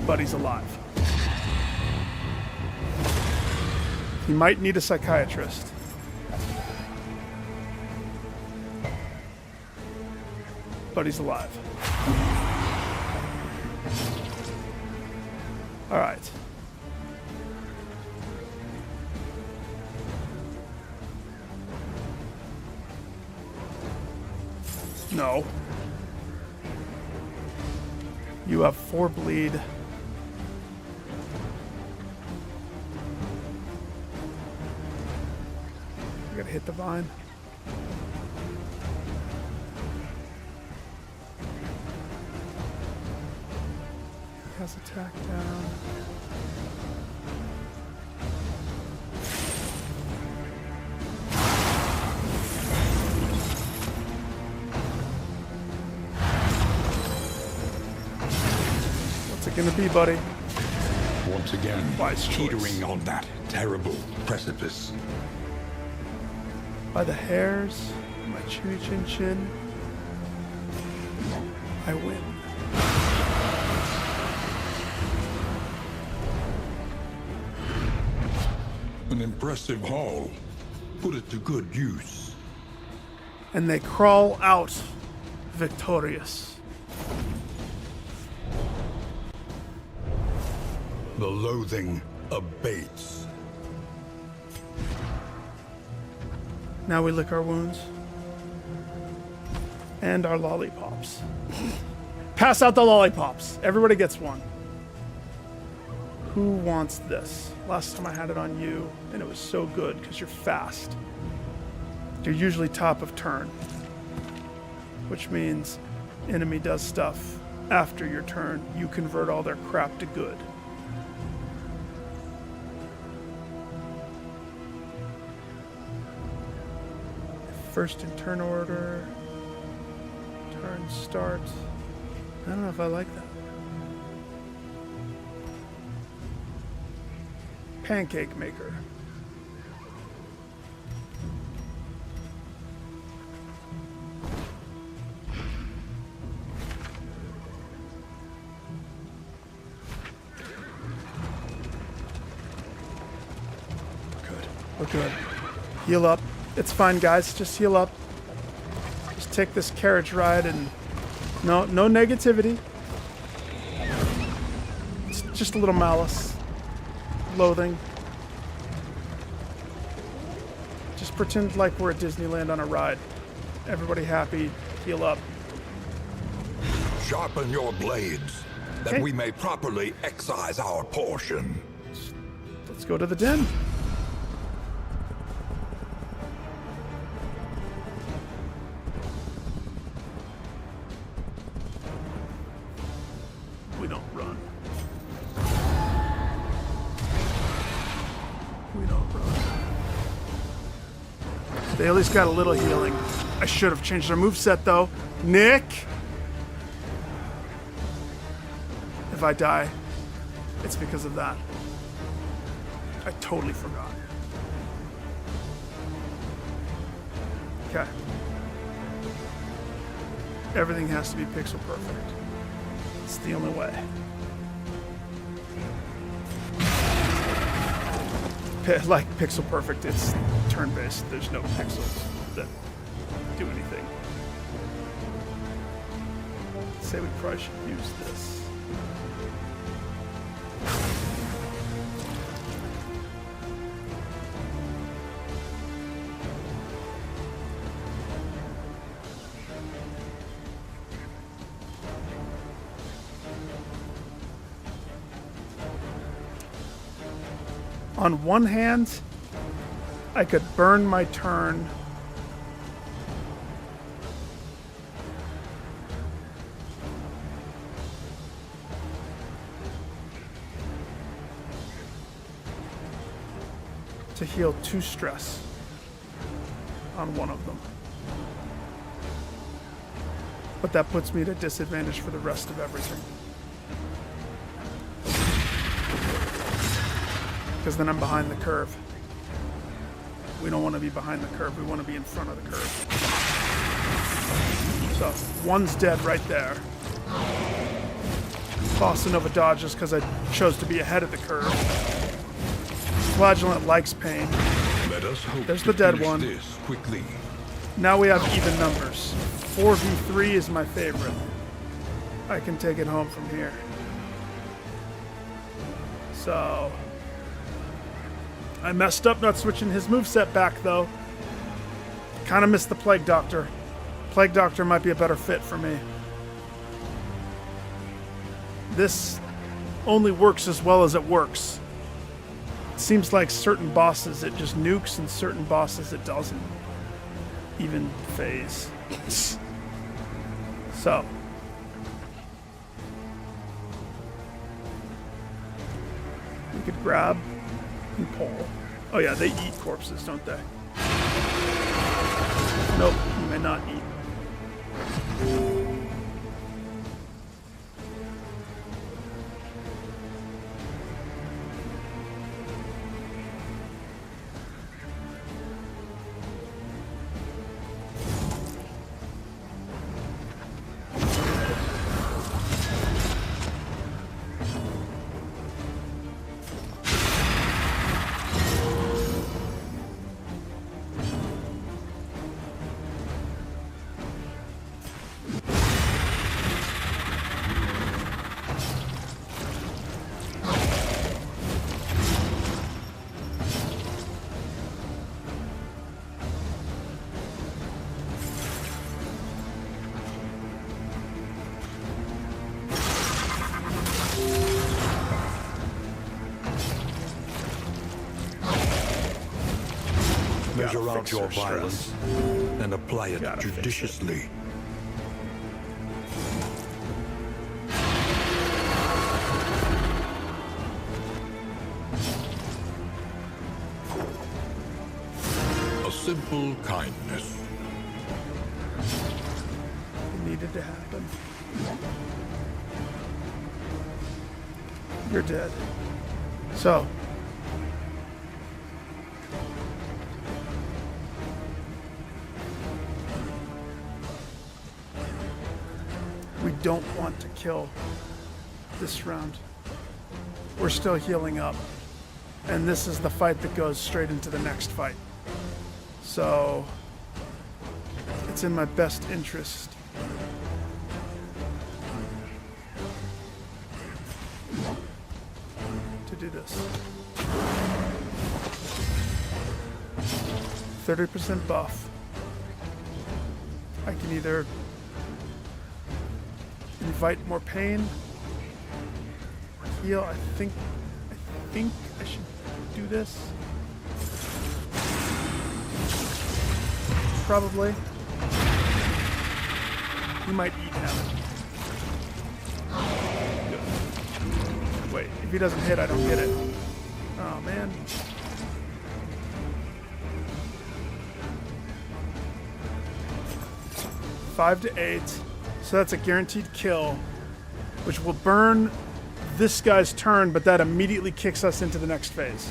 But he's alive. He might need a psychiatrist. But he's alive. All right. No. You have 4 bleed. I gotta hit the vine. He has attack down. What's it gonna be, buddy? Once again, Wise choice. teetering on that terrible precipice. By the hairs, my chinny chin chin, I win. An impressive haul. Put it to good use. And they crawl out victorious. The loathing abates. Now we lick our wounds. And our lollipops. Pass out the lollipops. Everybody gets one. Who wants this? Last time I had it on you, and it was so good because you're fast. You're usually top of turn, which means enemy does stuff after your turn. You convert all their crap to good. First in turn order. Turn start. I don't know if I like that. Pancake maker. Good. We're good. Heal up. It's fine, guys. Just heal up. Just take this carriage ride and no negativity. It's just a little malice. Loathing. Just pretend like we're at Disneyland on a ride. Everybody happy. Heal up. Sharpen your blades, that Okay. we may properly excise our portion. Let's go to the den. We don't run. We don't run. They at least got a little healing. I should have changed their moveset though. Nick! If I die, it's because of that. I totally forgot. Okay. Everything has to be pixel perfect. It's the only way. Like pixel perfect, it's turn-based. There's no pixels that do anything. I'd say we probably should use this. On one hand, I could burn my turn. To heal 2 stress on one of them. But that puts me at a disadvantage for the rest of everything. Because then I'm behind the curve. We don't want to be behind the curve. We want to be in front of the curve. So, one's dead right there. Bossa Nova dodges because I chose to be ahead of the curve. Flagellant likes pain. Let us hope There's to the dead finish one. this quickly. Now we have even numbers. 4v3 is my favorite. I can take it home from here. So... I messed up not switching his moveset back, though. Kind of missed the Plague Doctor. Plague Doctor might be a better fit for me. This only works as well as it works. It seems like certain bosses it just nukes and certain bosses it doesn't even phase. So. We could grab and pull. Oh yeah, they eat corpses, don't they? Nope, you may not eat. Measure out fix your her stress. violence and apply it Gotta fix it. judiciously. A simple kindness. It needed to happen. You're dead. So. We don't want to kill this round. We're still healing up. And this is the fight that goes straight into the next fight. So, it's in my best interest to do this. 30% buff. I can either invite more pain or heal. I think I should do this. Probably. He might eat heaven. Wait, if he doesn't hit, I don't get it. Oh man. Five to 8. So that's a guaranteed kill, which will burn this guy's turn, but that immediately kicks us into the next phase.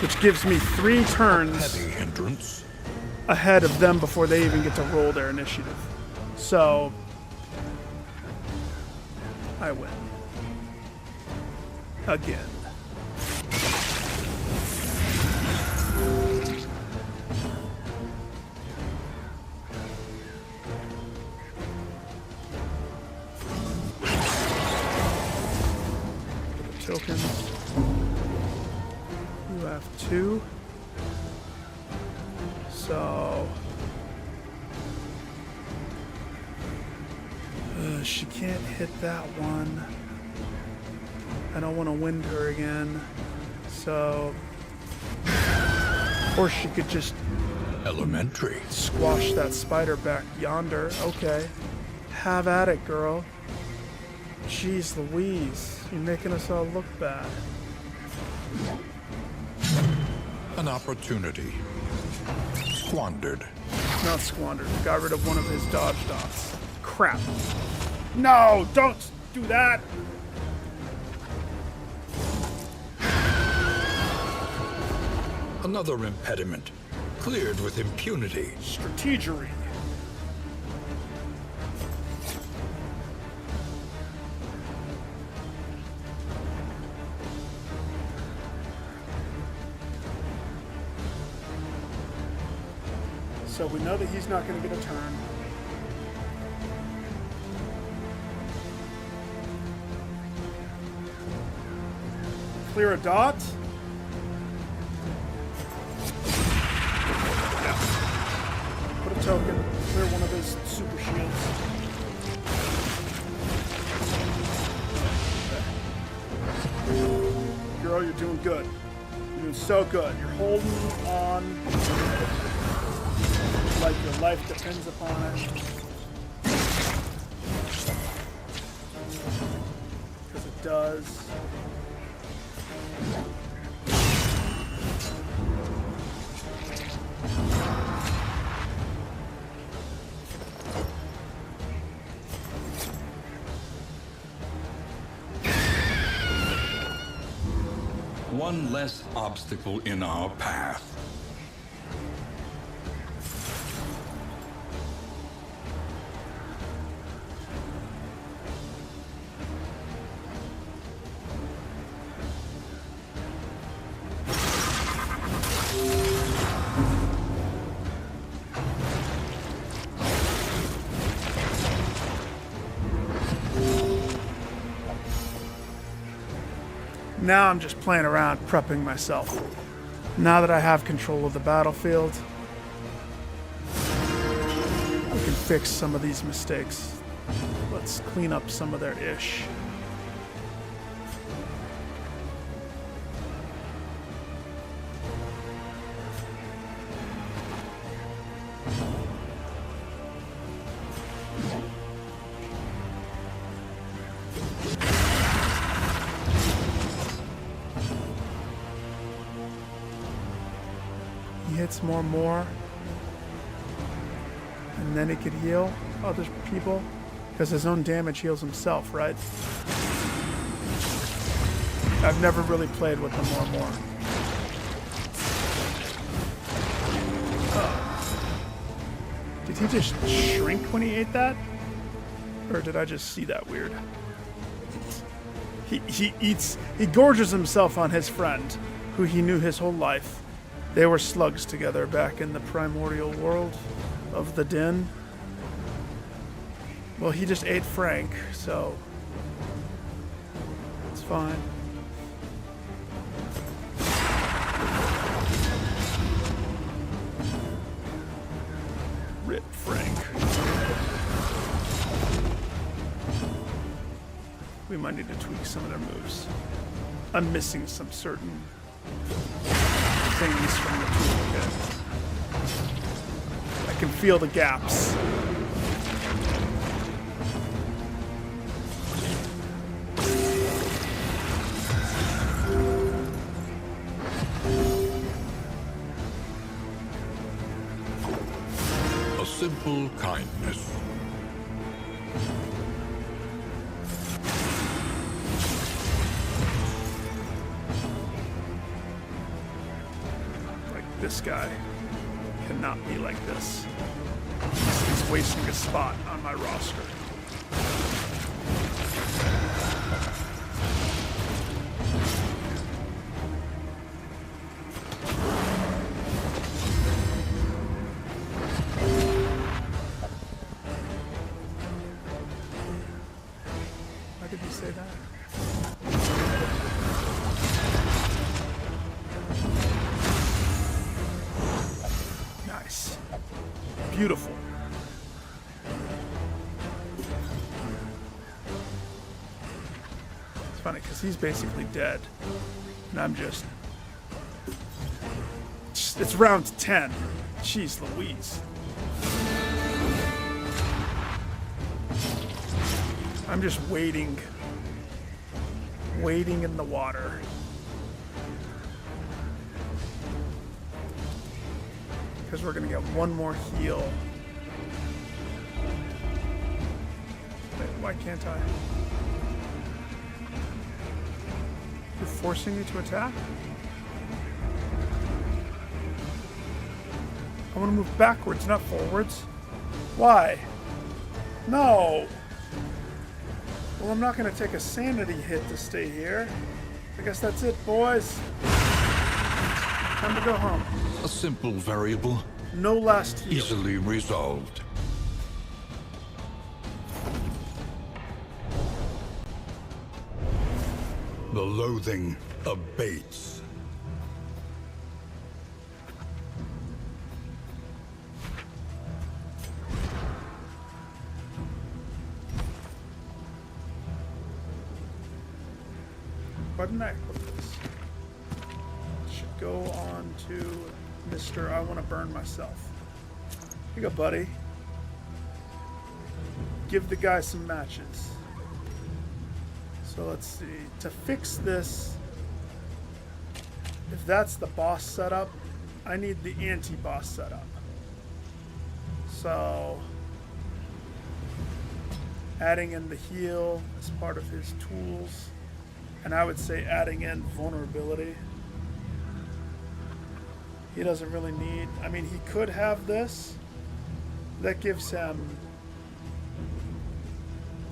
Which gives me 3 turns Heavy hindrance. ahead of them before they even get to roll their initiative. So, I win. Again. Tokens. You have 2. So she can't hit that one. I don't want to wind her again. So, or she could just Elementary. squash that spider back yonder. Okay, have at it, girl. Jeez Louise, you're making us all look bad. An opportunity. Squandered. Not squandered. Got rid of one of his dodge dots. Crap. No, don't do that. Another impediment. Cleared with impunity. Strategery. So we know that he's not going to get a turn. Clear a dot. Yeah. Put a token. Clear one of his super shields. Okay. Girl, you're doing good. You're doing so good. You're holding on like your life depends upon it. Because it does. One less obstacle in our path. Now I'm just playing around, prepping myself. Now that I have control of the battlefield, we can fix some of these mistakes. Let's clean up some of their ish. hits, more. And then he could heal other people. Because his own damage heals himself, right? I've never really played with the more. Oh. Did he just shrink when he ate that? Or did I just see that weird? He gorges himself on his friend, who he knew his whole life. They were slugs together back in the primordial world of the Den. Well, he just ate Frank, so it's fine. Rip Frank. We might need to tweak some of their moves. I'm missing some certain things from the toolkit. I can feel the gaps. A simple kindness. This guy cannot be like this. He's wasting a spot on my roster. Why did you say that? Beautiful. It's funny because he's basically dead, and I'm just. It's round 10. Jeez Louise. I'm just waiting in the water. Because we're going to get one more heal. Wait, why can't I? You're forcing me to attack? I want to move backwards, not forwards. Why? No! Well, I'm not going to take a sanity hit to stay here. I guess that's it, boys. Time to go home. A simple variable. No last heal. Easily resolved. The loathing abates. Why didn't I equip this? Should go on to Mr. I want to burn myself. Here you go, buddy. Give the guy some matches. So let's see. To fix this, if that's the boss setup, I need the anti-boss setup. So adding in the heal as part of his tools, and I would say adding in vulnerability. He doesn't really need, I mean, he could have this. That gives him,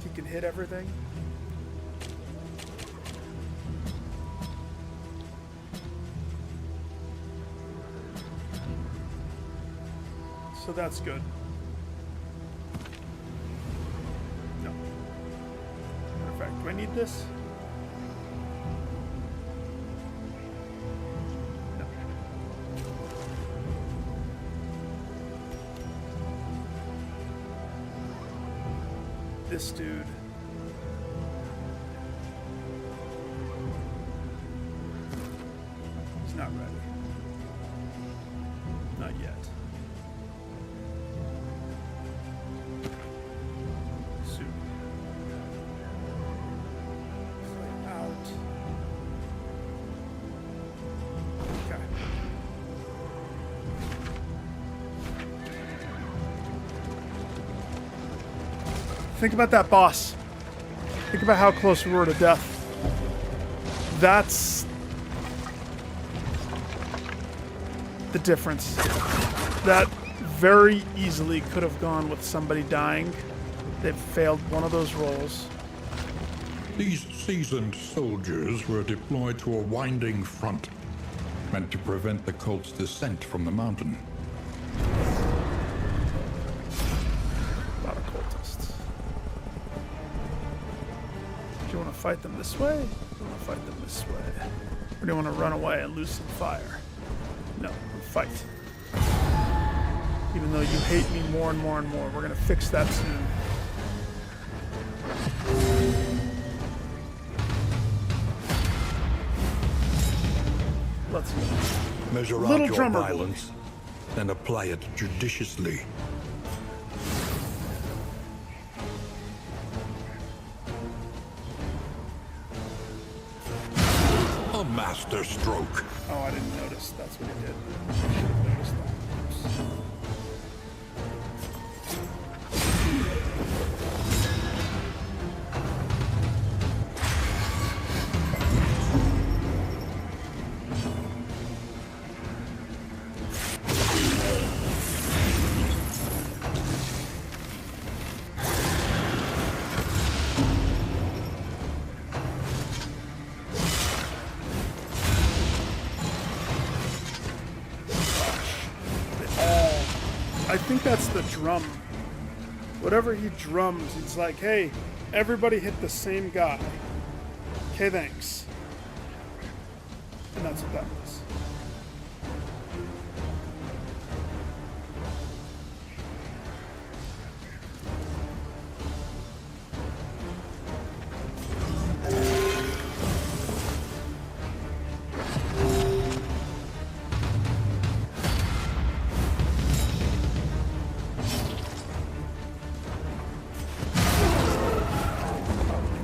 he can hit everything. So that's good. No. Matter of fact, do I need this? No. This dude. He's not ready. Not yet. Think about that boss. Think about how close we were to death. That's the difference. That very easily could have gone with somebody dying. They've failed one of those rolls. These seasoned soldiers were deployed to a winding front, meant to prevent the cult's descent from the mountain. A lot of cultists. Do you want to fight them this way? Or do you want to fight them this way? Or do you want to run away and lose some fire? No, fight. Even though you hate me more and more and more, we're going to fix that soon. Let's go. Measure Little out your drummer boy. violence, and apply it judiciously. A master stroke. Oh, I didn't notice. That's what he did. I should have noticed that. Oops. I think that's the drum. Whatever he drums, it's like, hey, everybody hit the same guy. Okay, thanks. And that's what that was.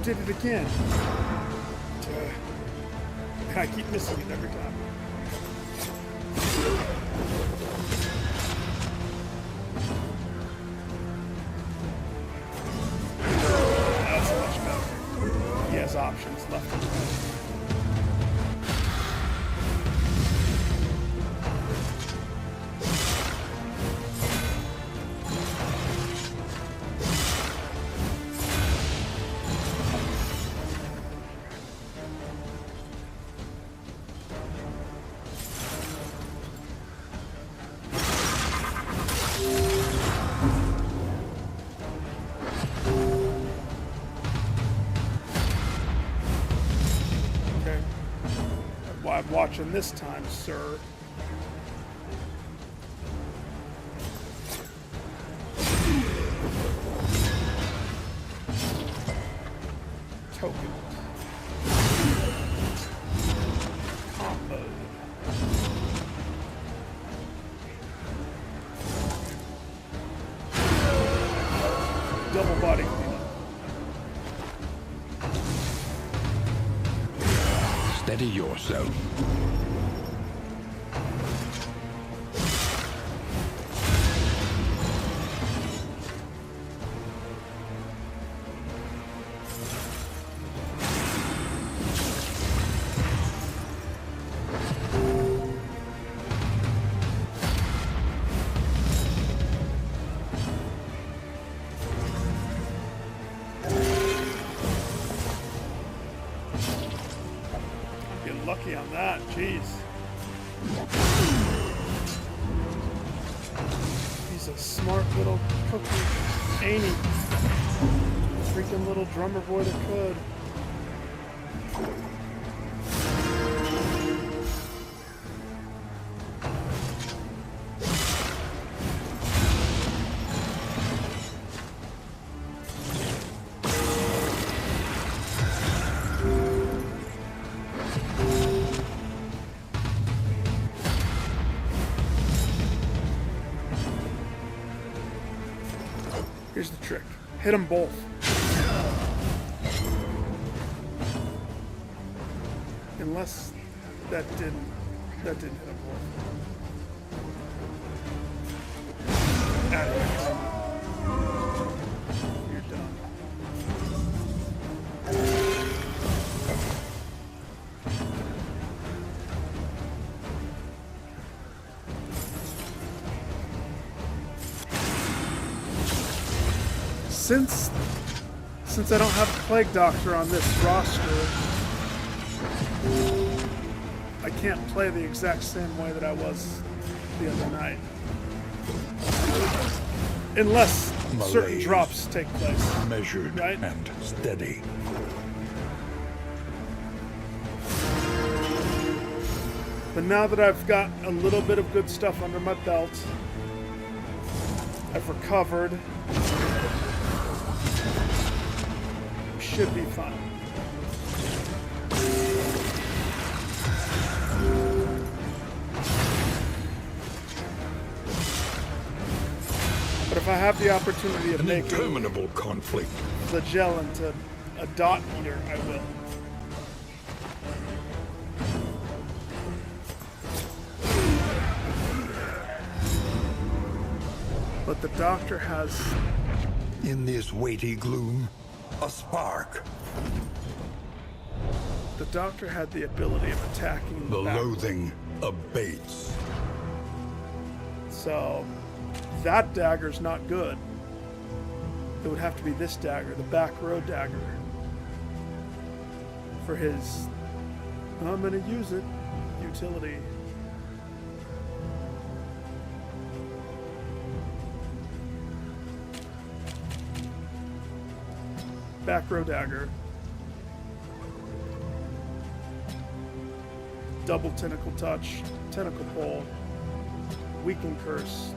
Did it again. And I keep missing it every time. That's much better. He has options left and right. I'm watching this time, sir. Token. Combo. Double body cleanup. Steady yourself. Lucky on that, jeez. He's a smart little cookie, ain't he? Freaking little drummer boy that could. Here's the trick. Hit them both. Unless that didn't hit them both. You're done. Since I don't have a Plague Doctor on this roster, I can't play the exact same way that I was the other night. Unless certain Malaise. drops take place. Measured Right. and steady. But now that I've got a little bit of good stuff under my belt, I've recovered, should be fine. But if I have the opportunity of An making interminable conflict. Flagell into a dot eater, I will. But the Doctor has... In this weighty gloom, a spark. The Doctor had the ability of attacking The back. loathing abates. So, that dagger's not good. It would have to be this dagger, the back row dagger. For his... I'm gonna use it. Utility. Back row dagger. Double tentacle touch, tentacle pull, weaken curse,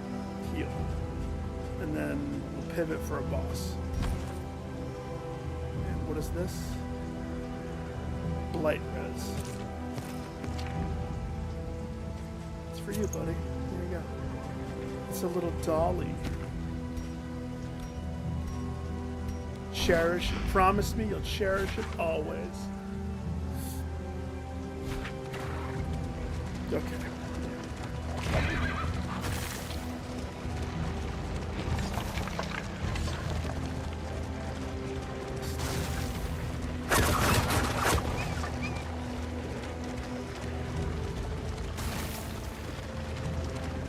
heal. And then we'll pivot for a boss. And what is this? Blight res. It's for you, buddy. There you go. It's a little dolly. Cherish it. Promise me you'll cherish it always. Okay.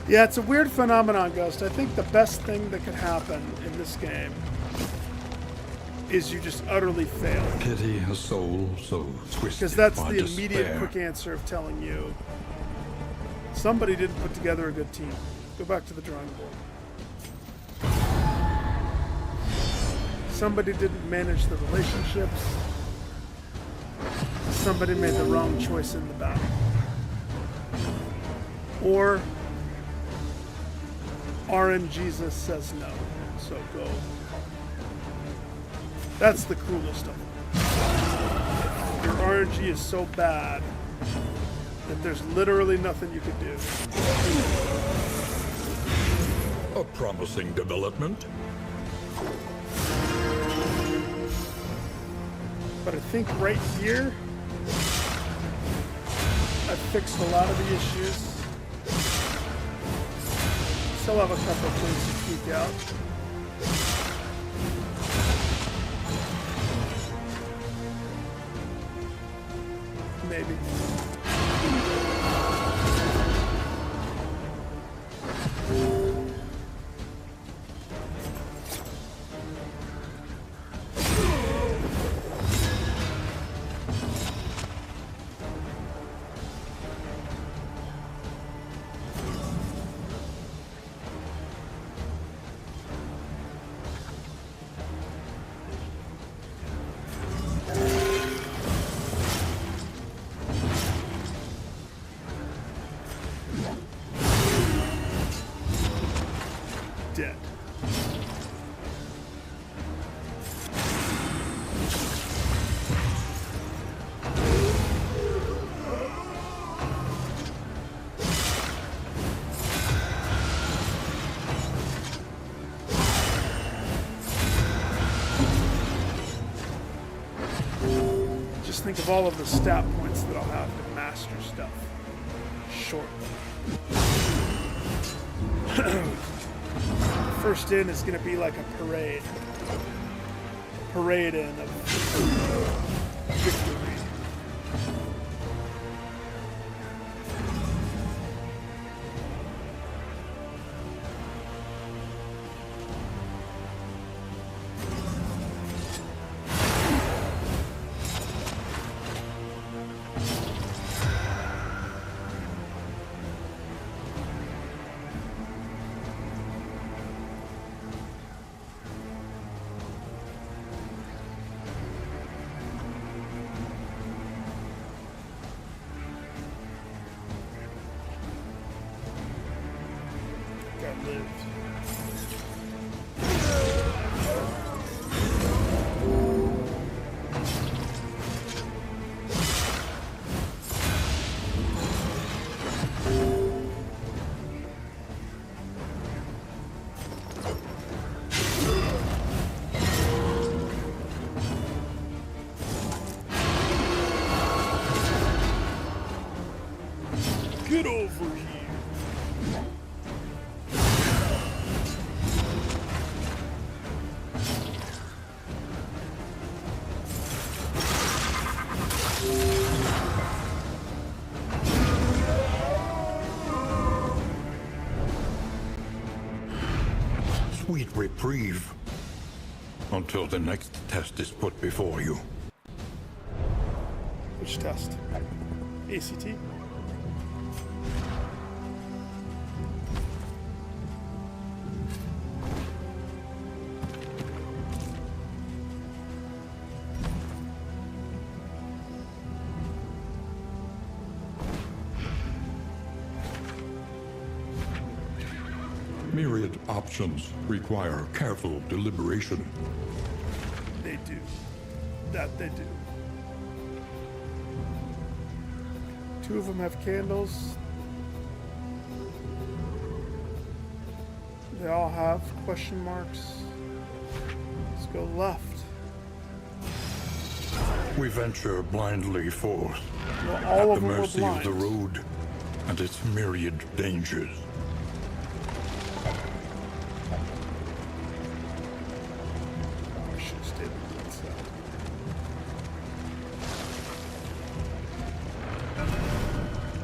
Yeah, it's a weird phenomenon, Ghost. I think the best thing that could happen in this game is you just utterly fail. Pity a soul so twisted Because that's by the immediate despair. quick answer of telling you somebody didn't put together a good team. Go back to the drawing board. Somebody didn't manage the relationships. Somebody made the wrong choice in the battle. Or RNGesus says no, so go. That's the coolest of them. Your RNG is so bad that there's literally nothing you can do. A promising development. But I think right here, I've fixed a lot of the issues. Still have a couple of things to tweak out. Maybe. Dead. Just think of all of the stat points that I'll have to master stuff shortly. First in is going to be like a parade. Parade in of victory. lived. Get over here. Sweet reprieve. Until the next test is put before you. Which test? ACT? Myriad options require careful deliberation. They do. That they do. Two of them have candles. They all have question marks. Let's go left. We venture blindly forth, Well, all at of the them were mercy of blind. the road and its myriad dangers. I should have stayed on the inside.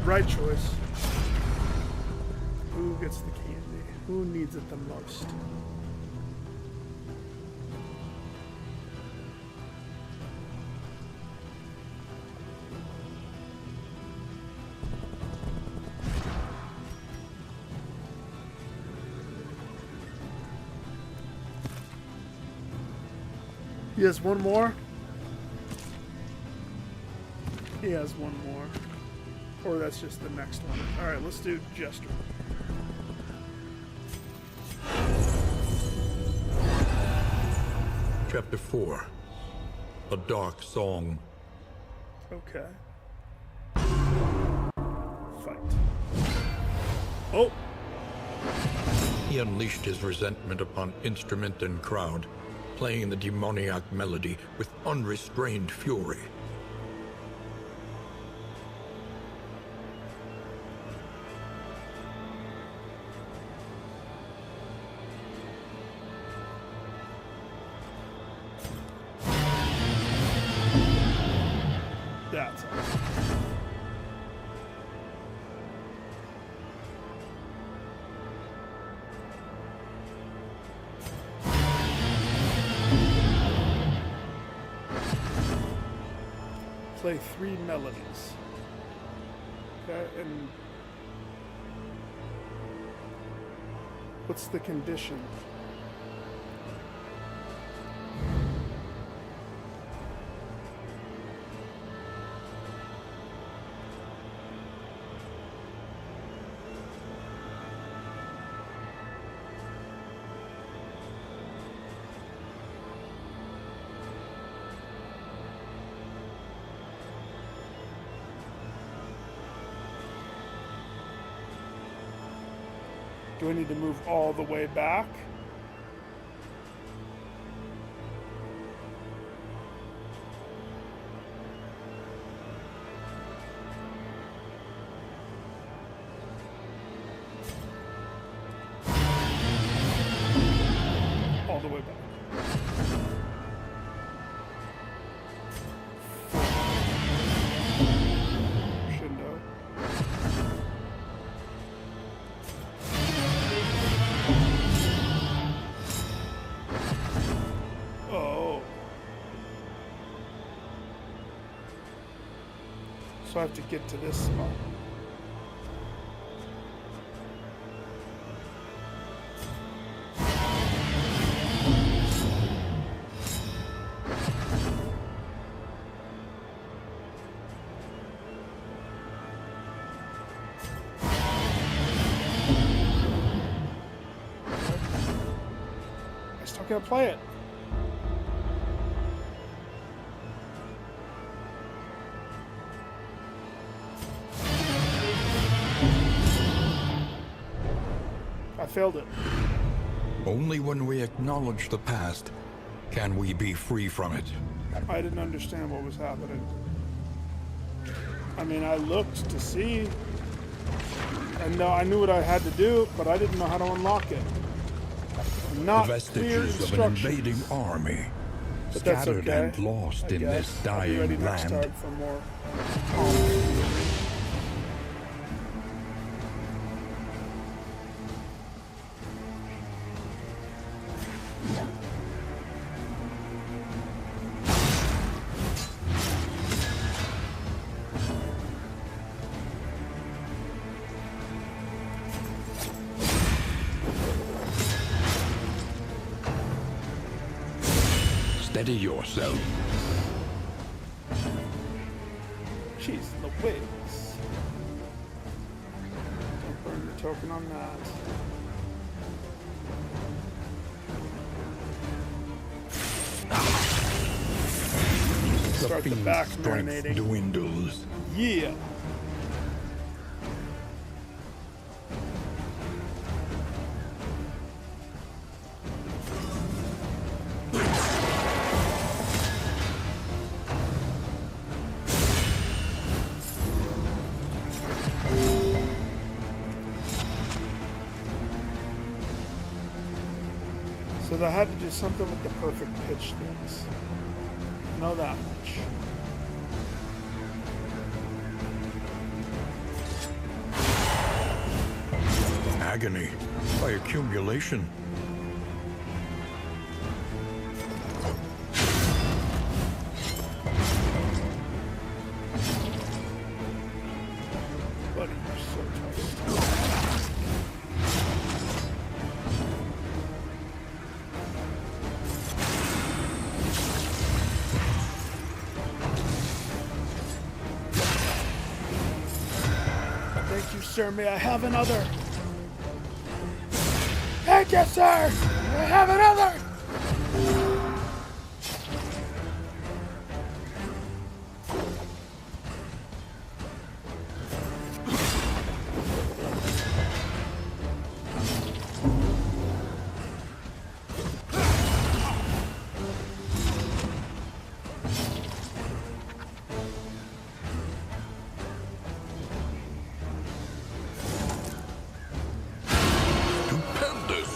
Right choice. Who gets the candy? Who needs it the most? He has one more. He has one more. Or that's just the next one. Alright, let's do Jester. Chapter 4. A Dark Song. Okay. Fight. Oh! He unleashed his resentment upon instrument and crowd, playing the demoniac melody with unrestrained fury. That's awesome. Play 3 melodies. Okay, and what's the condition? Do I need to move all the way back? All the way back. Shindo. Oh. So I have to get to this spot. gonna play it. I failed it. Only when we acknowledge the past can we be free from it. I didn't understand what was happening. I mean, I looked to see, and I knew what I had to do, but I didn't know how to unlock it. Not The clear vestiges of an instructions. invading army, But that's scattered okay, and lost I in guess. this I'll be ready dying next land. time for more. Oh. Steady yourself. Jeez, Louise. Don't burn your token on that. Start the fiend's back strength marinating. dwindles. Yeah. So I had to do something with the perfect pitch things. Know that much. Agony by accumulation. Buddy, you're so toast. Thank you, sir. May I have another? Thank you, sir. May I have another? Stupendous.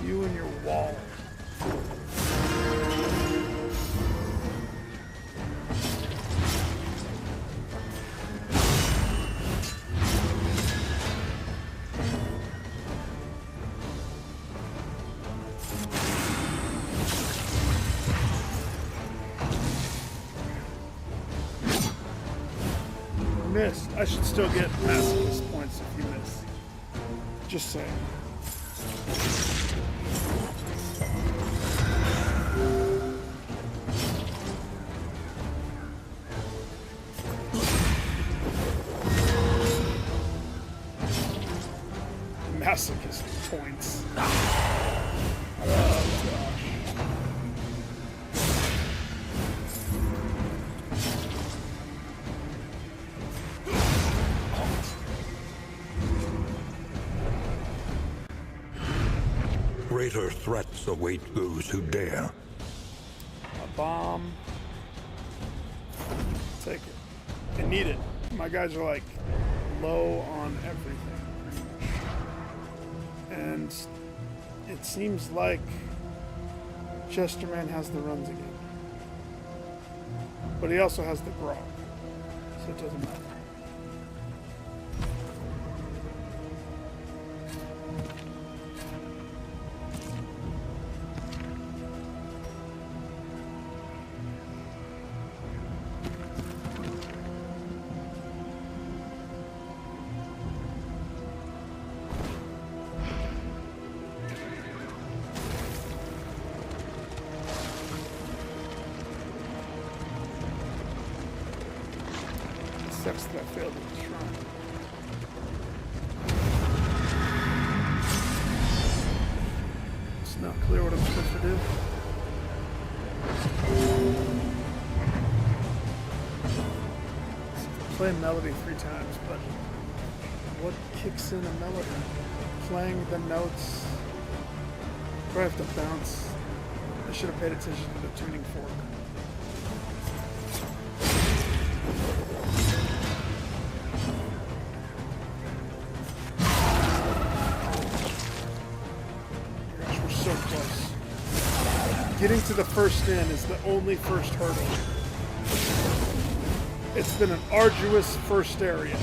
You and your wall. Missed. I should still get masochist points if you miss. Just saying. Masochist points. Oh gosh. Greater threats await those who dare. A bomb. Take it. I need it. My guys are like low on everything. And it seems like Chesterman has the runs again. But he also has the grog. So it doesn't matter. sucks that I failed at the shrine. It's not clear what I'm supposed to do. Play melody 3 times, but what kicks in a melody? Playing the notes. Do I have to bounce? I should have paid attention to the tuning fork. Gosh, we're so close. Getting to the first inn is the only first hurdle. It's been an arduous first area.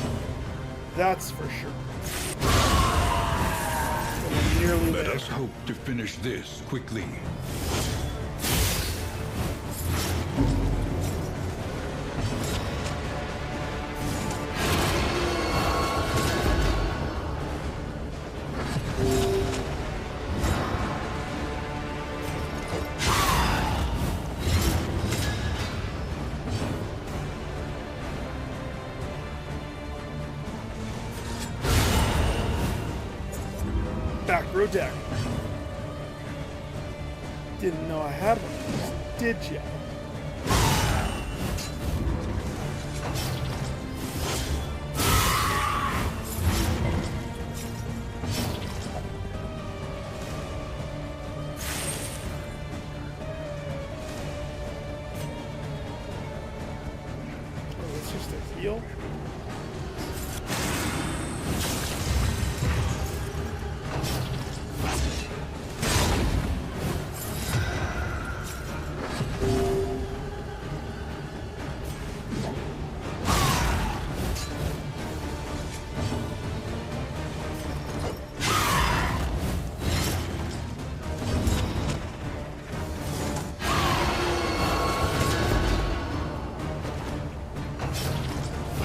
That's for sure. But we're nearly Let there. us hope to finish this quickly. Back row deck. Didn't know I had one of those, did ya? Oh, it's just a heal?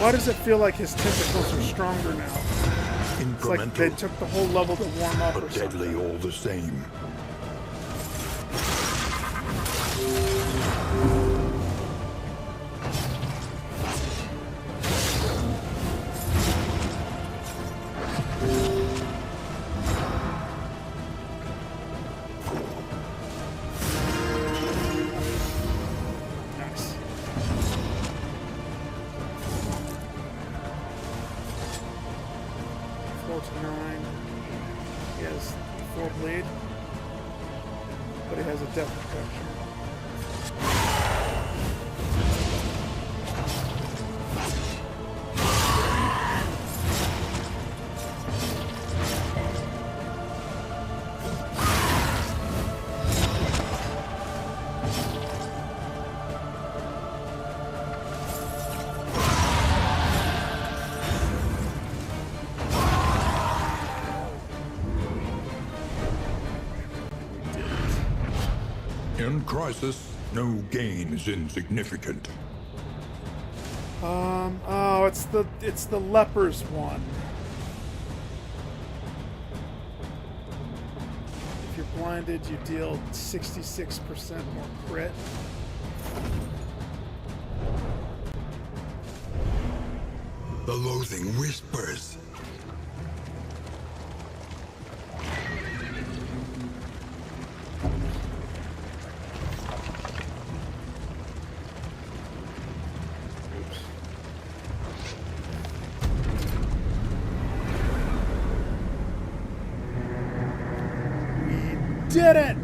Why does it feel like his tentacles are stronger now? It's like they Incremental, took the whole level to warm up or but something. deadly all the same. Nice. Floor to 9. He has 4 bleed, but he has a death protection. In crisis, no gain is insignificant. Oh, it's the lepers one. If you're blinded, you deal 66% more crit. The loathing whispers. Did it!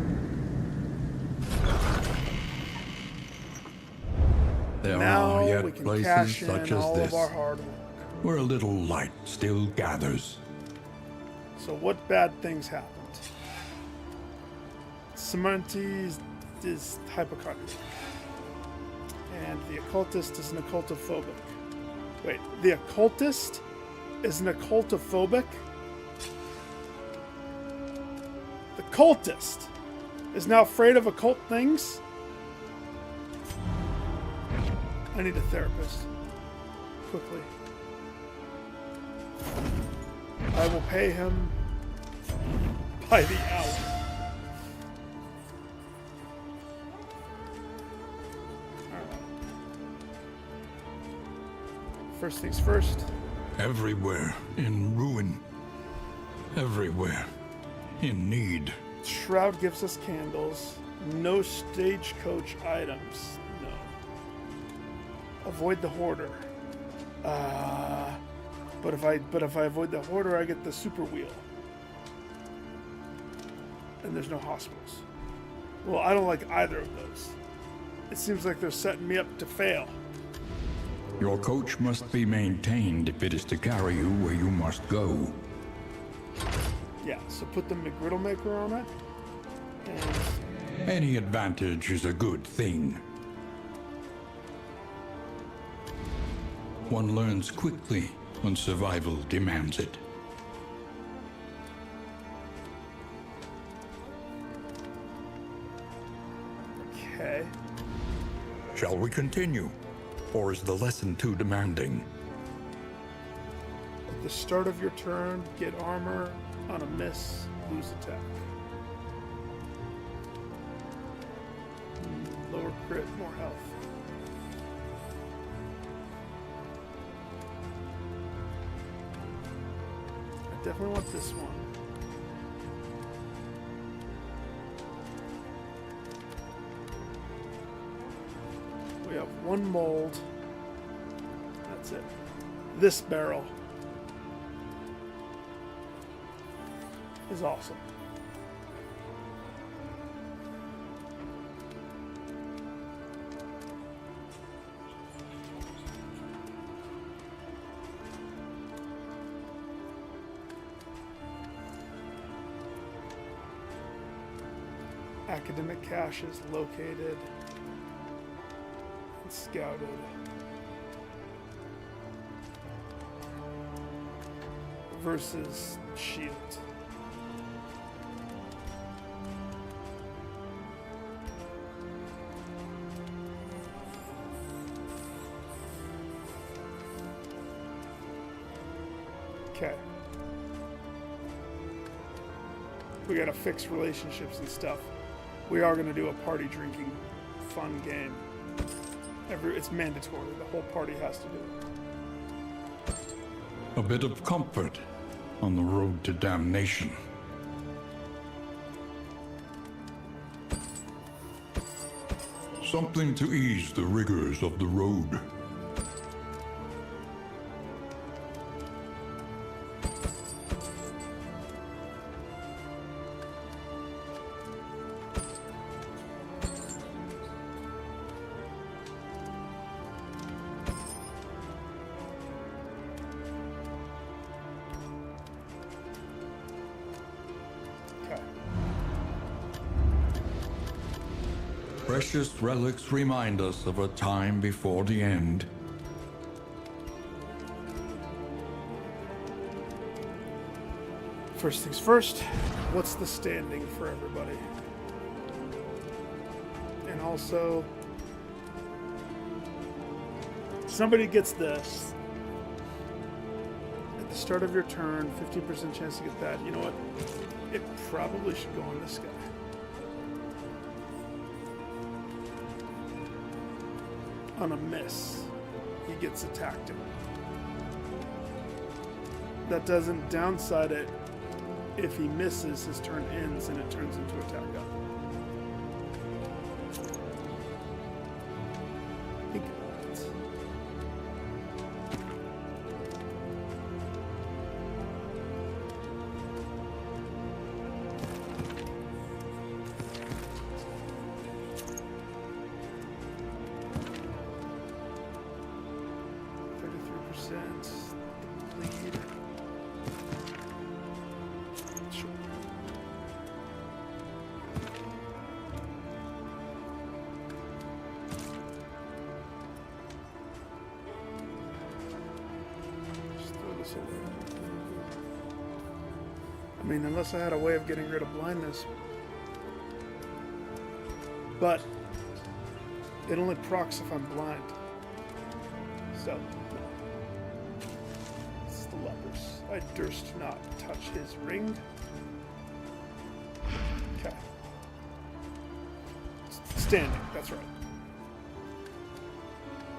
There Now are we yet can places cash in such as all this, of our hard work. where a little light still gathers. So what bad things happened? Simontes is hypochondriac. And the occultist is an occultophobic. Wait, the occultist is an occultophobic? The cultist is now afraid of occult things? I need a therapist. Quickly. I will pay him by the hour. First things first. Everywhere in ruin. Everywhere in need. Shroud gives us candles. No stagecoach items. No. Avoid the hoarder. But if I avoid the hoarder, I get the super wheel. And there's no hospitals. Well, I don't like either of those. It seems like they're setting me up to fail. Your coach must be maintained if it is to carry you where you must go. Yeah, so put the McGriddle Maker on it. And Any advantage is a good thing. One learns quickly when survival demands it. okay. Shall we continue? Or is the lesson too demanding? At the start of your turn, get armor. On a miss, lose attack. Lower crit, more health. I definitely want this one. We have one mold. That's it. This barrel is awesome. Academic cache is located and scouted. Versus shield. Okay. We gotta fix relationships and stuff. We are gonna do a party drinking fun game. It's mandatory. The whole party has to do it. A bit of comfort on the road to damnation. Something to ease the rigors of the road. Precious relics remind us of a time before the end. First things first, what's the standing for everybody? And also, somebody gets this. At the start of your turn, 15% chance to get that. You know what? It probably should go on this guy. On a miss, he gets attacked. That doesn't downside it. If he misses, his turn ends and it turns into attack up. He gets it. Bleed. Sure. Just throw this away. I mean, unless I had a way of getting rid of blindness. But it only procs if I'm blind. So, no. This is the lepers. I durst not touch his ring. Okay. Standing, that's right.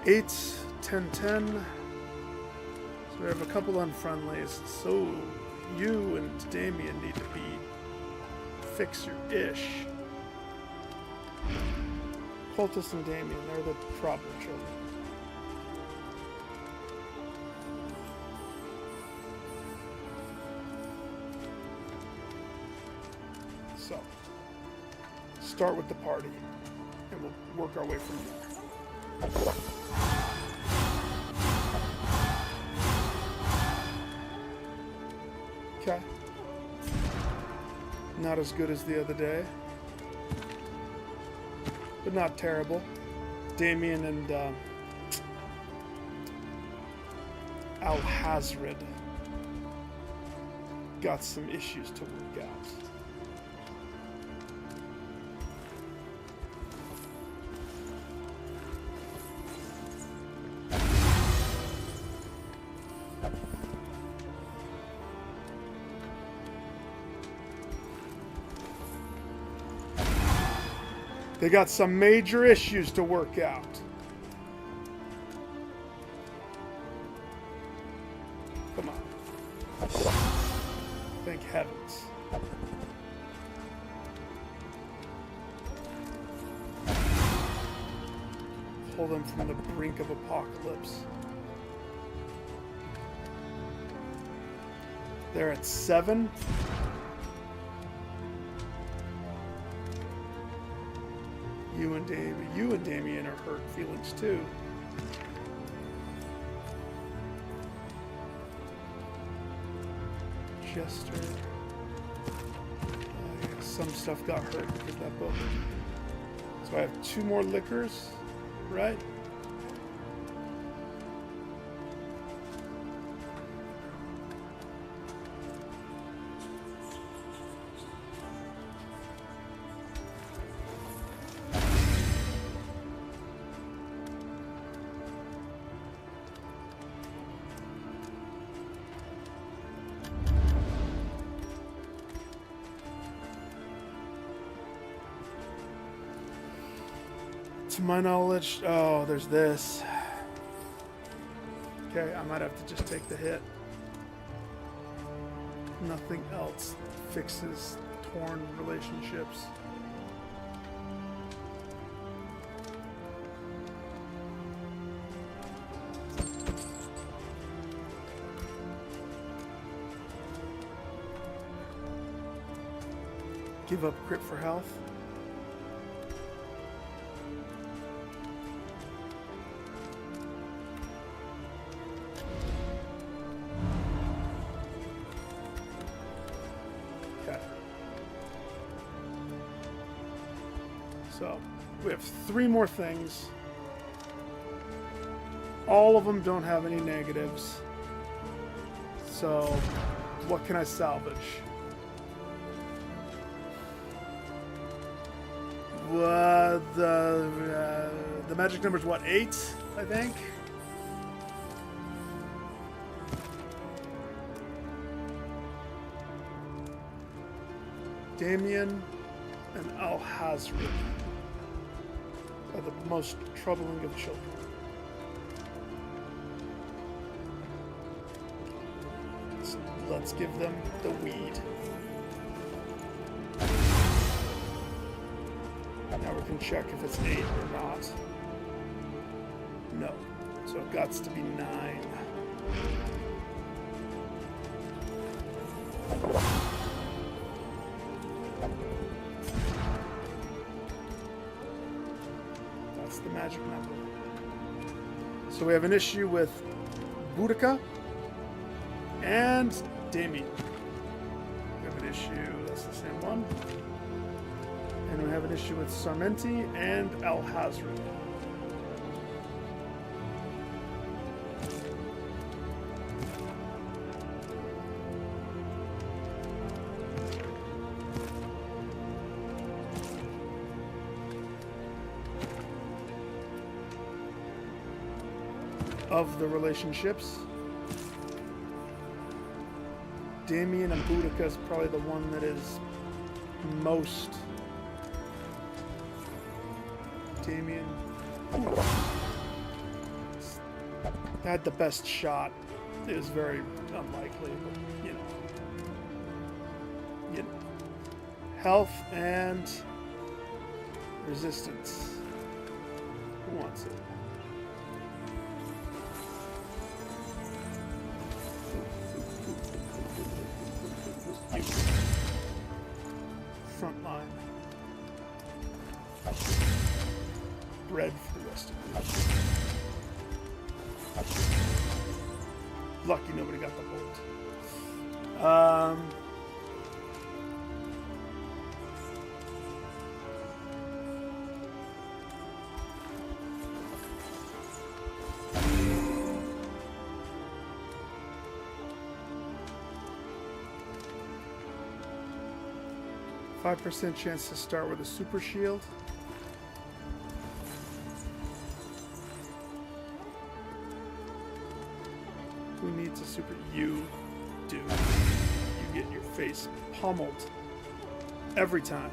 8, 10, 10. So we have a couple unfriendlies. So you and Damien need to fix your ish. Cultist and Damien, they're the problem children. So, start with the party, and we'll work our way from there. Okay. Not as good as the other day, but not terrible. Damien and Al-Hazred got some issues to work out. They got some major issues to work out. Come on. Thank heavens. Pull them from the brink of apocalypse. They're at 7. You and Damien are hurt feelings too. Chester. Yeah, some stuff got hurt because of that book. So I have 2 more liquors, right? To my knowledge, oh, there's this. Okay, I might have to just take the hit. Nothing else fixes torn relationships. Give up crit for health. So, we have 3 more things. All of them don't have any negatives. So, what can I salvage? The magic number is what, 8, I think? Damien and Al-Hazred are the most troubling of children. So let's give them the weed. Now we can check if it's 8 or not. No. So it got to be 9. That's the magic number. So we have an issue with Boudica and Damien. We have an issue, that's the same one. And we have an issue with Sarmenti and Al-Hazred. Of the relationships, Damien and Boudica is probably the one that is most. Damien had the best shot is very unlikely, but you know. Health and resistance. Who wants it? You. Front line. Bread for the rest of you. Lucky nobody got the bolt. 5% chance to start with a super shield. Who needs a super? You do. You get your face pummeled every time.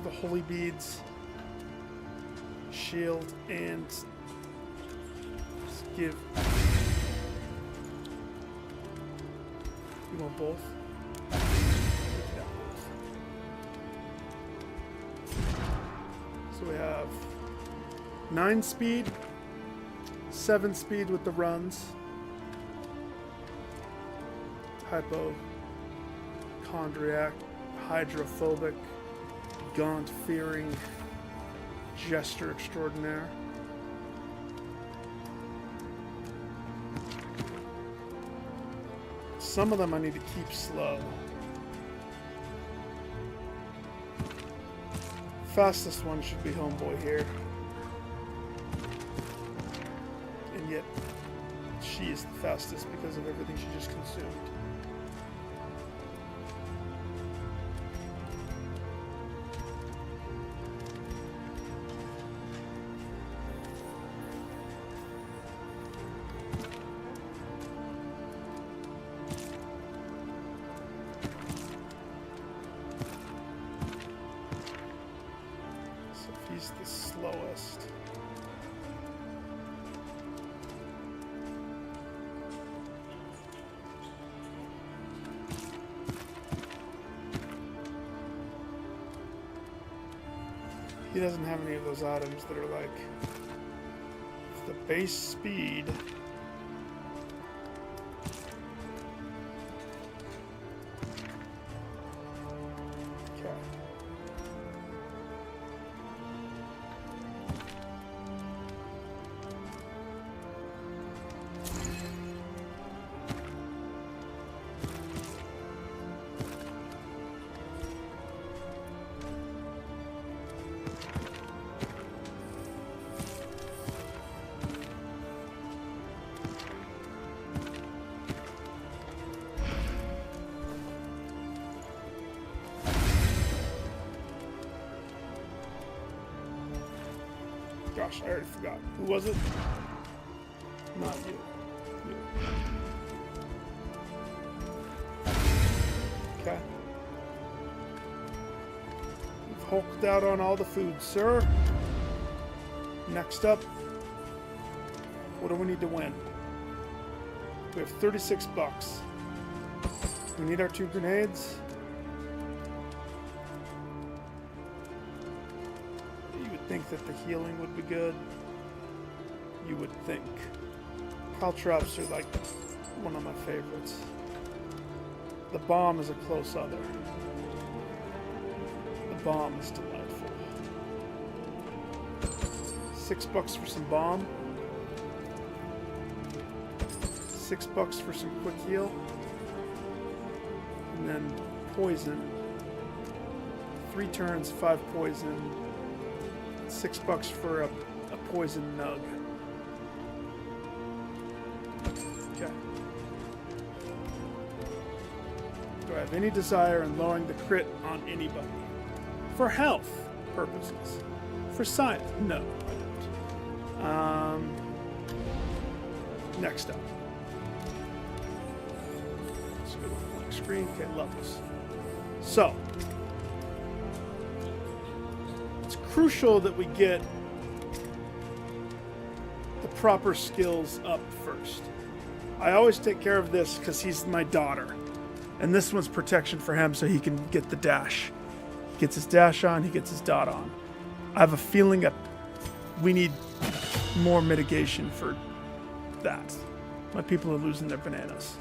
The holy beads, shield, and give. You want both? Yeah, both. So we have 9 speed, 7 speed with the runs, hypochondriac, hydrophobic, gaunt-fearing, gesture extraordinaire. Some of them I need to keep slow. Fastest one should be Homeboy here. And yet, she is the fastest because of everything she just consumed. He's the slowest. He doesn't have any of those items that are like the base speed. Gosh, I already forgot. Who was it? Not you. You. Okay. You've hulked out on all the food, sir. Next up, what do we need to win? We have 36 bucks. We need our 2 grenades. Think that the healing would be good. You would think. Caltrops are like one of my favorites. The bomb is a close other. The bomb is delightful. $6 for some bomb. $6 for some quick heal. And then poison. 3 turns, 5 poison. $6 for a poison nug. Okay. Do I have any desire in lowering the crit on anybody? For health purposes. For science? No, I don't. Next up. screen. Okay, levels. So, it's crucial that we get the proper skills up first. I always take care of this because he's my daughter. And this one's protection for him so he can get the dash. He gets his dash on, he gets his dot on. I have a feeling that we need more mitigation for that. My people are losing their bananas.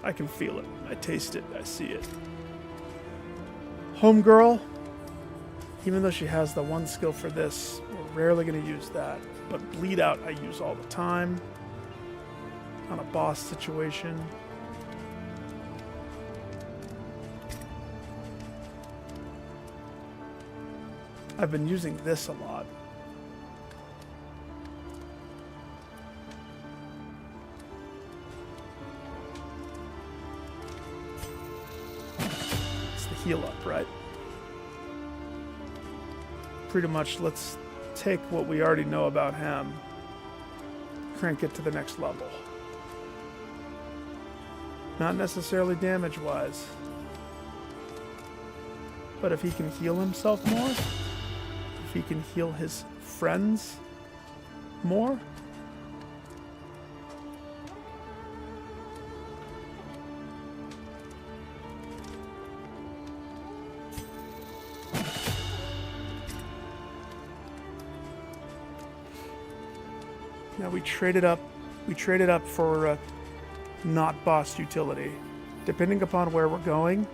I can feel it. I taste it. I see it. Homegirl, even though she has the one skill for this, we're rarely going to use that. But bleed out I use all the time on a boss situation. I've been using this a lot. It's the heal up, right? Pretty much, let's take what we already know about him, crank it to the next level. Not necessarily damage-wise, but if he can heal himself more, if he can heal his friends more, now we traded up for not boss utility. Depending upon where we're going,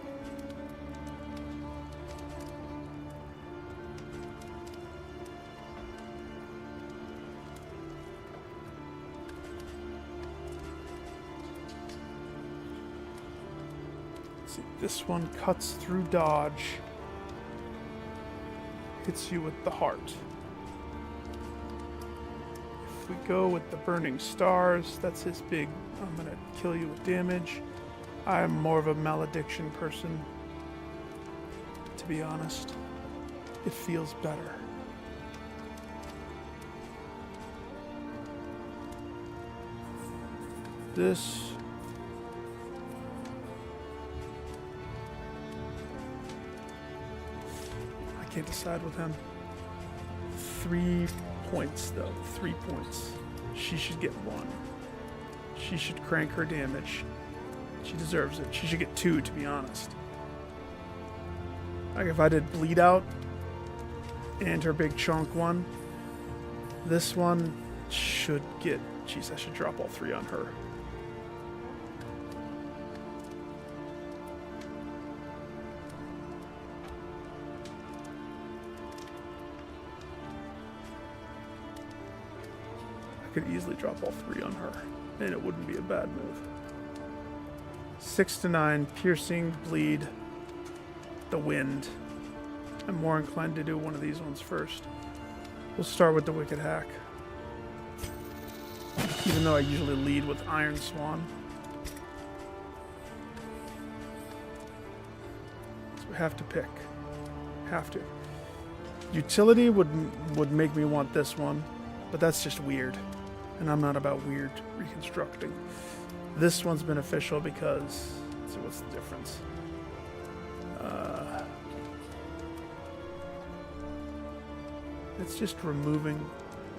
see, this one cuts through dodge, hits you with the heart. If we go with the burning stars, that's his big, I'm gonna kill you with damage. I'm more of a malediction person, to be honest. It feels better. This I can't decide with him. 3 points though, 3 points. She should get 1. She should crank her damage. She deserves it. She should get 2, to be honest. Like if I did bleed out and her big chunk one, this one should get, jeez, I should drop all 3 on her. I could easily drop all 3 on her, and it wouldn't be a bad move. 6 to 9, piercing, bleed, the wind. I'm more inclined to do one of these ones first. We'll start with the Wicked Hack. Even though I usually lead with Iron Swan. So we have to pick. Have to. Utility would make me want this one, but that's just weird. And I'm not about weird reconstructing. This one's beneficial because, so what's the difference? It's just removing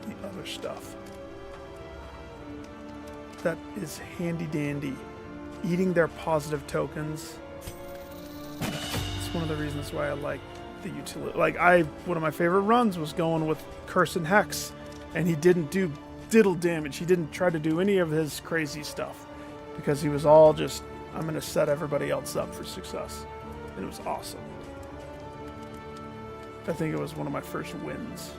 the other stuff. That is handy dandy. Eating their positive tokens. It's one of the reasons why I like the utility. Like one of my favorite runs was going with Curse and Hex, and he didn't do diddle damage. He didn't try to do any of his crazy stuff because he was all just, I'm going to set everybody else up for success. And it was awesome. I think it was one of my first wins.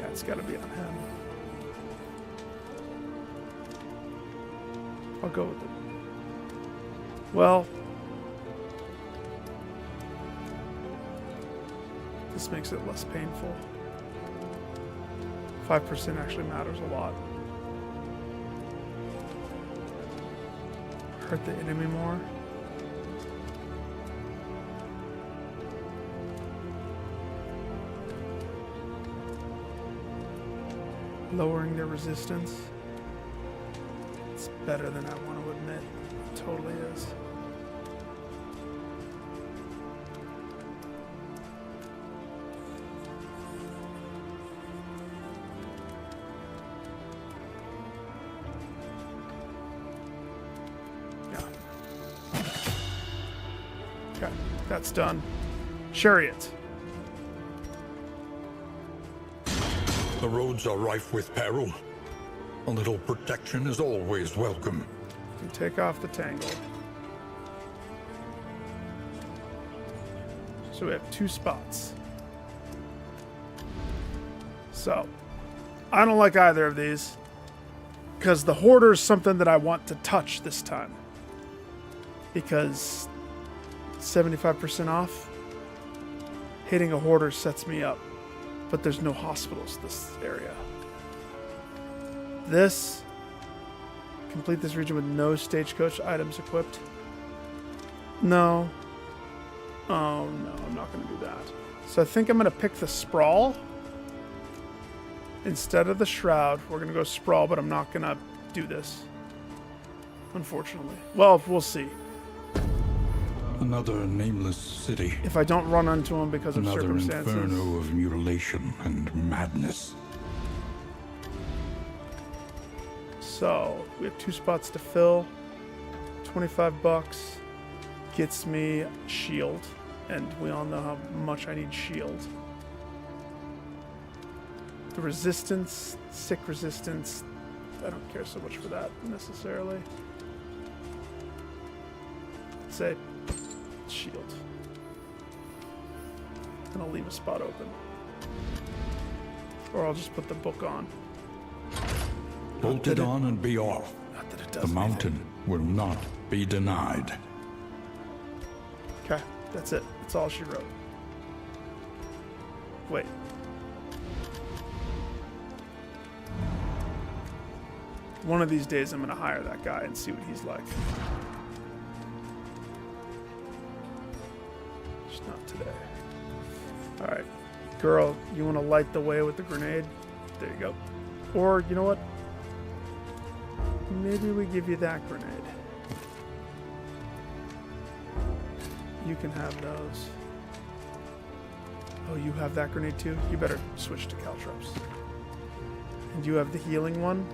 it's gotta be on him. I'll go with it. Well, this makes it less painful. 5% actually matters a lot. Hurt the enemy more. Lowering their resistance. It's better than I want to admit. It totally is. Okay, that's done. Chariot. The roads are rife with peril. A little protection is always welcome. You take off the tangle. So we have 2 spots. So, I don't like either of these. Because the Hoarder is something that I want to touch this time. Because 75% off. Hitting a Hoarder sets me up. But there's no hospitals this area. This. Complete this region with no stagecoach items equipped. No. Oh no, I'm not going to do that. So I think I'm going to pick the Sprawl. Instead of the Shroud. We're going to go Sprawl, but I'm not going to do this. Unfortunately. Well, we'll see. Another nameless city. If I don't run into him because of Another circumstances. inferno of mutilation and madness. So, we have 2 spots to fill. $25 gets me shield. And we all know how much I need shield. The resistance, sick resistance, I don't care so much for that necessarily. Say shield. And I'll leave a spot open. Or I'll just put the book on. Bolt it on and be off. Not that it does The mountain will not be denied. Okay, that's it. That's all she wrote. Wait. One of these days I'm going to hire that guy and see what he's like. Just not today. Alright. Girl, you want to light the way with the grenade? There you go. Or, you know what? Maybe we give you that grenade. You can have those. Oh, you have that grenade too? You better switch to caltrops. And you have the healing one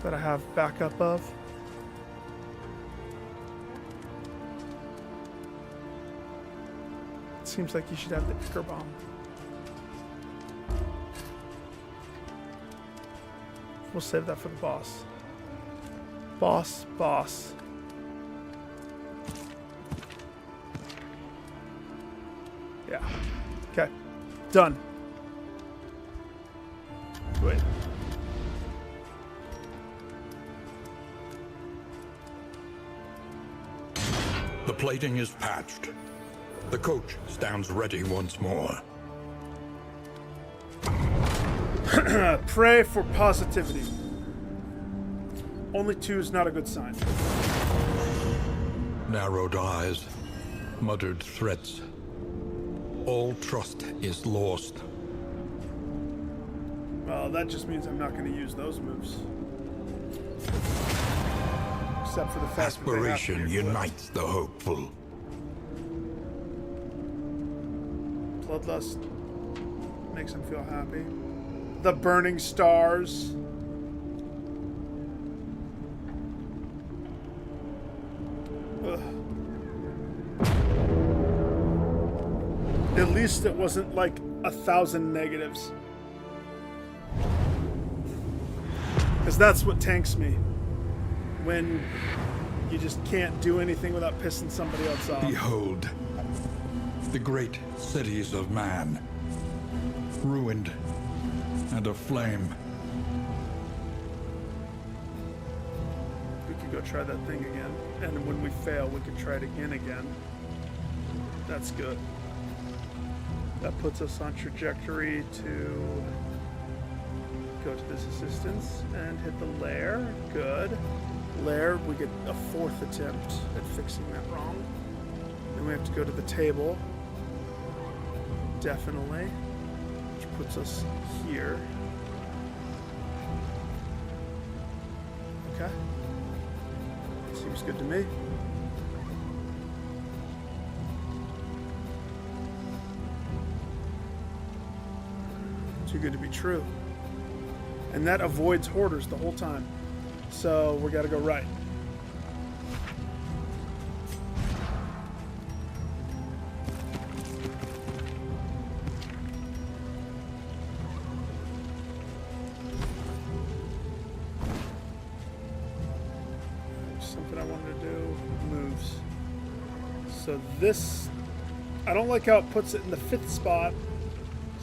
that I have backup of. It seems like you should have the Ichor Bomb. We'll save that for the boss. Boss. Yeah. Okay. Done. Wait. The plating is patched. The coach stands ready once more. Pray for positivity. Only 2 is not a good sign. Narrowed eyes, muttered threats. All trust is lost. Well, that just means I'm not going to use those moves. Except for the fact that they have to Aspiration be unites the hopeful. Bloodlust makes him feel happy. The burning stars. Ugh. At least it wasn't like 1,000 negatives. Because that's what tanks me. When you just can't do anything without pissing somebody else off. Behold, the great cities of man, ruined and a flame. We could go try that thing again. And when we fail, we can try it again. That's good. That puts us on trajectory to go to this assistance and hit the lair. Good. Lair, we get a 4th attempt at fixing that wrong. Then we have to go to the table. Definitely. Which puts us here. Okay. Seems good to me. Too good to be true. And that avoids hoarders the whole time. So we gotta go right. Something I wanted to do moves. So this, I don't like how it puts it in the 5th spot.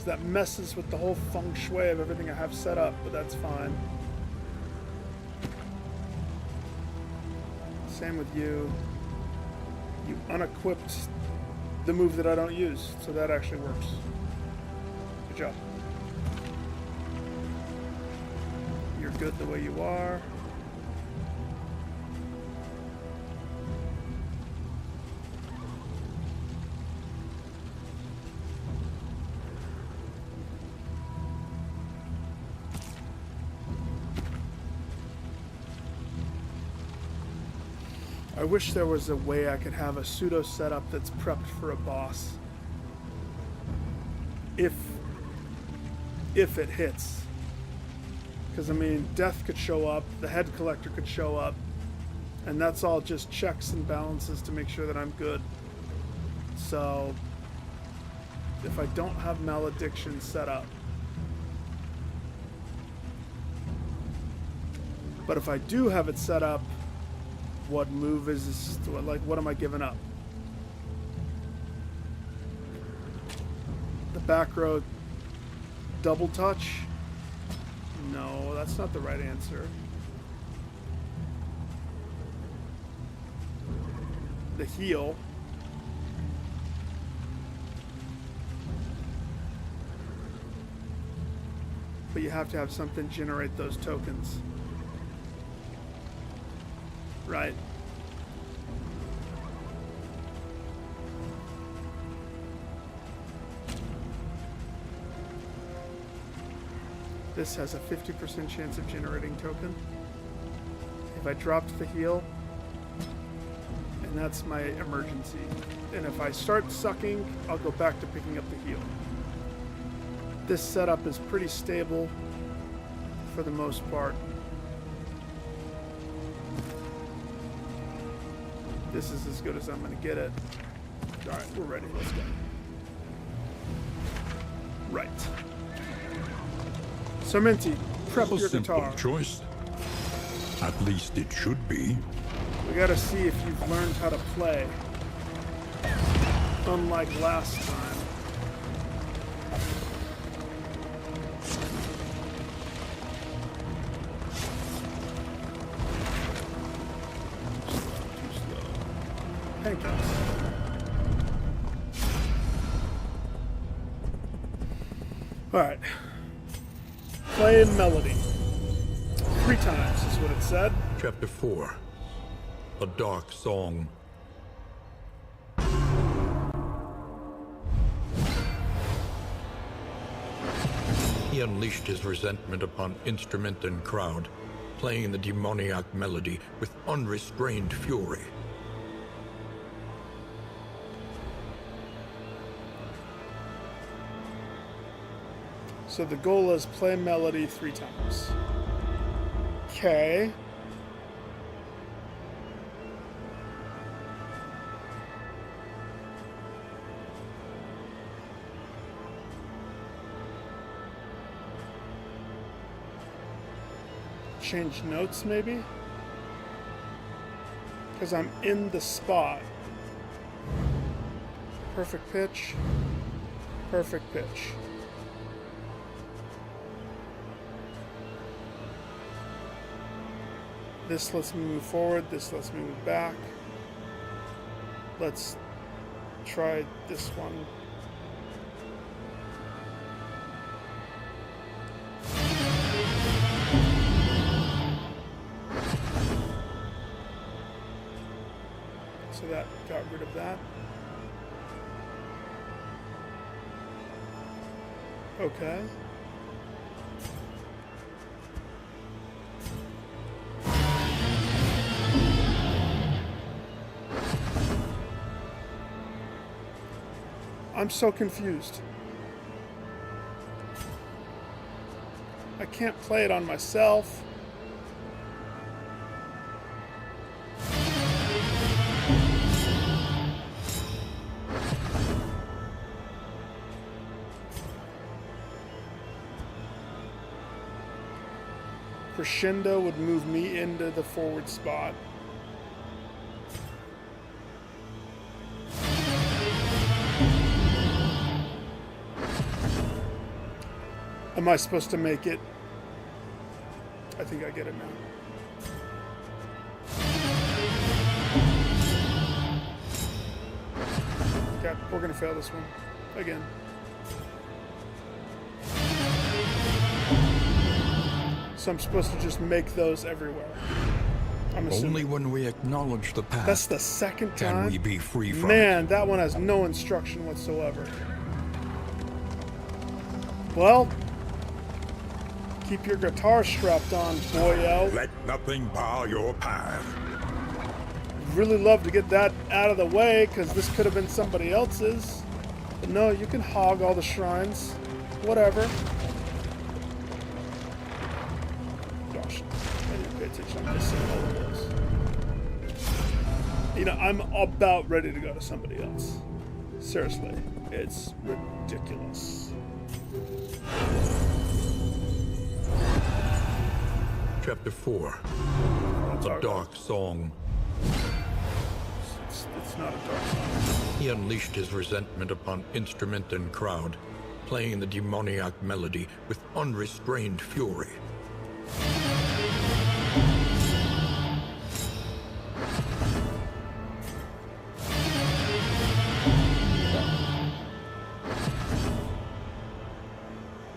That messes with the whole feng shui of everything I have set up, but that's fine. Same with you. You unequipped the move that I don't use, so that actually works. Good job. You're good the way you are. I wish there was a way I could have a pseudo setup that's prepped for a boss. If it hits. Because, I mean, death could show up, the head collector could show up, and that's all just checks and balances to make sure that I'm good. So, if I don't have malediction set up, but if I do have it set up, what move is this? Like, what am I giving up? The back row double touch? No, that's not the right answer. The heal. But you have to have something generate those tokens. Right. This has a 50% chance of generating token. If I dropped the heal, and that's my emergency. And if I start sucking, I'll go back to picking up the heal. This setup is pretty stable for the most part. This is as good as I'm going to get it. Alright, we're ready. Let's go. Right. Sarmenti, prep your guitar. Choice. At least it should be. We gotta see if you've learned how to play. Unlike last time. Pancakes. Alright. Play melody. 3 times is what it said. Chapter 4. A Dark Song. He unleashed his resentment upon instrument and crowd, playing the demoniac melody with unrestrained fury. So the goal is play melody 3 times. Okay. Change notes maybe? Because I'm in the spot. Perfect pitch. Perfect pitch. This lets me move forward. This lets me move back. Let's try this one. So that got rid of that. Okay. I'm so confused. I can't play it on myself. Crescendo would move me into the forward spot. Am I supposed to make it? I think I get it now. Okay, we're gonna fail this one again. So I'm supposed to just make those everywhere. I'm assuming. Only when we acknowledge the past That's the second time. can we be free from Man, it. that one has no instruction whatsoever. Well, keep your guitar strapped on, boyo. Let nothing bar your path. Really love to get that out of the way, because this could have been somebody else's. But no, you can hog all the shrines. Whatever. Gosh, I didn't pay attention. I'm missing all of those. You know, I'm about ready to go to somebody else. Seriously, it's ridiculous. Chapter 4. A dark song. It's not a dark song. He unleashed his resentment upon instrument and crowd, playing the demoniac melody with unrestrained fury.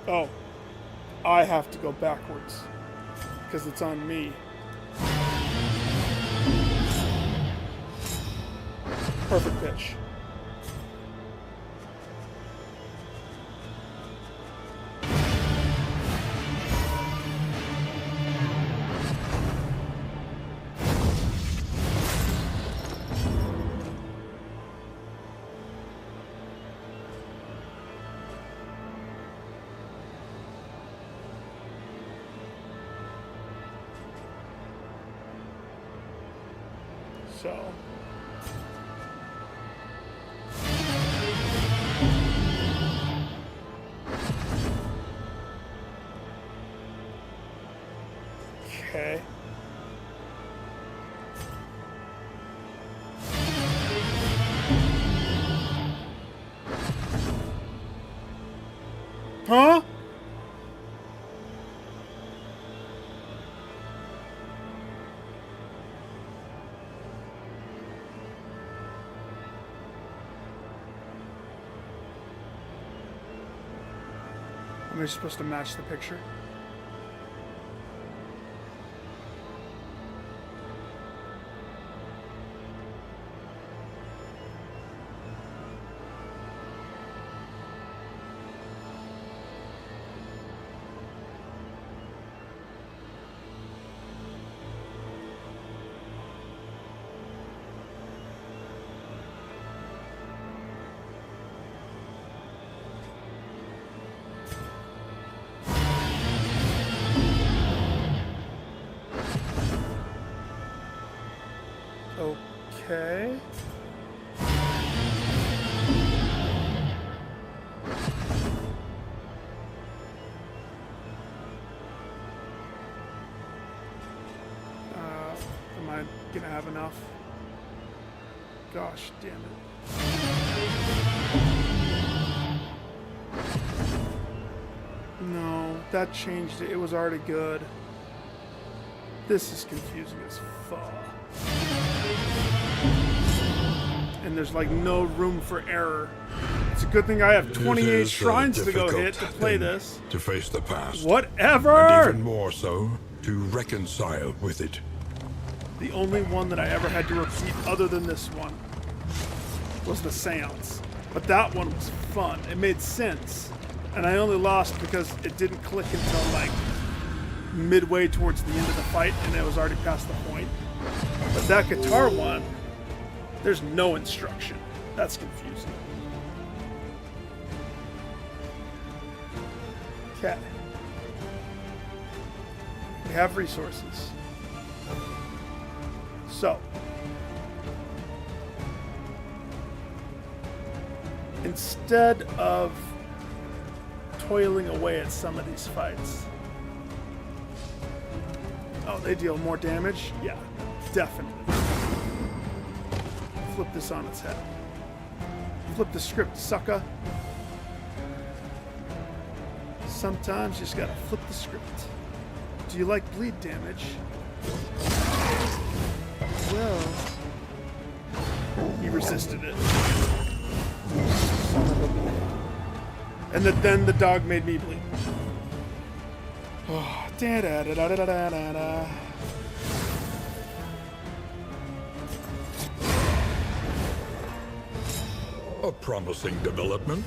Oh, I have to go backwards because it's on me. Perfect pitch. So okay. Huh? Am I supposed to match the picture? Okay. Am I gonna have enough? Gosh damn it. No, that changed it. It was already good. This is confusing as fuck. And there's like no room for error. It's a good thing I have 28 shrines to go hit to play this. To face the past. Whatever! And even more so, to reconcile with it. The only one that I ever had to repeat other than this one was the seance. But that one was fun. It made sense. And I only lost because it didn't click until like midway towards the end of the fight and it was already past the point. But that guitar one, there's no instruction. That's confusing. Okay. We have resources. So, instead of toiling away at some of these fights. Oh, they deal more damage? Yeah, definitely. Flip this on its head. Flip the script, sucker. Sometimes you just gotta flip the script. Do you like bleed damage? Well, he resisted it. Son of a bitch. And then the dog made me bleed. Oh, da da da da da da da da. A promising development.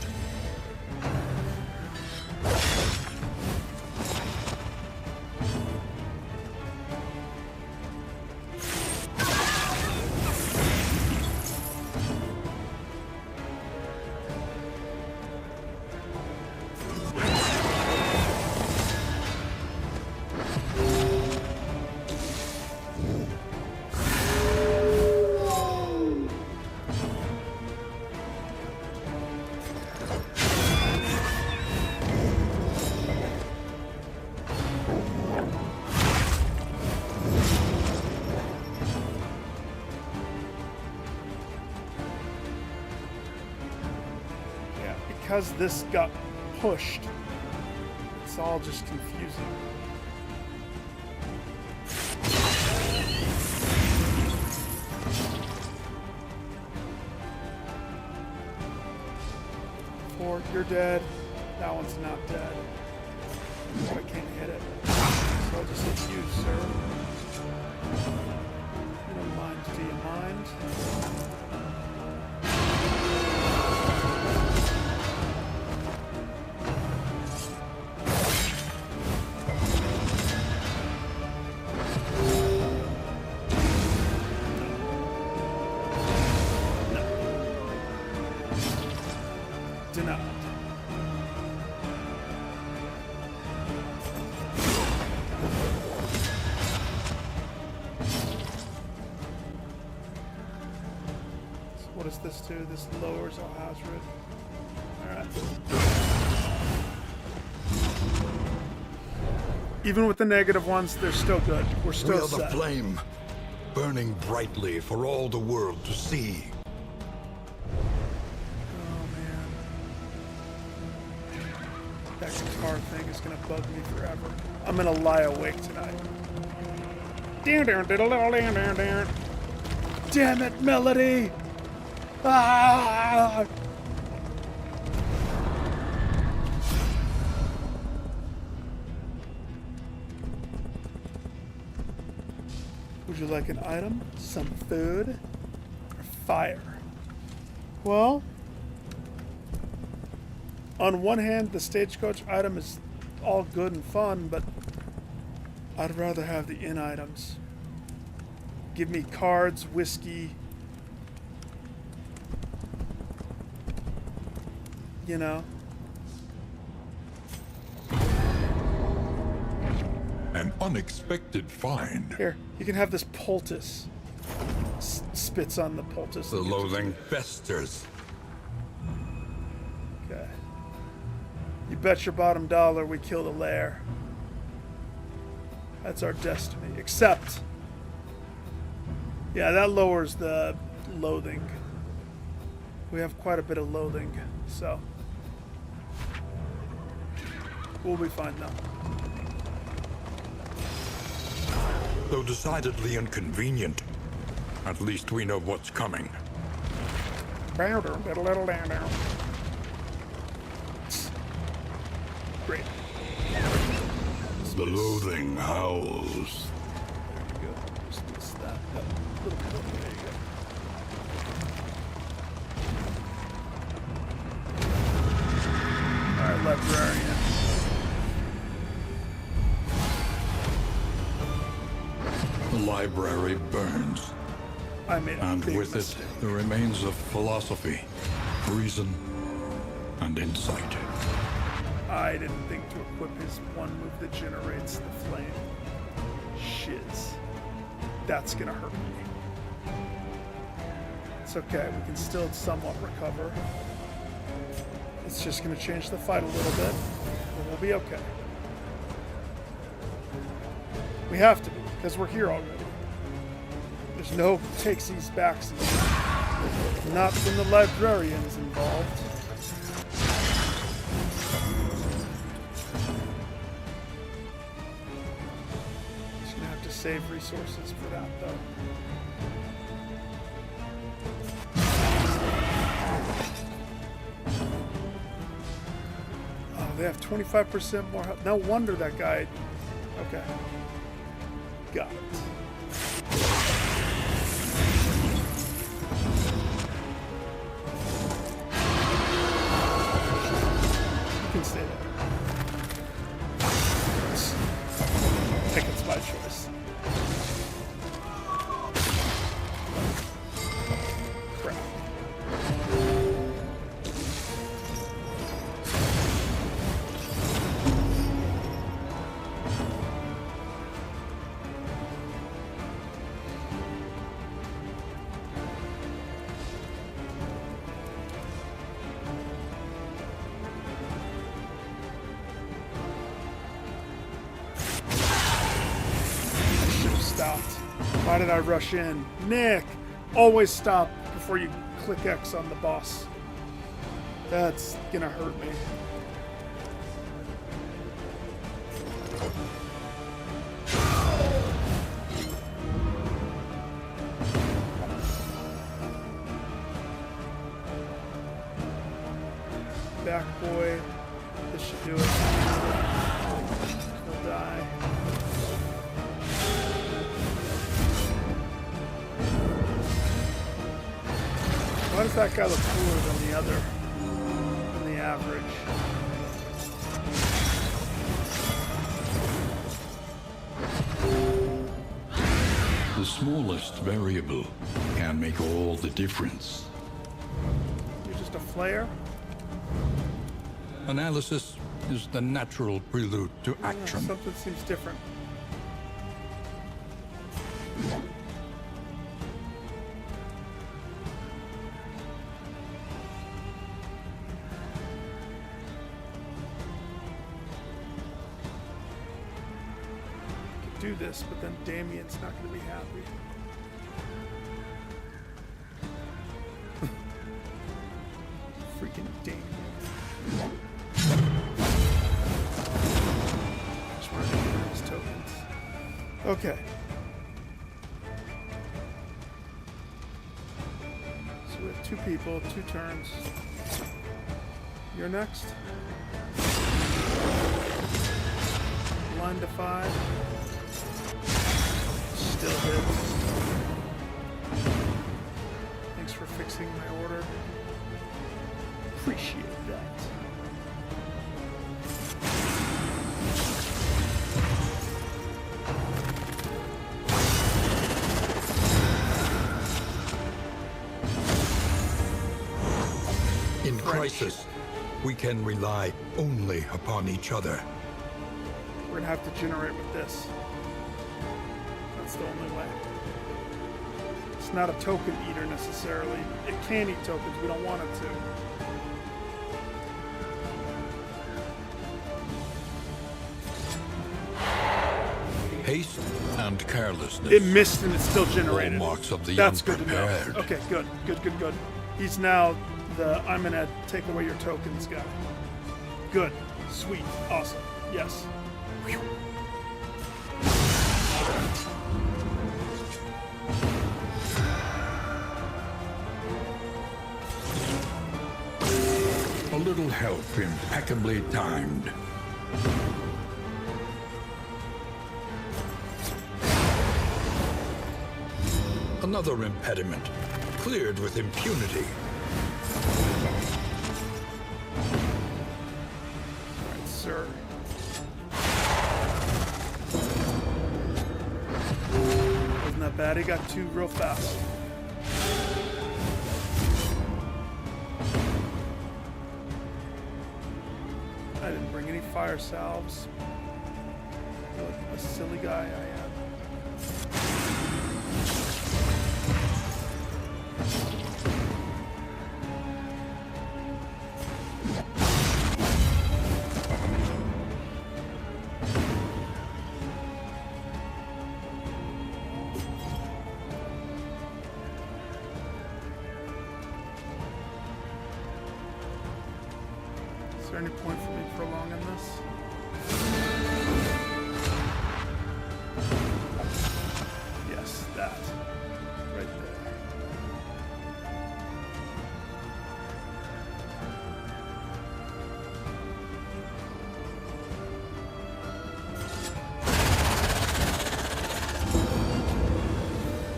Because this got pushed, it's all just confusing. Four, you're dead. That one's not dead. So I can't hit it. So I'll just hit you, sir. You don't mind, do you mind? Denied. So what does this do? This lowers our hazard. Alright. Even with the negative ones, they're still good. We're still We are the set. flame, burning brightly for all the world to see. That guitar thing is gonna bug me forever. I'm gonna lie awake tonight. Damn it, Melody! Ah! Would you like an item, some food, or fire? Well, on one hand, the stagecoach item is all good and fun, but I'd rather have the inn items. Give me cards, whiskey, you know. An unexpected find. Here, you can have this poultice. Spits on the poultice. The loathing festers. Okay. You bet your bottom dollar we kill the lair. That's our destiny. Except, yeah, that lowers the loathing. We have quite a bit of loathing, so we'll be fine now. Though decidedly inconvenient. At least we know what's coming. Great. The loathing howls. There you go. Just missed that. Yep. A little bit. There you go. Alright, librarian. The library burns. I made a And big with mistake. it, the remains of philosophy, reason, and insight. I didn't think to equip his one move that generates the flame. Shiz. That's gonna hurt me. It's okay, we can still somewhat recover. It's just gonna change the fight a little bit, but we'll be okay. We have to be, because we're here already. There's no takesies backsies. Not when the librarian's involved. Just gonna have to save resources for that though. Oh, they have 25% more health. No wonder that guy. Okay. Got it. You can stay there. I think it's my choice. Crap. Stopped. Why did I rush in? Nick! Always stop before you click X on the boss. That's gonna hurt me. Back boy. This should do it. He'll die. Why does that guy look cooler than the other? Than the average? The smallest variable can make all the difference. You're just a flare? Analysis is the natural prelude to action. Something seems different. Do this, but then Damien's not going to be happy. Freaking Damien. Just wanted to get his tokens. Okay. So we have two people, 2 turns. You're next. Line to 5. Still hits. Thanks for fixing my order. Appreciate that. In crisis, we can rely only upon each other. We're gonna have to generate with this. That's the only way. It's not a token eater necessarily. It can eat tokens, we don't want it to. Haste and carelessness. It missed and it still generated. All marks of the That's good to know. unprepared. Okay, good. He's now the I'm gonna take away your tokens guy. Good. Sweet. Awesome. Yes. A little help impeccably timed. Another impediment, cleared with impunity. All right, sir. Wasn't that bad? He got two real fast. I didn't bring any fire salves. What a silly guy I am. Is there any point for me prolonging this? Yes, that. Right there.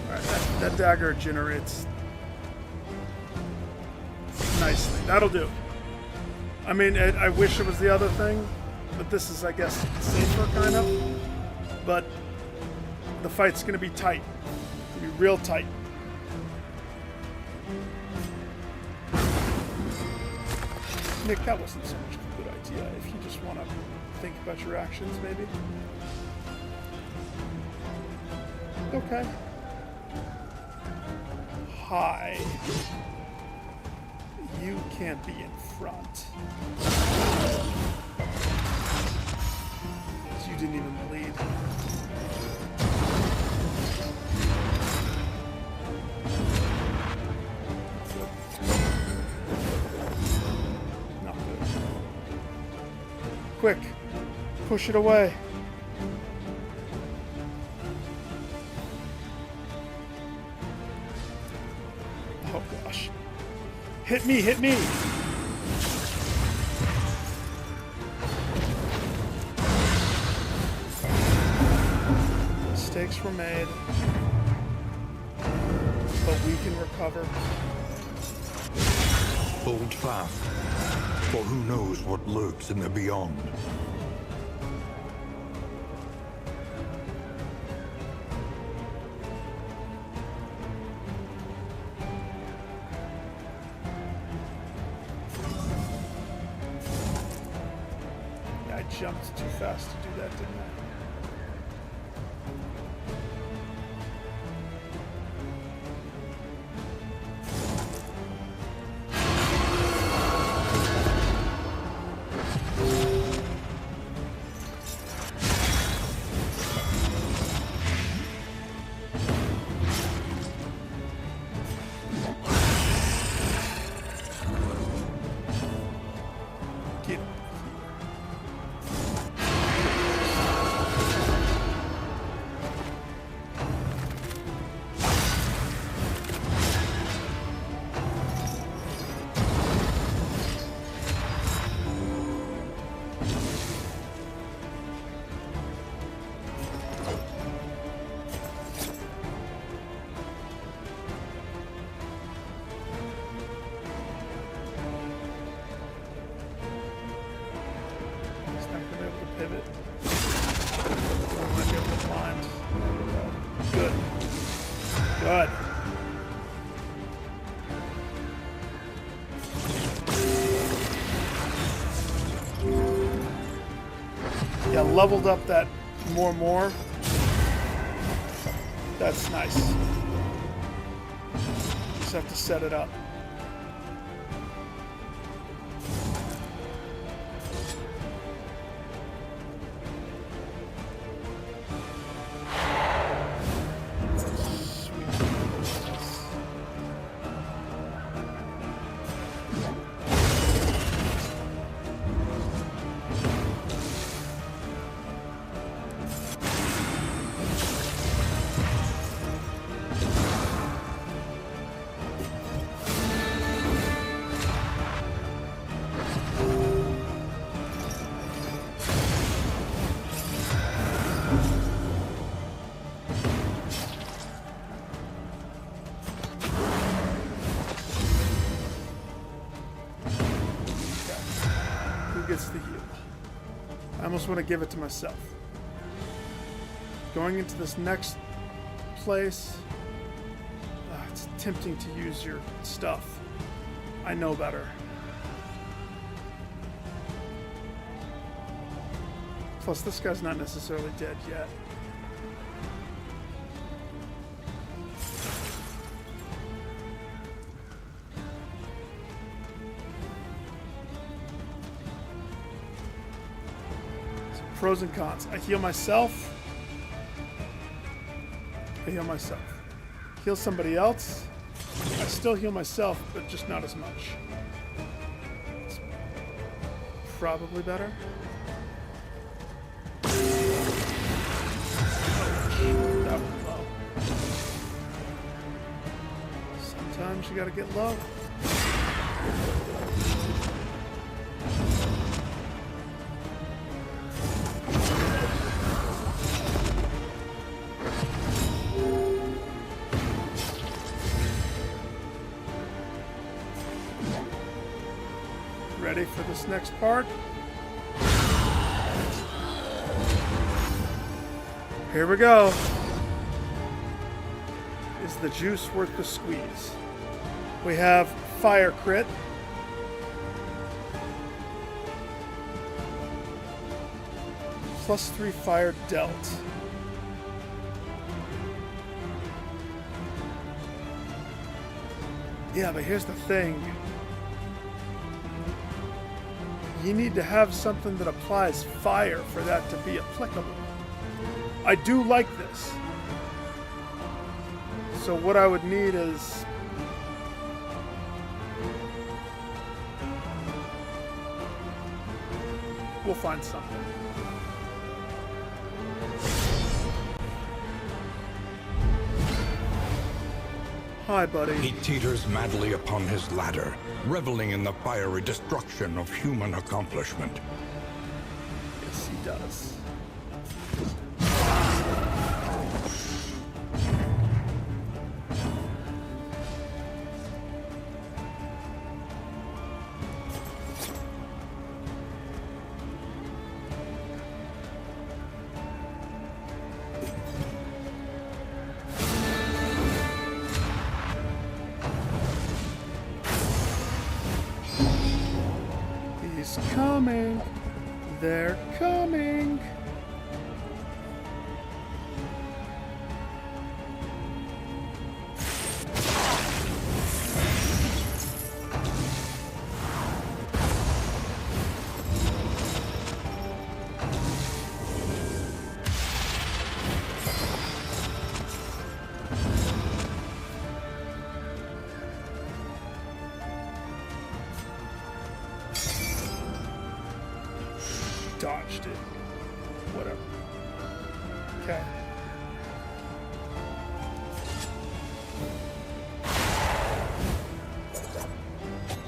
Alright, that dagger generates nicely. That'll do. I mean, I wish it was the other thing, but this is, I guess, safer, kind of. But the fight's going to be tight. It's going to be real tight. Nick, that wasn't so much of a good idea. If you just want to think about your actions, maybe. Okay. Hi. You can't be in front. You didn't even bleed. Not good. Quick, push it away. Oh gosh. Hit me, hit me! Mistakes were made, but we can recover. Hold fast, for who knows what lurks in the beyond. I jumped too fast to do that, didn't I? Get pivot. I might be able to climb. Good. Good. Yeah, leveled up that more. That's nice. Just have to set it up. gets the heal? I almost want to give it to myself. Going into this next place, it's tempting to use your stuff. I know better. Plus, this guy's not necessarily dead yet. So, pros and cons. I heal myself. I heal myself. Heal somebody else. I still heal myself, but just not as much. It's probably better. That was low. Sometimes you gotta get low. Ready for this next part? Here we go. Is the juice worth the squeeze? We have fire crit. +3 fire dealt. Yeah, but here's the thing. You need to have something that applies fire for that to be applicable. I do like this. So what I would need is... we'll find something. Hi, buddy. He teeters madly upon his ladder, reveling in the fiery destruction of human accomplishment. Yes, he does. He's coming. They're coming. Dodged it. Whatever. Okay.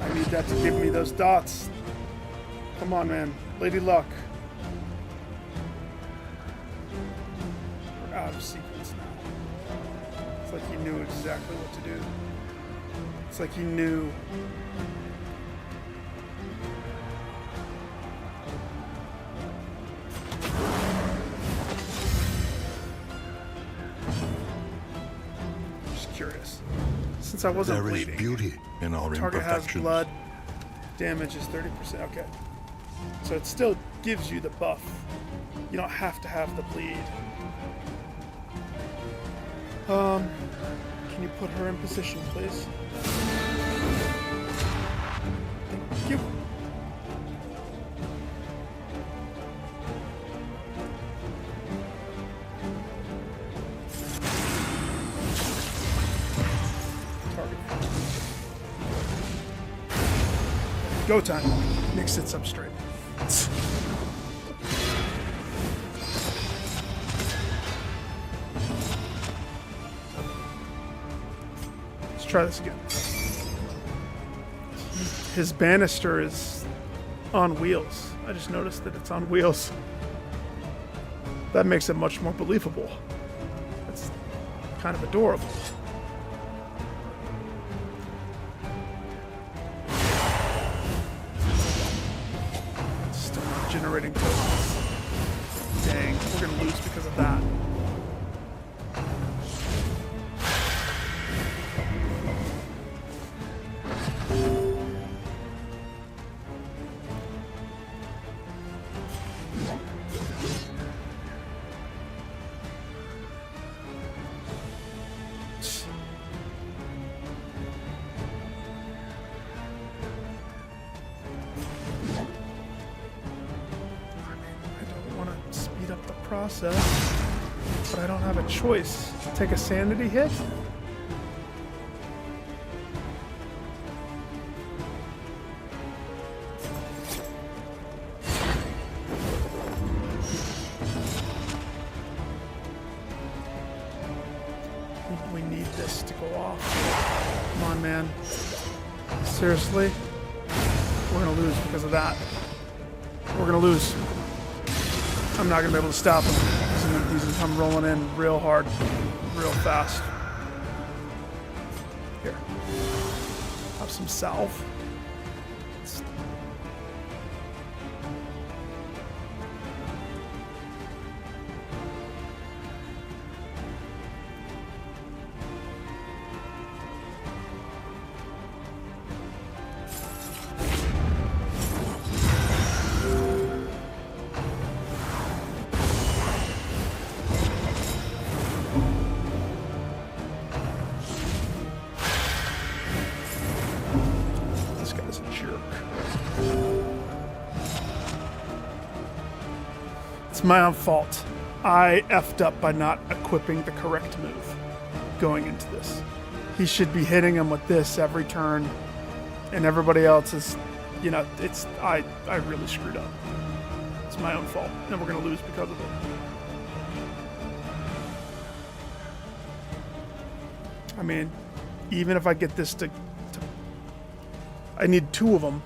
I need that to give me those dots. Come on, man. Lady Luck. We're out of sequence now. It's like he knew exactly what to do. It's like he knew. Curious. Since I wasn't There bleeding. is beauty in our Target has imperfections. blood. Damage is 30%. Okay. So it still gives you the buff. You don't have to have the bleed. Can you put her in position, please? Thank you. Go time. Nick sits up straight. Let's try this again. His banister is on wheels. I just noticed that it's on wheels. That makes it much more believable. It's kind of adorable. generating tokens. Dang, we're gonna lose because of that. Process, but I don't have a choice. Take a sanity hit? We need this to go off. Come on, man. Seriously? We're gonna lose because of that. We're gonna lose. I'm not going to be able to stop him. He's going to come rolling in real hard, real fast. Here. Have some salve. It's my own fault. I effed up by not equipping the correct move going into this. He should be hitting him with this every turn, and everybody else is, you know, it's, I really screwed up. It's my own fault, and we're going to lose because of it. I mean, even if I get this to I need 2 of them.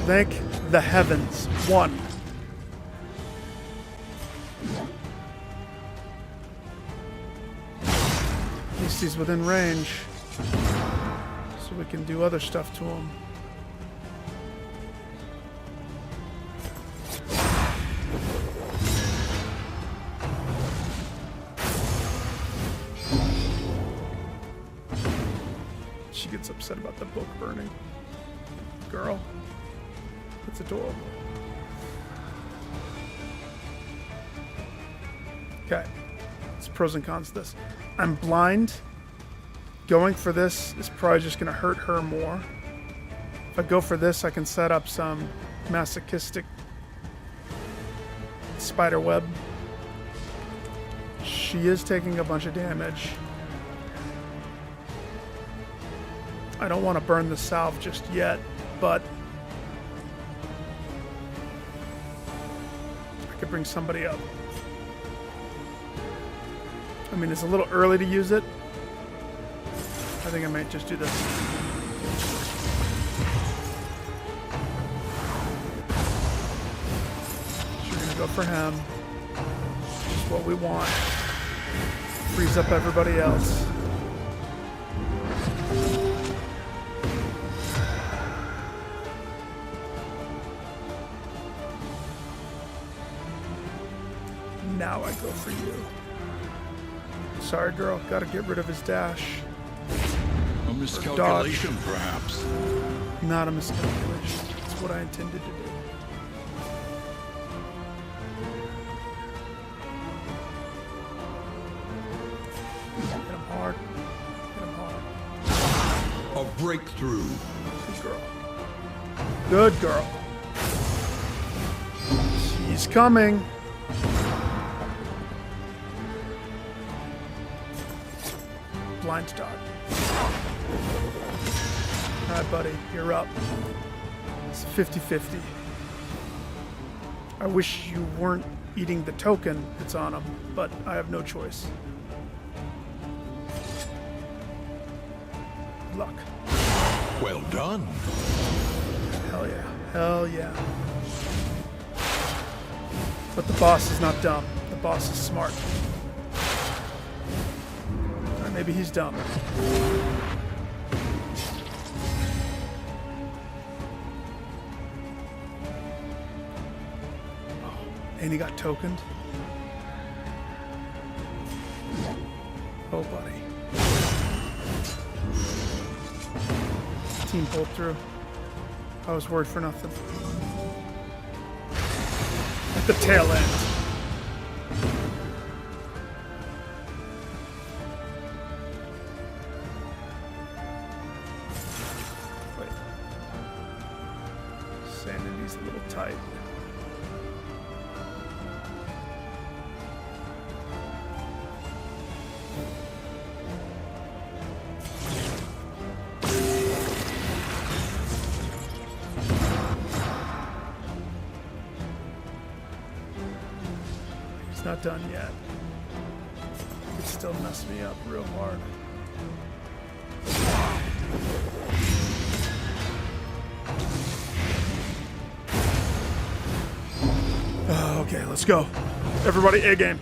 Thank the heavens. 1. At least he's within range. So we can do other stuff to him. She gets upset about the book burning. Girl. It's adorable. Okay. It's pros and cons to this. I'm blind. Going for this is probably just going to hurt her more. If I go for this, I can set up some masochistic spider web. She is taking a bunch of damage. I don't want to burn the salve just yet, but I could bring somebody up. I mean, it's a little early to use it. I think I might just do this. She's gonna go for him. Just what we want. Freeze up everybody else. Now I go for you. Sorry, girl. Gotta get rid of his dash. A miscalculation, perhaps. Not a miscalculation. It's what I intended to do. Hit him hard. Hit him hard. A breakthrough. Good girl. Good girl. She's coming. Blind dog. Alright, buddy, you're up. It's 50-50. I wish you weren't eating the token that's on him, but I have no choice. Good luck. Well done. Hell yeah. Hell yeah. But the boss is not dumb. The boss is smart. Or maybe he's dumb. And he got tokened. Oh, buddy. Team pulled through. I was worried for nothing. At the tail end. Wait. Sanity's a little tight. Not done yet. It still messed me up real hard. Okay, let's go. Everybody, A game.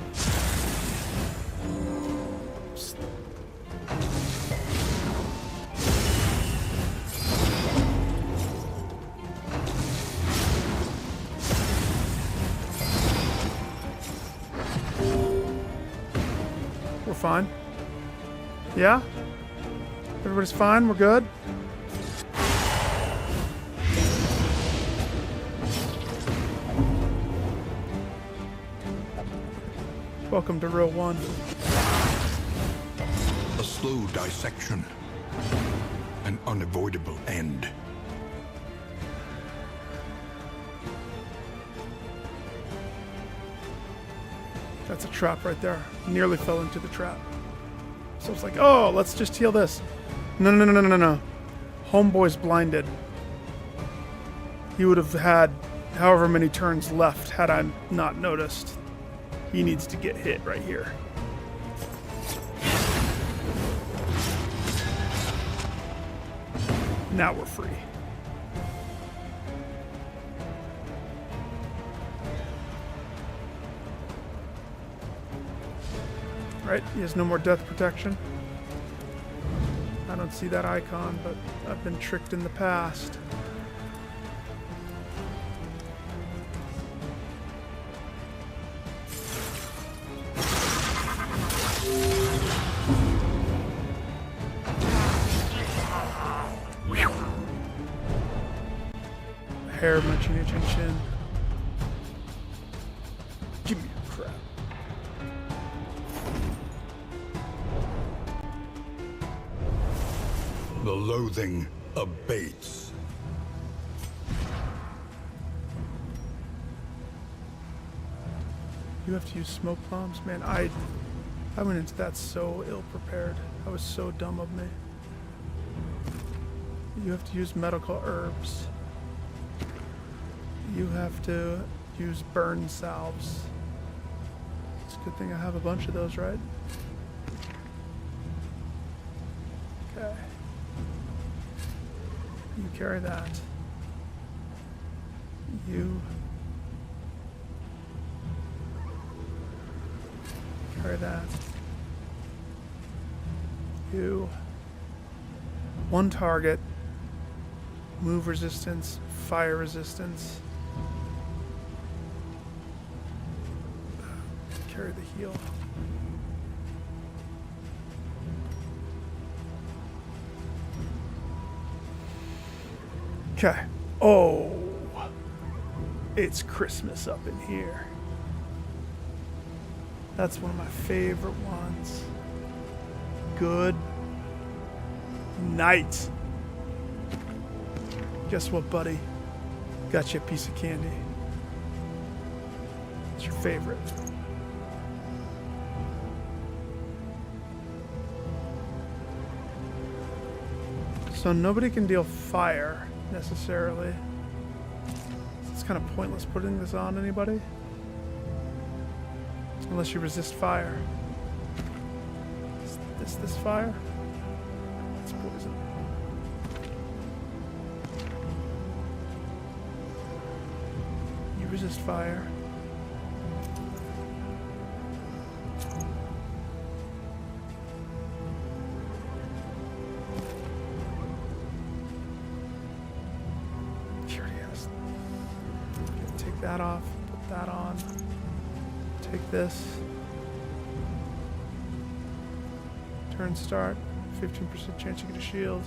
Fine. Yeah? Everybody's fine? We're good? Welcome to row 1. A slow dissection. An unavoidable end. That's a trap right there. Nearly fell into the trap. So it's like, oh, let's just heal this. No. Homeboy's blinded. He would have had however many turns left had I not noticed. He needs to get hit right here. Now we're free. Right, he has no more death protection. I don't see that icon, but I've been tricked in the past. Hair of my chin chin. Give me your crap. The loathing abates. You have to use smoke bombs? Man, I went into that so ill prepared. That was so dumb of me. You have to use medical herbs. You have to use burn salves. It's a good thing I have a bunch of those, right? Okay. You carry that. You carry that. You. One target. Move resistance, fire resistance. Carry the heal. Okay. Oh, it's Christmas up in here. That's one of my favorite ones. Good night. Guess what, buddy? Got you a piece of candy. It's your favorite. So nobody can deal fire, necessarily. It's kind of pointless putting this on anybody. Unless you resist fire. Is this fire? It's poison. You resist fire. Curious. Take that off, put that on. Take this. Turn start. 15% chance you get a shield.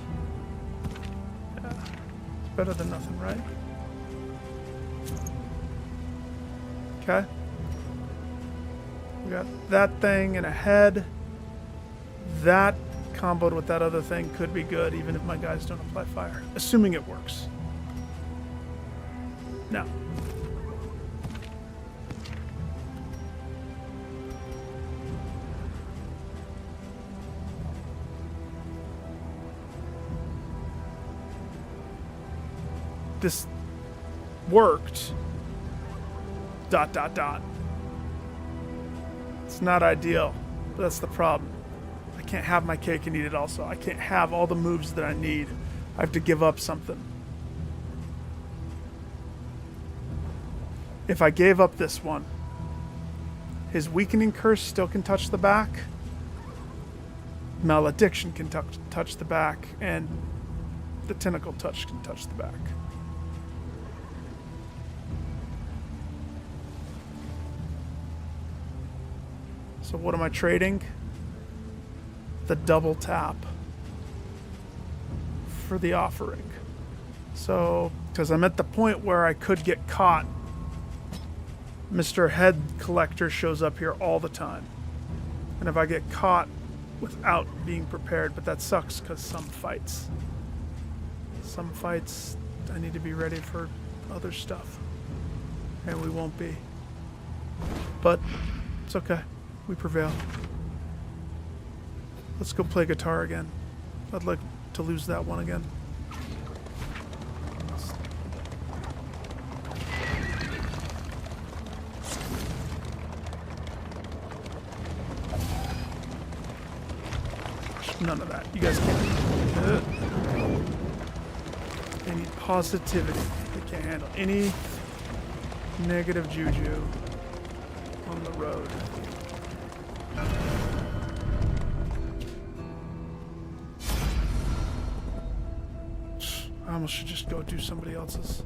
Yeah. It's better than nothing, right? Okay. We got that thing and a head. That comboed with that other thing could be good, even if my guys don't apply fire. Assuming it works. Now. This worked. ... It's not ideal, but that's the problem. I can't have my cake and eat it also. I can't have all the moves that I need. I have to give up something. If I gave up this one, his weakening curse still can touch the back. Malediction can touch the back, and the tentacle touch can touch the back. So what am I trading? The double tap for the offering. So, because I'm at the point where I could get caught. Mr. Head Collector shows up here all the time. And if I get caught without being prepared, but that sucks because some fights I need to be ready for other stuff. And we won't be. But it's okay. We prevail. Let's go play guitar again. I'd like to lose that one again. None of that. You guys can't. They need positivity. They can't handle any negative juju on the road. I almost should just go do somebody else's.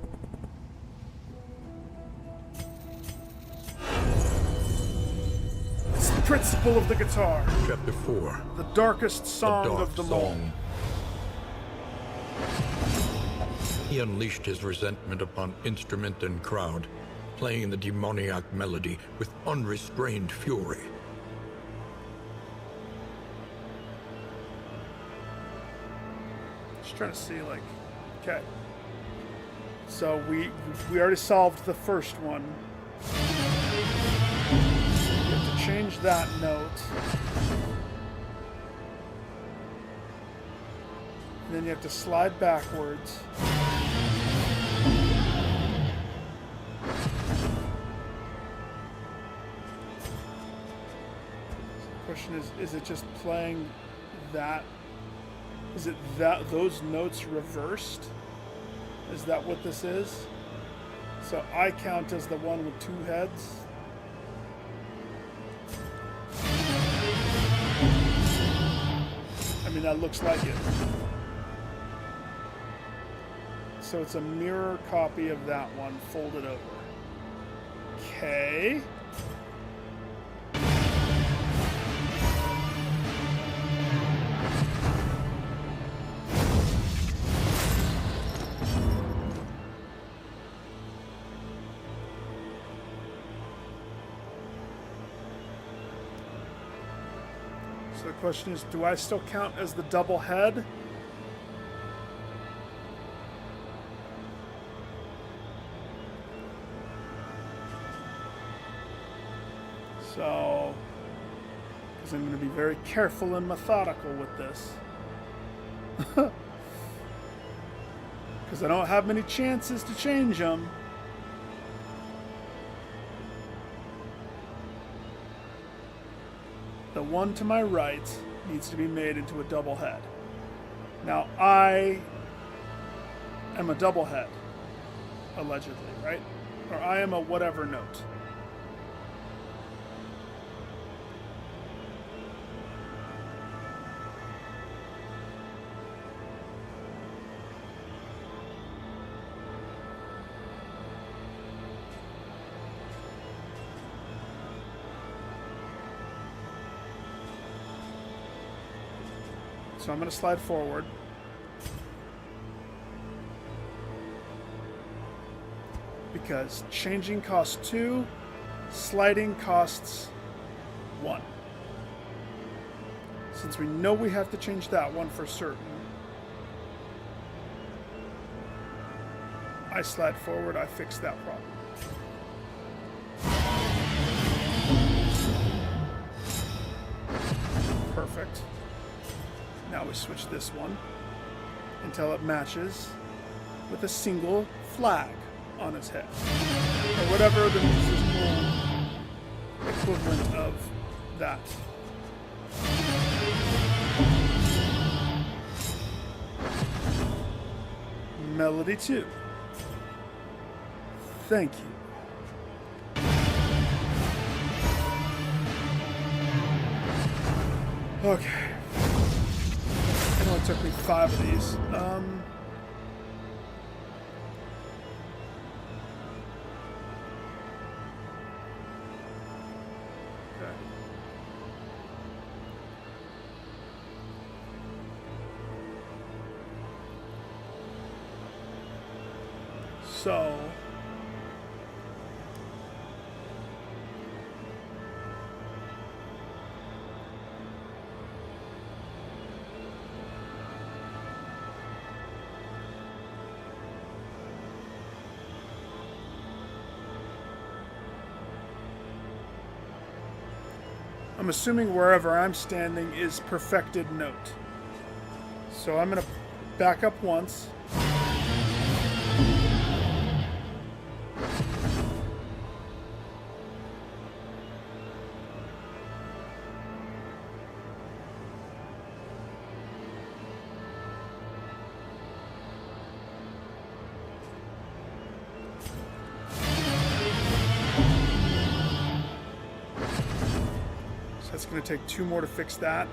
It's the principle of the guitar. Chapter 4. The darkest song The dark of them all. song. He unleashed his resentment upon instrument and crowd, playing the demoniac melody with unrestrained fury. Just trying to see, like, okay. So we already solved the first one. We have to change that note. And then you have to slide backwards. The question is it just playing that? Is it that those notes reversed? Is that what this is? So I count as the one with two heads. I mean, that looks like it. So it's a mirror copy of that one folded over. Okay. So the question is, do I still count as the double head? So, because I'm going to be very careful and methodical with this. Because I don't have many chances to change them. The one to my right needs to be made into a double head. Now, I am a double head, allegedly, right? Or I am a whatever note. So I'm going to slide forward. Because changing costs 2, sliding costs 1. Since we know we have to change that one for certain, I slide forward, I fix that problem. Perfect. Now we switch this one until it matches with a single flag on its head. Or whatever the musical equivalent of that. Melody 2. Thank you. Okay. It only took me 5 of these. Okay. So I'm assuming wherever I'm standing is perfected note. So I'm going to back up once. It's going to take 2 more to fix that.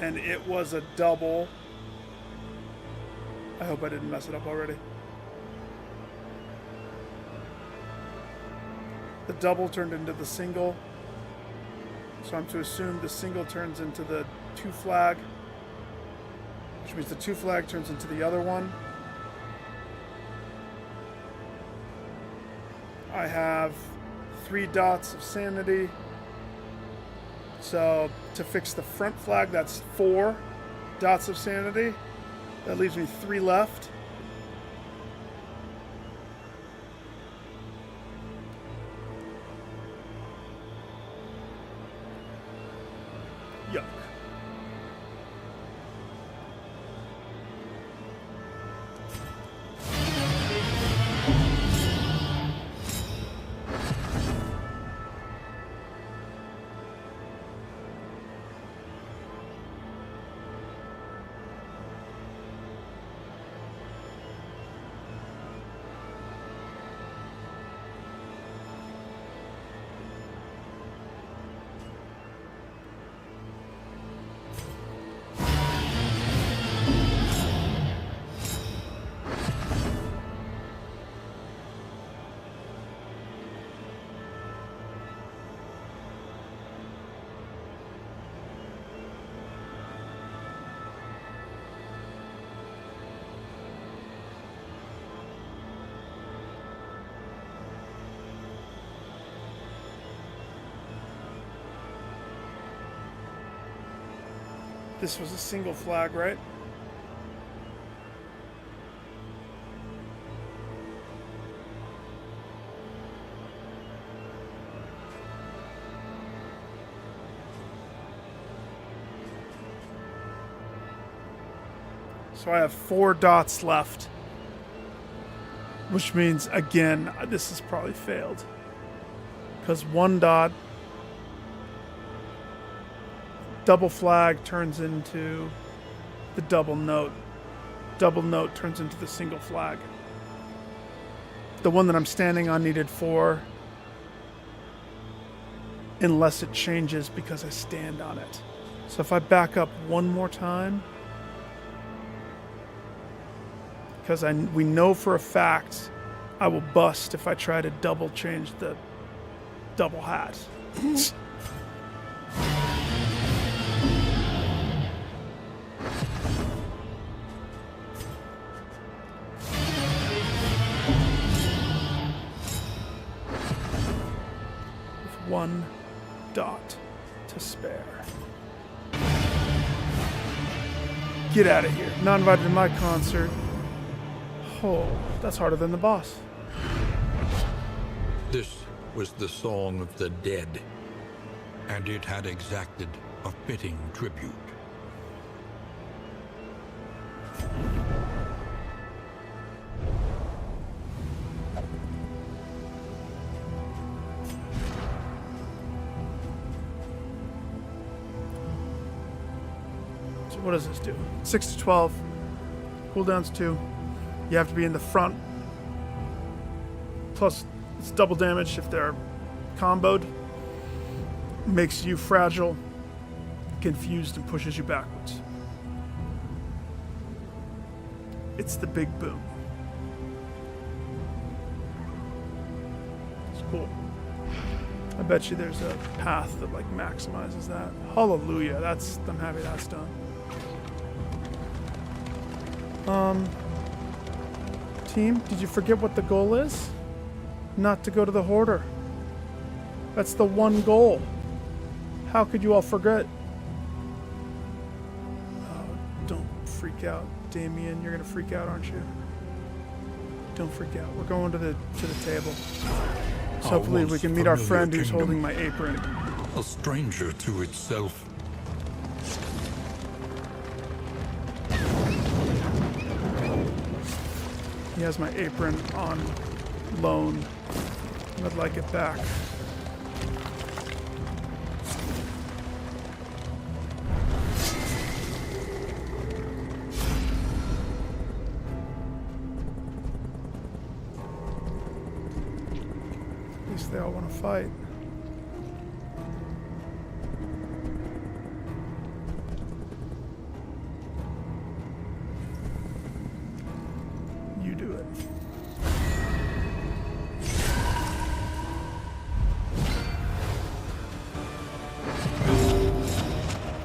And it was a double. I hope I didn't mess it up already. The double turned into the single. So I'm to assume the single turns into the 2 flag. Which means the 2 flag turns into the other one. I have 3 dots of sanity. So to fix the front flag, that's 4 dots of sanity. That leaves me 3 left. Yuck. This was a single flag, right? So I have 4 dots left. Which means, again, this has probably failed. Because 1 dot, double flag turns into the double note. Double note turns into the single flag. The one that I'm standing on needed 4. Unless it changes because I stand on it. So if I back up one more time. because we know for a fact I will bust if I try to double change the double hat. With 1 dot to spare. Get out of here. Not invited to my concert. Oh, that's harder than the boss. This was the Song of the Dead, and it had exacted a fitting tribute. So what does this do? 6 to 12. Cooldown's 2. You have to be in the front. Plus, it's double damage if they're comboed. Makes you fragile, confused, and pushes you backwards. It's the big boom. It's cool. I bet you there's a path that like maximizes that. Hallelujah. I'm happy that's done. Team, did you forget what the goal is? Not to go to the Hoarder. That's the one goal. How could you all forget? Oh, don't freak out, Damien. You're gonna freak out, aren't you? Don't freak out. We're going to the table. So hopefully we can meet our friend who's holding my apron. A stranger to itself. He has my apron on loan. I'd like it back. At least they all want to fight. You do it.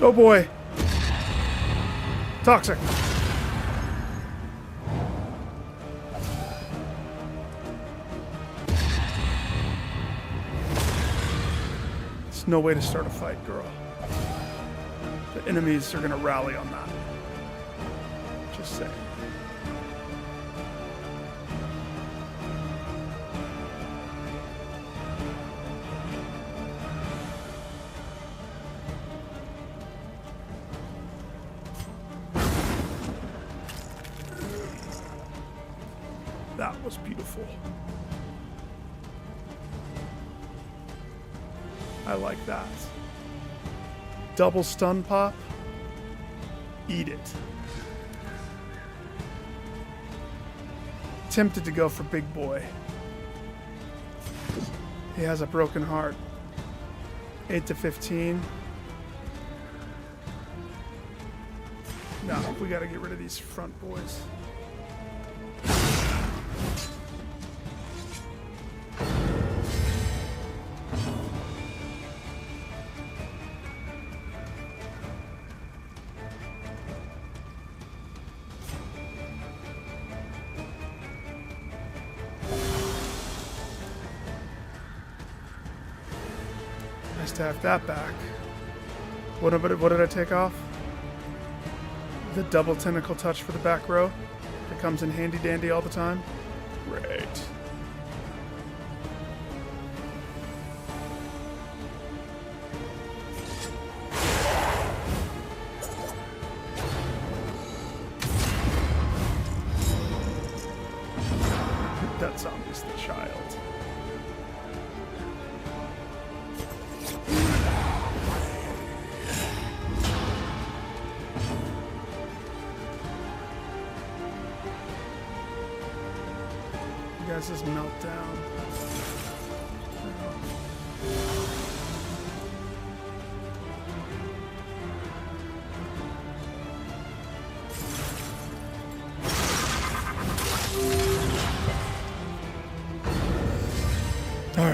Oh boy. Toxic. There's no way to start a fight, girl. The enemies are going to rally on that. Just saying. That was beautiful. I like that. Double stun pop. Eat it. Tempted to go for big boy. He has a broken heart. 8 to 15. No, we gotta get rid of these front boys. Nice to have that back. What did I take off? The double tentacle touch for the back row. That comes in handy dandy all the time. Great. That zombie's the child. You guys just melt down.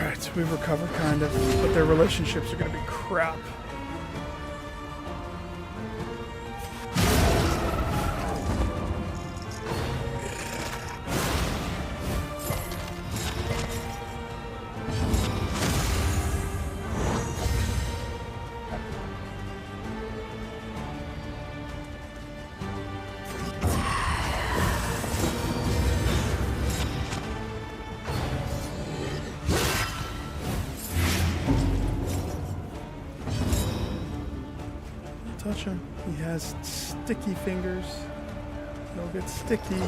Alright, so we've recovered kind of, but their relationships are gonna be crap. Touch him. He has sticky fingers. He'll get sticky.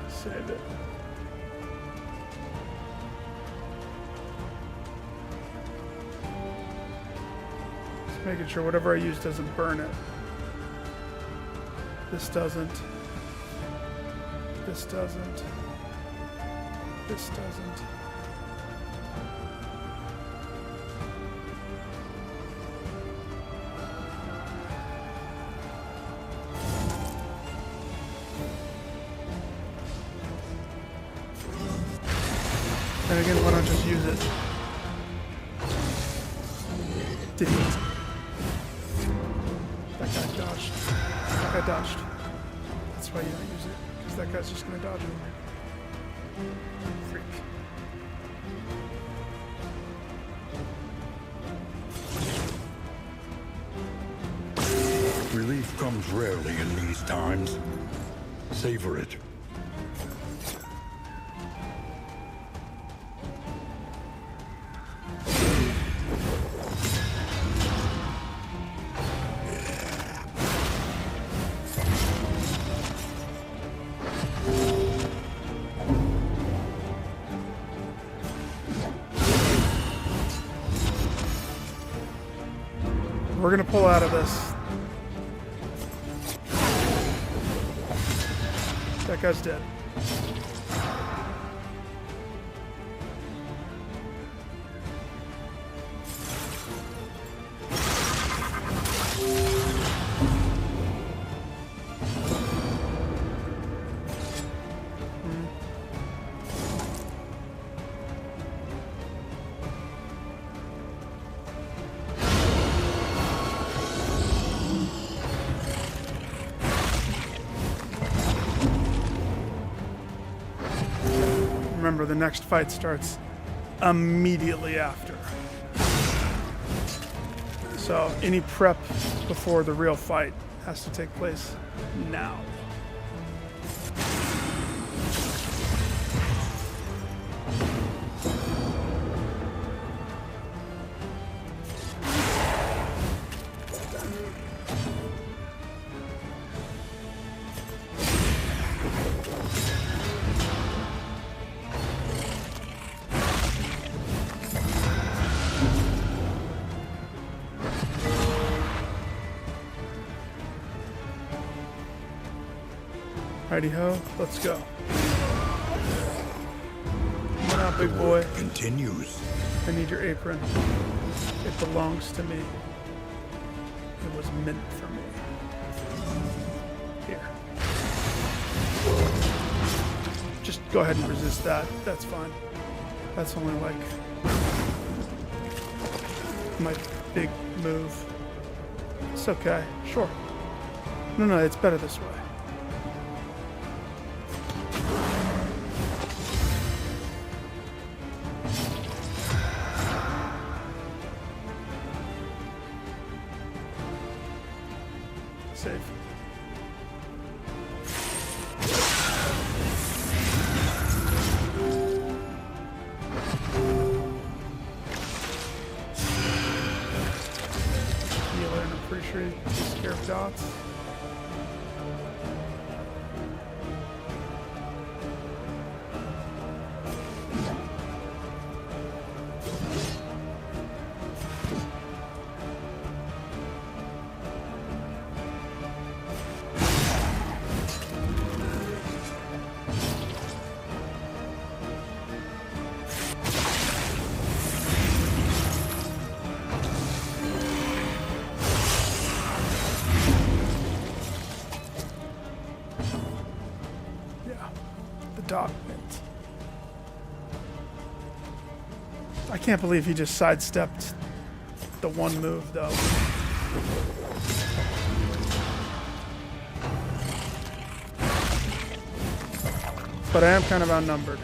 Save it. Just making sure whatever I use doesn't burn it. This doesn't. This doesn't. This doesn't. And again, why not just use it? Didn't. That guy dodged. That guy dodged. That's why you don't use it. Because that guy's just gonna dodge him. Freak. Relief comes rarely in these times. Savor it. We're gonna pull out of this. That guy's dead. Remember, the next fight starts immediately after. So any prep before the real fight has to take place now. Righty ho, let's go. Come on out, big boy. Continues. I need your apron. It belongs to me. It was meant for me. Here. Just go ahead and resist that. That's fine. That's only like my big move. It's okay. Sure. No, it's better this way. Save. Healer, and I'm pretty sure he takes care of dots. document. I can't believe he just sidestepped the one move, though. But I am kind of outnumbered.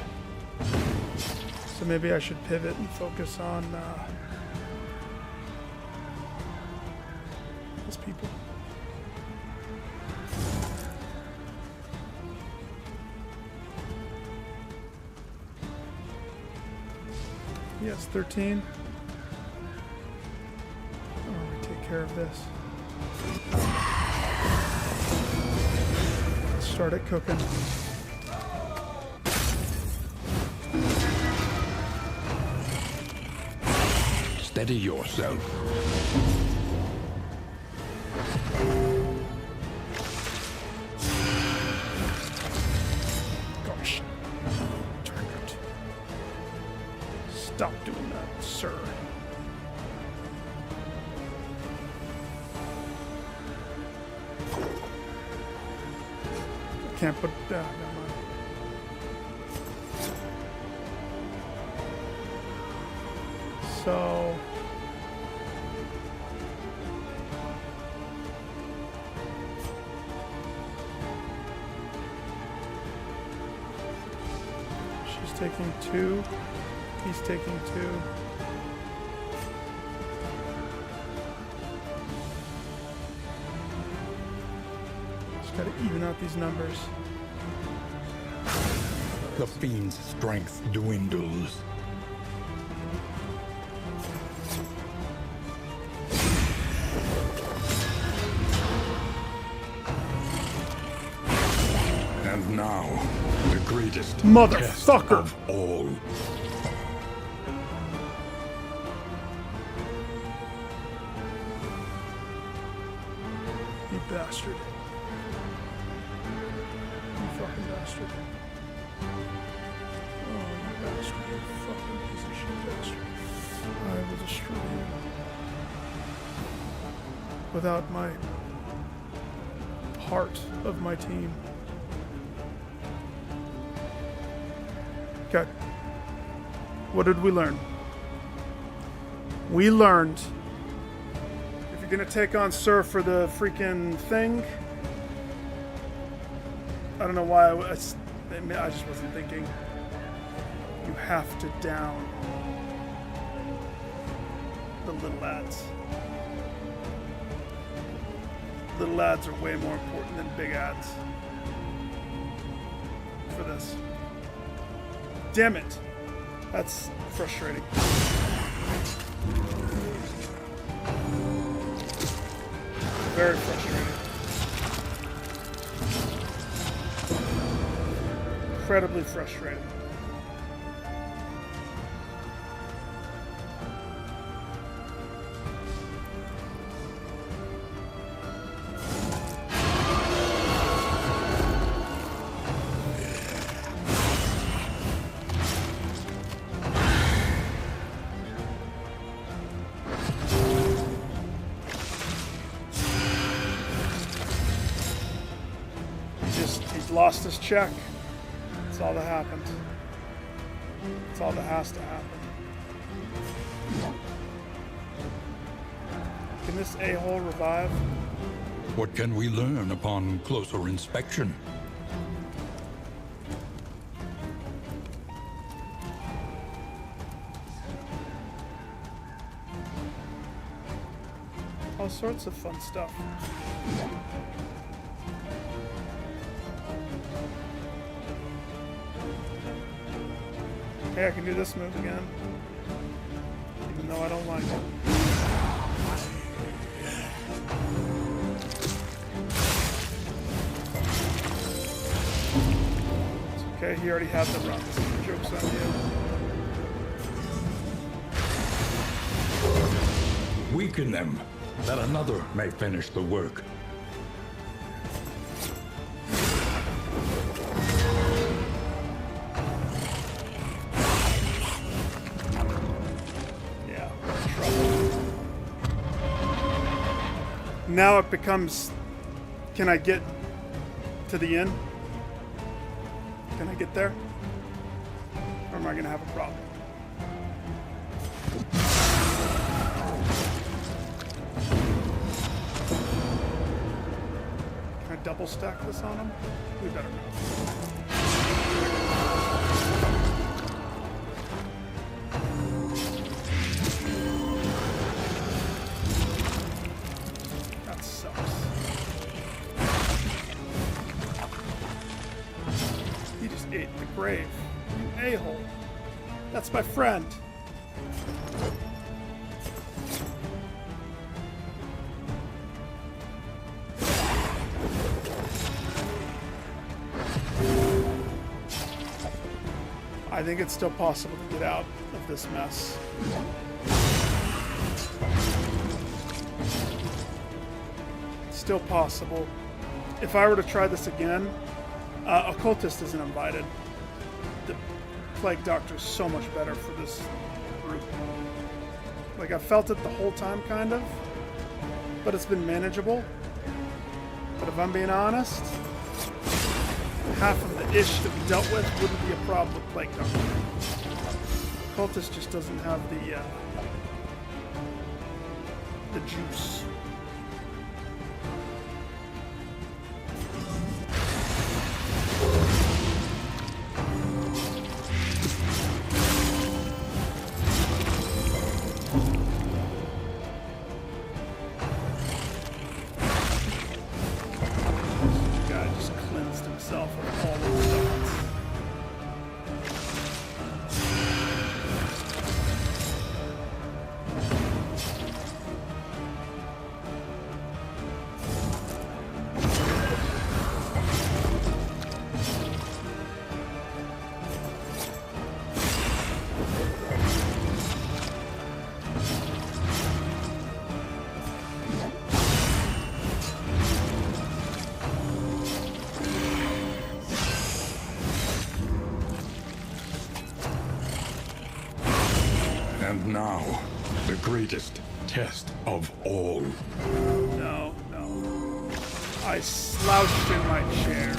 So maybe I should pivot and focus on those people. Yes, 13. Oh, we take care of this. Let's start it cooking. Steady yourself. Gosh. Turn it. Stop doing that, sir. I can't put never mind. So she's taking 2. He's taking 2. Just gotta even out these numbers. The fiend's strength dwindles. And now, the greatest Motherfucker! test of all. You bastard. You fucking bastard. Oh, you bastard. You fucking piece of shit bastard. I will destroy you. Without my heart of my team. Okay. What did we learn? We learned if you're gonna take on Sir for the freaking thing, I don't know why I just wasn't thinking. You have to down the little lads. Little lads are way more important than big ads for this. Damn it. That's frustrating. Very frustrating. Incredibly frustrating. He's lost his check. That's all that happened. That's all that has to happen. Can this a-hole revive? What can we learn upon closer inspection? All sorts of fun stuff. Hey, I can do this move again. Even though I don't like it. It's okay, he already had the runs. Joke's on you. Weaken them, that another may finish the work. Yeah, trouble. Now it becomes, can I get to the end? Can I get there? Or am I going to have a problem? Can I double stack this on him? We better not. That sucks. He just ate the grave. You a-hole. That's my friend. I think it's still possible to get out of this mess. Still possible. If I were to try this again, Occultist isn't invited. The Plague Doctor is so much better for this group. Like, I felt it the whole time, kind of, but it's been manageable. But if I'm being honest, half of the ish that we dealt with wouldn't be a problem with Plague Doctor. Cultist just doesn't have the juice. And now, the greatest test of all. No. I slouched in my chair.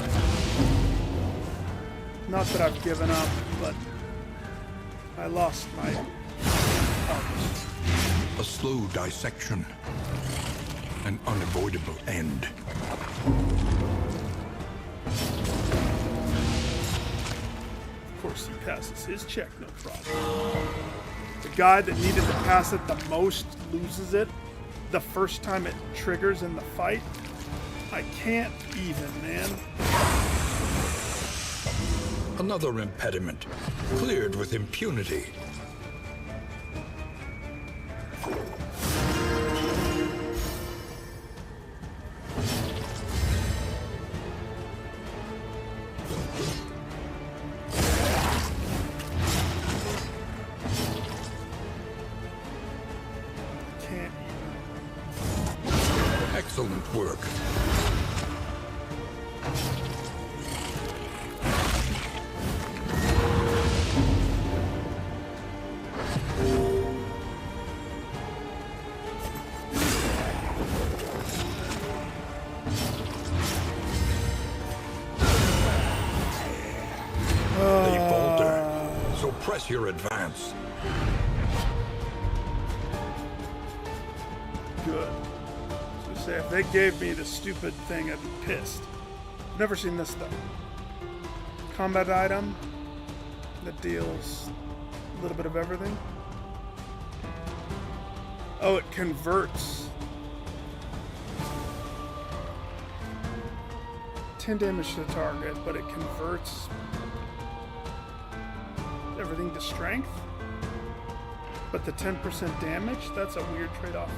Not that I've given up, but I lost my heart. A slow dissection. An unavoidable end. Of course, he passes his check, no problem. The guy that needed to pass it the most loses it the first time it triggers in the fight. I can't even, man. Another impediment, cleared with impunity. Can't Excellent work. They falter, so press your advance. good. So say if they gave me the stupid thing, I'd be pissed. Never seen this though. Combat item that deals a little bit of everything. Oh, it converts 10 damage to the target, but it converts everything to strength. But the 10% damage, that's a weird trade-off.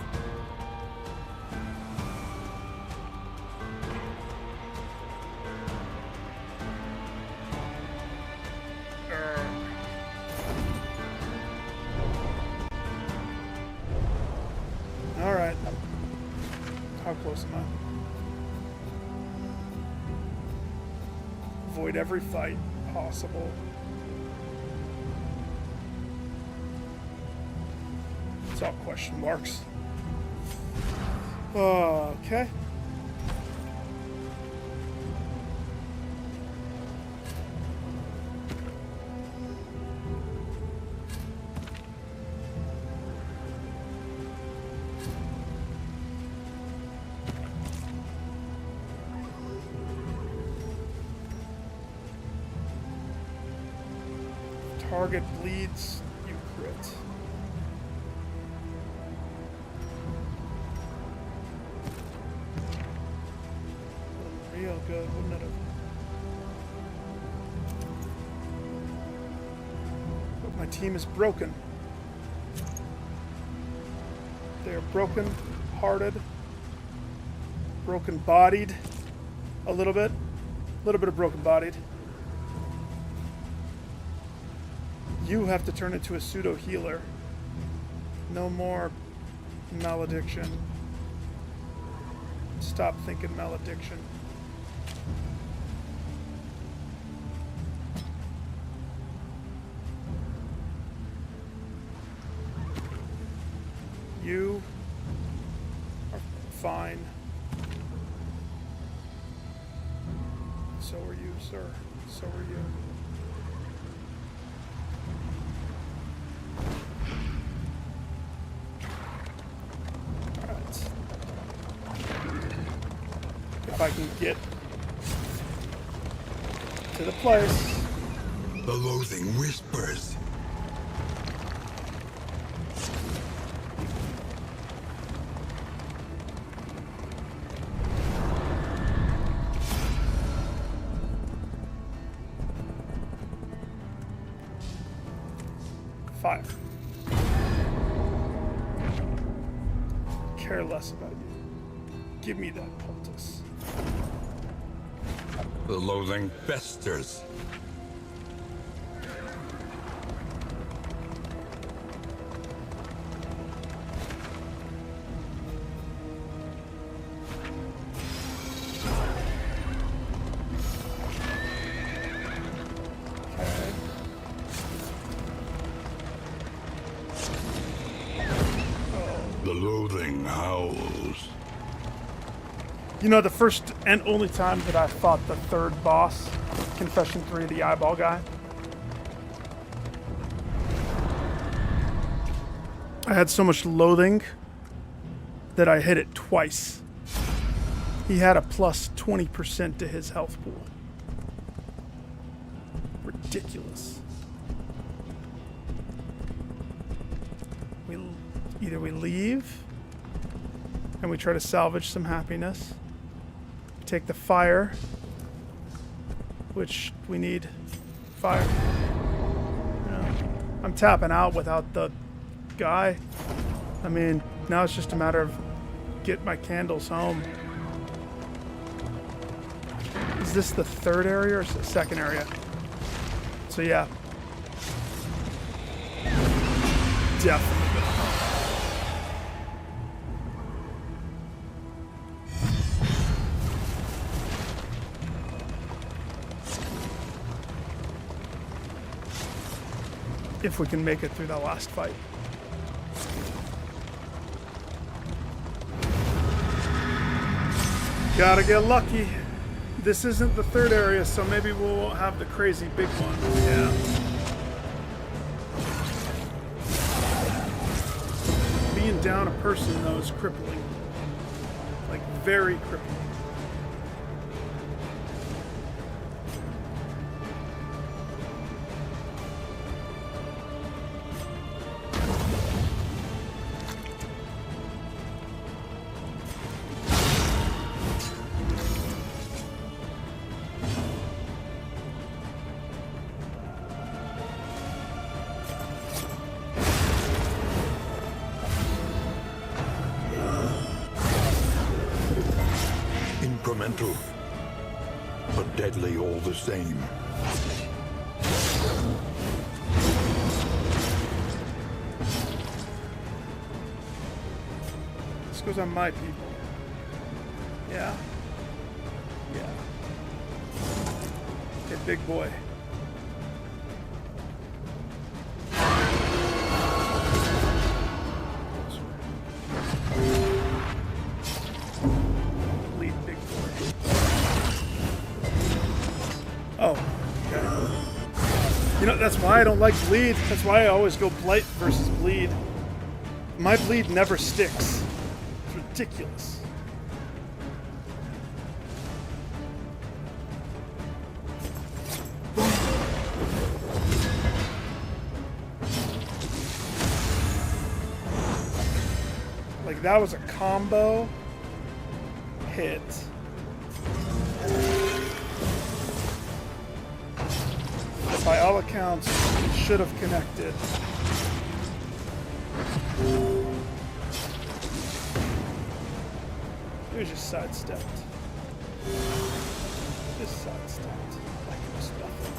Alright. How close am I? Avoid every fight possible. It's all question marks. Okay. Target bleeds, you crit. Real good, wouldn't it have? But my team is broken. They are broken-hearted, broken-bodied, a little bit of broken-bodied. You have to turn into a pseudo-healer. No more malediction. Stop thinking malediction. You are fine. So are you, sir. So are you. Alright. If I can get to the place. The loathing whispers. Fire. Care less about you. Give me that poultice. The loathing festers. The loathing howls. You know, the first and only time that I fought the third boss, Confession 3, the eyeball guy, I had so much loathing that I hit it twice. He had a plus 20% to his health pool. Ridiculous. Either we leave and we try to salvage some happiness, take the fire, which we need fire. You know, I'm tapping out without the guy. I mean, now it's just a matter of get my candles home. Is this the third area or the second area? So yeah. Definitely. If we can make it through that last fight. Gotta get lucky. This isn't the third area, so maybe we won't have the crazy big one. Yeah. Being down a person, though, is crippling. Like, very crippling. Incremental, but deadly all the same. This goes on my people. Yeah? Yeah. Okay, big boy. You know, that's why I don't like bleed. That's why I always go blight versus bleed. My bleed never sticks. It's ridiculous. That was a combo hit. By all accounts, it should have connected. It was just sidestepped. Just sidestepped. Like it was nothing.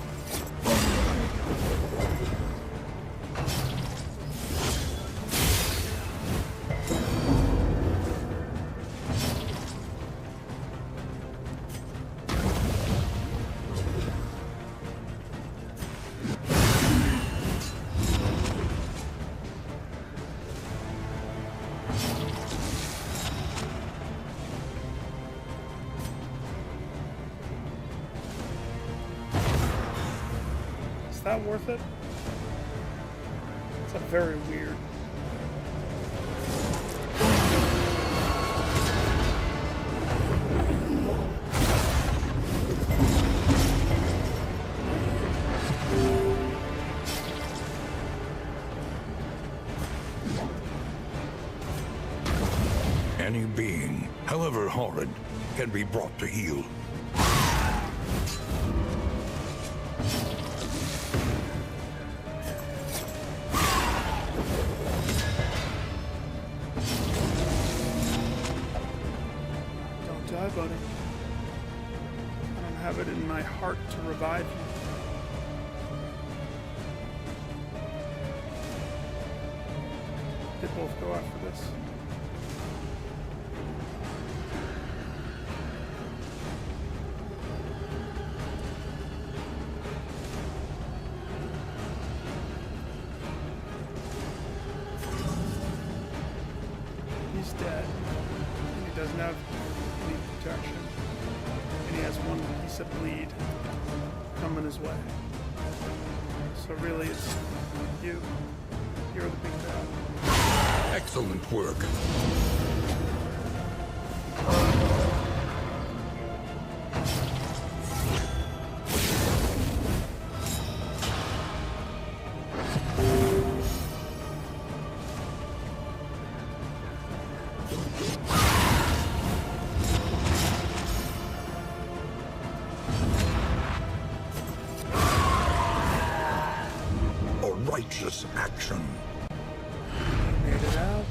Is that worth it? It's a very weird. Any being, however horrid, can be brought to heel. Don't die, buddy. I don't have it in my heart to revive you. They both go after this. He's dead. And he doesn't have any protection. And he has one piece of bleed coming his way. So really it's you. You're the big bad. Excellent work. A righteous action. Made it out.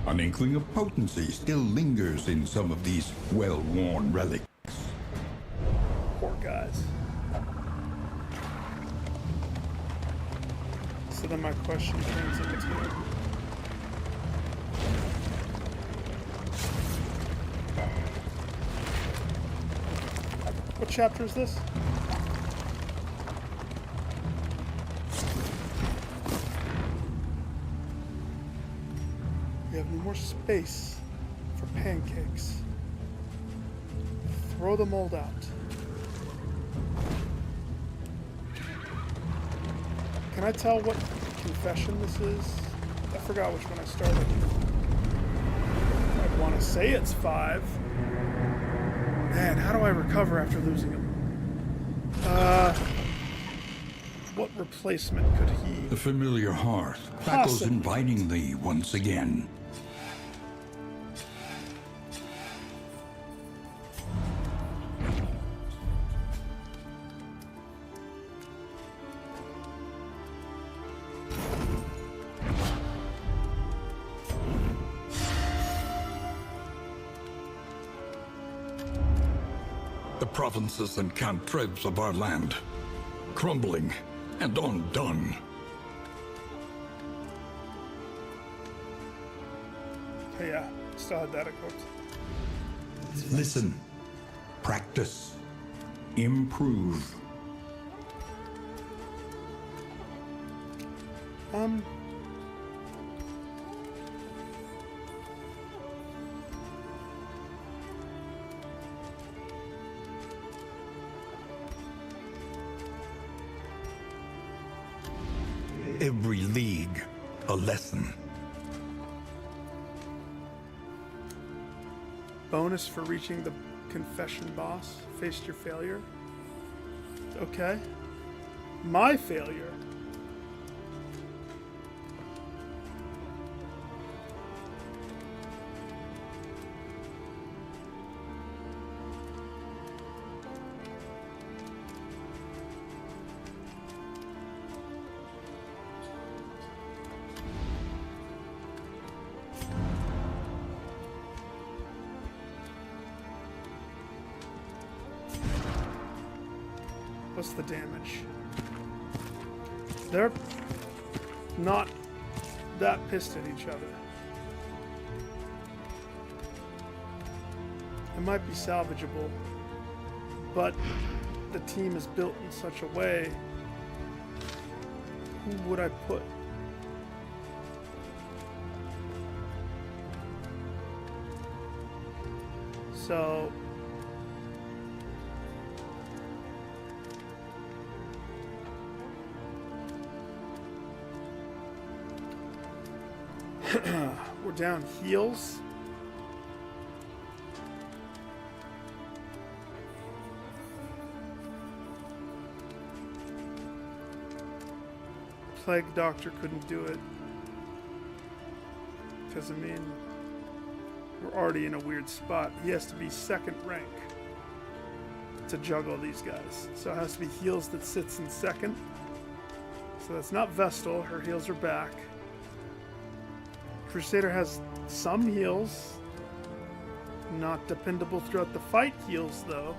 An inkling of potency still lingers in some of these well-worn relics. Poor guys. So then my question turns into what chapter is this? We have no more space for pancakes. Throw the mold out. Can I tell what confession this is? I forgot which one I started. I want to say it's 5. Man, how do I recover after losing him? What replacement could he? The familiar hearth crackles Possibly. invitingly once again. The provinces and cantrevs of our land, crumbling and undone. Hey, yeah, still had that equipped. Listen, practice, improve. Every league, a lesson. Bonus for reaching the confession boss. Faced your failure. Okay. My failure. What's the damage? They're not that pissed at each other. It might be salvageable, but the team is built in such a way. Who would I put? So we're down heals. Plague Doctor couldn't do it. Because, I mean, we're already in a weird spot. He has to be second rank to juggle these guys. So it has to be heals that sits in second. So that's not Vestal. Her heals are back. Crusader has some heals. Not dependable throughout the fight heals, though.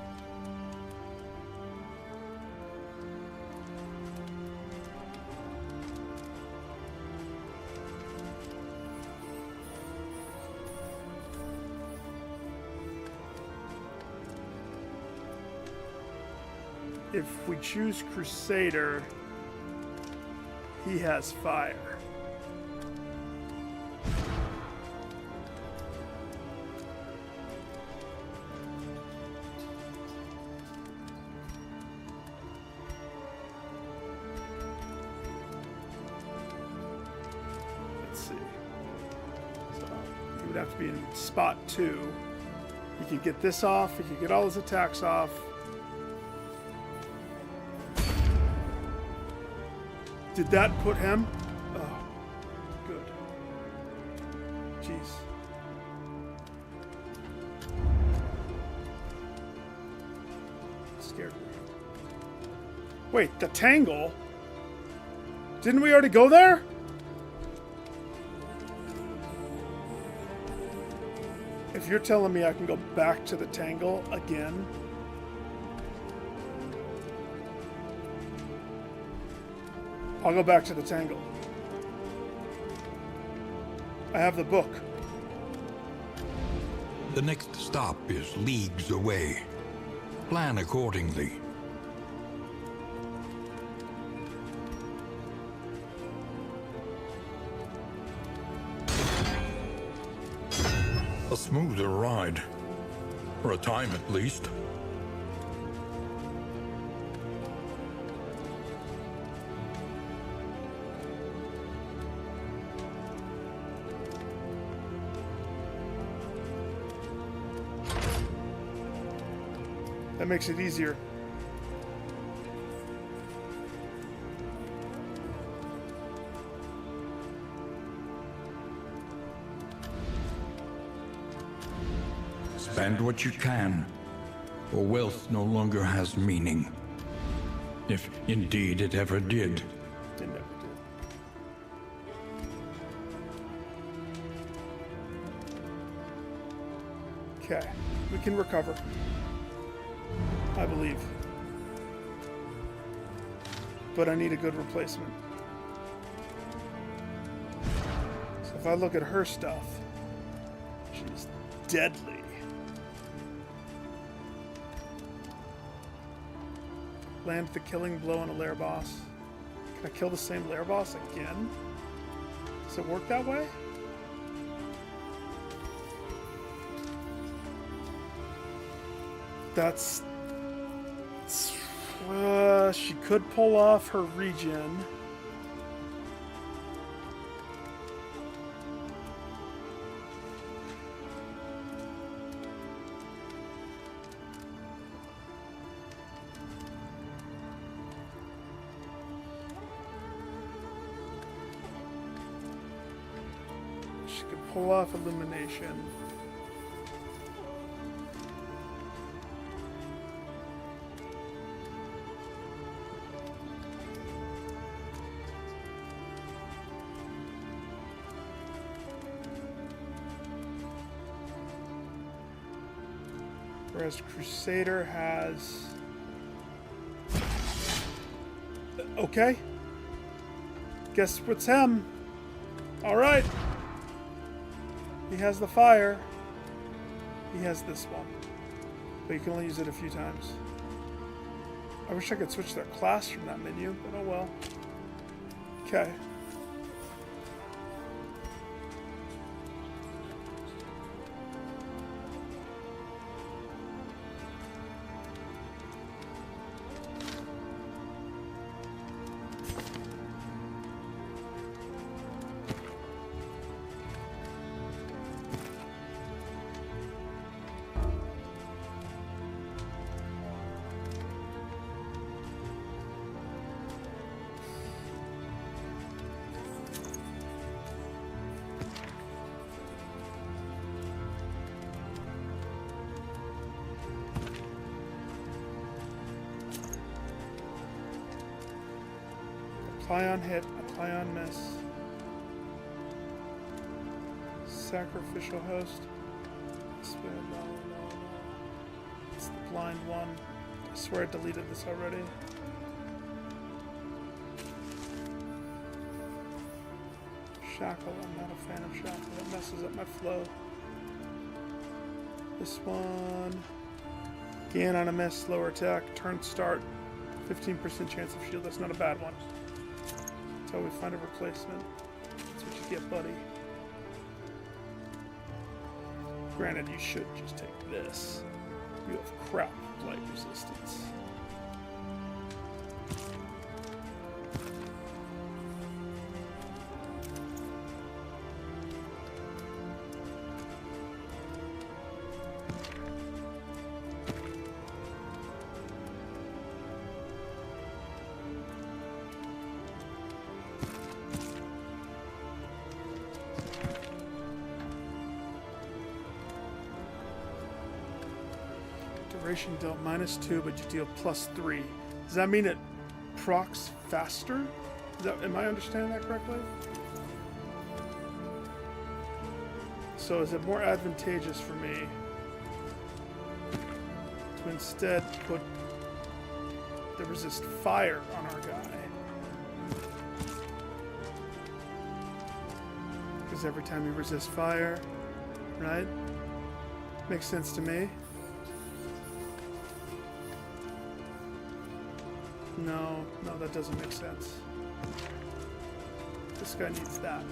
If we choose Crusader, he has fire. Let's see. So he would have to be in spot 2. He could get this off, he could get all his attacks off. Did that put him? Oh, good. Jeez. Scared me. Wait, the Tangle? Didn't we already go there? If you're telling me I can go back to the Tangle again... I'll go back to the Tangle. I have the book. The next stop is leagues away. Plan accordingly. A smoother ride. For a time at least. That makes it easier. Spend what you can, or wealth no longer has meaning. If indeed it ever did. It never did. Okay, we can recover. I believe. But I need a good replacement. So if I look at her stuff, she's deadly. Land the killing blow on a lair boss. Can I kill the same lair boss again? Does it work that way? That's... she could pull off her regen. She could pull off Illumination. Whereas Crusader has Okay. Guess it's him. Alright. He has the fire. He has this one. But you can only use it a few times. I wish I could switch their class from that menu, but oh well. Okay. Apply on hit, apply on miss. Sacrificial host. No. It's the blind one. I swear I deleted this already. Shackle, I'm not a fan of shackle. That messes up my flow. This one. Gain on a miss, lower attack, turn start. 15% chance of shield. That's not a bad one. Until we find a replacement. That's what you get, buddy. Granted, you should just take this. You have crap blight resistance. Duration dealt -2, but you deal +3. Does that mean it procs faster? Am I understanding that correctly? So is it more advantageous for me to instead put the resist fire on our guy? Because every time you resist fire, right? Makes sense to me. No, that doesn't make sense. This guy needs that.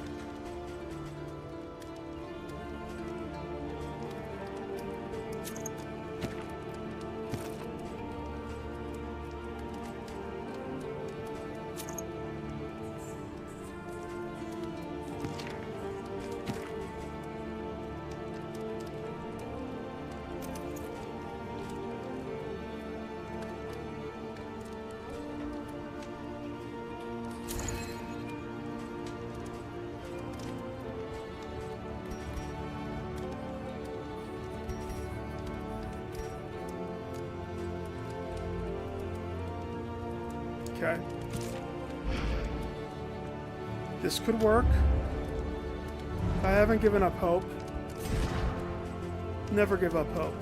Okay. This could work. I haven't given up hope. Never give up hope.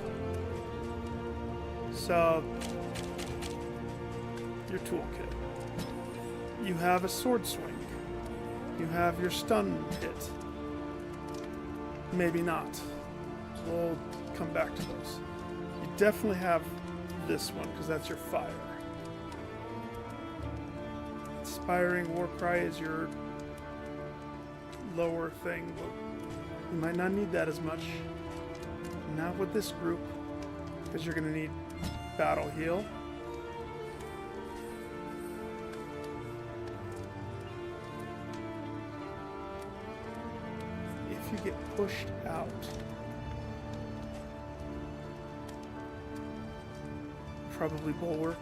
So, your toolkit. You have a sword swing. You have your stun hit. Maybe not. We'll come back to those. You definitely have this one, because that's your fire. Inspiring War Cry is your lower thing, but you might not need that as much. Not with this group, because you're going to need Battle Heal. If you get pushed out, probably Bulwark.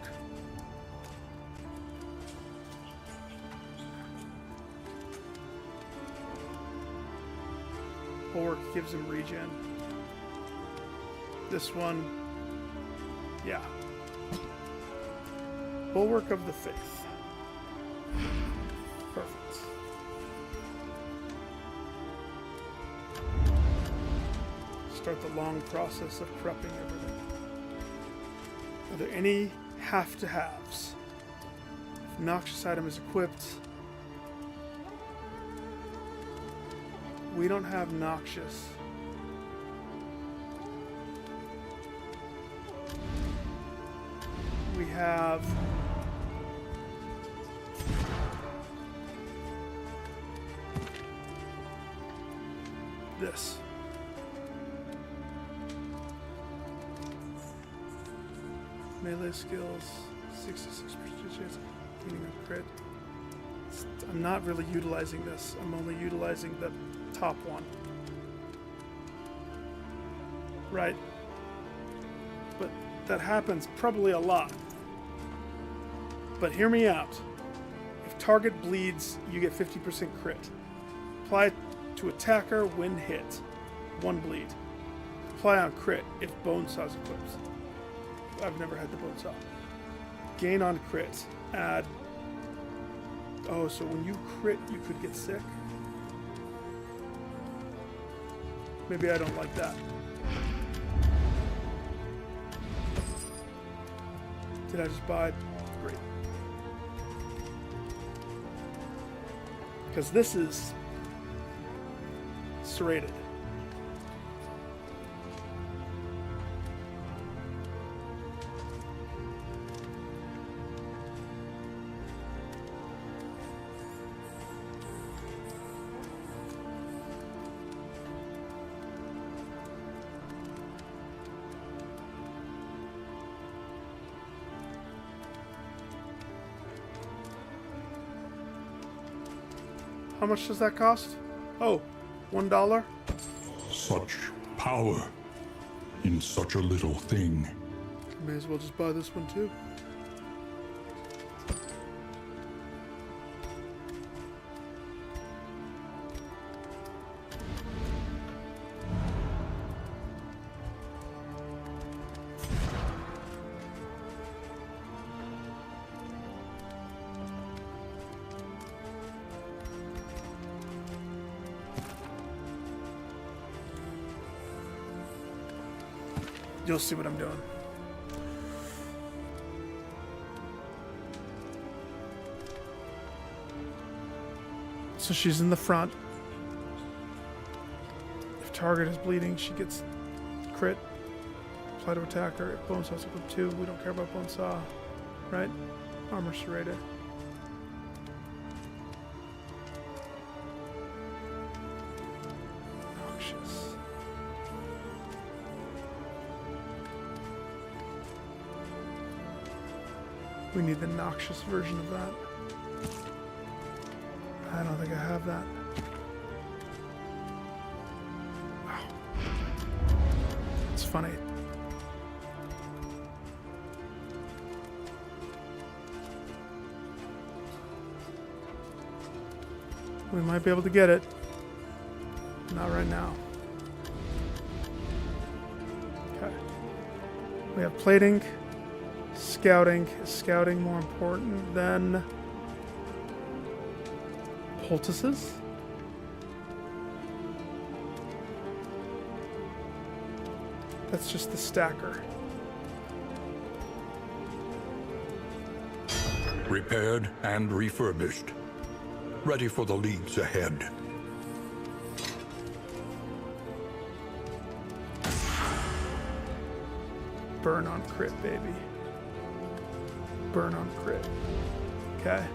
Bulwark gives him regen. This one, yeah. Bulwark of the Faith. Perfect. Start the long process of prepping everything. Are there any have-to-haves? Noxious item is equipped. We don't have noxious. We have this. Melee skills, 66% chance of getting a crit. I'm not really utilizing this. I'm only utilizing the top one. Right? But that happens probably a lot. But hear me out. If target bleeds, you get 50% crit. Apply to attacker when hit. 1 bleed. Apply on crit if bone saw is equipped. I've never had the bone saw. Gain on crit. Add. Oh, so when you crit, you could get sick? Maybe I don't like that. Did I just buy it? Great. Because this is serrated. How much does that cost? Oh, $1? Such power in such a little thing. May as well just buy this one too. You'll see what I'm doing. So she's in the front. If target is bleeding, she gets crit. Apply to attacker. If bone saw is equal to 2, we don't care about bone saw. Right? Armor serrated. Noxious. We need the noxious version of that. I don't think I have that. Wow. It's funny. We might be able to get it. Not right now. Okay. We have plating. Scouting. Is scouting more important than poultices? That's just the stacker. Repaired and refurbished. Ready for the leagues ahead. Burn on crit, baby. Burn on crit. Okay.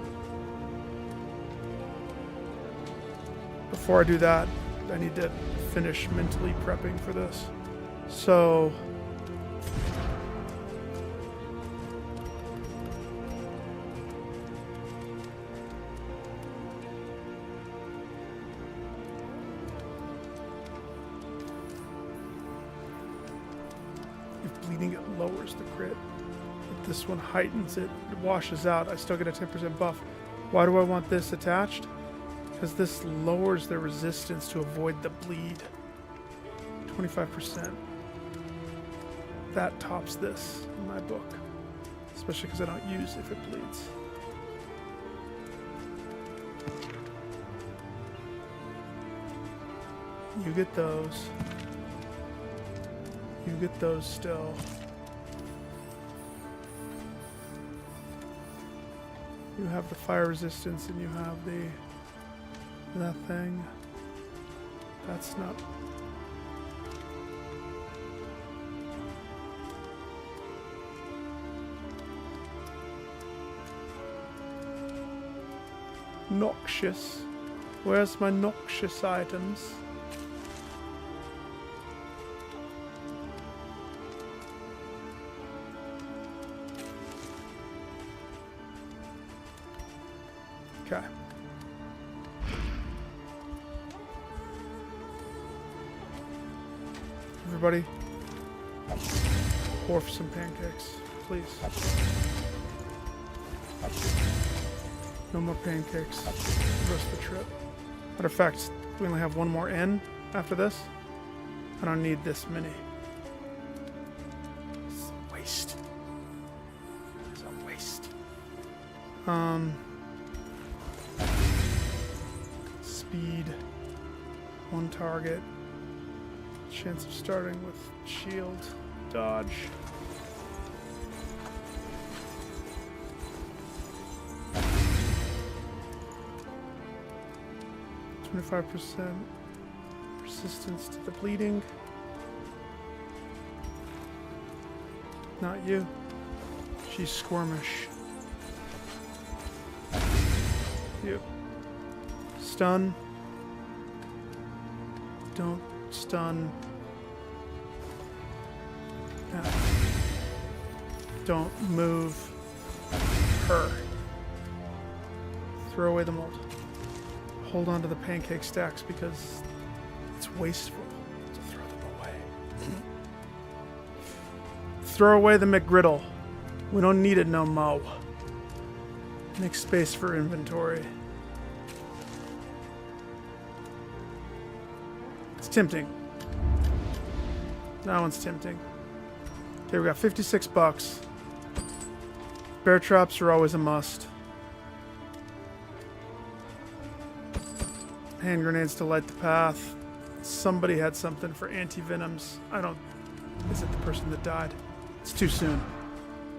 Before I do that, I need to finish mentally prepping for this. So... if bleeding, it lowers the crit. If this one heightens it, it washes out. I still get a 10% buff. Why do I want this attached? Because this lowers the resistance to avoid the bleed. 25%. That tops this in my book. Especially because I don't use if it bleeds. You get those. You get those still. You have the fire resistance and you have that thing. That's not... Noxious. Where's my noxious items? Okay. Everybody, pour for some pancakes, please. No more pancakes the rest of the trip. Matter of fact, we only have one more in after this. I don't need this many. It's a waste. It's a waste. Speed. One target. Chance of starting with shield. Dodge. %, resistance to the bleeding. Not you. She's squirmish. You. Stun. Don't stun. No. Don't move her. Throw away the mold. Hold on to the pancake stacks because it's wasteful to throw them away. Throw away the McGriddle. We don't need it no mo. Make space for inventory. It's tempting. That one's tempting. Okay, we got $56. Bear traps are always a must. Hand grenades to light the path. Somebody had something for anti-venoms. I don't... Is it the person that died? It's too soon.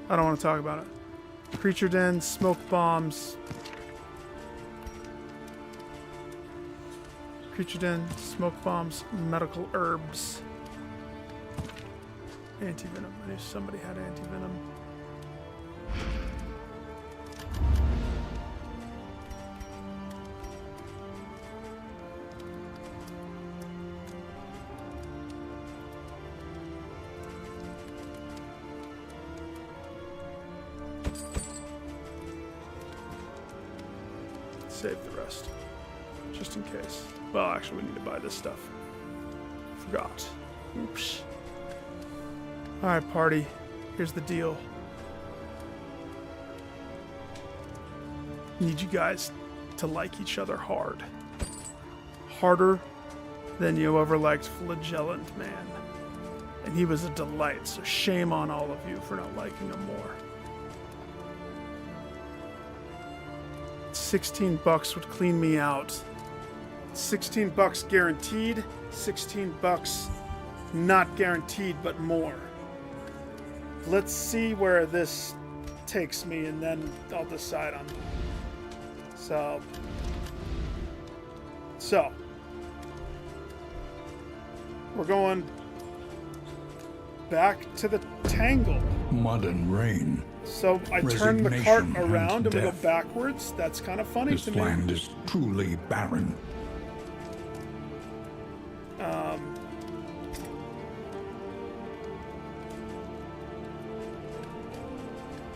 I don't want to talk about it. Creature den, smoke bombs. Creature den, smoke bombs, medical herbs. Anti-venom. I knew somebody had anti-venom. Save the rest. Just in case. Well, actually, we need to buy this stuff. Forgot. Oops. Alright, party. Here's the deal. Need you guys to like each other hard. Harder than you ever liked Flagellant Man. And he was a delight, so shame on all of you for not liking him more. $16 would clean me out. $16 guaranteed, $16 not guaranteed, but more. Let's see where this takes me, and then I'll decide on. So we're going back to the Tangle. Mud and rain. So I turn the cart Resignation around and we go death. backwards. That's kind of funny This to me. land is truly barren.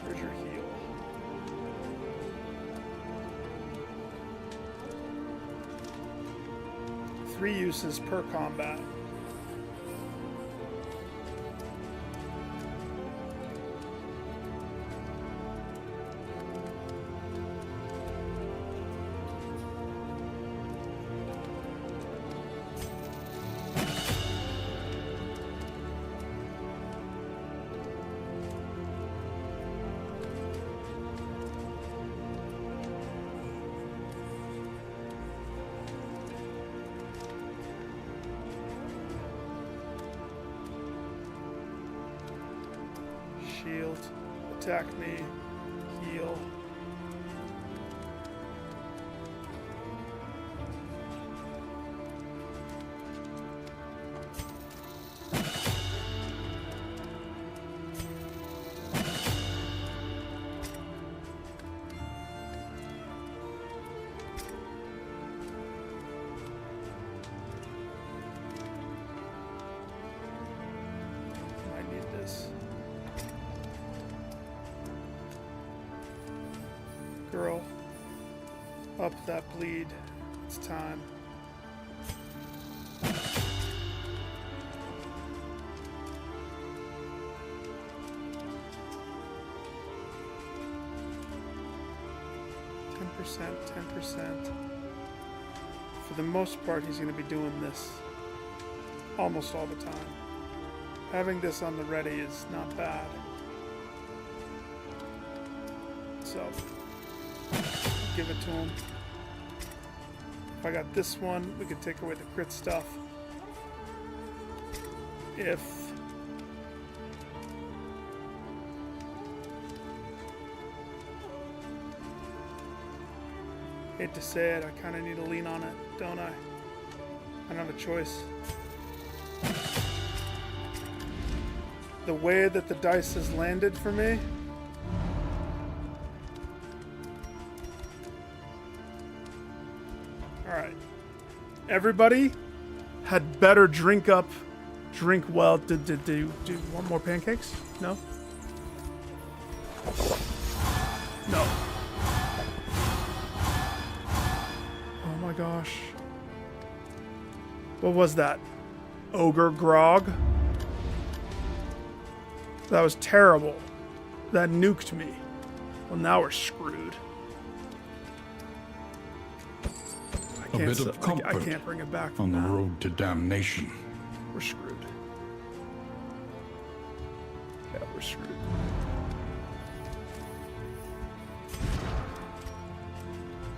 Where's your heal? Three uses per combat. Shield, attack me, heal. Up that bleed. It's time. %, 10%. For the most part, he's going to be doing this almost all the time. Having this on the ready is not bad. So, give it to him. If I got this one, we could take away the crit stuff. If hate to say it, I kind of need to lean on it, don't I? I don't have a choice. The way that the dice has landed for me, alright. Everybody had better drink well. Do you want more pancakes? No? No. Oh my gosh. What was that? Ogre grog? That was terrible. That nuked me. Well, now we're screwed. A bit of comfort I can't bring it back on the now. road to damnation. We're screwed. Yeah, we're screwed.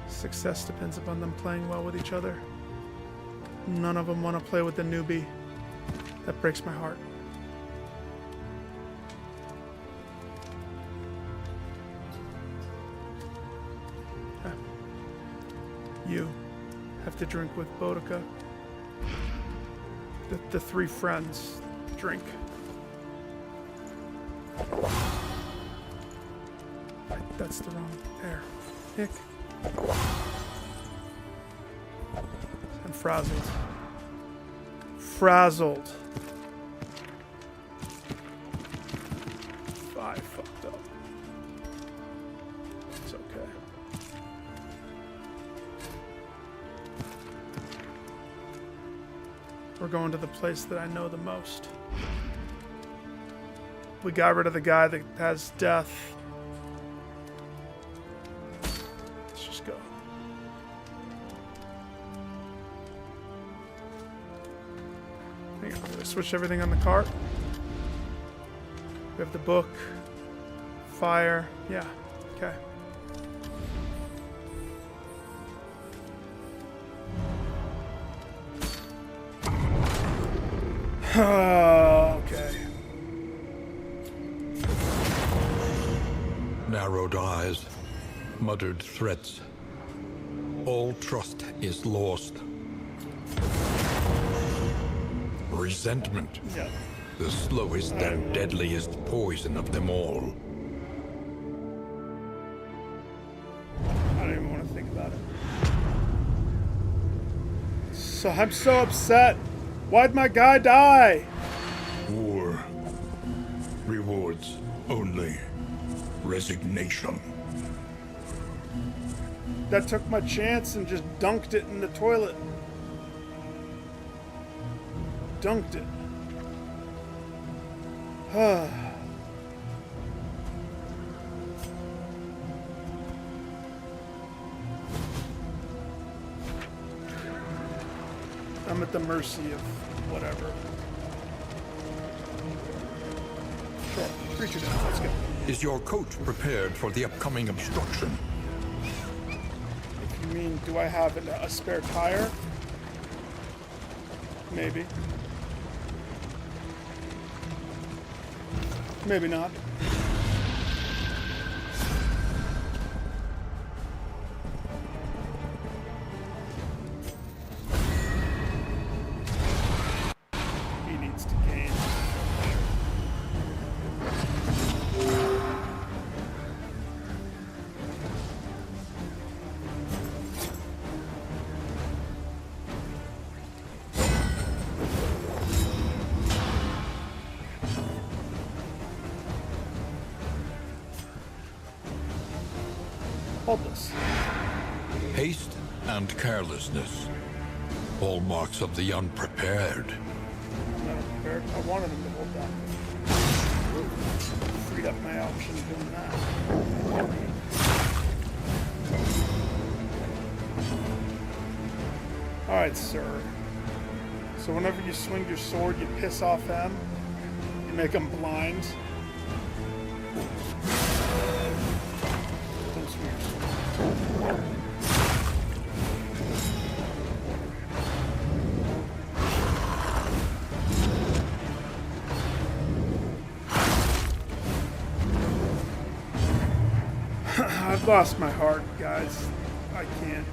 Success depends upon them playing well with each other. None of them want to play with the newbie. That breaks my heart. Yeah. You have to drink with Boudica. The three friends drink. That's the wrong pair. Hick. I'm frazzled. Frazzled. 5 fucked up. It's okay. We're going to the place that I know the most. We got rid of the guy that has death. Let's just go. Hang on, did I switch everything on the cart? We have the book. Fire. Yeah, okay. Okay. Narrowed eyes, muttered threats. All trust is lost. Resentment, Yeah. the slowest and deadliest poison of them all. I don't even want to think about it. So I'm so upset. Why'd my guy die? War. Rewards only. Resignation. That took my chance and just dunked it in the toilet. Dunked it. I'm at the mercy of whatever. Sure, creature down. Let's go. Is your coach prepared for the upcoming obstruction? If you mean, do I have a spare tire? Maybe. Maybe not. He needs to gain. Hold this. Haste and carelessness. Hallmarks of the unprepared. I'm not prepared. I wanted him to hold that. Freed up my option of doing that. Alright, sir. So whenever you swing your sword, you piss off them. You make them blind. Don't swing your sword. I've lost my heart, guys. I can't.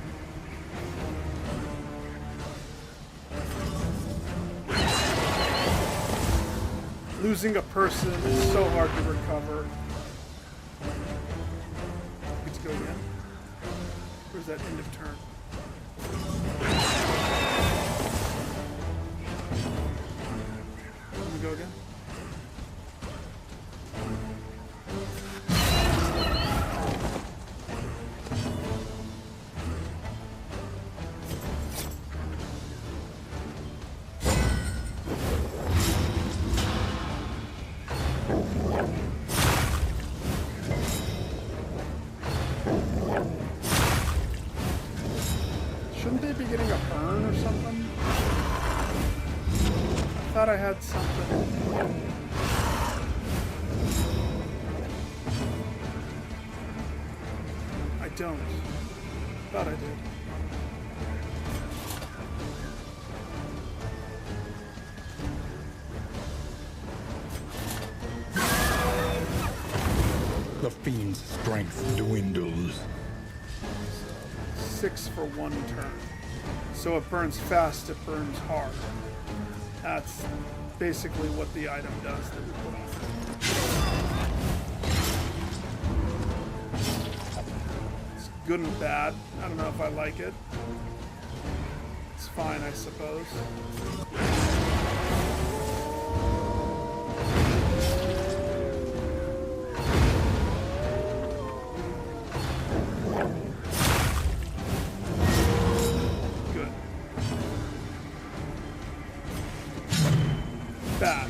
Losing a person is so hard to recover. Let's go again. Where's that end of turn? Let me go again. Shouldn't they be getting a burn or something? I thought I had something. I don't. Thought I did. The fiend's strength dwindles. 6 for 1 turn. So it burns fast, it burns hard. That's basically what the item does that we put on. It's good and bad. I don't know if I like it. It's fine, I suppose. Bad.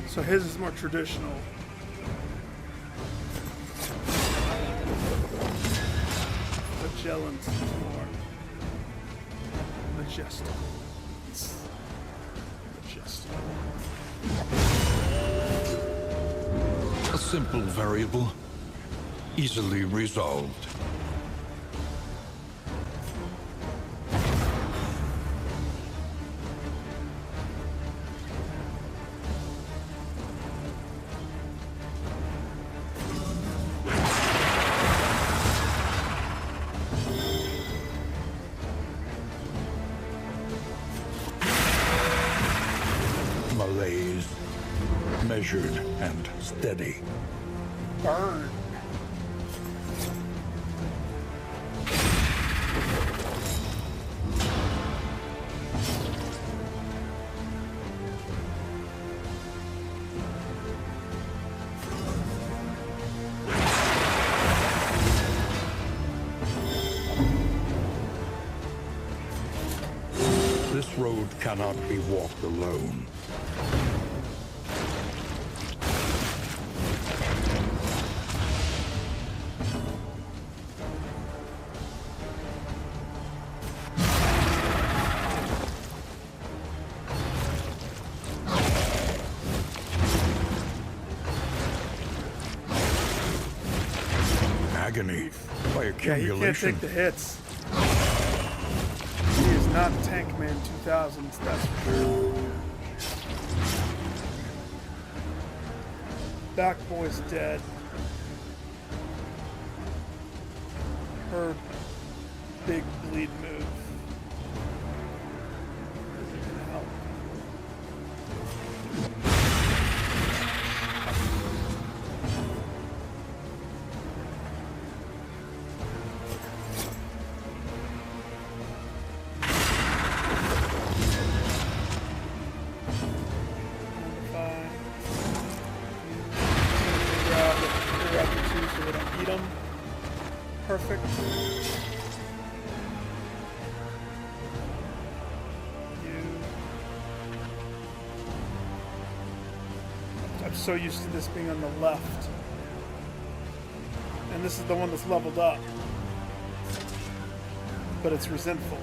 So his is more traditional. Magellan's is more majestic. A simple variable, easily resolved. Malaise, measured and steady. Burn. This road cannot be walked alone. Agony by Yeah, he can't accumulation. take the hits. He is not Tankman 2000s, that's for sure. Back Boy's dead. Her big bleed move isn't gonna help. perfect. I'm so used to this being on the left. And this is the one that's leveled up. But it's resentful.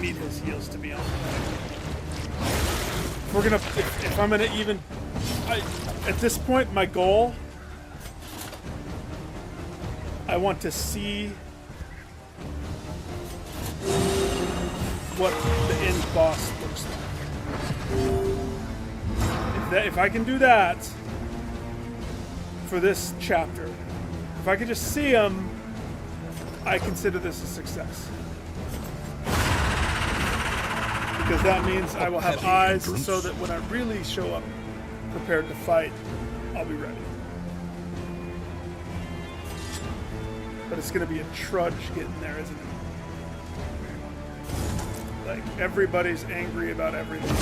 Need his heals to be on. If I'm gonna even, at this point, my goal, I want to see what the end boss looks like. If I can do that for this chapter, if I can just see him, I consider this a success. Because that means I will have eyes so that when I really show up prepared to fight, I'll be ready. But it's going to be a trudge getting there, isn't it? Like, everybody's angry about everything.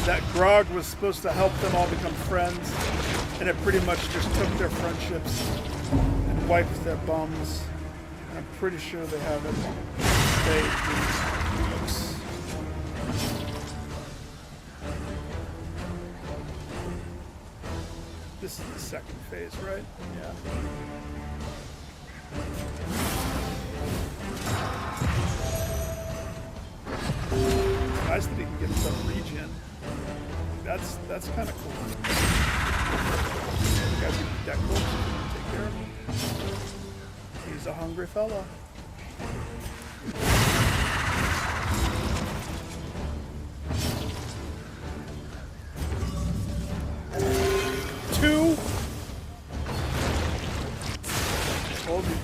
That grog was supposed to help them all become friends, and it pretty much just took their friendships and wiped their bums. And I'm pretty sure they have it. This is the second phase, right? Yeah. Nice that he can get some regen. That's kind of cool. You guys get deck bolts, take care of him. He's a hungry fella. Two. Told you.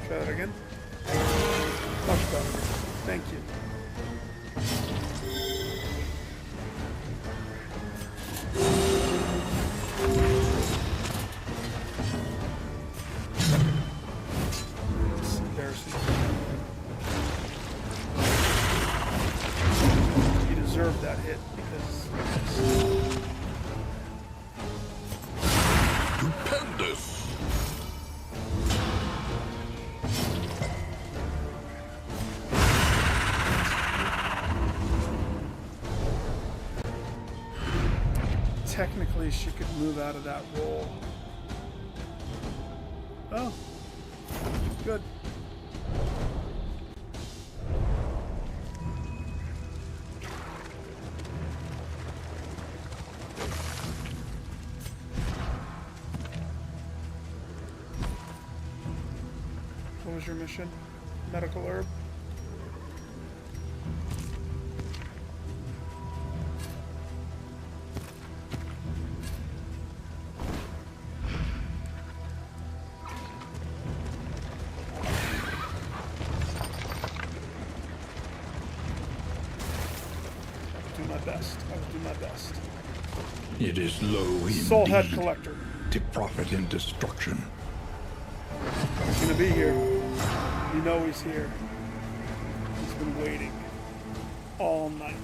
Try that again. Much better. Thank you. It's embarrassing. You deserve that hit because Stupendous! technically she could move out of that roll. Oh, good. What was your mission? Medical herb? I will do my best. It is low indeed. Soul Head Collector. To profit in destruction. He's gonna be here. You know he's here. He's been waiting all night.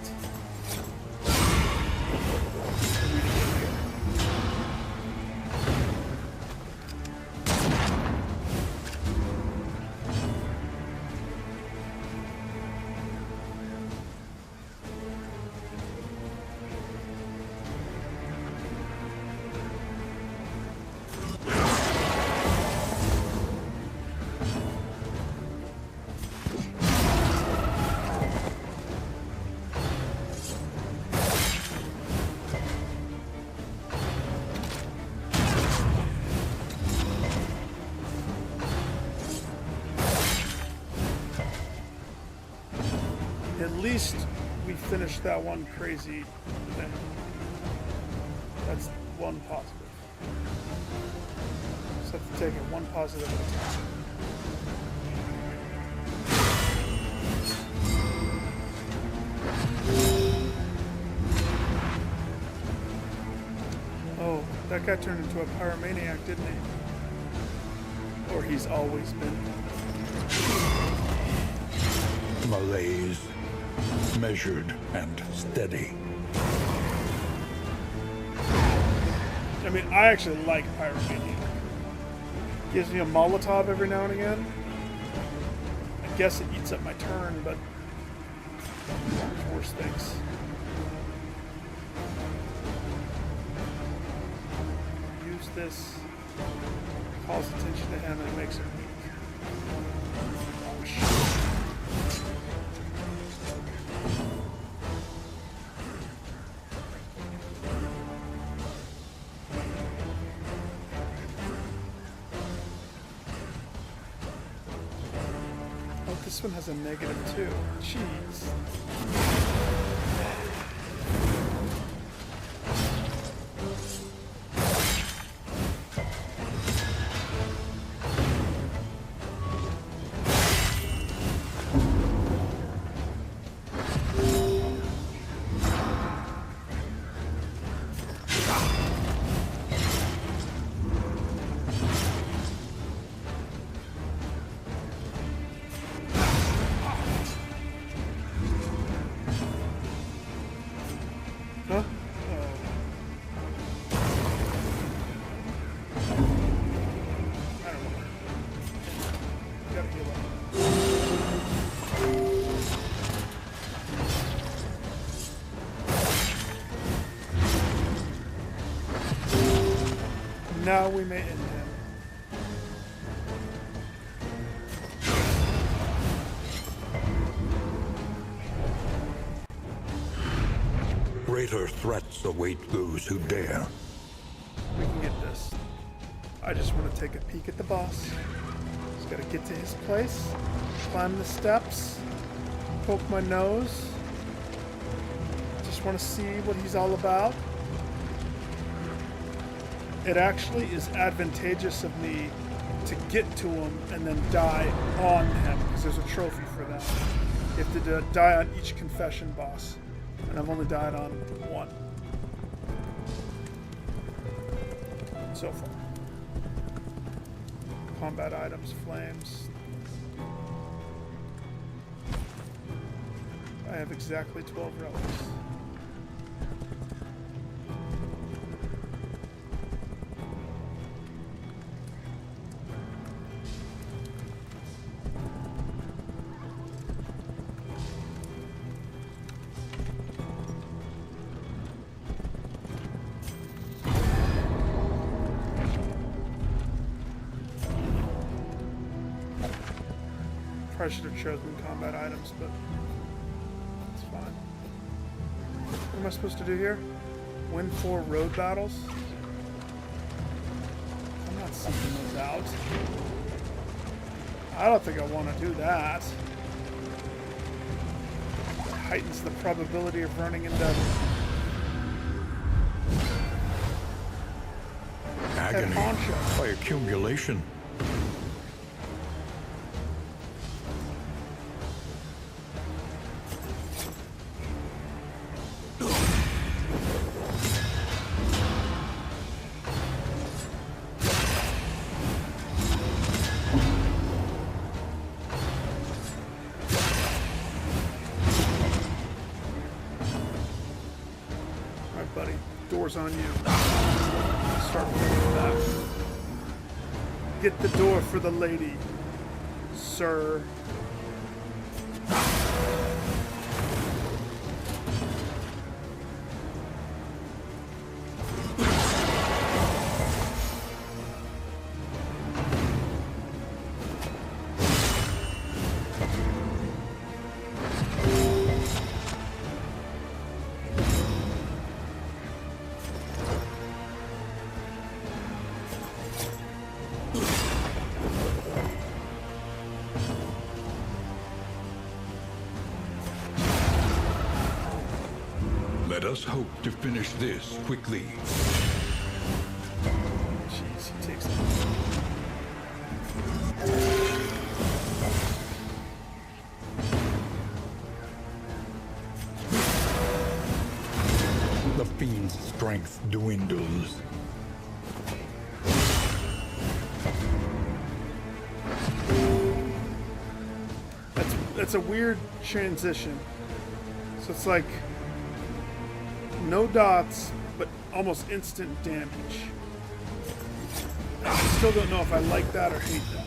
At least we finished that one crazy thing. That's one positive. Just have to take it one positive at a time. Oh, that guy turned into a pyromaniac, didn't he? Or he's always been. Malaise, measured and steady. I mean, I actually like pyromaniac. Gives me a Molotov every now and again. I guess it eats up my turn, but there's worse things. Use this, calls attention to him, and makes him weak. Oh, shit. This one has a -2. Jeez. Huh? I don't know. Gotta heal up. Now we may end him. Greater threats await those who dare. We can get this. I just want to take a peek at the boss. Just gotta get to his place, climb the steps, poke my nose. Just want to see what he's all about. It actually is advantageous of me to get to him and then die on him, because there's a trophy for that. You have to die on each confession boss. And I've only died on one so far. Combat items, flames. I have exactly 12 relics. I should have chosen combat items, but it's fine. What am I supposed to do here? Win 4 road battles? I'm not seeking those out. I don't think I want to do that. It heightens the probability of running into Agony head honcho. by accumulation. Buddy, door's on you. Start with that. Get the door for the lady, sir. Let us hope to finish this quickly. Jeez, he takes The fiend's strength dwindles. That's a weird transition. So it's like no dots, but almost instant damage. I still don't know if I like that or hate that.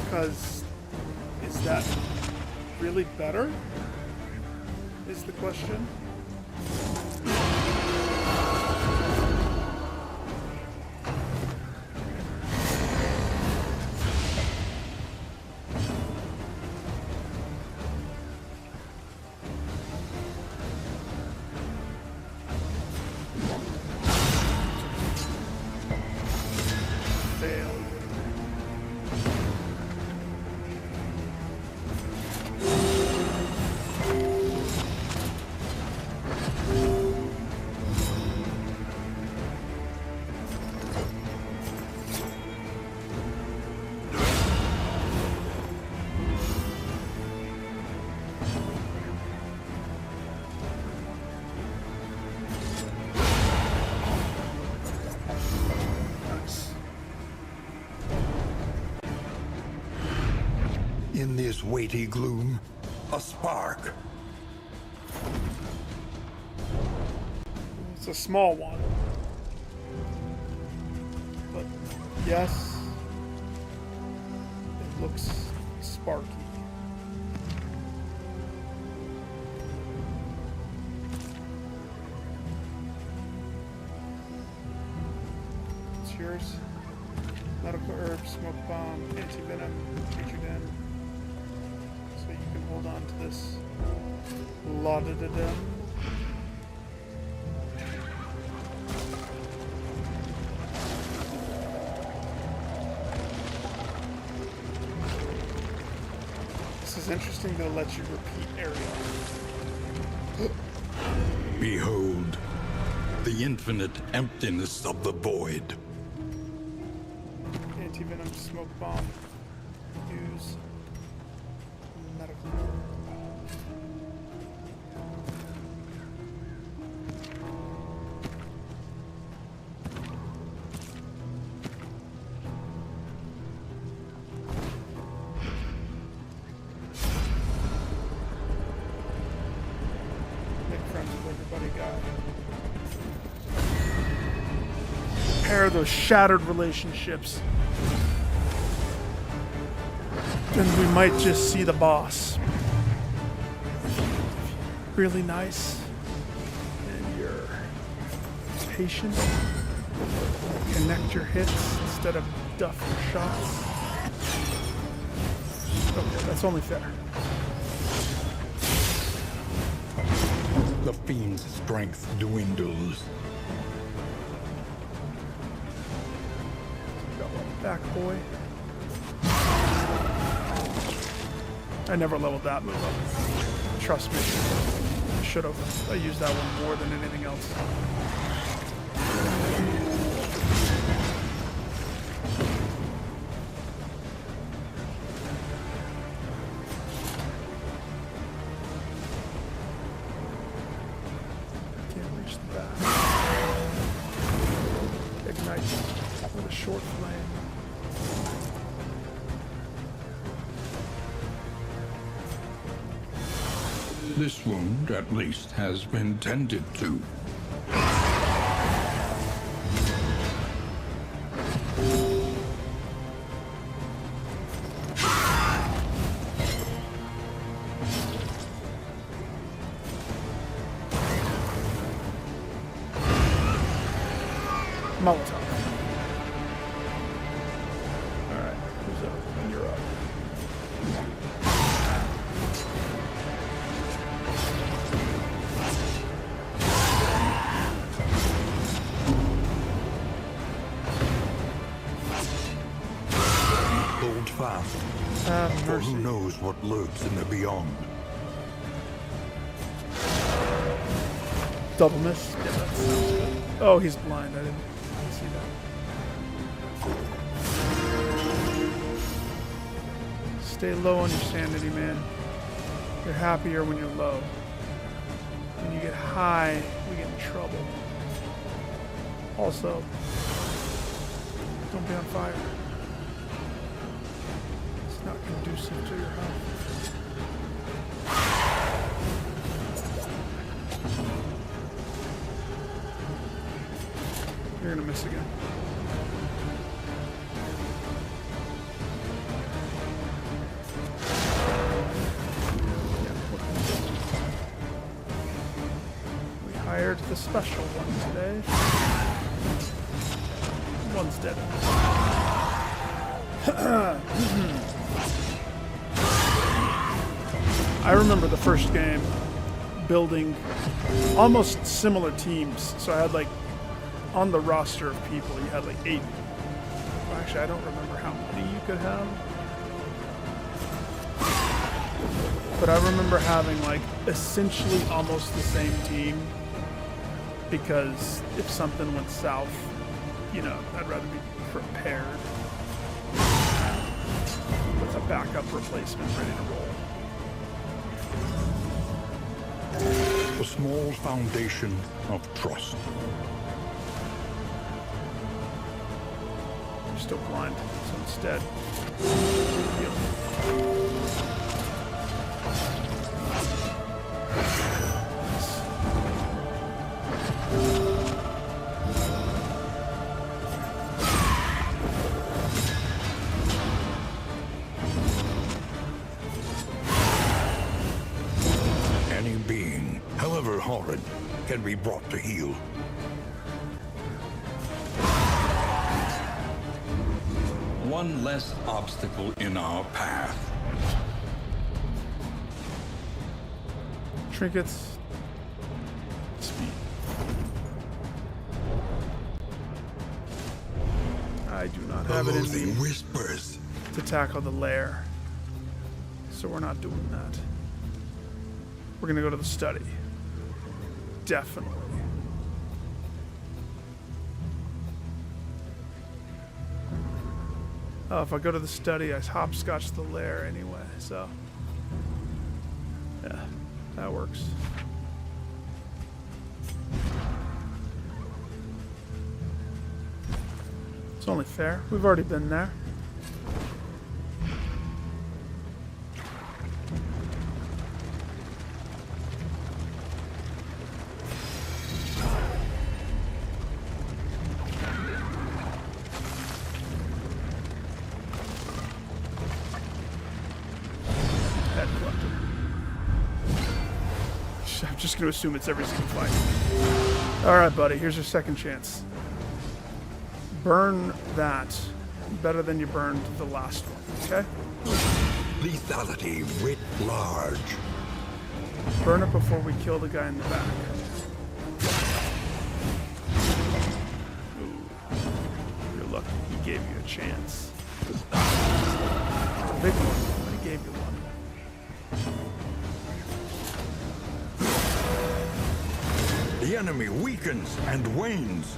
Because is that really better? Is the question. In this weighty gloom, a spark. It's a small one. But yes, it looks sparky. It's yours. Medical herb, smoke bomb, anti-venom, creature den. So you can hold on to this. La-da-da-da. This is interesting. They'll let you repeat areas. Behold, the infinite emptiness of the void. Anti-venom, smoke bomb. Use medical. Make friends with everybody, guy. Repair those shattered relationships. Then we might just see the boss. Really nice. And you're patient. Connect your hits instead of duff your shots. Okay, that's only fair. The fiend's strength dwindles. Got one back, boy. I never leveled that move up. Trust me. I should have. I used that one more than anything else. Can't reach the back. Ignite with a short flame. This wound, at least, has been tended to. Molotov. Alright, who's up? And you're up. Hold fast, for who knows what lurks in the beyond. Double miss. Yeah, that's good. Oh, he's blind. I didn't see that. Stay low on your sanity, man. You're happier when you're low. When you get high, we get in trouble. Also, don't be on fire. It's not conducive to your health. You're gonna miss again. We hired the special one today. One's dead. I remember the first game building almost similar teams. So I had like on the roster of people, you had like 8. Well, actually, I don't remember how many you could have. But I remember having like essentially almost the same team because if something went south, you know, I'd rather be prepared with a backup replacement ready to roll. A small foundation of trust. You're still blind, so instead, heal. Any being, however horrid, can be brought to heel. One less obstacle in our path. Trinkets. Speed. I do not have it in me Whispers. to tackle the lair. So we're not doing that. We're gonna go to the study. Definitely. Oh, if I go to the study, I hopscotch the lair anyway, so. Yeah, that works. It's only fair. We've already been there. I'm just going to assume it's every single fight. Alright, buddy, here's your second chance. Burn that better than you burned the last one, okay? Lethality writ large. Burn it before we kill the guy in the back. Ooh. You're lucky he gave you a chance. A big one, but he gave you one. The enemy weakens and wanes.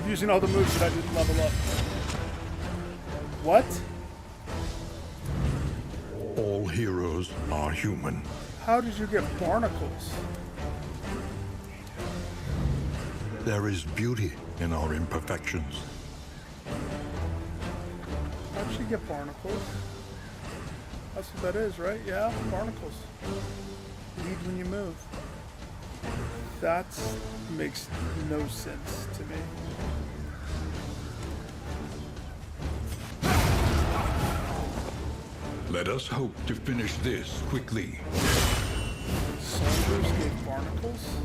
Using all the moves that I didn't level up. What? All heroes are human. How did you get barnacles? There is beauty in our imperfections. How'd you get barnacles? That's what that is, right? Yeah, barnacles. Lead when you move. That makes no sense to me. Let us hope to finish this quickly. Soldiers get barnacles?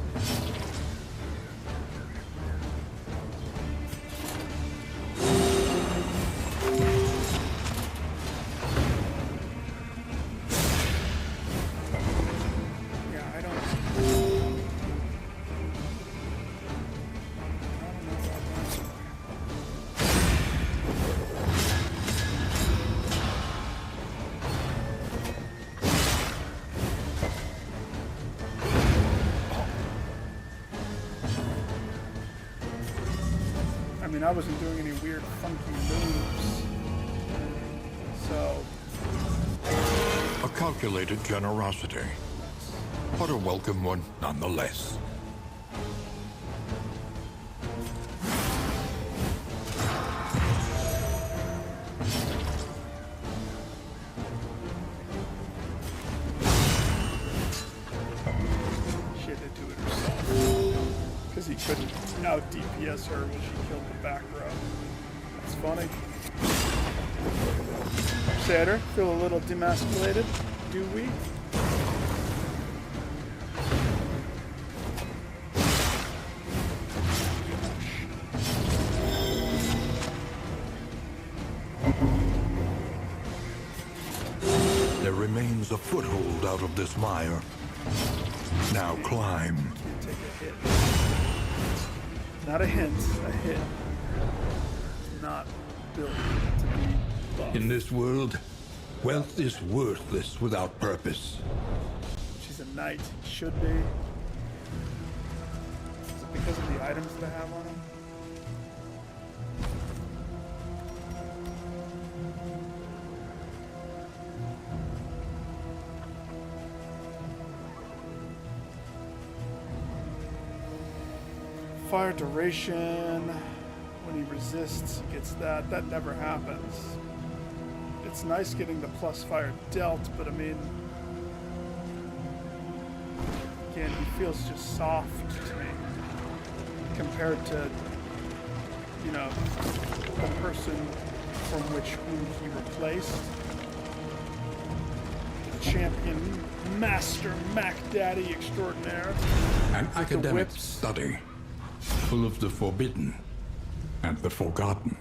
Yeah, I don't know about that. I mean, I wasn't doing any weird, funky moves. So, A calculated generosity, but a welcome one nonetheless. she had to do it herself. Because he couldn't out DPS her when she killed the back row. That's funny. Crusader, feel a little demasculated, do we? There remains a foothold out of this mire. Now climb. Can't take a hit. Not a hint, a hit. Not built to be buff. In this world, wealth is worthless without purpose. She's a knight. Should be. Is it because of the items that I have on him? Fire duration. When he resists, he gets that. That never happens. It's nice getting the plus fire dealt, but I mean, again, he feels just soft to me compared to, you know, the person from whom he replaced. Champion, master, Mac Daddy extraordinaire. An academic whips. study, full of the forbidden and the forgotten.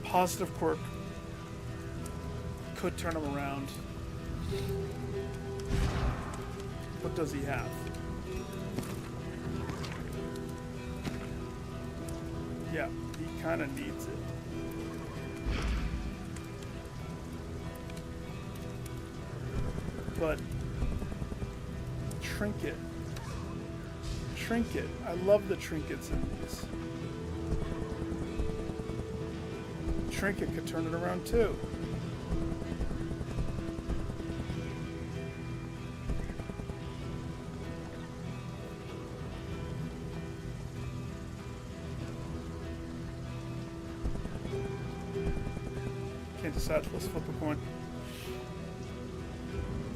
Positive quirk. Could turn him around. What does he have? Yeah, he kind of needs it. But trinket. Trinket. I love the trinkets in these. Trinket could turn it around too. Can't decide. Let's flip a coin.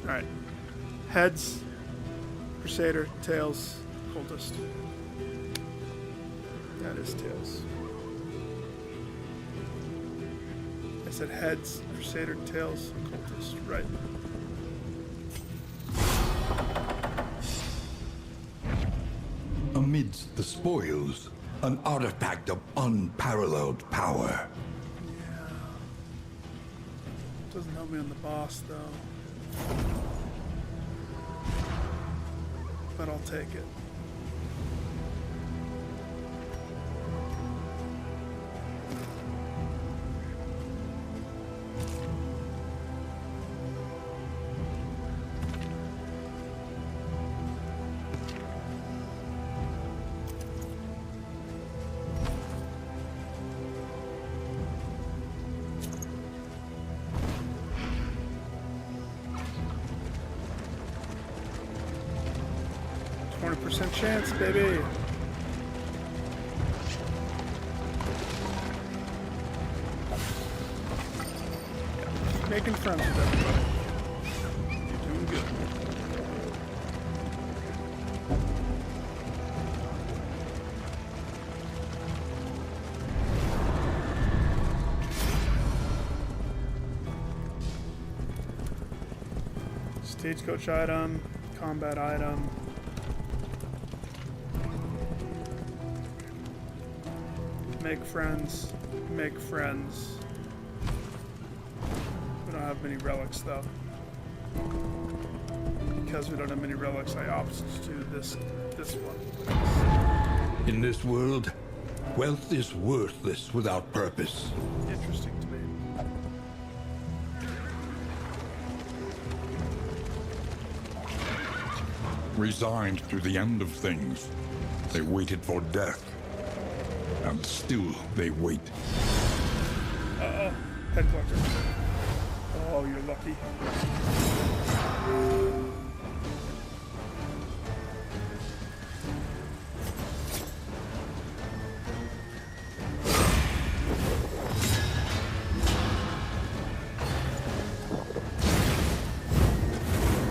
Alright. Heads, Crusader, tails, cultist. That is tails. I said heads, Crusader, tails, cultist. Right. Amidst the spoils, an artifact of unparalleled power. Doesn't help me on the boss, though. But I'll take it. Chance, baby. making friends with everybody. You're doing good. Stagecoach item, combat item. Make friends, make friends. We don't have many relics though. Because we don't have many relics, I opt to do this one. In this world, wealth is worthless without purpose. Interesting to me. Resigned to the end of things, they waited for death. And still they wait. Uh-oh. Head collector. Oh, you're lucky.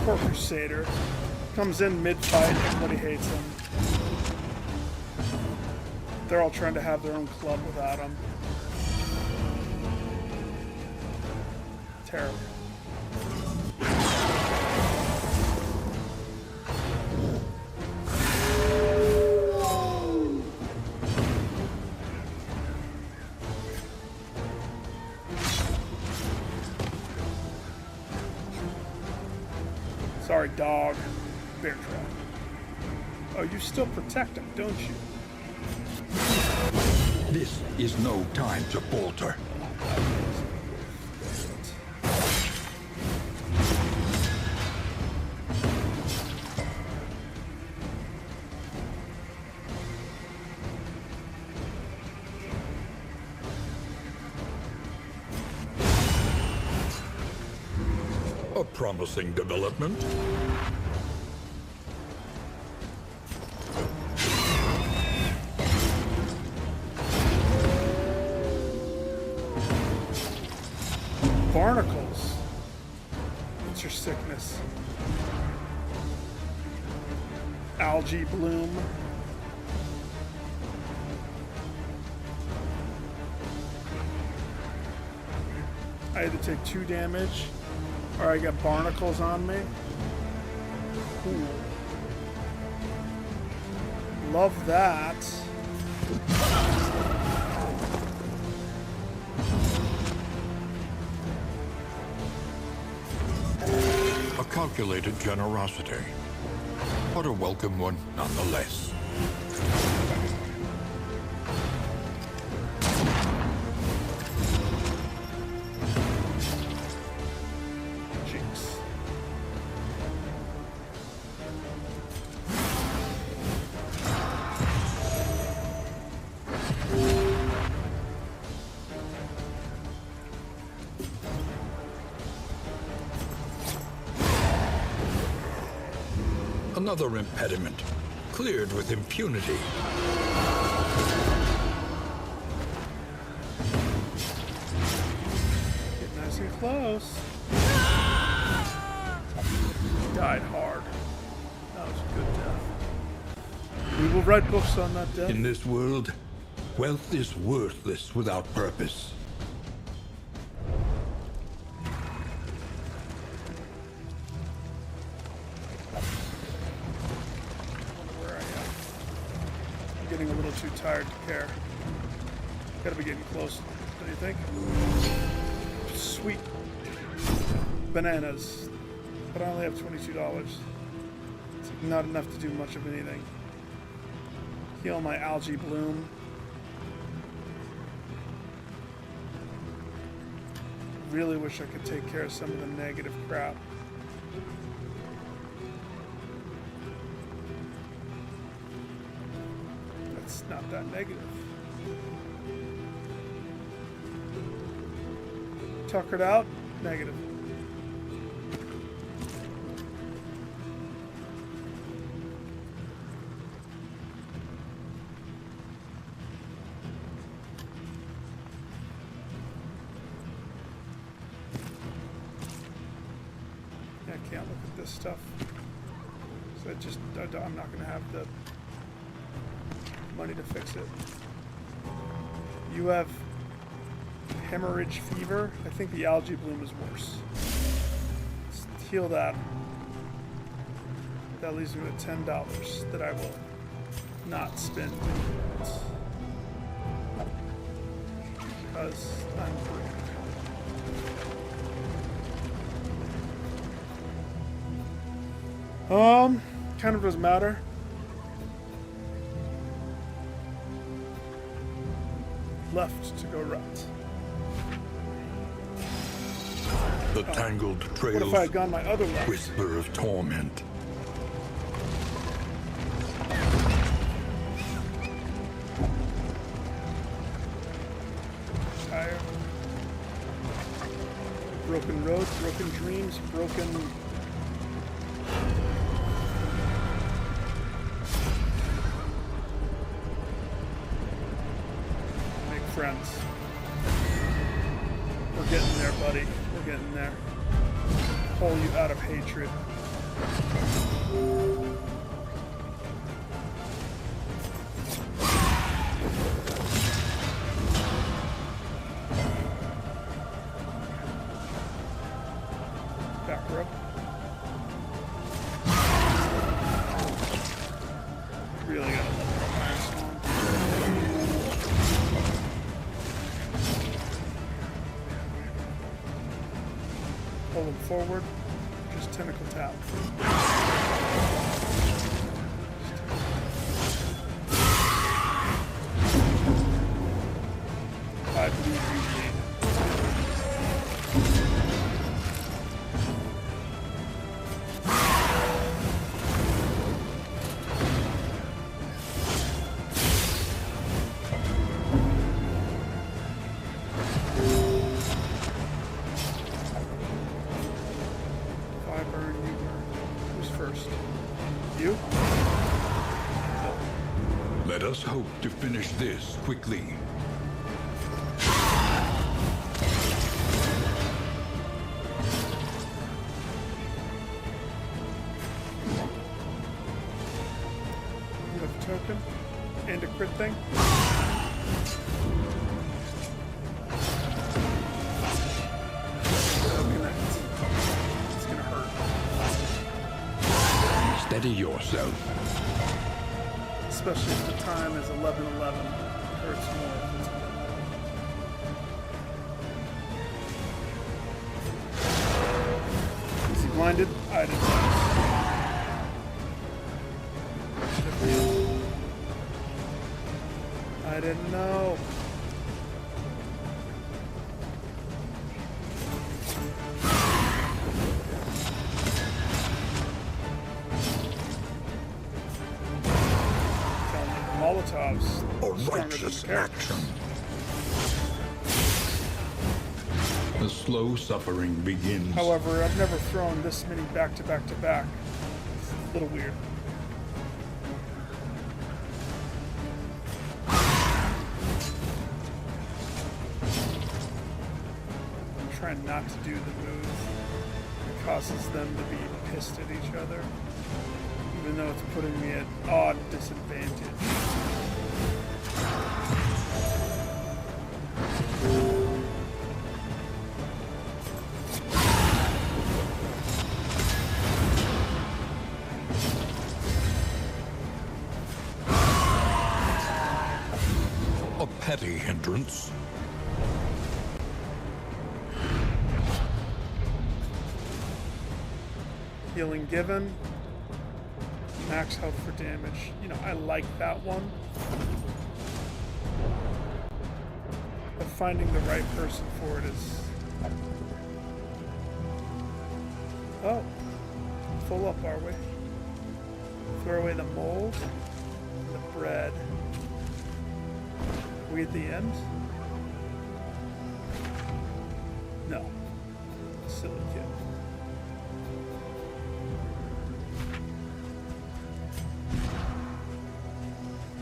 Poor Crusader. Comes in mid-fight, everybody hates him. They're all trying to have their own club without him. Terrible. Sorry, dog. Bear trap. Oh, you still protect him, don't you? This is no time to falter. A promising development. Barnacles. What's your sickness? Algae bloom. I either take 2 damage or I get barnacles on me. Cool. Love that. A calculated generosity, but a welcome one nonetheless. Jinx. Another impediment, cleared with impunity. Get nice and close. Died hard. That was a good death. We will write books on that death. In this world, wealth is worthless without purpose. Where I am. I'm getting a little too tired to care. Gotta be getting close, don't you think? Sweet bananas. But I only have $22. It's not enough to do much of anything. Heal my algae bloom. Really wish I could take care of some of the negative crap. That's not that negative. Tuckered out, negative. this stuff. So I'm not going to have the money to fix it. You have hemorrhage fever. I think the algae bloom is worse. Let's heal that. That leaves me with $10 that I will not spend because I'm broke. Kind of doesn't matter. Left to go right. The tangled What trails if I had gone my other left? whisper of torment. Tired. Broken roads, broken dreams, broken... Make friends. We're getting there, buddy. We're getting there. Pull you out of hatred. Back row. Really gotta love the Iron Song. Pull them forward. Just tentacle tap. I believe you bleed. If I burn, you burn. Who's first? You? Let us hope to finish this quickly. You have a token and a crit thing. Connect. It's gonna hurt. Steady yourself. Especially if the time is 11:11. It hurts more. Is he blinded? I didn't know. I didn't know. Molotovs. A stronger than righteous the characters. action. The slow suffering begins. However, I've never thrown this many back to back to back. It's a little weird. I'm trying not to do the move that causes them to be pissed at each other, even though it's putting me at odd disadvantage. A petty hindrance. Healing given. Max health for damage. You know, I like that one. But finding the right person for it is... Oh. Full up, are we? Throw away the mold. And the bread. We at the end? No. Silly kid.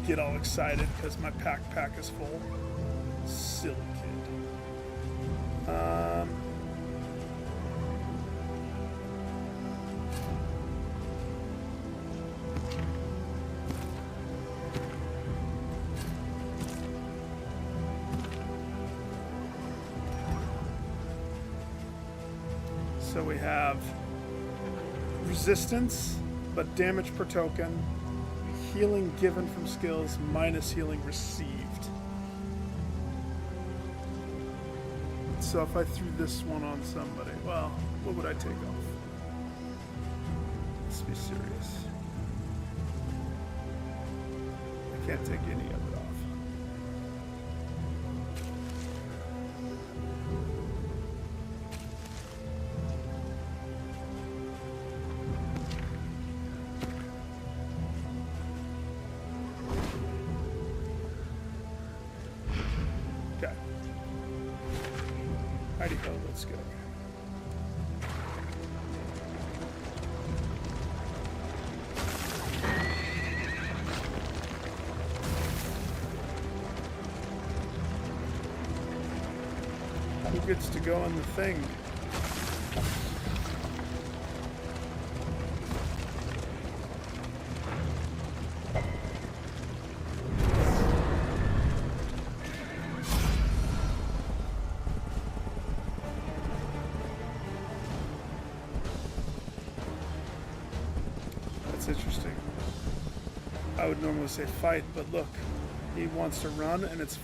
Get all excited because my pack is full. Silly kid. So we have resistance, but damage per token, healing given from skills minus healing received. So if I threw this one on somebody, well, what would I take off? Let's be serious. I can't take any of it off. Okay. Righty ho, let's go. Who gets to go on the thing? That's interesting. I would normally say fight, but look, he wants to run and it's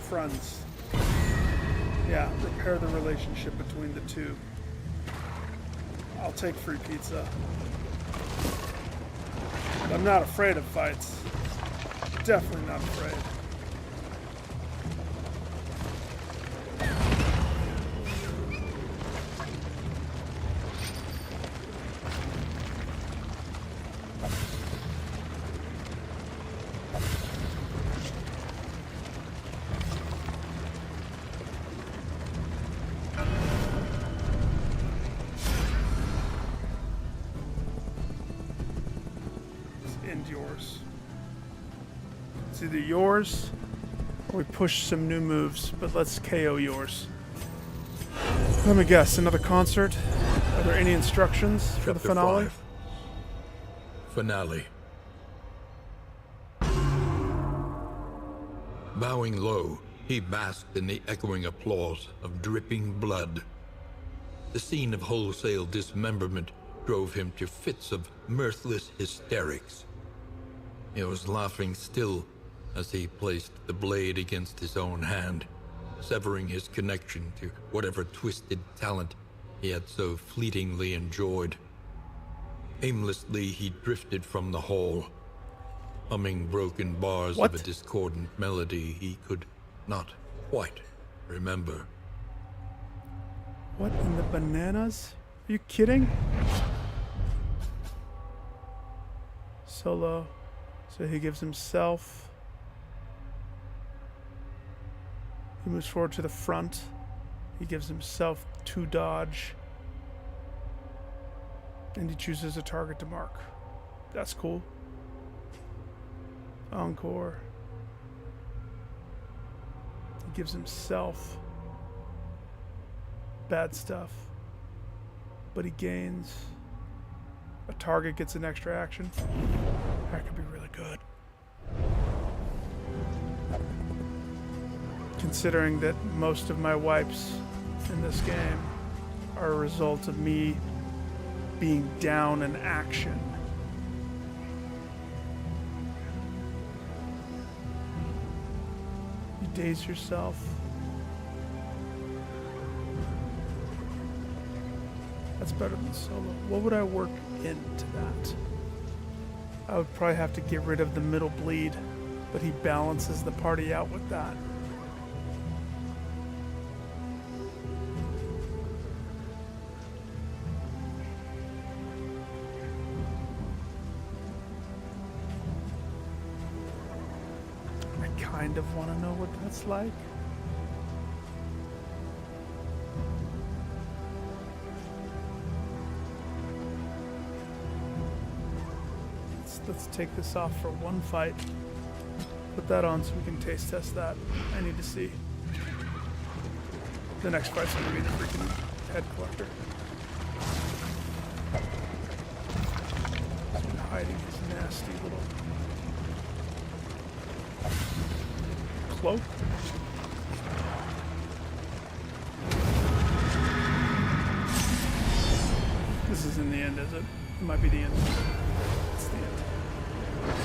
friends. Yeah, repair the relationship between the two. I'll take free pizza. But I'm not afraid of fights. Definitely not afraid. End yours. It's either yours or we push some new moves, but let's KO yours. Let me guess, another concert? Are there any instructions for the Chapter finale? 5. Finale. Bowing low, he basked in the echoing applause of dripping blood. The scene of wholesale dismemberment drove him to fits of mirthless hysterics. He was laughing still as he placed the blade against his own hand, severing his connection to whatever twisted talent he had so fleetingly enjoyed. Aimlessly, he drifted from the hall, humming broken bars of a discordant melody he could not quite remember. What in the bananas? Are you kidding? Solo. So he gives himself. He moves forward to the front. He gives himself 2 dodge. And he chooses a target to mark. That's cool. Encore. He gives himself bad stuff. But he gains. A target gets an extra action. That could be really good. Considering that most of my wipes in this game are a result of me being down in action. You daze yourself. That's better than solo. What would I work into that? I would probably have to get rid of the middle bleed, but he balances the party out with that. I kind of want to know what that's like. Let's take this off for one fight. Put that on so we can taste test that. I need to see. The next fight's gonna be the freaking head collector. He's been hiding his nasty little cloak. isn't the end, is it? It might be the end. It's the end.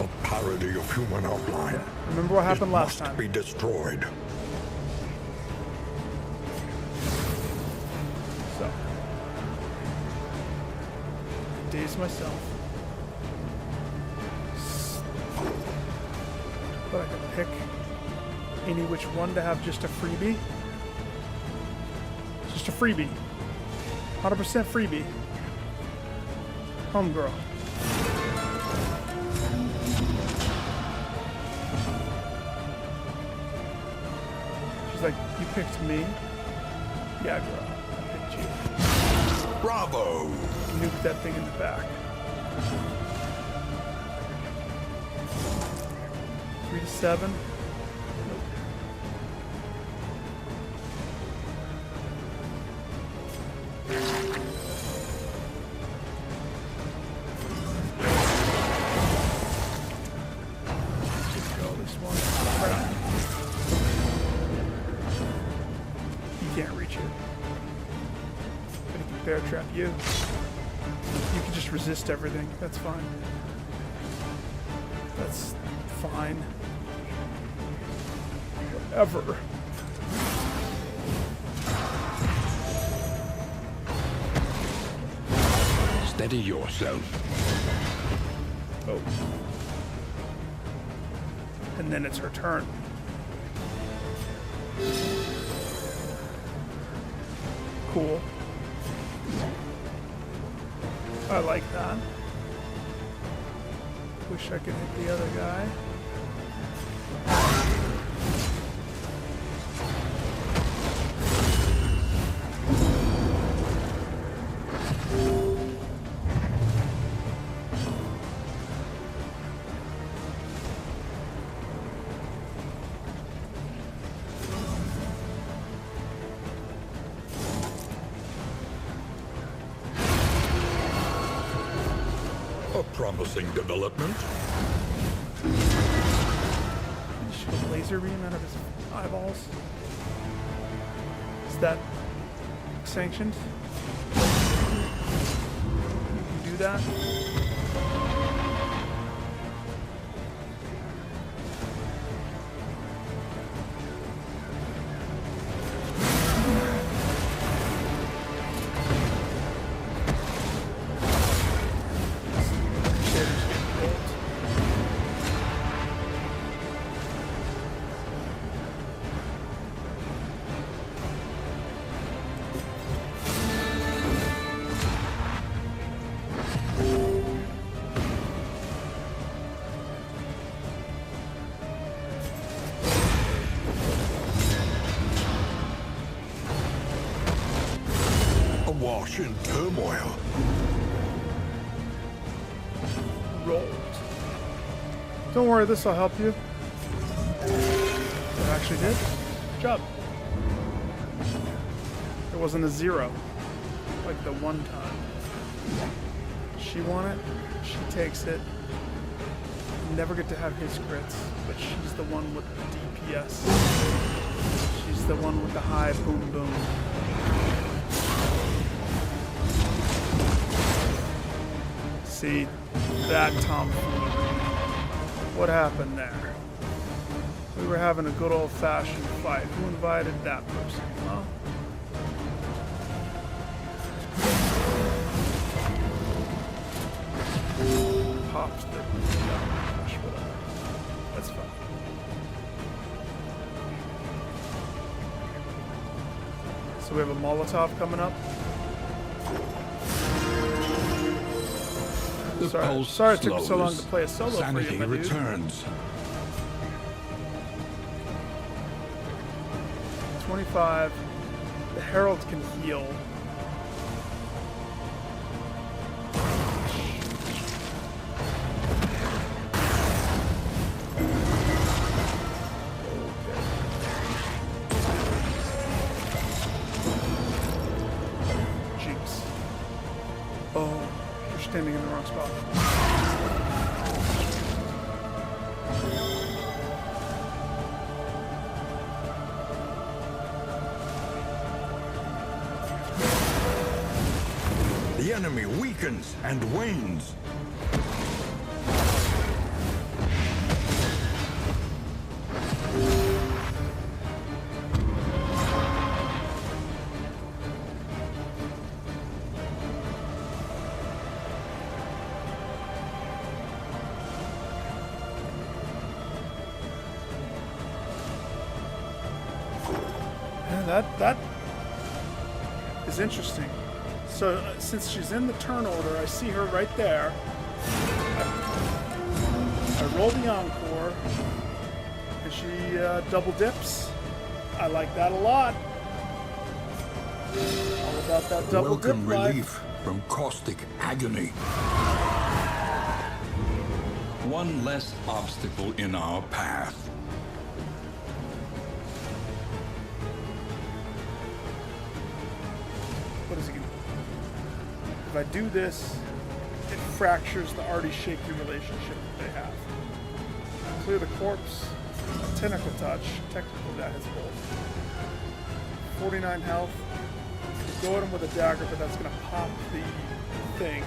A parody of human outline. Remember what happened last time. Must be destroyed. So, daze myself. But I can pick any which one to have just a freebie. Just a freebie. 100% freebie. Homegirl. She's like, you picked me? Yeah, girl. I picked you. Bravo! Nuke that thing in the back. 3 to 7. Nope. Just go this one. Crap. You can't reach it. But he can bear trap you. You can just resist everything. That's fine. That's fine. Whatever. Steady yourself. Oh. And then it's her turn. Cool. I like that. Wish I could hit the other guy. A promising development. Shoot a laser beam out of his eyeballs. Is that sanctioned? You can do that? Awash in turmoil. Rolled. Don't worry, this will help you. It actually did. Good job. It wasn't a 0, like the one time. She won it. She takes it. Never get to have his crits, but she's the one with the DPS. She's the one with the high boom boom. See, that tomfoolery. What happened there? We were having a good old-fashioned fight. Who invited that person? Huh? Popped the gosh, whatever. That's fine. So we have a Molotov coming up. The pulse Sorry it took so long slows. to play a solo Sanity for you, my dude. returns. 25. The Herald can heal. Jinx. Oh, you're standing in the wrong spot. The enemy weakens and wanes. That is interesting. So since she's in the turn order, I see her right there. I roll the encore, and she double dips. I like that a lot. All about that double Welcome dip life. relief from caustic agony. One less obstacle in our path. What is he gonna do? If I do this, it fractures the already shaky relationship that they have. Clear the corpse, tentacle touch, technically that has both. 49 health. Go at him with a dagger, but that's gonna pop the thing.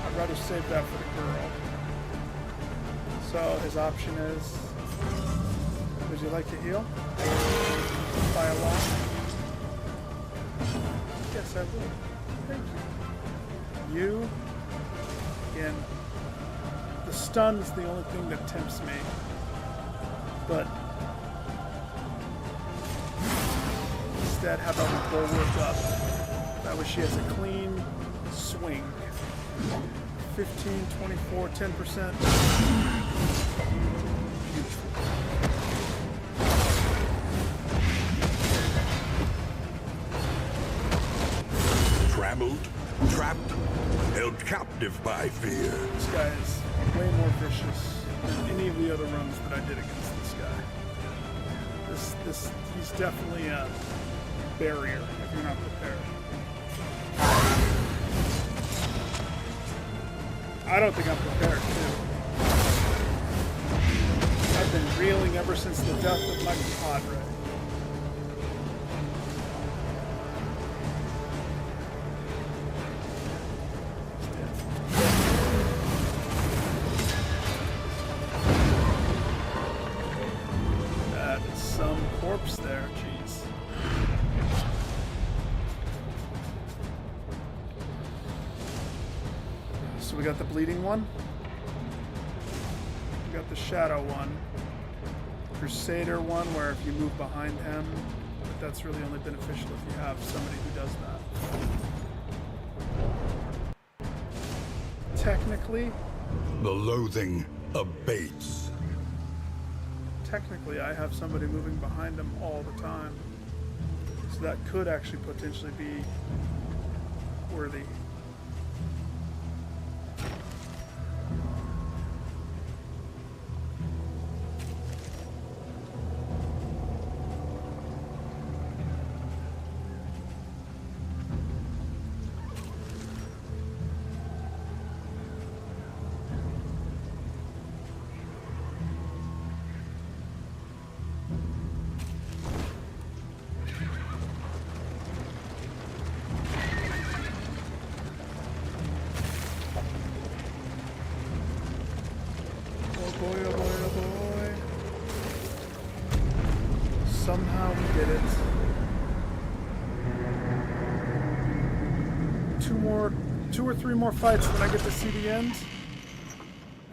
I'd rather save that for the girl. So his option is, would you like to heal? By a lot? Yes, I would. Thank you. You, again, the stun is the only thing that tempts me. But instead, how about we bulwark up? That way she has a clean swing. 15, 24, 10%. Beautiful. Trammeled, trapped, held captive by fear. This guy is way more vicious than any of the other runs that I did against this guy. He's definitely a barrier if you're not prepared. I don't think I'm prepared too. I've been reeling ever since the death of my compadre. That is some corpse there, jeez. So we got the bleeding one. We got the shadow one. Crusader one, where if you move behind him, but that's really only beneficial if you have somebody who does that. Technically, The loathing abates. technically I have somebody moving behind him all the time. So that could actually potentially be worthy. Oh boy, oh boy, oh boy. Somehow we did it. Two or three more fights when I get to see the end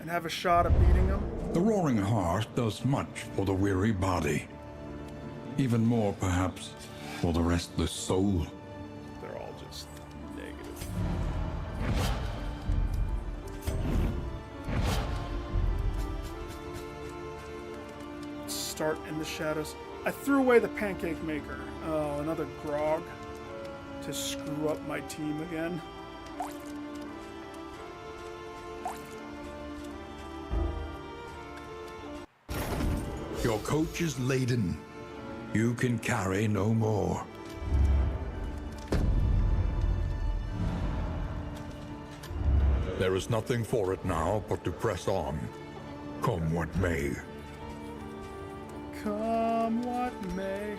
and have a shot at beating him. The roaring heart does much for the weary body. Even more, perhaps, for the restless soul. They're all just negative. Start in the shadows. I threw away the pancake maker. Oh, another grog to screw up my team again. Your coach is laden. You can carry no more. There is nothing for it now but to press on, come what may. Come what may.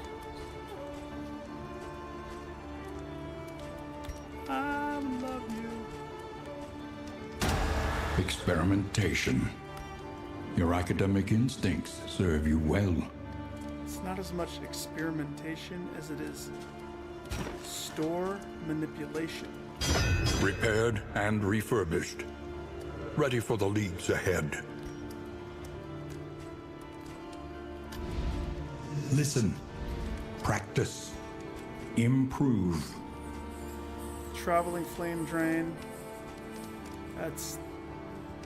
I love you. Experimentation. Your academic instincts serve you well. It's not as much experimentation as it is store manipulation. Repaired and refurbished. Ready for the leagues ahead. Listen. Practice. Improve. Traveling flame drain. That's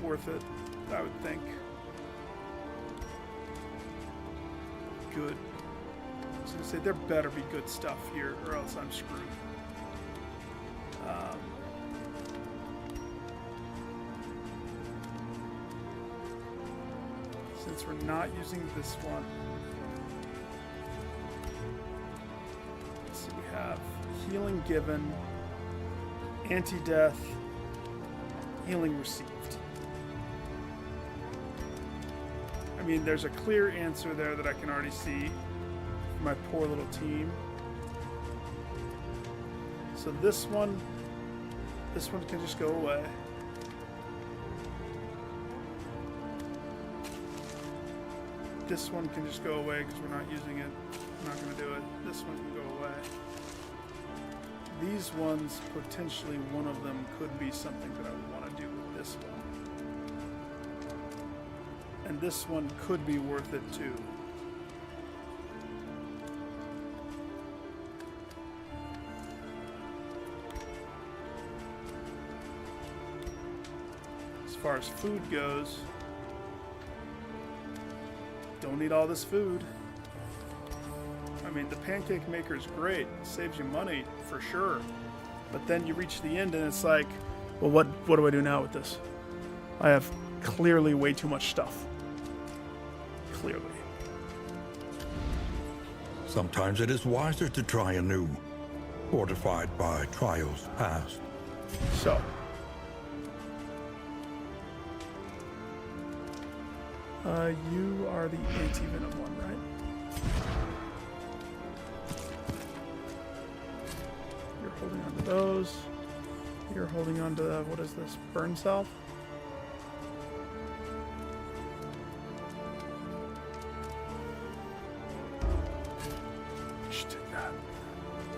worth it, I would think. Good. I was gonna say there better be good stuff here, or else I'm screwed. Since we're not using this one, let's see, we have healing given, anti-death, healing received. I mean, there's a clear answer there that I can already see for my poor little team. So this one can just go away. This one can just go away because we're not using it. I'm not going to do it. This one can go away. These ones, potentially one of them could be something that I would want to do with this one. And this one could be worth it too. As far as food goes, don't need all this food. I mean, the pancake maker is great. It saves you money, for sure. But then you reach the end and it's like, well, what do I do now with this? I have clearly way too much stuff. Clearly. Sometimes it is wiser to try anew, fortified by trials past. So. You are the anti-venom one, right? You're holding on to those. You're holding on to, what is this? Burn cell? Should take that.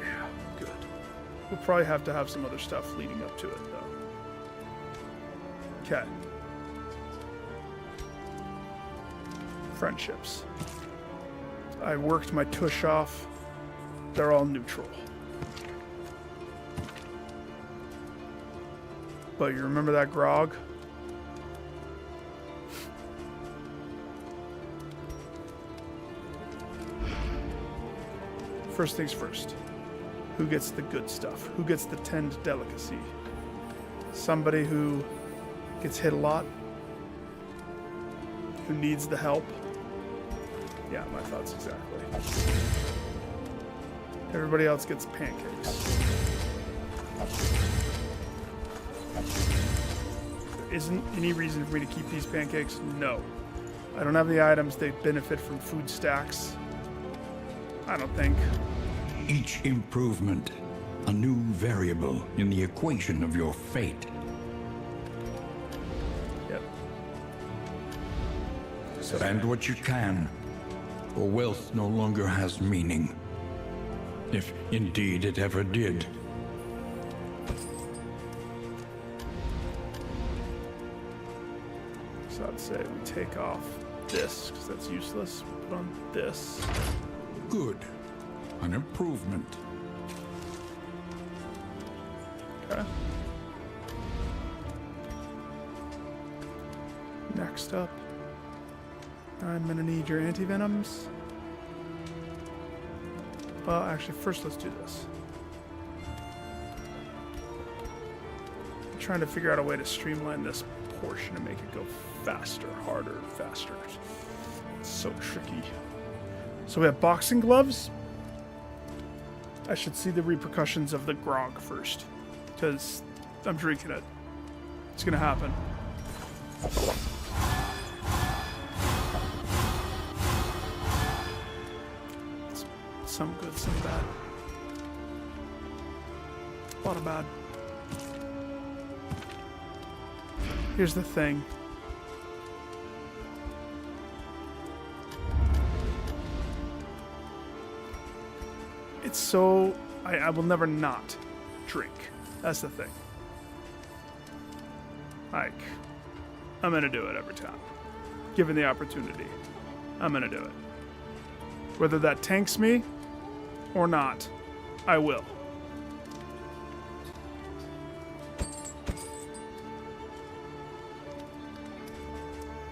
Yeah, good. We'll probably have to have some other stuff leading up to it, though. Okay. Friendships. I worked my tush off. They're all neutral. But you remember that grog? First things first. Who gets the good stuff? Who gets the 10 delicacy? Somebody who gets hit a lot? Who needs the help? Yeah, my thoughts exactly. Everybody else gets pancakes. There isn't any reason for me to keep these pancakes? No. I don't have the items. They benefit from food stacks. I don't think. Each improvement, a new variable in the equation of your fate. Yep. Spend what you can, for wealth no longer has meaning. If indeed it ever did. So I'd say we take off this, because that's useless. We put on this. Good. An improvement. Okay. Next up, I'm gonna need your antivenoms. Well, actually, first let's do this. I'm trying to figure out a way to streamline this portion and make it go faster, harder, faster. It's so tricky. So we have boxing gloves. I should see the repercussions of the grog first, because I'm drinking it. It's gonna happen. Some good, some bad. A lot of bad. Here's the thing. It's so... I will never not drink. That's the thing. Like, I'm gonna do it every time. Given the opportunity, I'm gonna do it. Whether that tanks me or not, I will.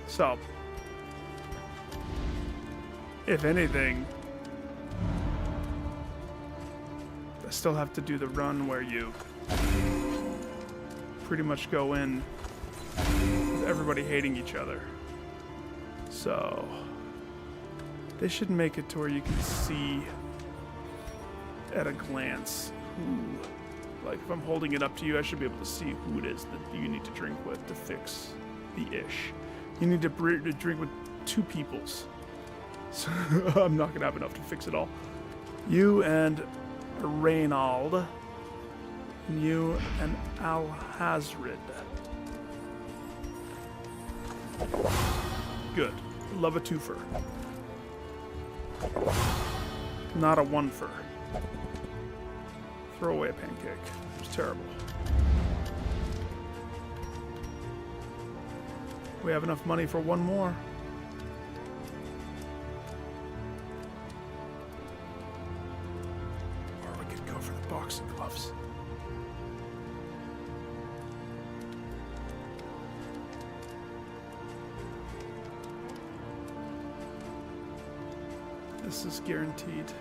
So, if anything, I still have to do the run where you pretty much go in with everybody hating each other. So, they should make it to where you can see at a glance who, like if I'm holding it up to you, I should be able to see who it is that you need to drink with to fix the ish. You need to drink with 2 peoples. So I'm not gonna have enough to fix it all. You and Reynald. And you and Alhazrid. Good. Love a 2-fer. Not a 1-fer. Throw away a pancake. It's terrible. We have enough money for 1 more. Or we could go for the boxing gloves. This is guaranteed.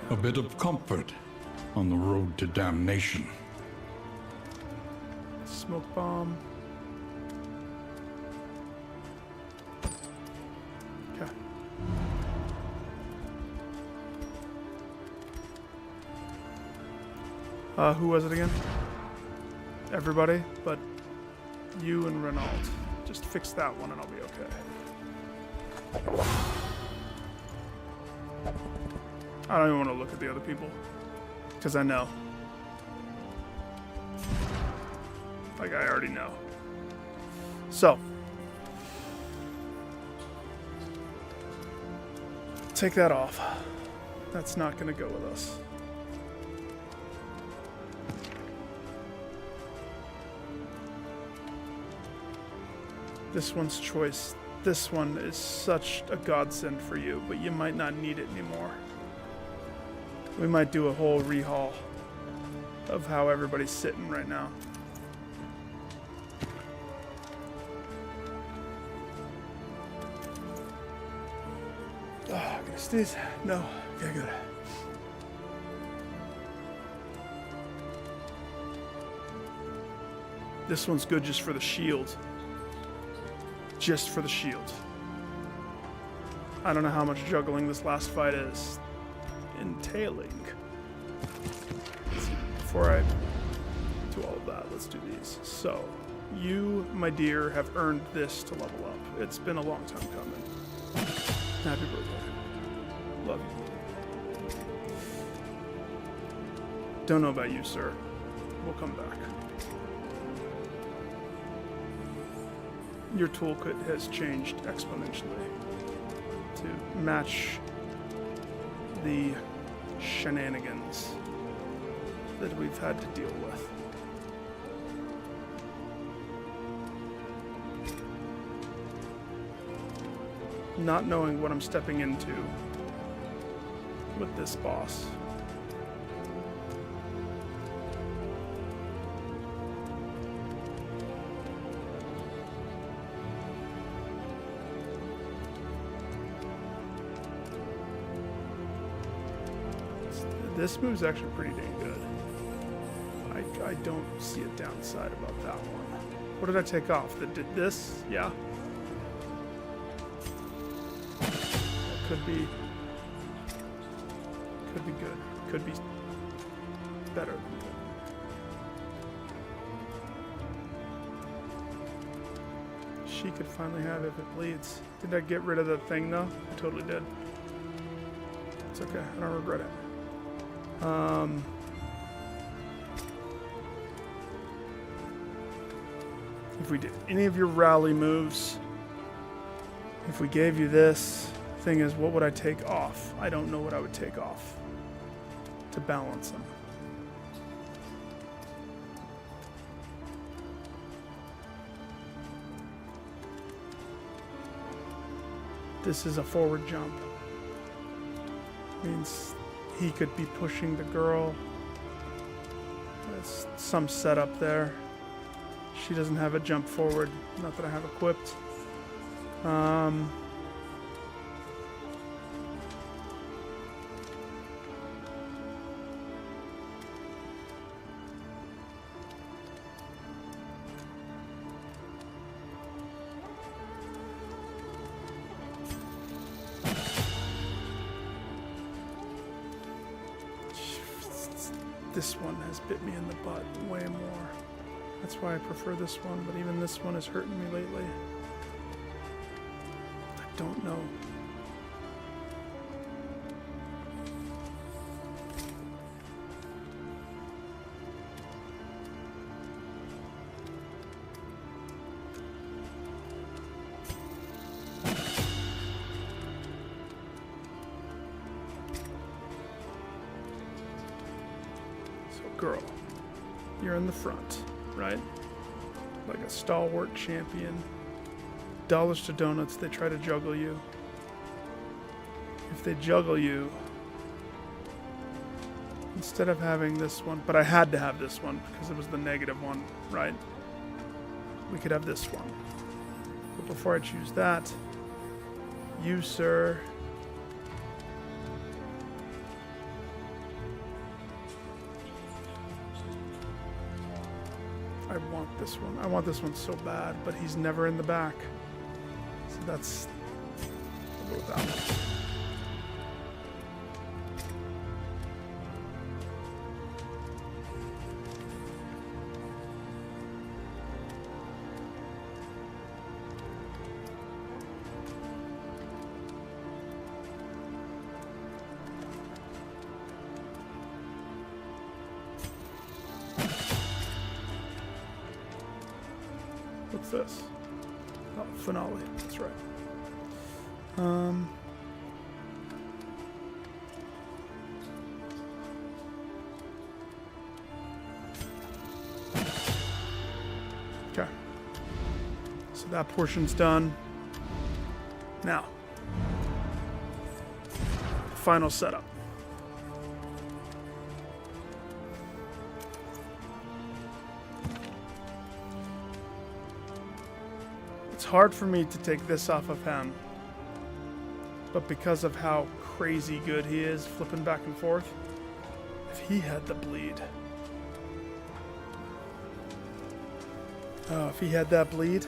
A bit of comfort on the road to damnation. Smoke bomb. Okay. Who was it again? Everybody, but you and Renault. Just fix that one and I'll be okay. I don't even want to look at the other people. Because I know. Like, I already know. So. Take that off. That's not going to go with us. This one's choice. This one is such a godsend for you, but you might not need it anymore. We might do a whole rehaul of how everybody's sitting right now. Oh, gonna sneeze? No. Okay, good. This one's good just for the shield. Just for the shield. I don't know how much juggling this last fight is entailing. Before I do all of that, let's do these. So, you, my dear, have earned this to level up. It's been a long time coming. Happy birthday. Love you. Don't know about you, sir. We'll come back. Your toolkit has changed exponentially to match the shenanigans that we've had to deal with. Not knowing what I'm stepping into with this boss. This move's actually pretty dang good. I don't see a downside about that one. What did I take off? That did this? Yeah. That could be good. Could be better than good. She could finally have it if it bleeds. Did I get rid of the thing though? I totally did. It's okay. I don't regret it. if we did any of your rally moves, if we gave you this, thing is, what would I take off? I don't know what I would take off to balance them. This is a forward jump. Means he could be pushing the girl. There's some setup there. She doesn't have a jump forward. Not that I have equipped. This one has bit me in the butt way more. That's why I prefer this one, but even this one is hurting me lately. I don't know. Girl, you're in the front, right? Like a stalwart champion. Dollars to donuts, they try to juggle you. If they juggle you, instead of having this one, but I had to have this one because it was the negative one, right? We could have this one. But before I choose that, you, sir, I want this one. I want this one so bad, but he's never in the back. So that's... I'll go with that one. What's this? Oh, finale. That's right. Okay. So that portion's done. Now, final setup. It's hard for me to take this off of him, but because of how crazy good he is flipping back and forth, if he had the bleed, if he had that bleed,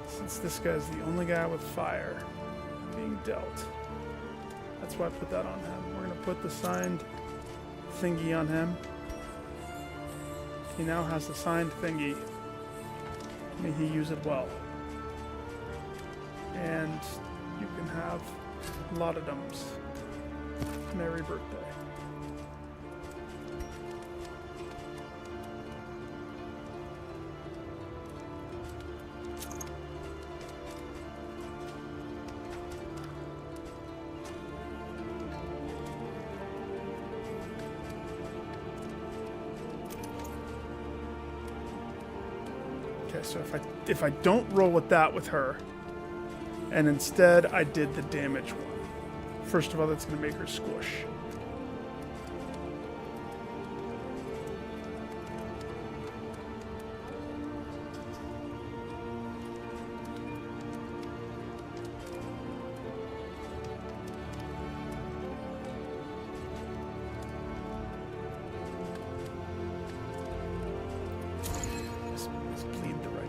since this guy's the only guy with fire being dealt, that's why I put that on him. We're going to put the signed thingy on him. He now has the signed thingy. May he use it well. And you can have laudadums. Merry birthday. Okay, so if I don't roll with that with her, and instead I did the damage one, first of all, that's going to make her squish.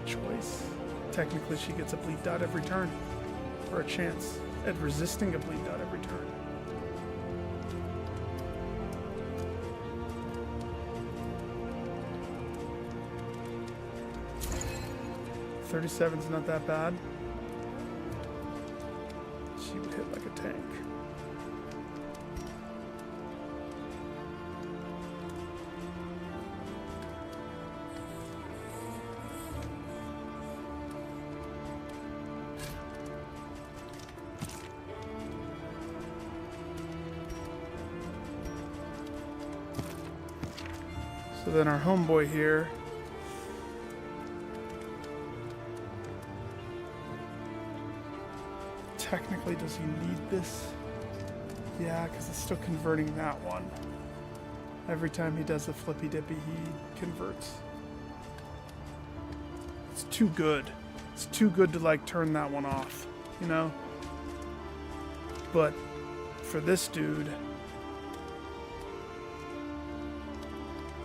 Choice. Technically, she gets a bleed dot every turn, or a chance at resisting a bleed dot every turn. 37's not that bad. She would hit like a tank. So then our homeboy here. Technically, does he need this? Yeah, because it's still converting that one. Every time he does the flippy dippy, he converts. It's too good. It's too good to like turn that one off, you know? But for this dude,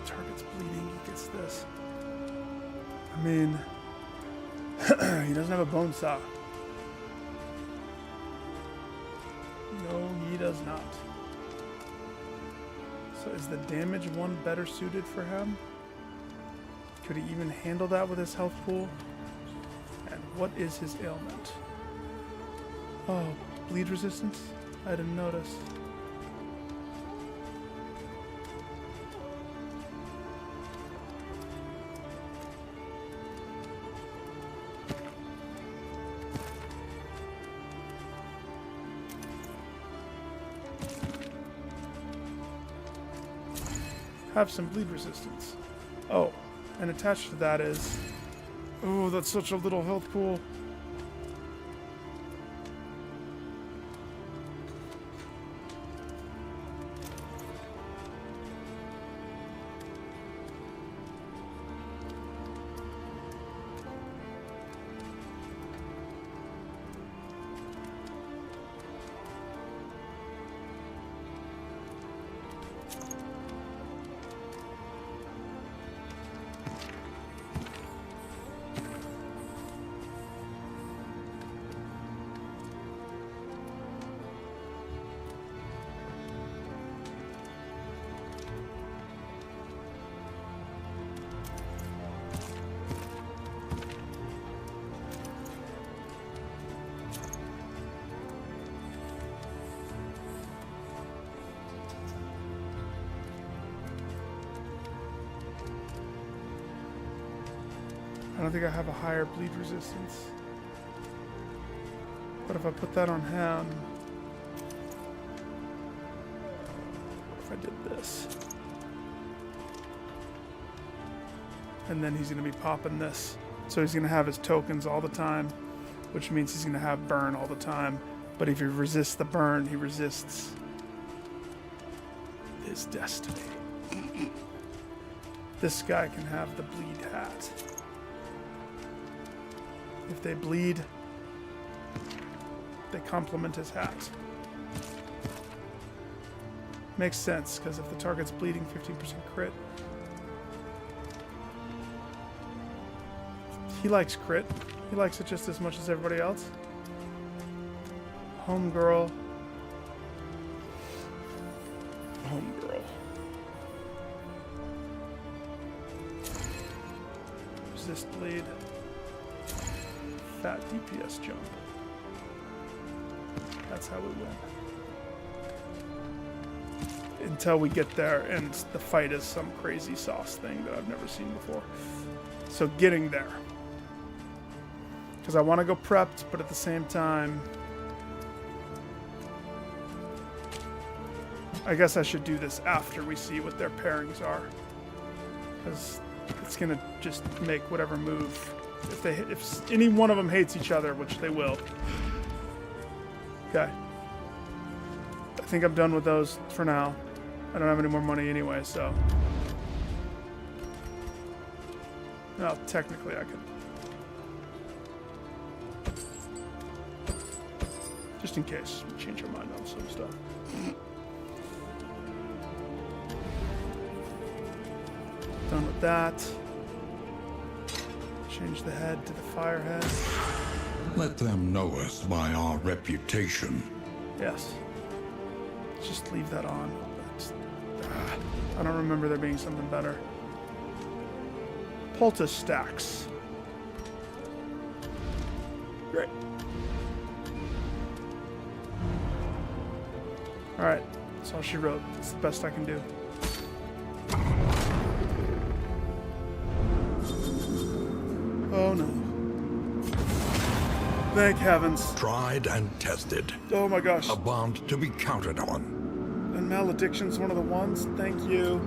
target's bleeding, he gets this. I mean, he doesn't have a bone saw. No, he does not. So is the damage one better suited for him? Could he even handle that with his health pool? And what is his ailment? Oh, bleed resistance? I didn't notice. Have some bleed resistance. Oh, and attached to that is... Oh, that's such a little health pool. I don't think I have a higher bleed resistance. But if I put that on him... If I did this... And then he's going to be popping this. So he's going to have his tokens all the time, which means he's going to have burn all the time. But if he resists the burn, he resists his destiny. This guy can have the bleed hat. If they bleed, they complement his hat. Makes sense, because if the target's bleeding, 15% crit. He likes crit. He likes it just as much as everybody else. Homegirl. Homegirl. Resist bleed. Fat DPS jump. That's how we win. Until we get there and the fight is some crazy sauce thing that I've never seen before. So getting there. Because I want to go prepped, but at the same time... I guess I should do this after we see what their pairings are. Because it's going to just make whatever move... If any one of them hates each other, which they will. Okay. I think I'm done with those for now. I don't have any more money anyway, so. Well, technically I could. Just in case we change our mind on some stuff. Done with that. Change the head to the fire head. Let them know us by our reputation. Yes. Just leave that on. I don't remember there being something better. Poultice stacks. Great. Alright, that's all she wrote. It's the best I can do. Oh no. Thank heavens. Tried and tested. Oh my gosh. A bond to be counted on. And malediction's one of the ones? Thank you.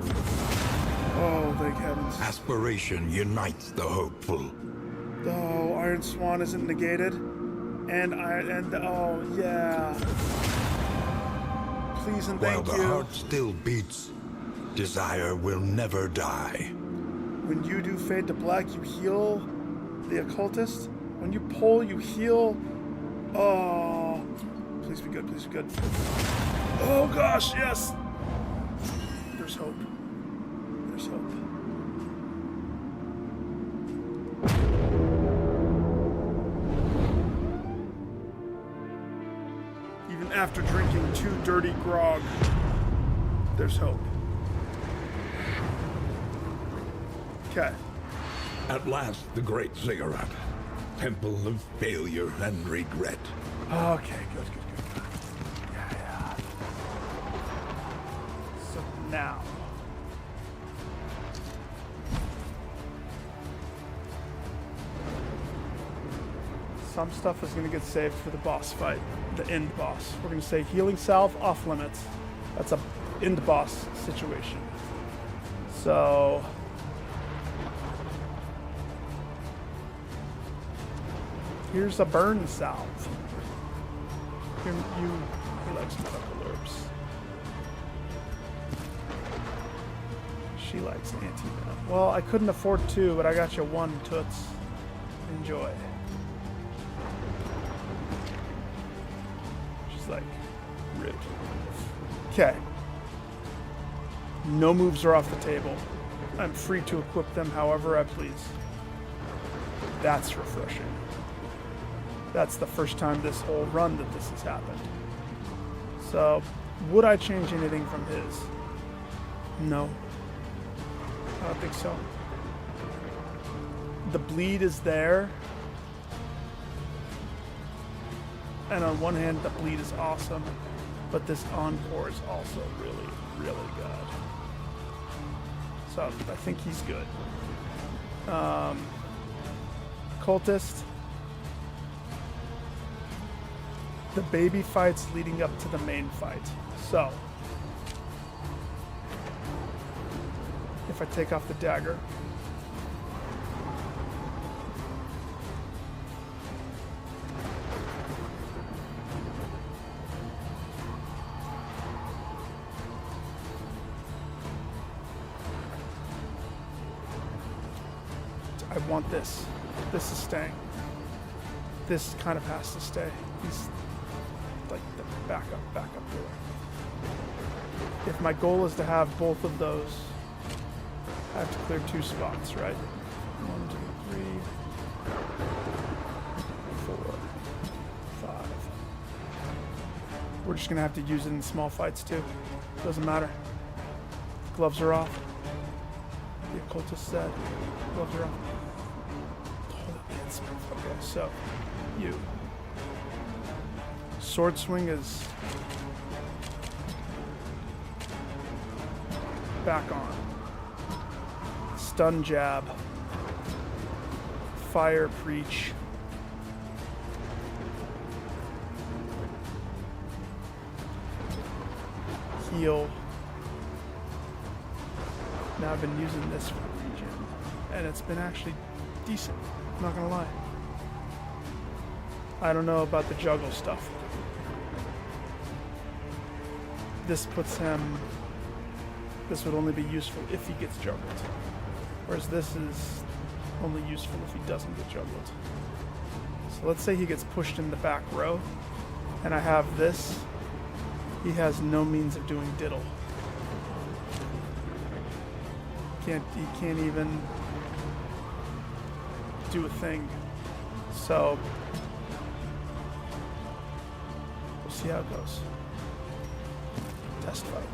Oh, thank heavens. Aspiration unites the hopeful. Oh, Iron Swan isn't negated. Oh yeah. Please and While thank the you. heart still beats, desire will never die. When you do fade to black, you heal the occultist. When you pull, you heal. Oh, please be good, please be good. Oh gosh, yes. There's hope. There's hope. Even after drinking 2 dirty grog, there's hope. Okay. At last, the great ziggurat. Temple of failure and regret. Okay, good. Yeah. So now. Some stuff is going to get saved for the boss fight, the end boss. We're going to say healing salve off limits. That's a end boss situation. So here's a burn salve. He likes medical herbs. She likes anti-venom. Well, I couldn't afford 2, but I got you 1, toots. Enjoy. She's like, rude. Okay. No moves are off the table. I'm free to equip them however I please. That's refreshing. That's the first time this whole run that this has happened. So, would I change anything from his? No. I don't think so. The bleed is there. And on one hand, the bleed is awesome. But this encore is also really, really good. So, I think he's good. Cultist. The baby fights leading up to the main fight. So, if I take off the dagger, I want this. This is staying. This kind of has to stay. He's like the backup door. If my goal is to have both of those, I have to clear 2 spots, right? 1, 2, 3, 4, 5. We're just gonna have to use it in small fights too. Doesn't matter. Gloves are off. The occultist said. Gloves are off. Holy man, okay, so you. Sword swing is back on. Stun jab. Fire preach. Heal. Now I've been using this for regen, and it's been actually decent. I'm not gonna lie. I don't know about the juggle stuff. This puts him. This would only be useful if he gets juggled. Whereas this is only useful if he doesn't get juggled. So let's say he gets pushed in the back row, and I have this. He has no means of doing diddle. He can't even do a thing. So we'll see how it goes. Test fight.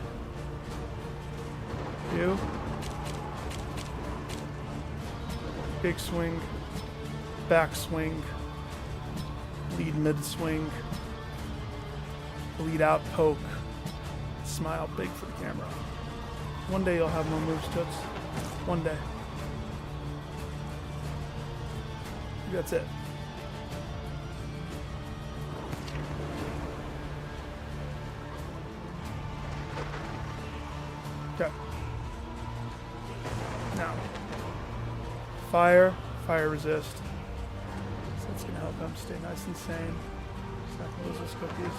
You. Big swing. Back swing. Lead mid swing. Lead out poke. Smile big for the camera. One day you'll have more moves, Toots. One day. That's it. Okay. Now, fire resist. So that's gonna help him stay nice and sane. He's not gonna lose those cookies.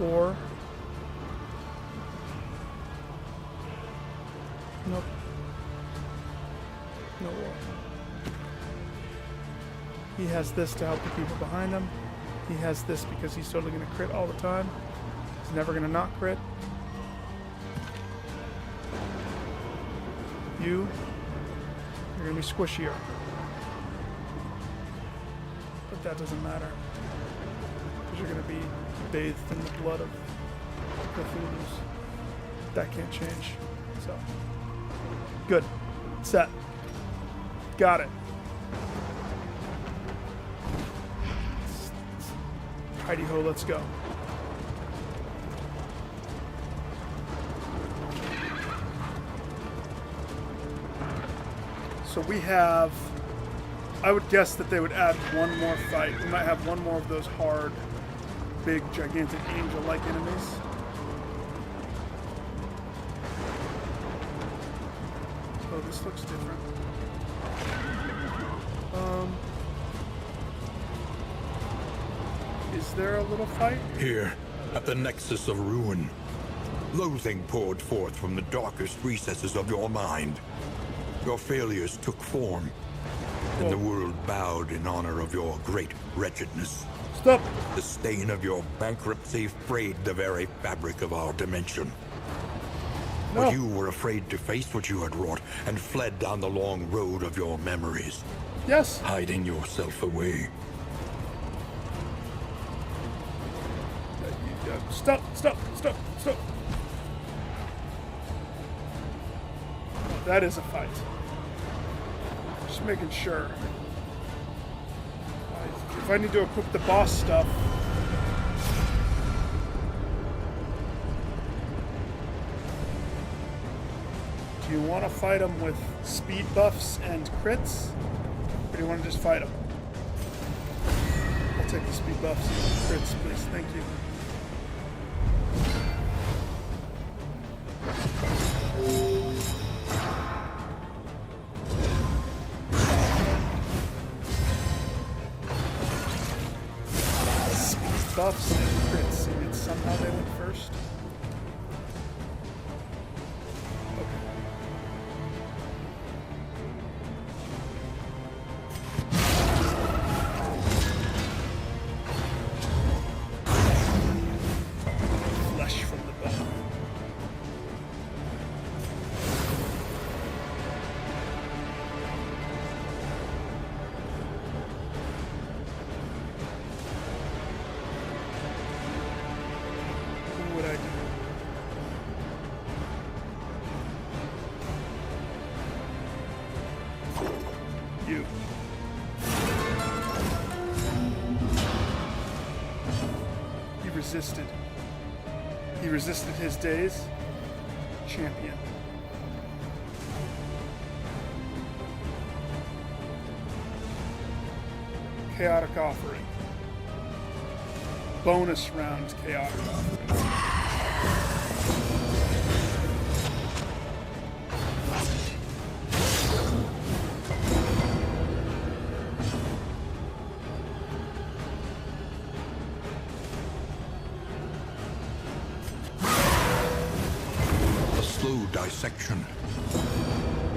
Or, nope. No war. He has this to help the people behind him. He has this because he's totally gonna crit all the time. He's never gonna not crit. You're gonna be squishier. But that doesn't matter. Because you're gonna be bathed in the blood of the Cthulhu's. That can't change. So, good. Set. Got it. Heidi ho, let's go. So we have, I would guess that they would add one more fight. We might have one more of those hard, big, gigantic angel-like enemies. Oh, this looks different. Is there a little fight? Here, at the nexus of ruin, loathing poured forth from the darkest recesses of your mind. Your failures took form, and the world bowed in honor of your great wretchedness. Stop! The stain of your bankruptcy frayed the very fabric of our dimension. No. But you were afraid to face what you had wrought and fled down the long road of your memories, Yes! hiding yourself away. Stop! That is a fight. Just making sure. If I need to equip the boss stuff. Do you want to fight him with speed buffs and crits? Or do you want to just fight him? I'll take the speed buffs and crits, please. Thank you. Buffs and crits, and somehow they went first. Flesh from the bone. What would I do? You. He resisted. He resisted his days. Champion. Chaotic offering. Bonus round chaotic offering. A slow dissection.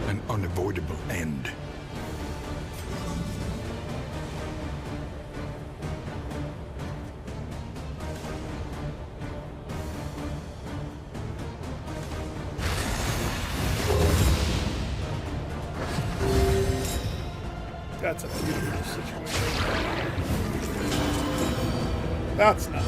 An unavoidable end. That's a beautiful situation. That's not.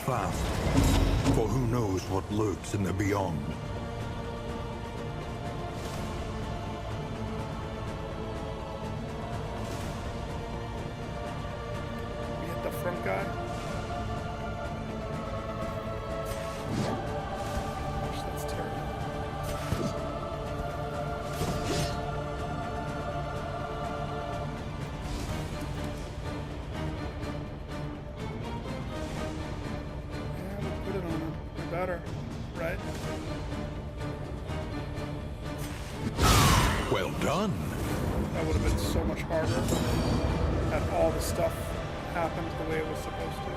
fast, for who knows what lurks in the beyond. We hit the front guy. Gosh, that's terrible. Yeah, we put it on him. We better, right? Well done. That would have been so much harder had all the stuff happened the way it was supposed to.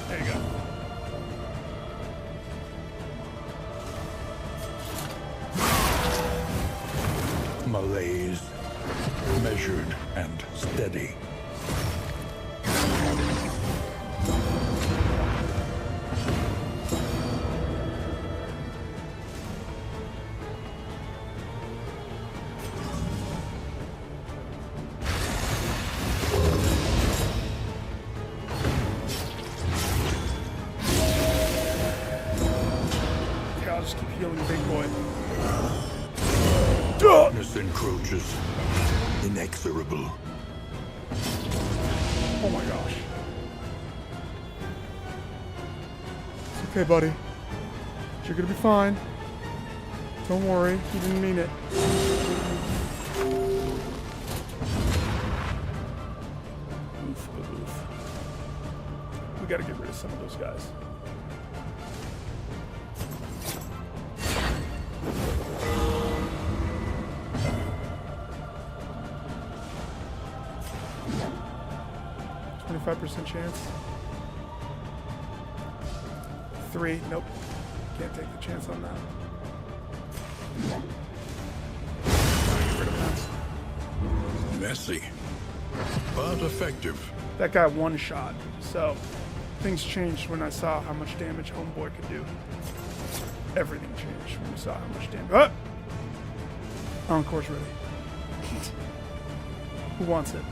There you go. Malaise, measured and steady. Okay, I'll just keep healing the big boy. Darkness encroaches, inexorable. Oh my gosh. It's okay, buddy. You're gonna be fine. Don't worry. He didn't mean it. Oof, oof, oof. We gotta get rid of some of those guys. %, chance. 3, nope. Can't take the chance on that. Get rid of that. Messy, but effective. That guy one shot, so things changed when I saw how much damage Homeboy could do. Everything changed when we saw how much damage. Ah! Encore's ready. Who wants it?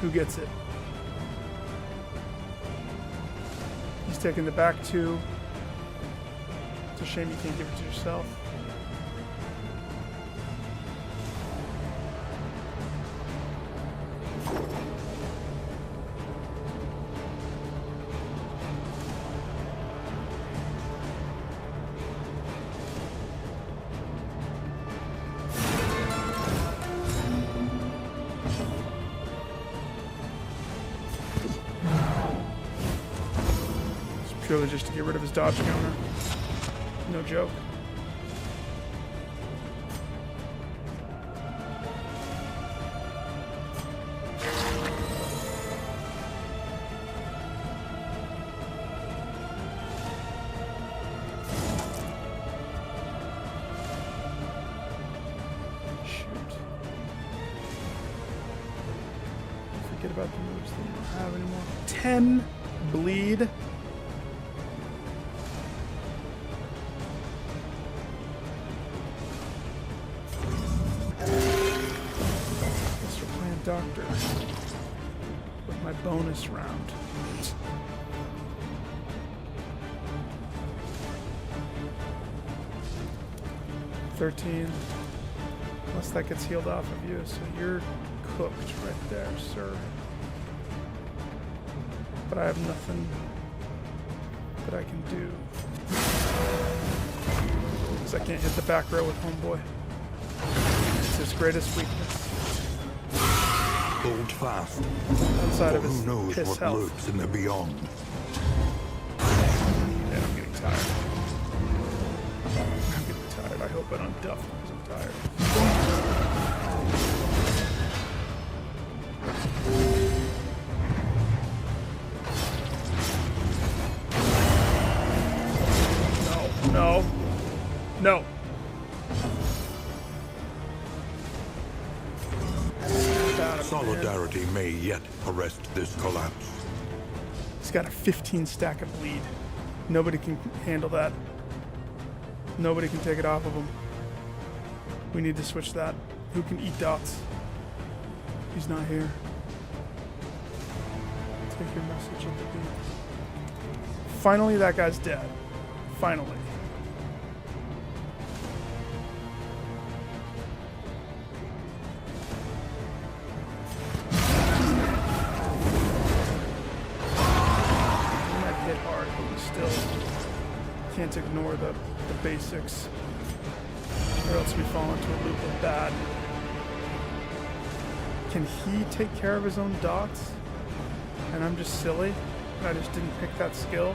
Who gets it? He's taking the back 2. It's a shame you can't give it to yourself. Purely just to get rid of his dodge counter. No joke. Shoot. Forget about the moves that we don't have anymore. 10 bleed. Doctor with my bonus round. $13. Unless that gets healed off of you, so you're cooked right there, sir. But I have nothing that I can do. Because I can't hit the back row with Homeboy. It's his greatest weakness. Hold fast, Outside of for his who knows piss what health. lurks in the beyond. Yeah, I'm getting tired. I'm getting tired. I hope I don't duff because I'm tired. No. No. No. Solidarity may yet arrest this collapse. He's got a 15 stack of bleed. Nobody can handle that. Nobody can take it off of him. We need to switch that Who can eat dots? He's not here. Take your message at the beat. Finally, that guy's dead. Finally. He might hit hard, but we still can't ignore the basics, or else we fall into a loop of bad. Can he take care of his own dots? And I'm just silly, and I just didn't pick that skill.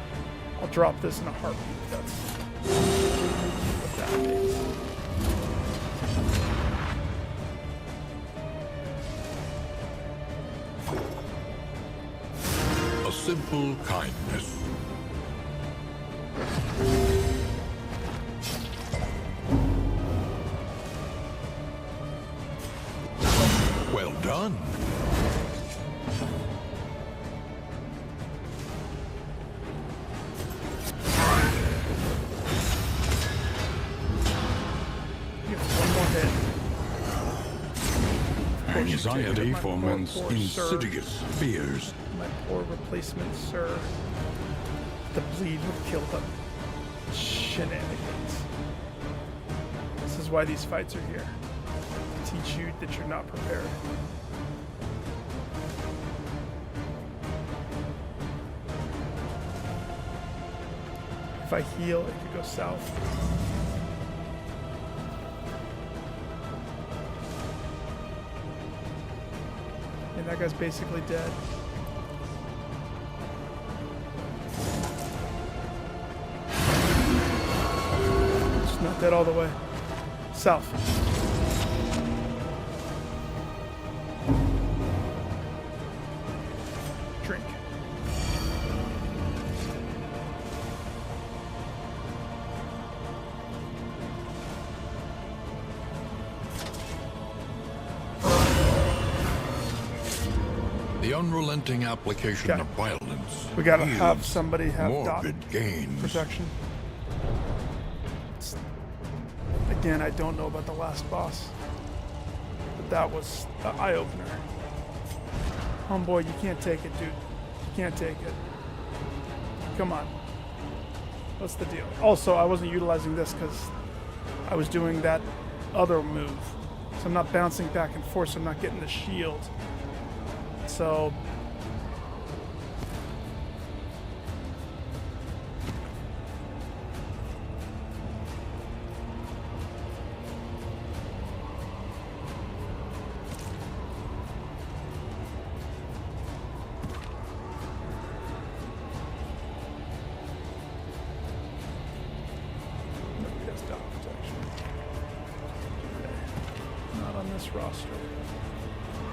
I'll drop this in a heartbeat. That's what that means. A simple kindness. Well done. Anxiety foments insidious fears. My poor replacement, sir. The bleed would kill them. Shenanigans. This is why these fights are here. To teach you that you're not prepared. If I heal, it could go south. And that guy's basically dead. It's not dead all the way. South. Drink. The unrelenting application Okay. of violence. We gotta yields have somebody have dot morbid gains. protection. Again, I don't know about the last boss, but that was the eye-opener. Homeboy, you can't take it, dude. You can't take it. Come on. What's the deal? Also, I wasn't utilizing this because I was doing that other move. So I'm not bouncing back and forth, so I'm not getting the shield. So... roster.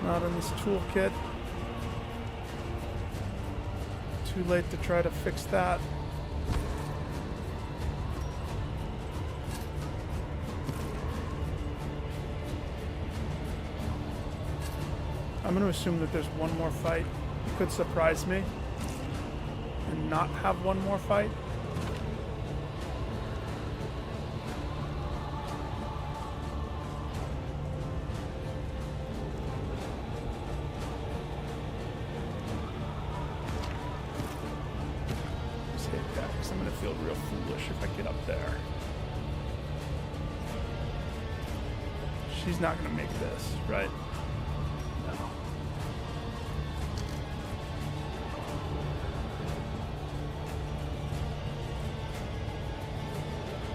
Not in this toolkit. Too late to try to fix that. I'm going to assume that there's one more fight. It could surprise me and not have one more fight. I'm going to feel real foolish if I get up there. She's not going to make this, right? No.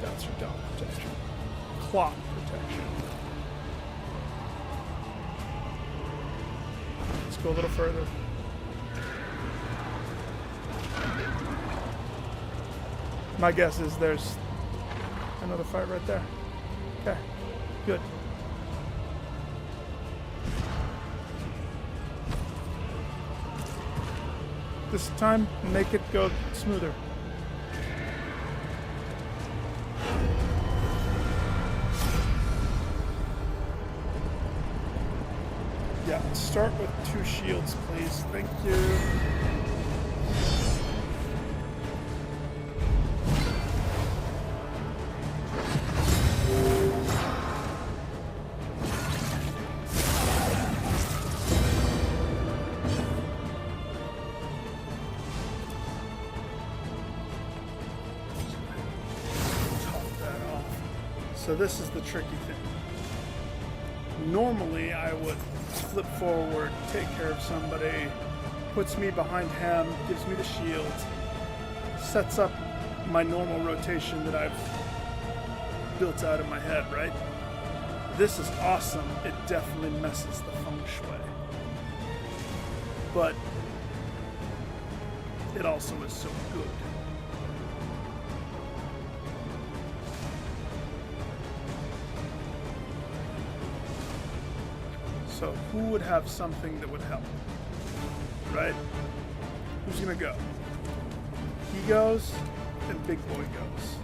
That's her dog protection. Clock protection. Let's go a little further. My guess is there's another fight right there. Okay, good. This time, make it go smoother. Yeah, start with 2 shields, please. Thank you. So this is the tricky thing. Normally I would flip forward, take care of somebody, puts me behind him, gives me the shield, sets up my normal rotation that I've built out in my head, right? This is awesome. It definitely messes the feng shui. But it also is so good. So who would have something that would help? Right? Who's gonna go? He goes, and Big Boy goes.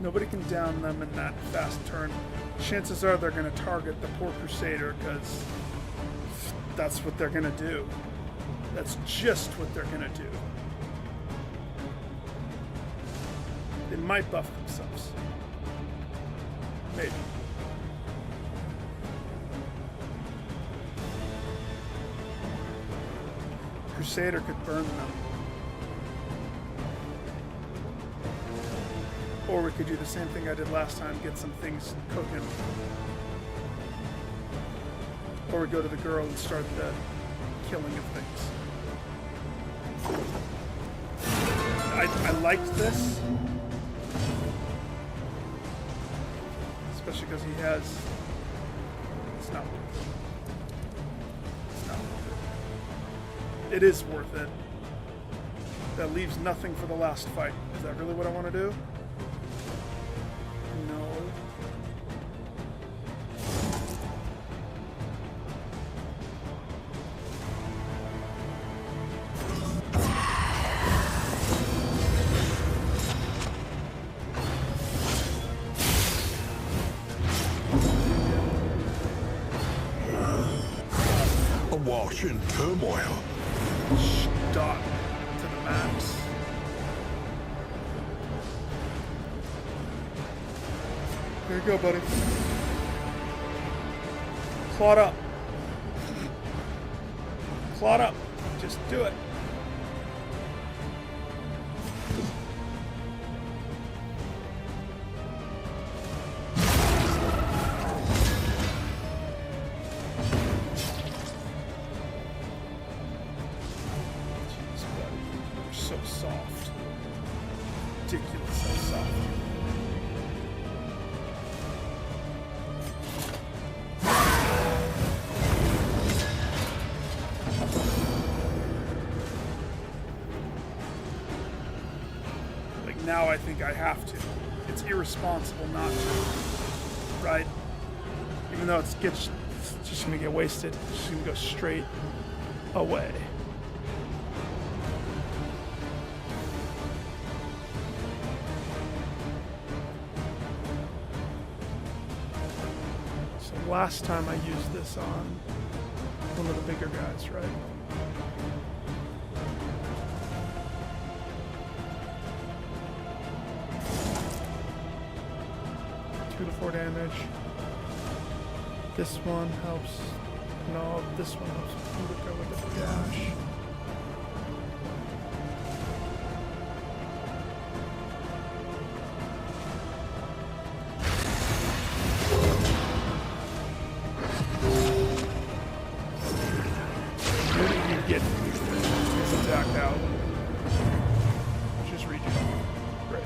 Nobody can down them in that fast turn. Chances are they're gonna target the poor Crusader because that's what they're gonna do. That's just what they're gonna do. They might buff themselves. Maybe. Crusader could burn them. Or we could do the same thing I did last time, get some things cooking. Or we go to the girl and start the killing of things. I liked this. Especially because he has... It's not worth it. It's not worth it. It is worth it. That leaves nothing for the last fight. Is that really what I want to do? No. Awash in turmoil. Stop to the max. Here you go, buddy. Clawed up. Clawed up. Just do it. So soft. Ridiculously soft. Like now I think I have to. It's irresponsible not to. Right? Even though it's just gonna get wasted. It's just gonna go straight away. Last time I used this on one of the bigger guys, right? Two to 4 damage. This one helps. No, this one helps Utica with a dash. Get his attack out. Just regen. Great.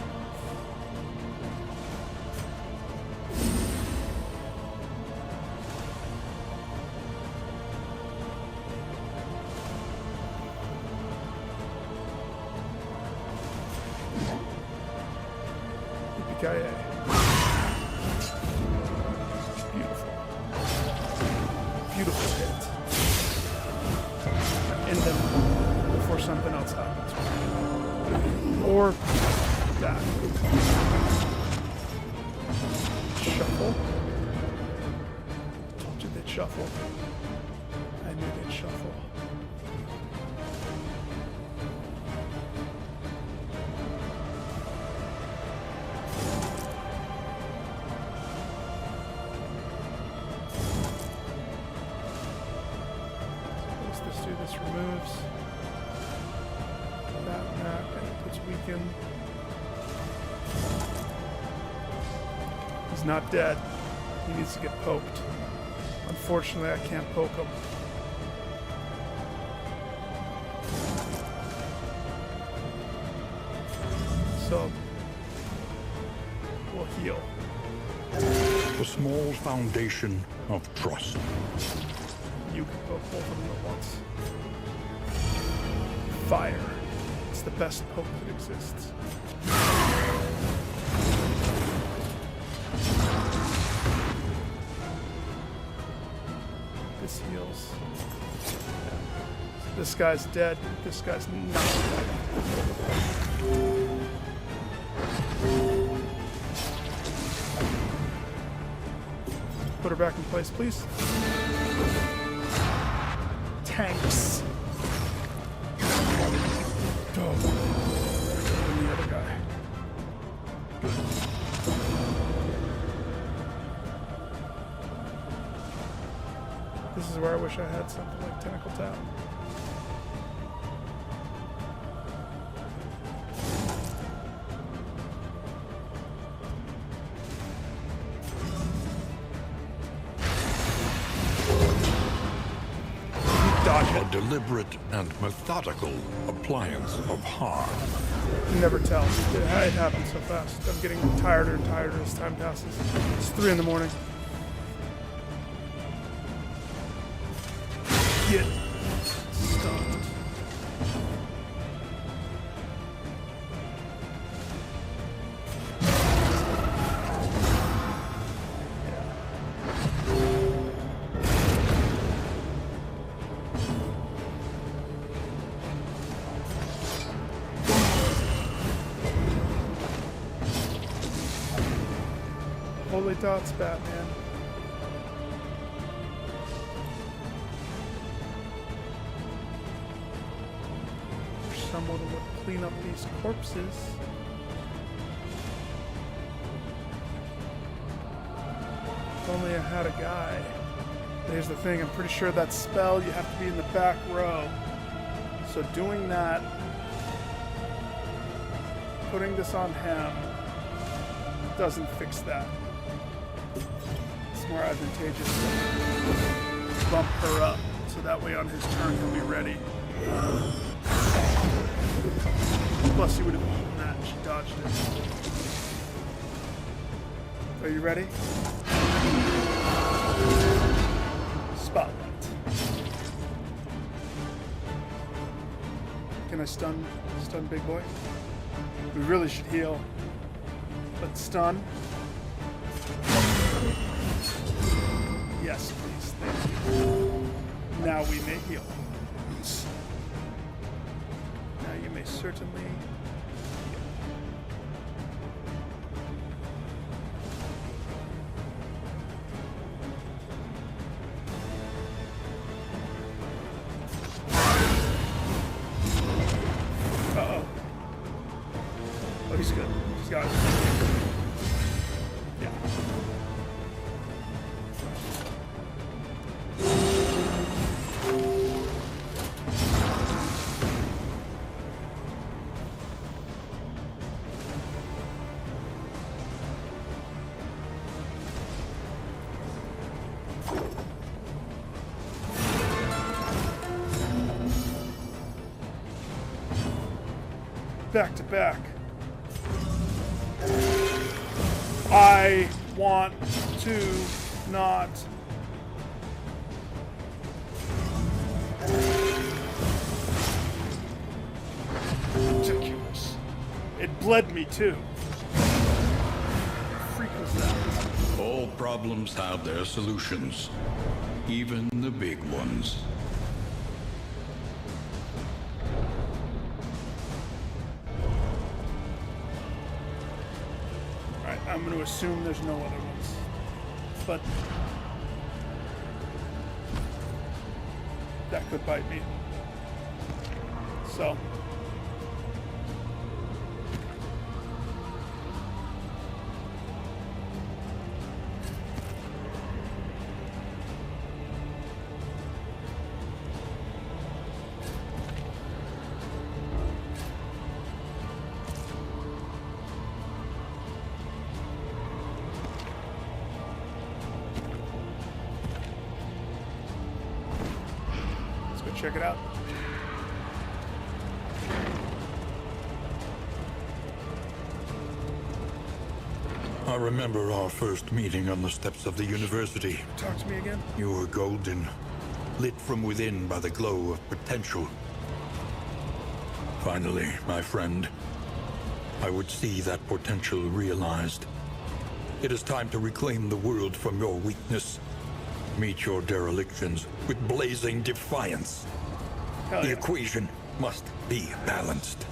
Yippee-ki-yay. Beautiful. Beautiful hit. End them before something else happens. Or that. Shuffle. Told you they'd shuffle. I knew they'd shuffle. This removes that, and it puts weaken. He's not dead. He needs to get poked. Unfortunately, I can't poke him. So, we'll heal. A small foundation of trust. You can poke both of them at once. Fire. It's the best poke that exists. This heals. This guy's dead. This guy's not dead. Put her back in place, please. Tanks. Oh. And the other guy. This is where I wish I had something like Tentacle Tap. A deliberate and methodical appliance of harm. You never tell. It happens so fast. I'm getting tireder and tireder as time passes. It's 3 in the morning. Get stunned. Holy dots, Batman. Wish someone would clean up these corpses. If only I had a guy. But here's the thing, I'm pretty sure that spell, you have to be in the back row. So doing that, putting this on him, doesn't fix that. It's more advantageous to bump her up, so that way on his turn he'll be ready. Plus he would have eaten that and she dodged it. Are you ready? Spotlight. Can I stun big boy? We really should heal. But stun. Yes, please. Thank you. Now we may heal. Now you may certainly heal. Uh-oh. Oh, he's good. He's got it. Yeah. Back to back. I want to not. Ridiculous. It bled me too. Freak was that? All problems have their solutions, even the big ones. Alright, I'm going to assume there's no other ones. But that could bite me. So check it out. I remember our first meeting on the steps of the university. Talk to me again. You were golden, lit from within by the glow of potential. Finally, my friend, I would see that potential realized. It is time to reclaim the world from your weakness. Meet your derelictions with blazing defiance. Hell The yeah. equation must be balanced.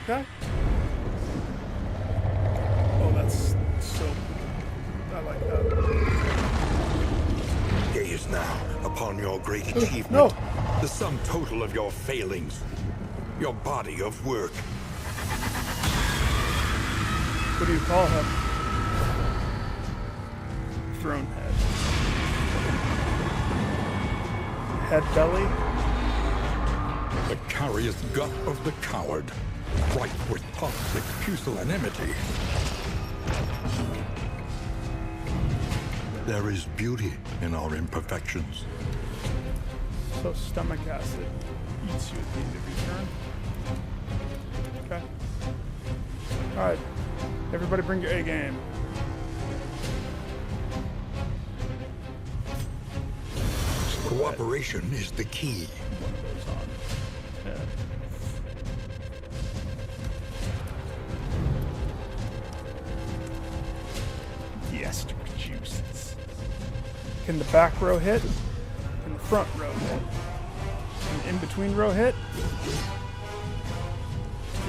Okay. Oh, that's so. I like that. Gaze now upon your great achievement. No. The sum total of your failings. Your body of work. What do you call him? Throne head. Head belly. The carious gut of the coward. Ripe with toxic pusillanimity. There is beauty in our imperfections. So stomach acid eats you at the end of your turn. Okay. Alright. Everybody bring your A game. Cooperation is the key. One of those on. Yeah. Yes, juices. Can the back row hit? Can the front row hit? Can the in-between row hit?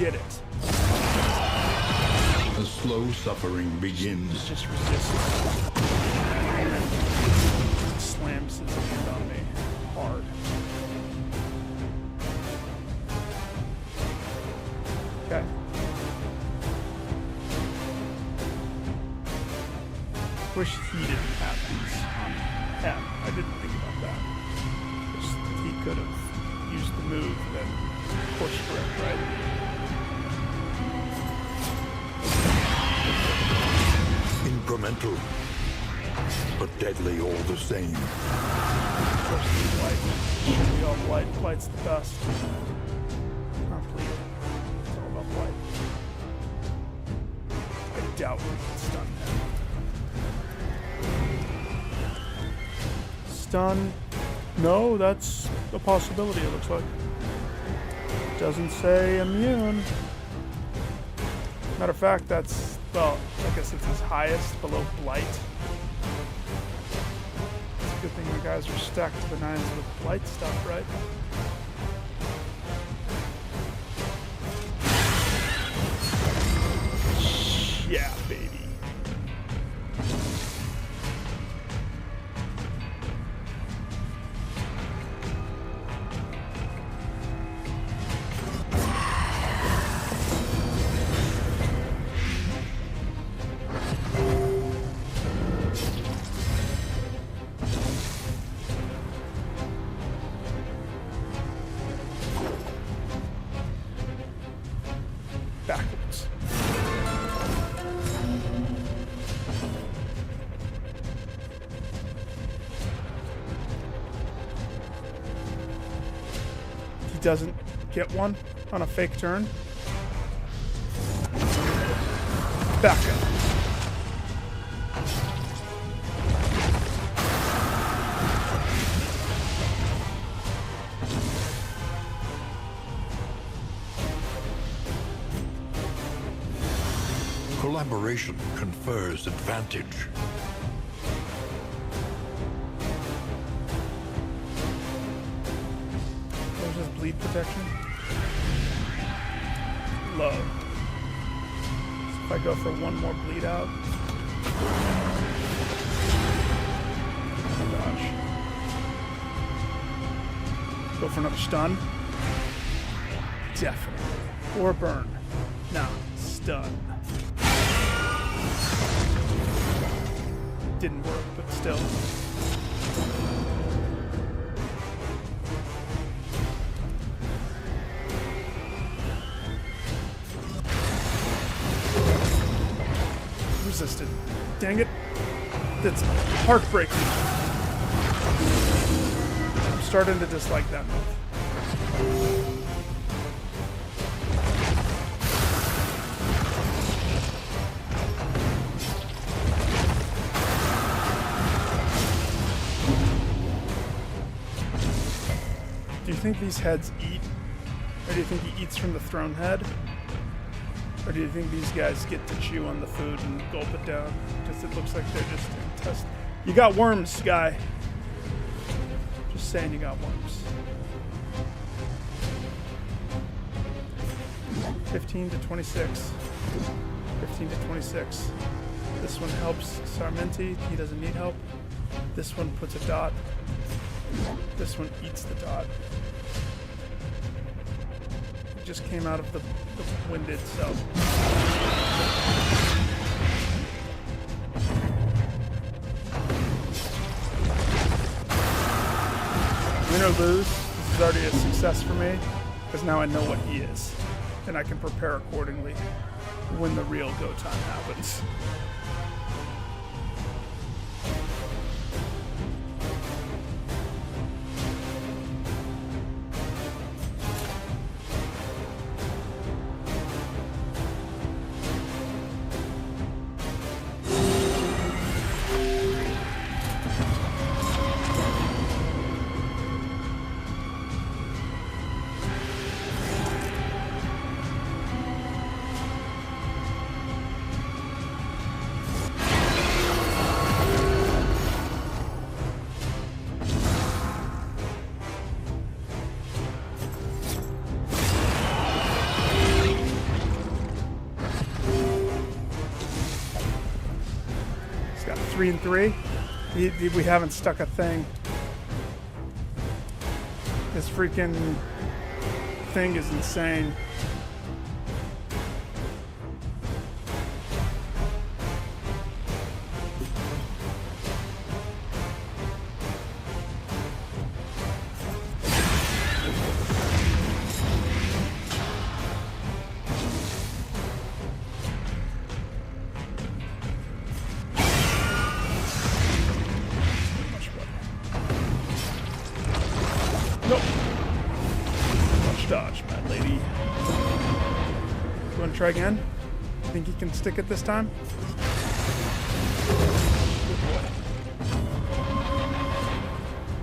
Get it. The slow suffering begins. Just resist. Slams his hand on me hard. Okay. Wish he didn't have these on him. I didn't think about that. Just, he could have used the move and then pushed for it, right? Incremental, but deadly all the same. First the blight. We all blight. Blight's the best. Not bleed. It's all about blight. I doubt we can stun him. Stun. No, that's a possibility, it looks like. Doesn't say immune. Matter of fact, that's, well, I guess it's his highest below blight. It's a good thing you guys are stacked to the nines with blight stuff, right? Yeah, baby. Backwards. He doesn't get one on a fake turn. Back up. Collaboration confers advantage. There's his bleed protection. Low. So if I go for one more bleed out. Dodge. Go for another stun. Definitely. Or burn. Nah, stun. didn't work, but still. Resisted. Dang it. That's heartbreaking. I'm starting to dislike that move. Do you think these heads eat? Or do you think he eats from the thrown head? Or do you think these guys get to chew on the food and gulp it down? Because it looks like they're just intestine. You got worms, guy. Just saying you got worms. 15 to 26. 15 to 26. This one helps Sarmenti. He doesn't need help. This one puts a dot. This one eats the dot. It just came out of the winded cell. Win or lose, this is already a success for me, because now I know what he is, and I can prepare accordingly when the real go time happens. Got 3 and 3. We haven't stuck a thing. This freaking thing is insane. Nope. Much dodge, my lady. You want to try again? Think you can stick it this time? Good boy.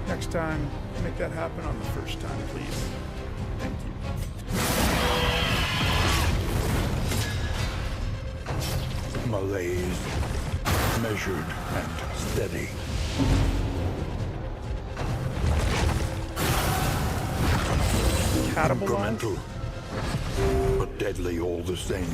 Next time, make that happen on the first time, please. Thank you. Malaise, measured and steady. Incremental, but deadly all the same.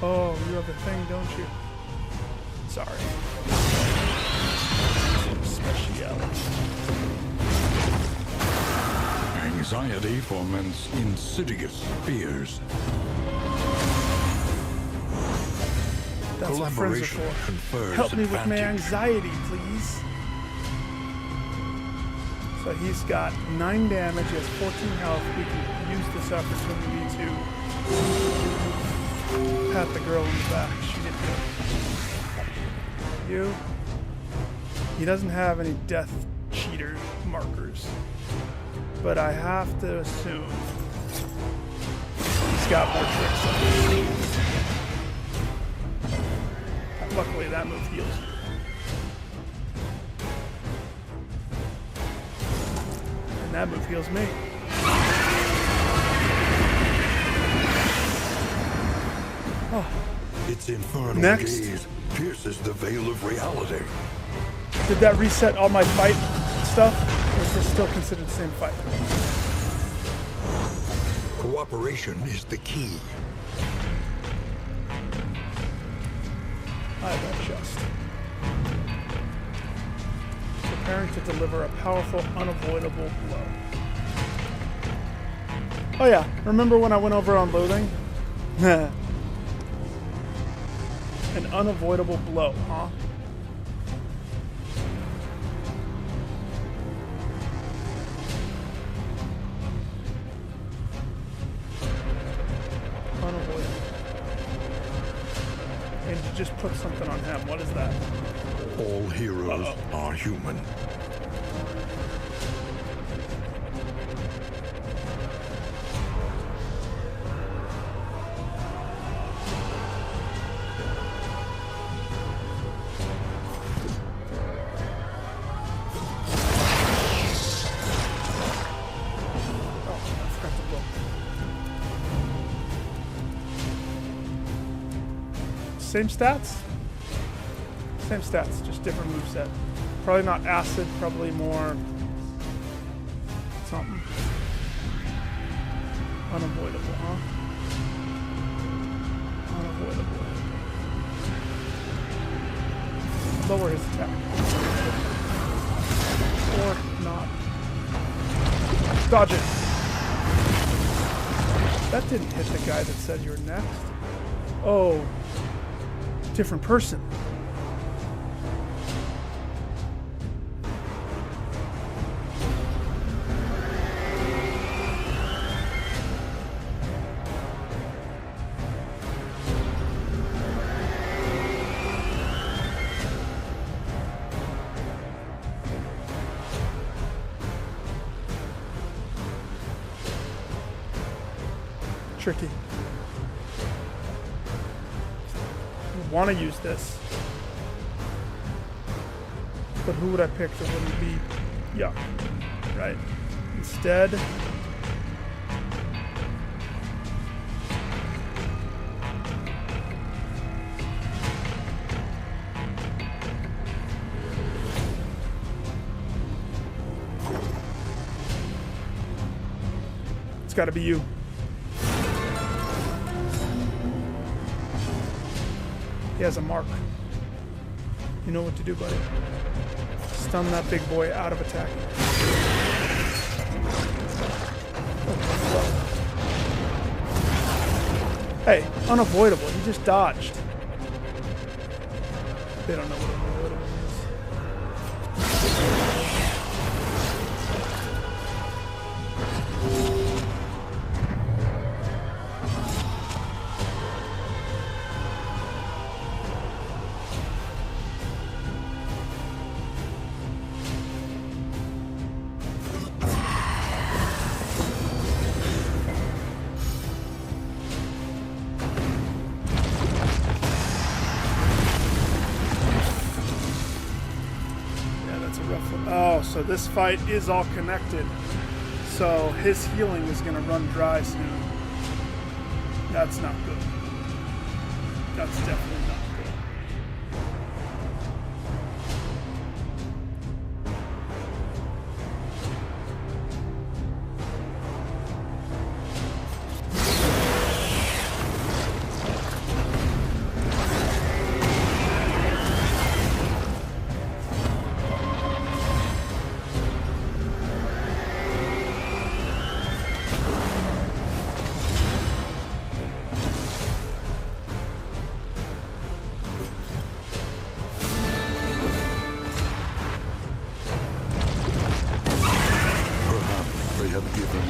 Oh, you have a thing, don't you? Sorry. Speciality. Anxiety foments insidious fears. That's what friends are Collaboration for. confers Help me with my advantage. anxiety, please. So he's got 9 damage, he has 14 health. We can use this opportunity to pat the girl in the back. She did good. You? He doesn't have any death cheater markers. But I have to assume he's got more tricks up his sleeve. Luckily, that move heals you. And that move heals me. Oh. Its infernal Next. gaze pierces the veil of reality. Did that reset all my fight stuff? Or is this still considered the same fight? Cooperation is the key. I adjust. Preparing to deliver a powerful, unavoidable blow. Oh yeah, remember when I went over on loathing? An unavoidable blow, huh? Unavoidable. And you just put something on him. What is that? All heroes are human. Same stats? Same stats, just different moveset. Probably not acid, probably more something. Unavoidable, huh? Unavoidable. Lower his attack. Or not. Dodge it. That didn't hit the guy that said you're next. Oh. Different person. Tricky. Want to use this, but who would I pick that wouldn't be yuck, right? Instead, it's got to be you. He has a mark. You know what to do, buddy. Stun that big boy out of attack. Hey, unavoidable. He just dodged. They don't know what unavoidable is. Oh, so this fight is all connected. So his healing is going to run dry soon. That's not good. That's definitely not good.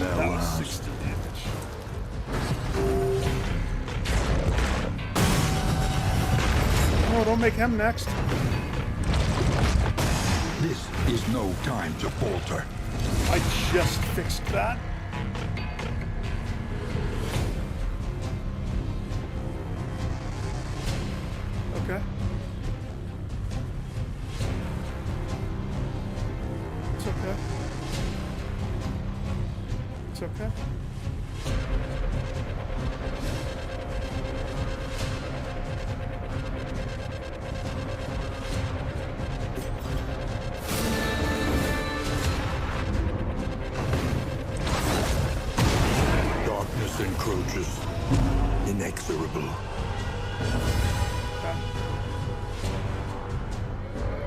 That was 60 damage. Oh, don't make him next. This is no time to falter. I just fixed that. Okay. It's okay. It's okay. Darkness encroaches, inexorable. Okay.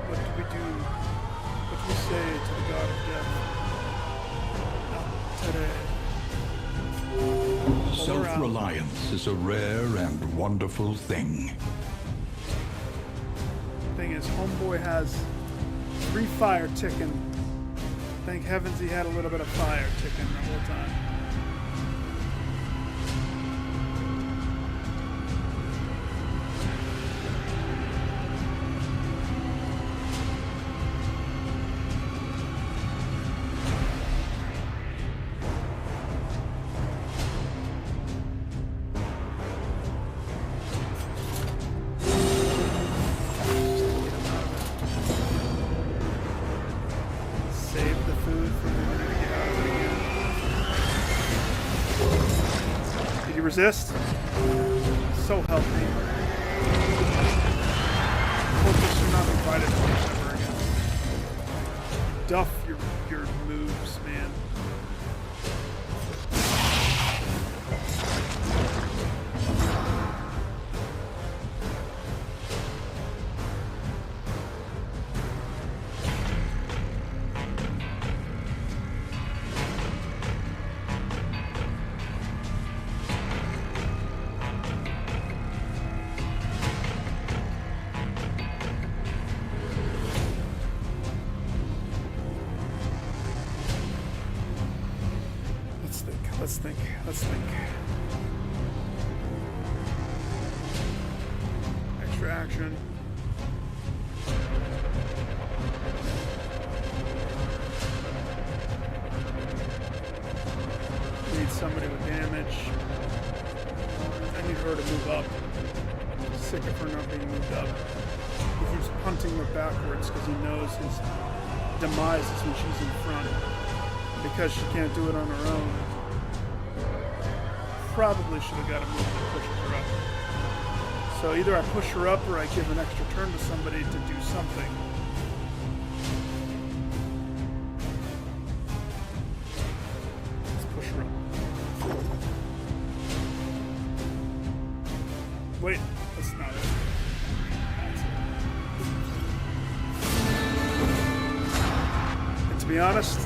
What do we do? What do we say to the god of death? Not today. Self-reliance is a rare and wonderful thing. Thing is, homeboy has 3 fire ticking. Thank heavens he had a little bit of fire ticking the whole time. Save the food for when we're gonna get out of it again. Did you resist? So healthy. Hope this should not be invited to this ever again. Duff your moves, man. Let's think. Extra action. Need somebody with damage. I need her to move up. Sick of her not being moved up. He keeps punting her backwards because he knows his demise is when she's in front. Because she can't do it on her own. Probably should have got a move that pushes her up. So either I push her up or I give an extra turn to somebody to do something. Let's push her up. Wait, that's not it. That's it. And to be honest,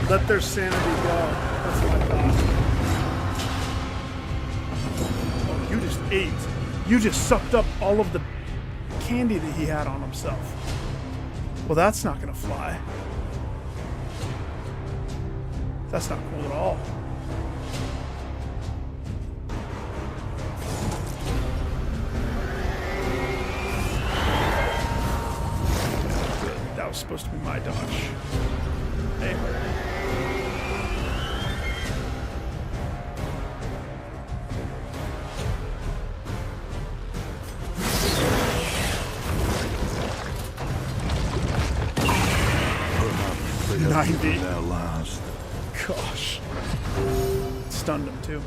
let their sanity go. That's what I thought. You just ate. You just sucked up all of the candy that he had on himself. Well, that's not gonna fly. That's not cool at all. Good. That was supposed to be my dodge. Hey. Their last. Gosh. Stunned him too.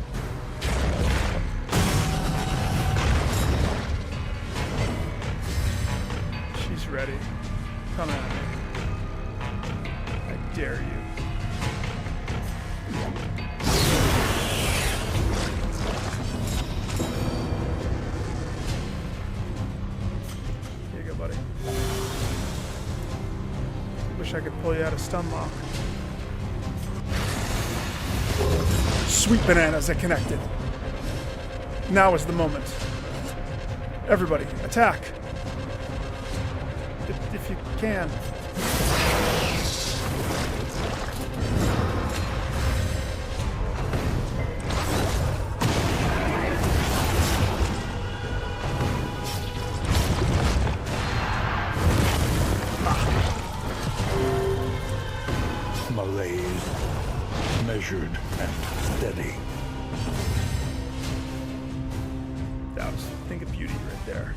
She's ready. Come at me. I dare you. Here you go, buddy. Wish I could pull you out of stun lock. Sweet bananas, it connected. Now is the moment. Everybody, attack. If you can. Malaise, measured and steady. That was a thing of beauty right there.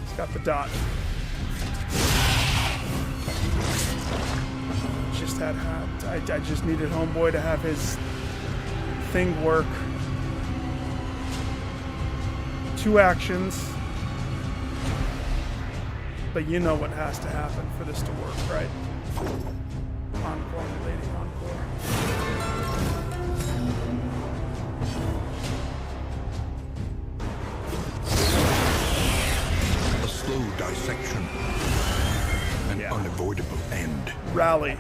He's got the dot. Just I just needed homeboy to have his thing work. 2 actions. But you know what has to happen for this to work, right? Encore, my lady, encore. A slow dissection. An unavoidable end. Rally.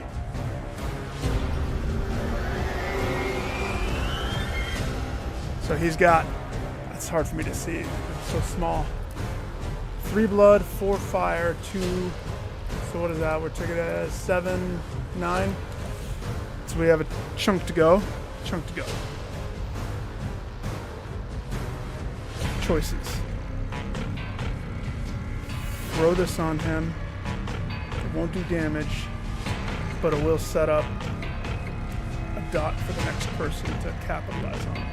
So he's got, it's hard for me to see, it's so small. 3 blood, 4 fire, 2, so what is that? We're taking it at 7, 9. So we have a chunk to go. Choices. Throw this on him. It won't do damage, but it will set up a dot for the next person to capitalize on.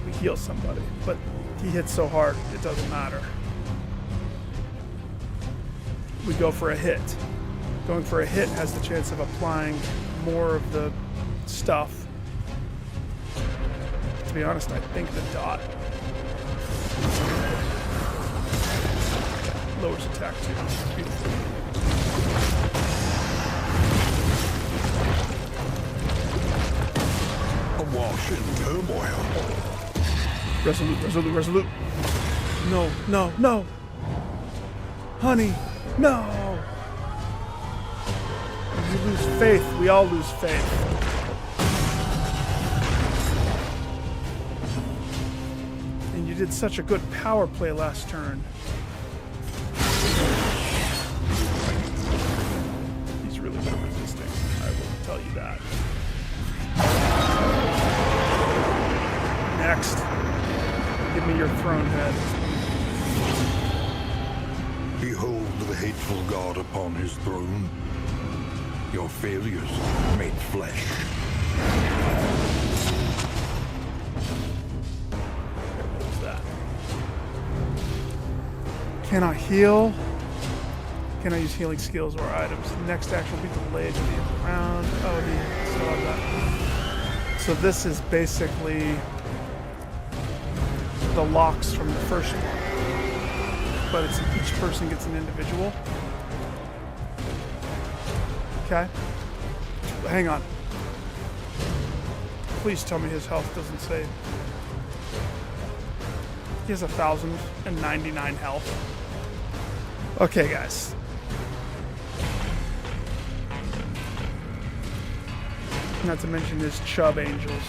We heal somebody, but he hits so hard, it doesn't matter. We go for a hit. Going for a hit has the chance of applying more of the stuff. To be honest, I think the dot lowers attack too. Beautiful. Awash in turmoil. Resolute. No. Honey, no. You lose faith. We all lose faith. And you did such a good power play last turn. He's really good at resisting. I will tell you that. Next. Give me your throne head. Behold the hateful god upon his throne. Your failures made flesh. What was that? Cannot heal. Cannot use healing skills or items. Next action will be delayed to the end of the round. Oh, he still have that. So this is basically the locks from the first one, but it's each person gets an individual. Okay, hang on. Please tell me his health doesn't say. He has 1,099 health. Okay, guys. Not to mention his chub angels.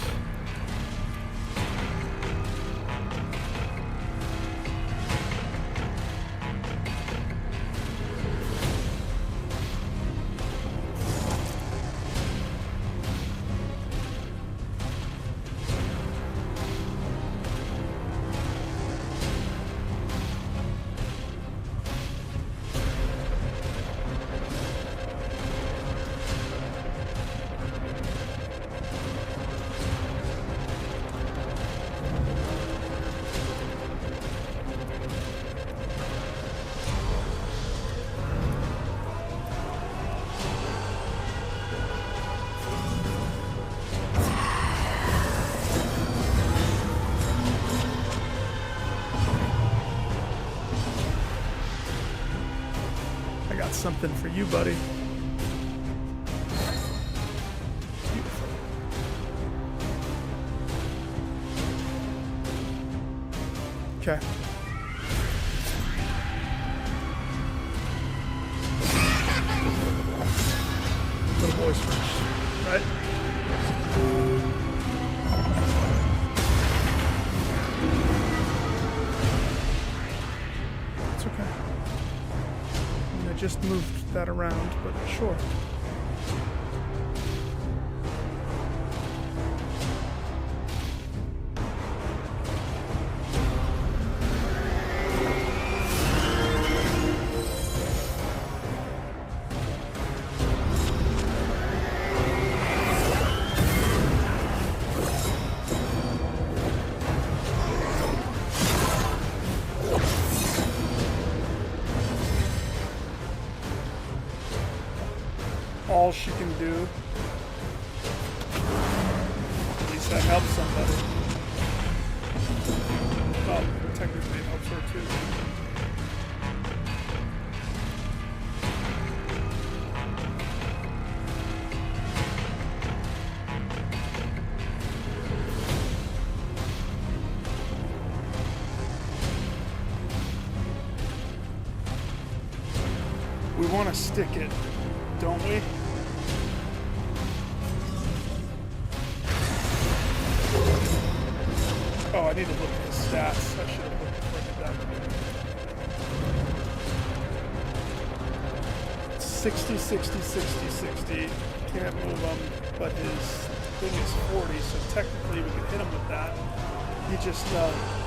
Something for you, buddy. Beautiful. Okay. Little boys first, right? It's okay. Just moved that around, but sure. All she can do. At least that helps somebody. Well, technically it helps her too. we want to stick it, don't we? Oh, I need to look at his stats. I should have looked at that. 60, 60, 60, 60. Can't move him, but his thing is 40, so technically we could hit him with that. He just,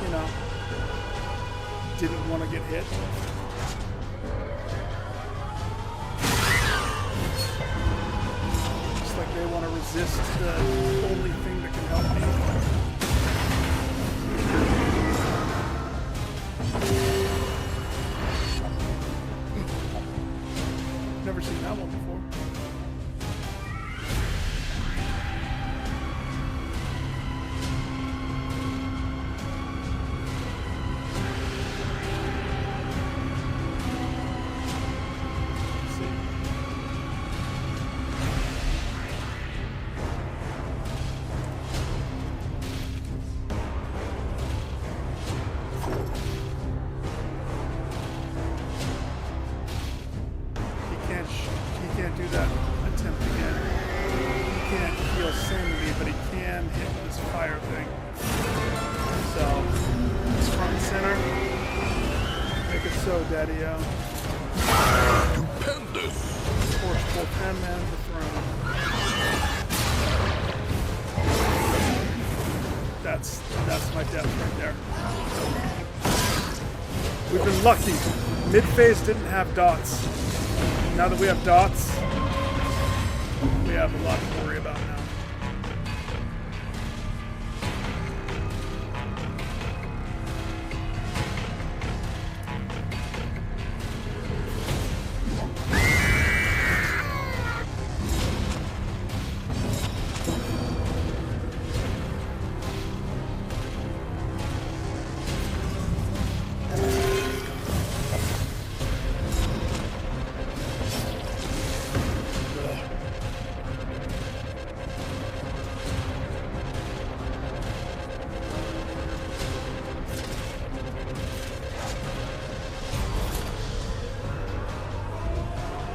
you know, didn't want to get hit. Just like they want to resist the only thing that can help me. Never seen that one before. Do that attempt again. He can't heal sanity, but he can hit with his fire thing. So, he's front and center. Make it so, Daddy-o. Stupendous! Force full 10 man to the throne. That's my death right there. We've been lucky. Mid-phase didn't have dots. Now that we have dots, we have a lot to worry about now.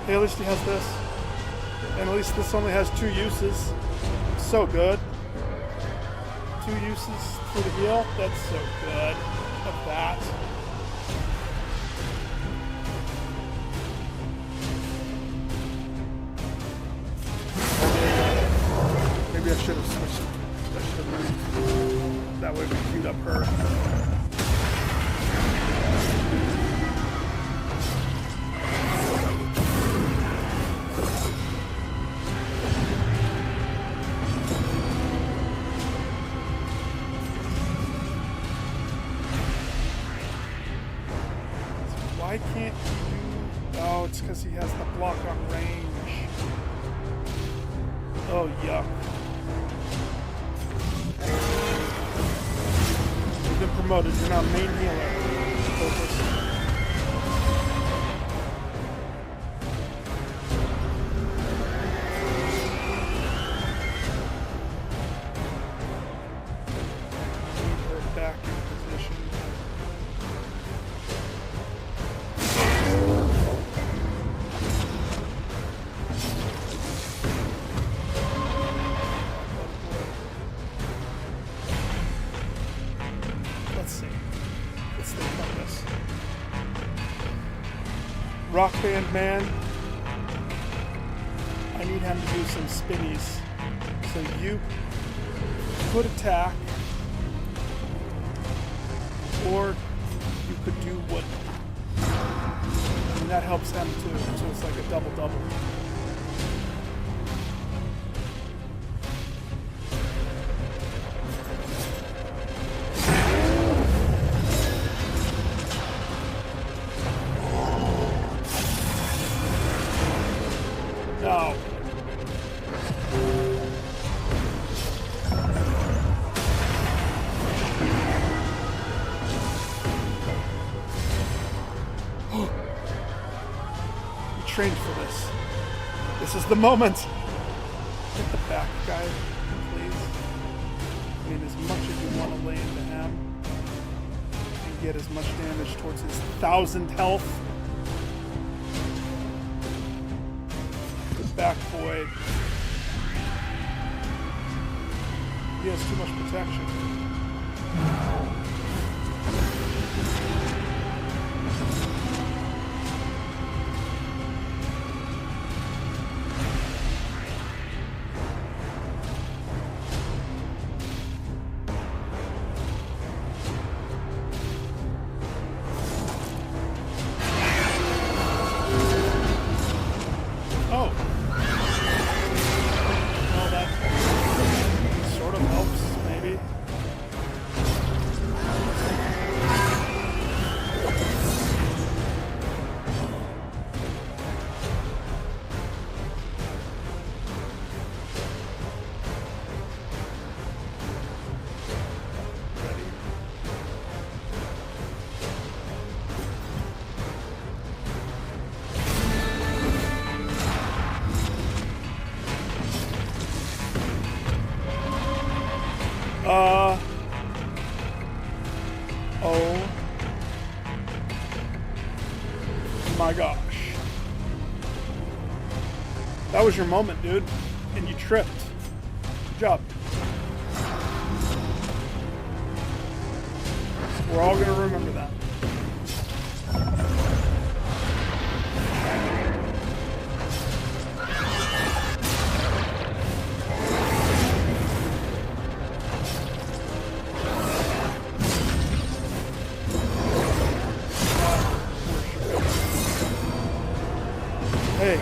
Hey, at least he has this. And at least this only has 2 uses. So good. 2 uses for the heal. That's so good. Of that. Maybe I should have switched. I should have moved. That way we queued up her. Why can't he do... Oh, it's because he has the block on range. Oh, yuck. You've been promoted. You're now main healer. Focus. Leave her back in position. Let's see. Let's think about this. Rock Band Man. I need him to do some spinnies. So you could attack, or you could do what. I mean, that helps them too. So it's like a double-double. No. We trained for this. This is the moment. Get the back guy, please. I mean, as much as you want to lay into him and get as much damage towards his 1,000 health. back boy. He has too much protection. Oh. Well, that sort of helps, maybe. Oh my gosh. That was your moment, dude. And you tripped. Good job. We're all gonna remember that. Hey.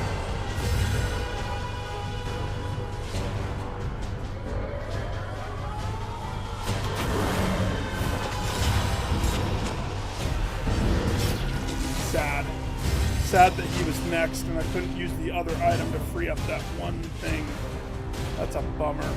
Sad. Sad that he was next and I couldn't use the other item to free up that one thing. That's a bummer.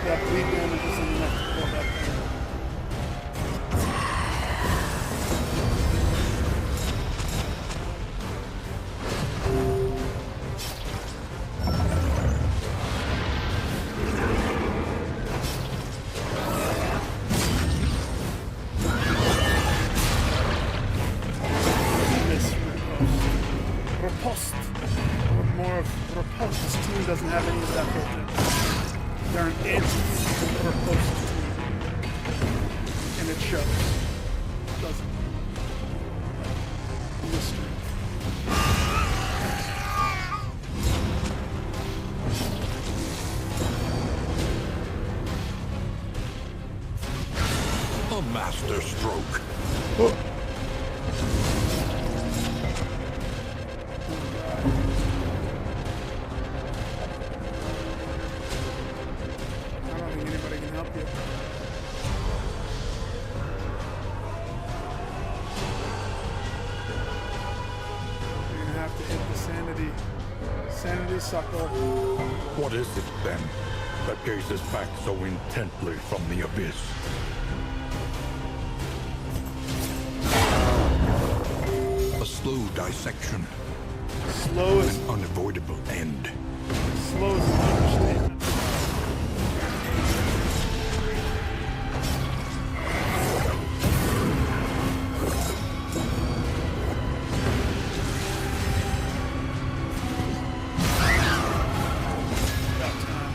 That bleed damage isn't enough to kill that thing. Miss Riposte. Or more of Riposte. This team doesn't have any of that built in. They're an anti-riposte team. And it shows. Doesn't it? Mystery. A master stroke. Oh. I don't think anybody can help you. You're gonna have to hit the sanity suckle. What is it then that gazes back so intently from the abyss? A slow dissection, Slow is an unavoidable end. slow is an understatement. About time.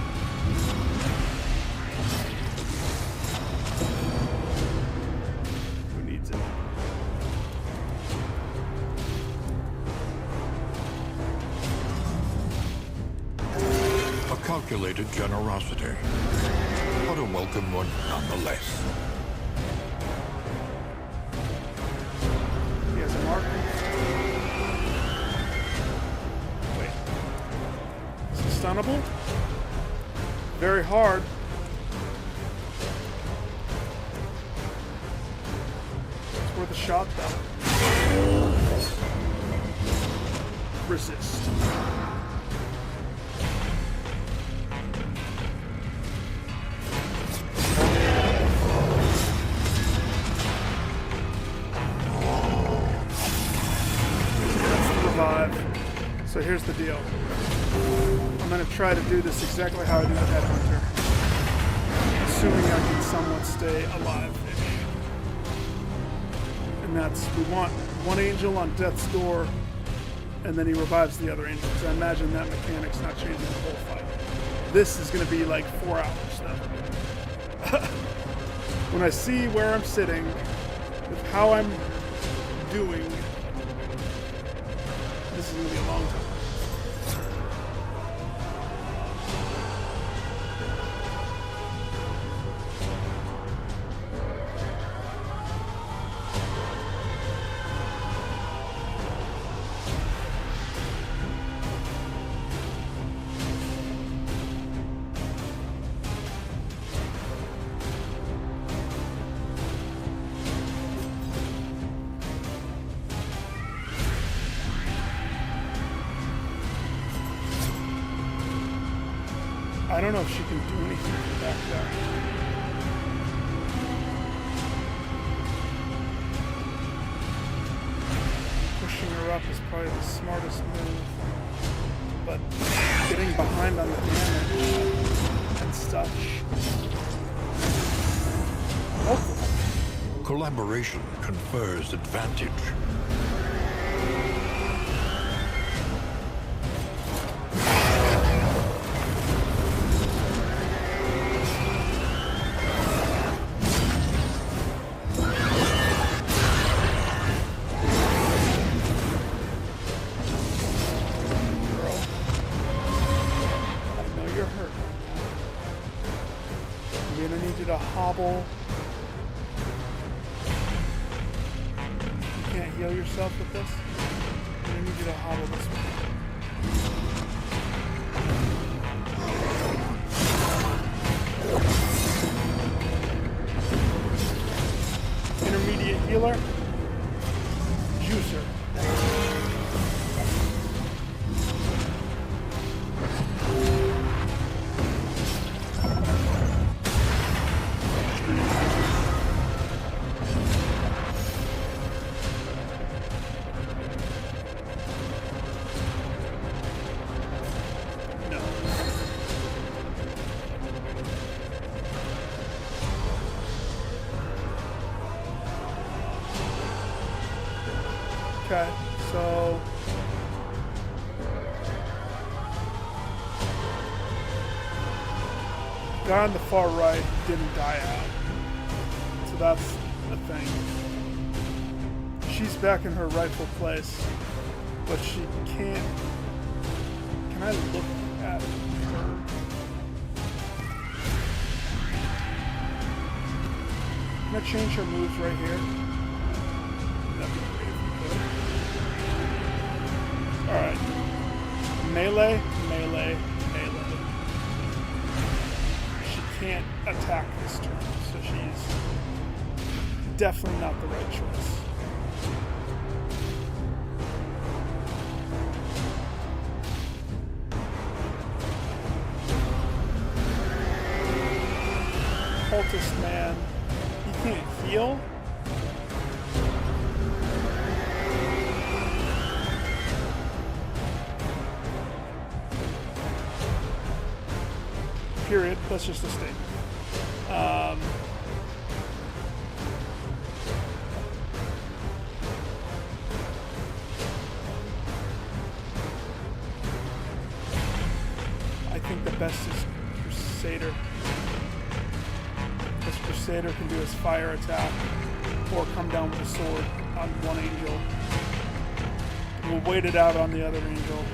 Who needs it? A calculated generosity, but a welcome one nonetheless. He has a marker. Wait. Is he stunnable? Very hard. shot though. Resist. So here's the deal. I'm going to try to do this exactly how I do the Headhunter. Assuming I can somewhat stay alive-ish. And that's, we want one angel on death's door, and then he revives the other angel. Because I imagine that mechanic's not changing the whole fight. This is going to be like 4 hours though. When I see where I'm sitting, with how I'm doing, this is going to be a long time. I don't know if she can do anything from back there. Pushing her up is probably the smartest move. But getting behind on the damage and such. Hopefully. Collaboration confers advantage. Hobble. You can't heal yourself with this. I need you to hobble this way. Intermediate healer. Juicer. Okay, so the guy on the far right didn't die out. So that's the thing. She's back in her rightful place, but she can't. Can I look at her? Can I change her moves right here? That'd be great if we could. Alright. Melee, melee, melee. She can't attack this turn, so she's definitely not the right choice. Cultist man. He can't heal? Period. That's just a statement. I think the best is Crusader. Because Crusader can do his fire attack or come down with a sword on one angel. We'll wait it out on the other angel.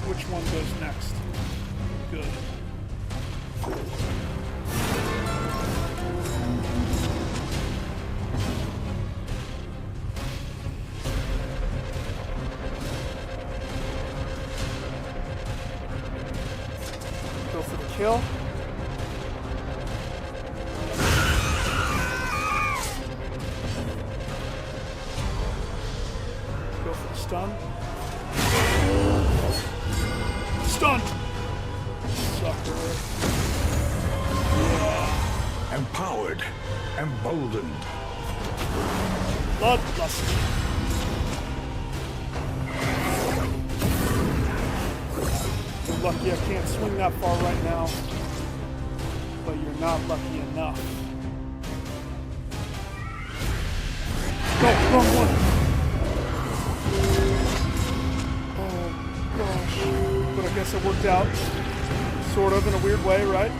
Which one goes next? Good. Go for the kill. empowered, emboldened. Bloodlust. You're lucky I can't swing that far right now. But you're not lucky enough. No, wrong one. Oh, gosh. But I guess it worked out. Sort of, in a weird way, right?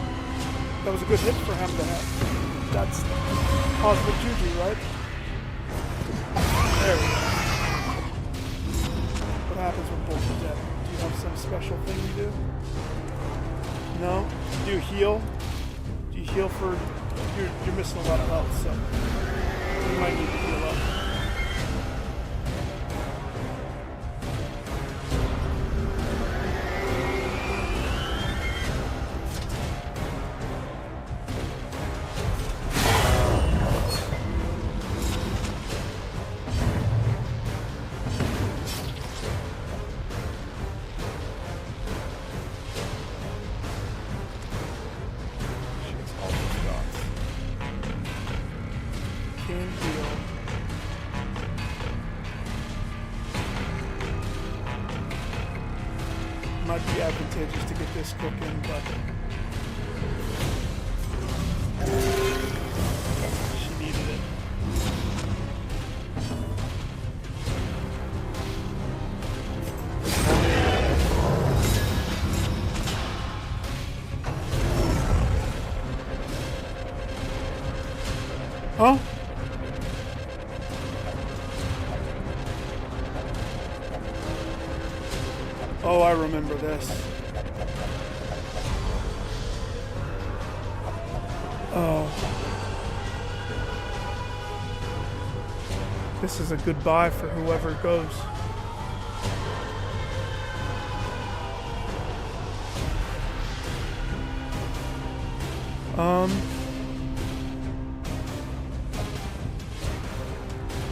That was a good hit for him to have. That's positive juju, right? There we go. What happens when both are dead? Do you have some special thing you do? No? Do you heal? Do you heal for... You're missing a lot of health, so... You might need to heal up. Can heal. Might be advantageous to get this cooking, but she needed it. Huh? Oh, I remember this. Oh. This is a goodbye for whoever goes.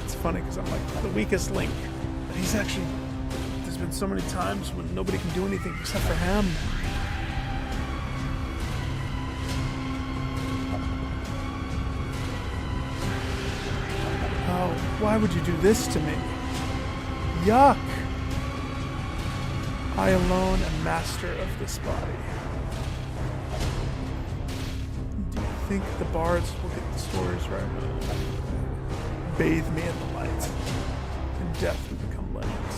It's funny because I'm like the weakest link, but he's actually... There's been so many times when nobody can do anything except for him. Oh, why would you do this to me? Yuck! I alone am master of this body. Do you think the bards will get the stories right? Bathe me in the light. In death we become legends.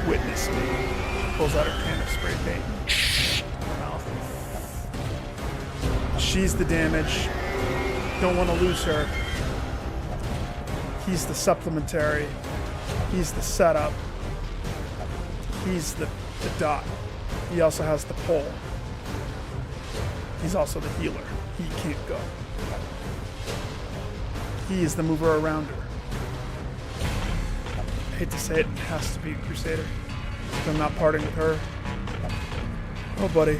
Witness me. Pulls out her can of spray paint. Her mouth. She's the damage. Don't want to lose her. He's the supplementary. He's the setup. He's the dot. He also has the pole. He's also the healer. He can't go. He is the mover around her. I hate to say it, it has to be Crusader. I'm not parting with her. Oh, buddy.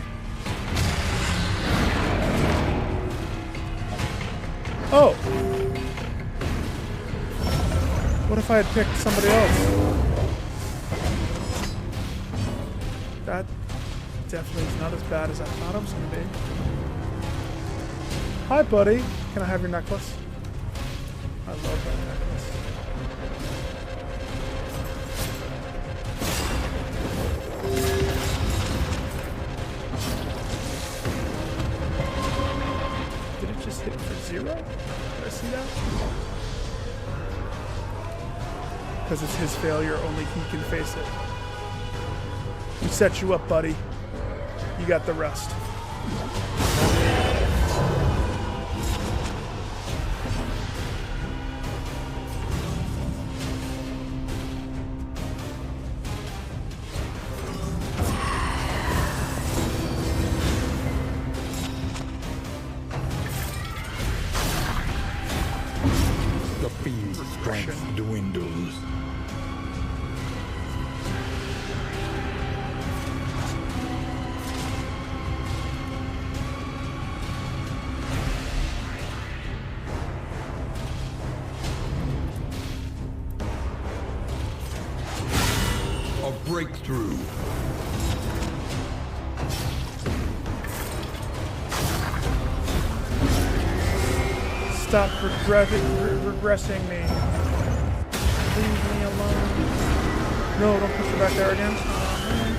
Oh! What if I had picked somebody else? That definitely is not as bad as I thought it was going to be. Hi, buddy. Can I have your necklace? I love that necklace. Did it just hit for 0? Did I see that? Because it's his failure, only he can face it. We set you up, buddy. You got the rest. The fiend's strength dwindles. Stop regressing me. Leave me alone. No, don't push her back there again. Oh, man.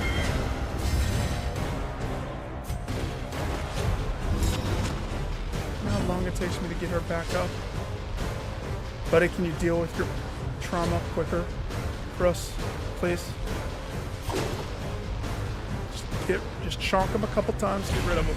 You know how long it takes me to get her back up? Buddy, can you deal with your trauma quicker for us, please? Just chonk him a couple times, get rid of him.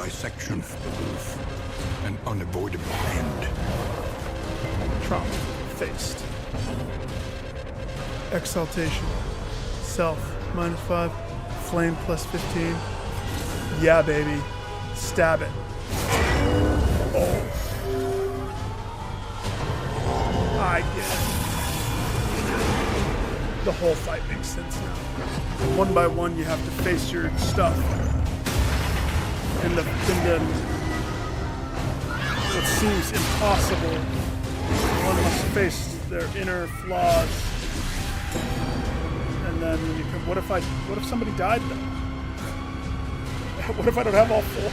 Dissection of the roof. An unavoidable end. Trauma faced. Exaltation. Self -5. Flame +15. Yeah, baby. Stab it. Oh. I get it. The whole fight makes sense now. One by one, you have to face your stuff. And what seems impossible, one must face their inner flaws. And then when you come, what if somebody died though? What if I don't have all four?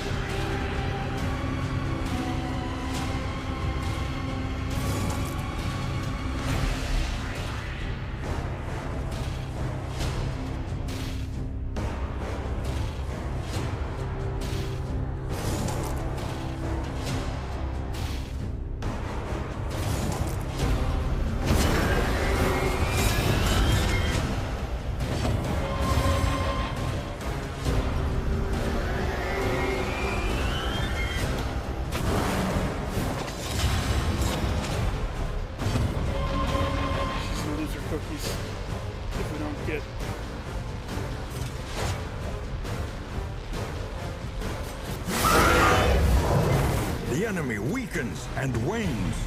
Cookies if we don't get the enemy weakens and wanes.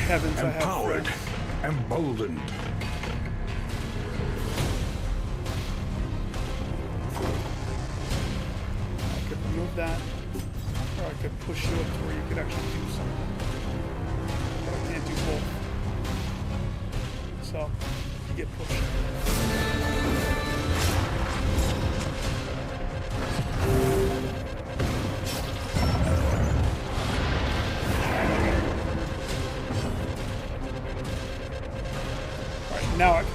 heavens. Empowered, emboldened. That, or I could push you up to where you could actually do something. But I can't do both. So, you get pushed. Alright, now I can.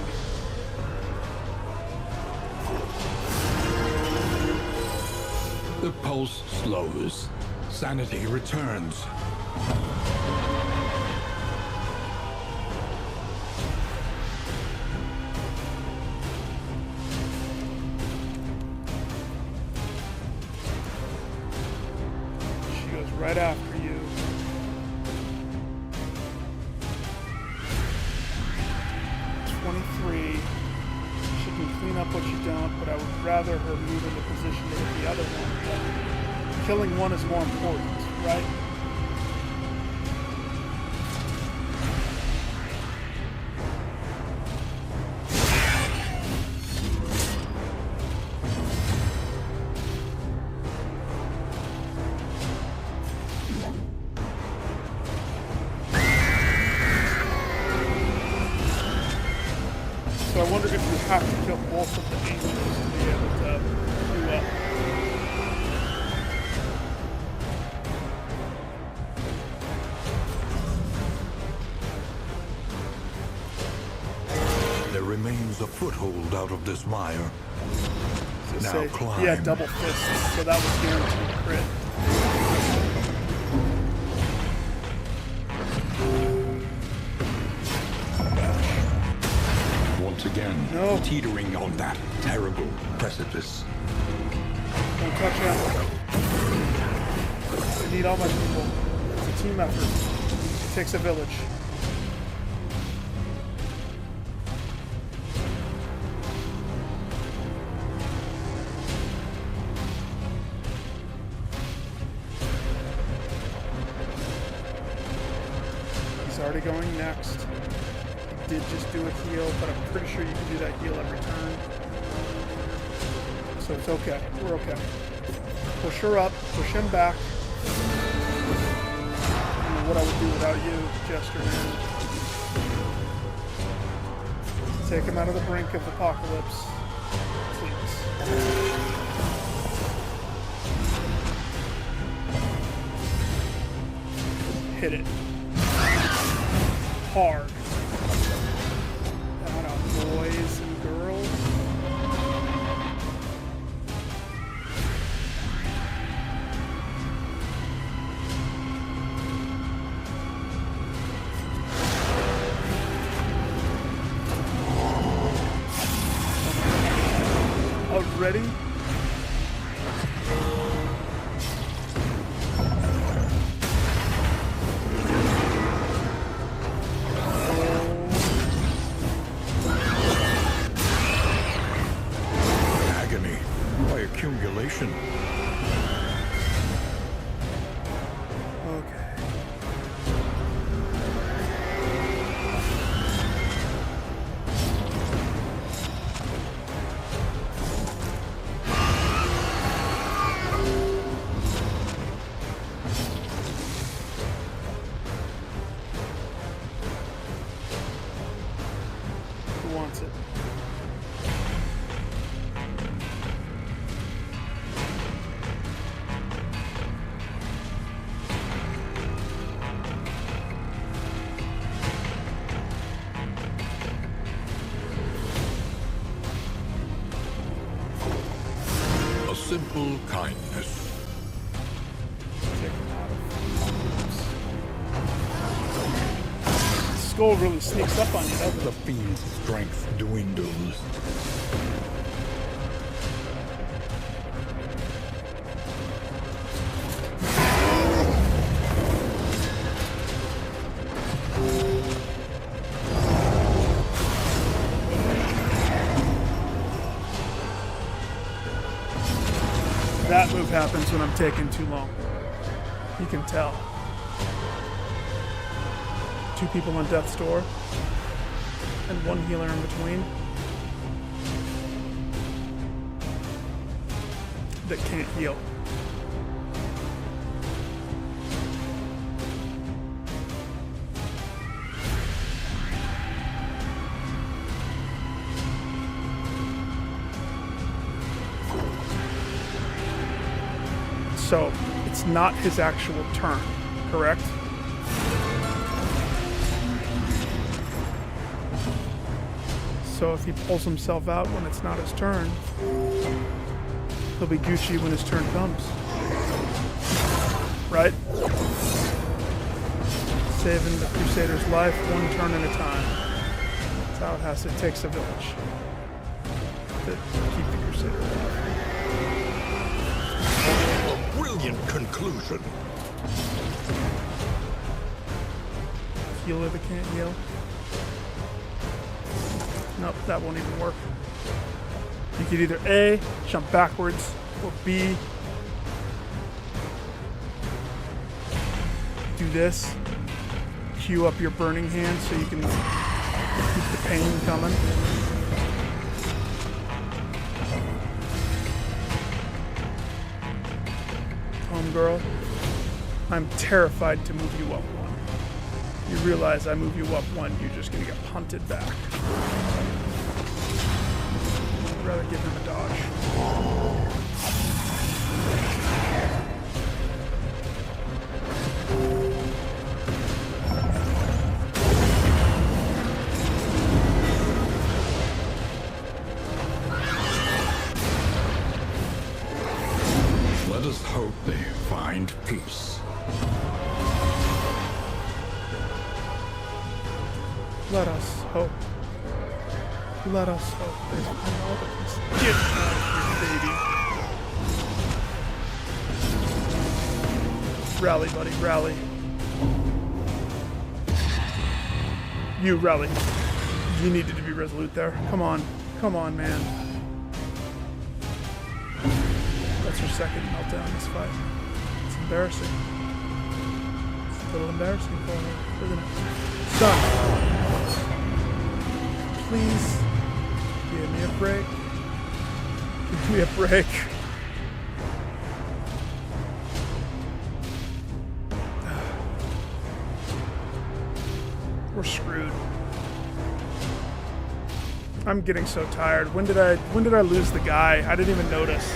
The pulse slows. Sanity returns. She goes right after you. She can clean up what you don't, but I would rather her move into position to hit the other one. But killing one is more important, right? So I wonder if you have to kill both of the angels to be able to do up. There remains a foothold out of this mire. So Now say, climb. yeah, double fists, so that was guaranteed crit. Once again, No. teetering on that terrible precipice. Don't touch him. I need all my people. It's a team effort. It takes a village. He's already going next. He did just do a heal, but I'm pretty sure you can do that heal every turn. So it's okay. We're okay. Push her up. Push him back. I don't know what I would do without you, Jester Man. Take him out of the brink of apocalypse. Please. Hit it. Hard. Atta boys and girls. Ready? Agony by accumulation. Okay. Who wants it? A simple kindness. Take him out of. Skull really sneaks up on you, doesn't The it? fiend's strength dwindles. That move happens when I'm taking too long. You can tell. 2 people on death's door and 1 healer in between that can't heal. So it's not his actual turn, correct? So if he pulls himself out when it's not his turn, he'll be Gucci when his turn comes. Right? Saving the Crusader's life 1 turn at a time. That's how it has to. It takes a village to keep the Crusader alive. Brilliant conclusion. Healer that can't heal. Nope, that won't even work. You could either A, jump backwards, or B, do this. Cue up your burning hand so you can keep the pain coming. Homegirl, I'm terrified to move you up 1. You realize I move you up 1, you're just gonna get punted back. I'd rather give him a dodge. Let us hope they find peace. Let us hope. Let us hope they find all the peace. Get out of here, baby. Rally, buddy, rally. You rally. You needed to be resolute there. Come on. Come on, man. That's your second meltdown in this fight. It's embarrassing. It's little embarrassing for her, isn't it? Son, please give me a break. Give me a break. We're screwed. I'm getting so tired. When did I lose the guy? I didn't even notice.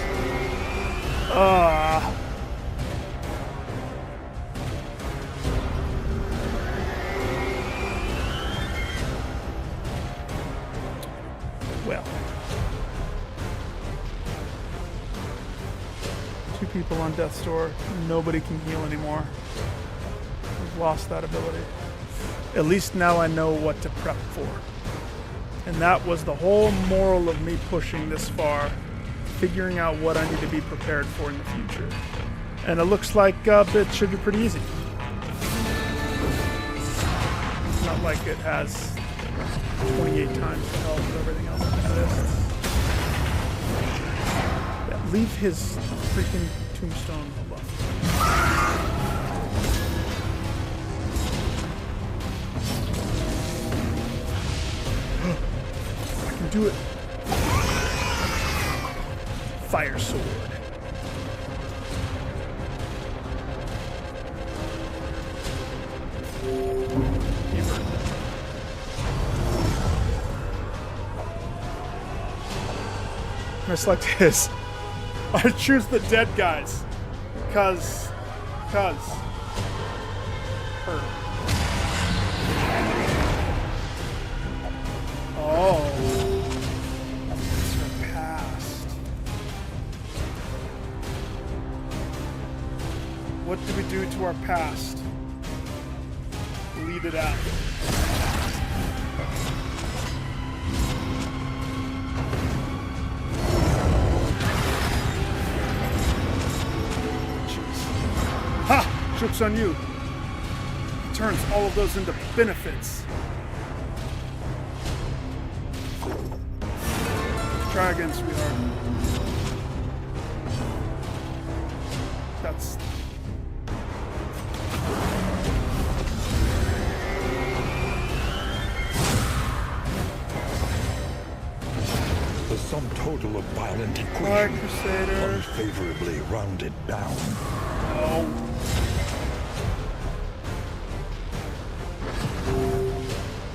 Well. 2 people on death's door. Nobody can heal anymore. We've lost that ability. At least now I know what to prep for. And that was the whole moral of me pushing this far. Figuring out what I need to be prepared for in the future. And it looks like it should be pretty easy. It's not like it has 28 times the health of everything else that exists. Yeah, leave his freaking tombstone alone. I can do it. Fire sword. I select his. I choose the dead guys. Cause her. Oh. It's her past. What do we do to our past? Lead it out. Ha! Joke's on you. Turns all of those into benefits. Try again, sweetheart. That's... The sum total of violent Alright, equation Crusader. unfavorably rounded down. No.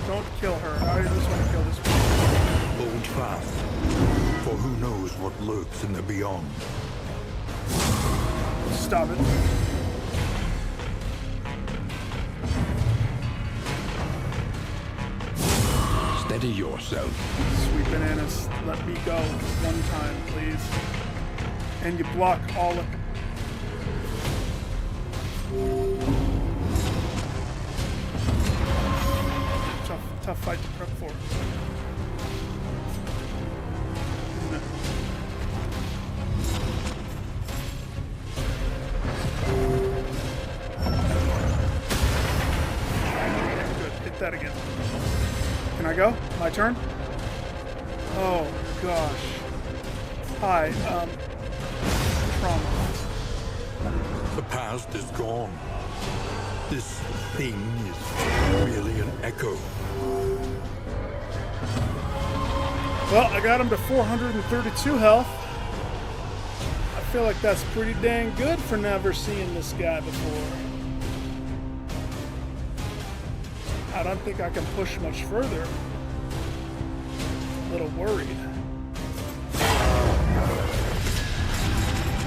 Don't kill her. I just want to kill this one. Hold fast, for who knows what lurks in the beyond. Stop it. Steady yourself. Sweet bananas, let me go one time, please. And you block all of... Tough fight to prep for. No. Good, hit that again. Can I go? My turn? Oh, gosh. Hi, trauma. The past is gone. This thing is merely an echo. Well, I got him to 432 health. I feel like that's pretty dang good for never seeing this guy before. I don't think I can push much further. A little worried.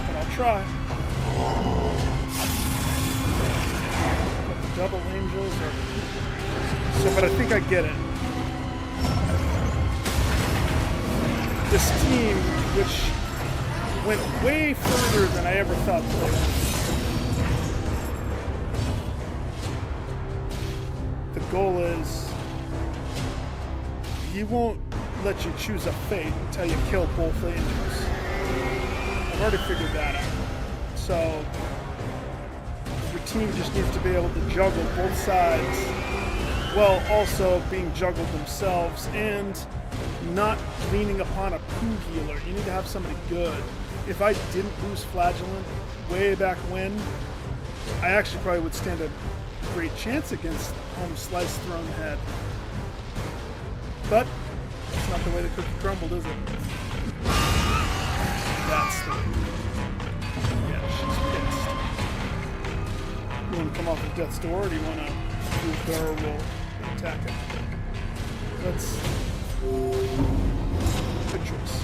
But I'll try. But the double angels are... So, but I think I get it. This team, which went way further than I ever thought they would. The goal is, he won't let you choose a fate until you kill both angels. I've already figured that out. So, your team just needs to be able to juggle both sides, while also being juggled themselves, and not leaning upon a poo healer. You need to have somebody good. If I didn't lose Flagellant way back when, I actually probably would stand a great chance against home slice thrown head. But it's not the way the cookie crumbled, is it? That's the way. Yeah, she's pissed. You want to come off of death's door, or do you want to do a barrel roll and attack it? That's good choice.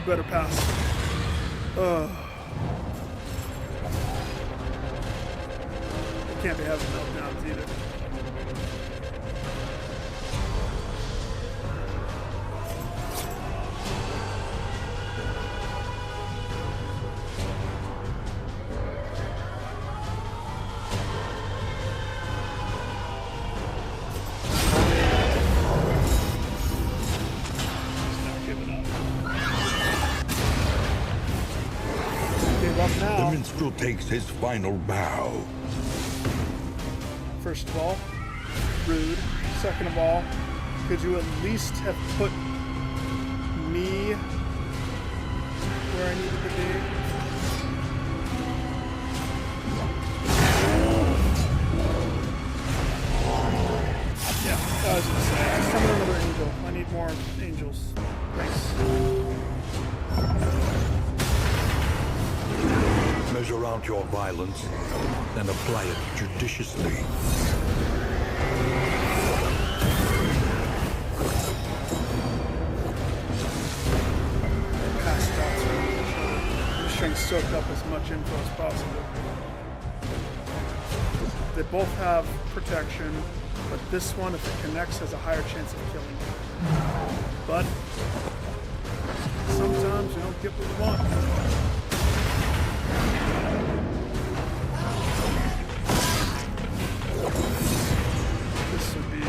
Better pass. I can't be having meltdowns either. The minstrel takes his final bow. First of all, rude. Second of all, could you at least have put me where I needed to be? Yeah, I was gonna say, summon another angel. I need more angels. Thanks. Measure out your violence, then apply it judiciously. Passed out. I'm just trying to soak up as much info as possible. They both have protection, but this one, if it connects, has a higher chance of killing you. But sometimes you don't get what you want. This would be...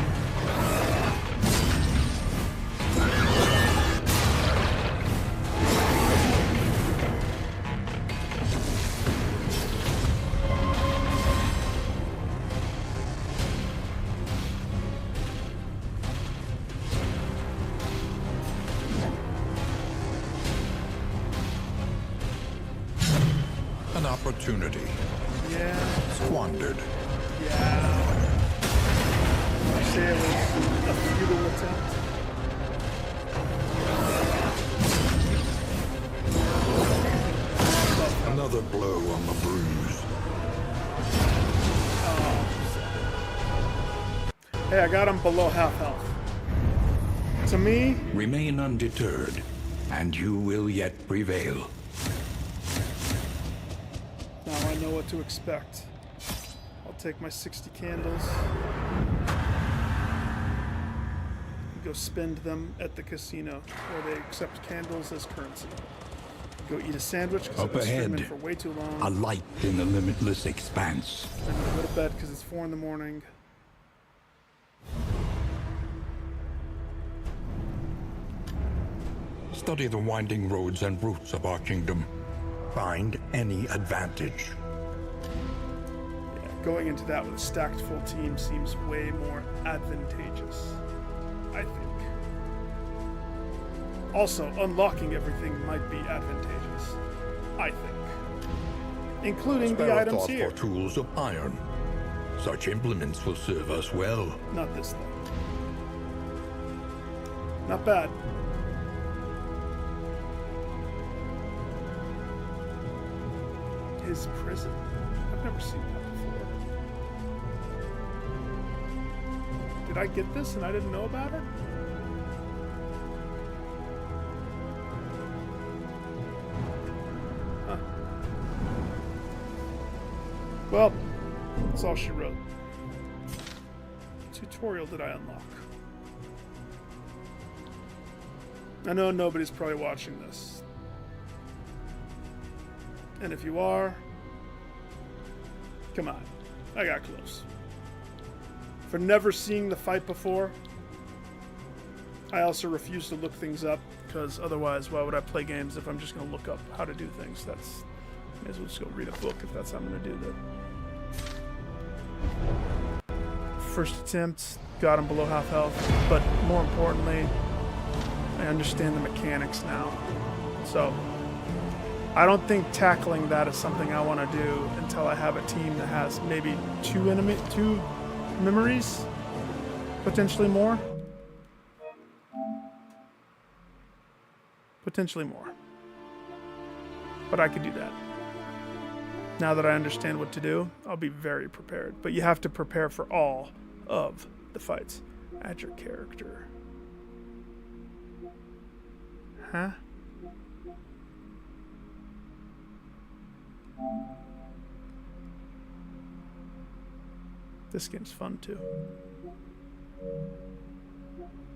An opportunity. Yeah. Squandered. Yeah. I say it was a futile attempt. Another blow on the bruise. Hey, I got him below half health. To me, Remain undeterred, and you will yet prevail. now I know what to expect. I'll take my 60 candles and go spend them at the casino where they accept candles as currency. Go eat a sandwich because I've Up been streaming ahead, for way too long. a light in the limitless expanse. I'm gonna go to bed because it's 4 in the morning. Study the winding roads and routes of our kingdom. Find any advantage. Yeah, going into that with a stacked full team seems way more advantageous, I think. Also, unlocking everything might be advantageous, I think. Including Spare the a items thought here. for tools of iron. Such implements will serve us well. Not this thing. Not bad. His prison. I've never seen that before. Did I get this and I didn't know about it? Huh. Well, that's all she wrote. Tutorial did I unlock? I know nobody's probably watching this. And if you are, come on, I got close. For never seeing the fight before, I also refuse to look things up, because otherwise, why would I play games if I'm just going to look up how to do things? That's, may as well just go read a book if that's how I'm going to do that. first attempt, got him below half health, but more importantly, I understand the mechanics now. So I don't think tackling that is something I want to do until I have a team that has maybe two memories, potentially more. Potentially more. But I could do that. Now that I understand what to do, I'll be very prepared. But you have to prepare for all of the fights. Add your character. Huh? This game's fun too.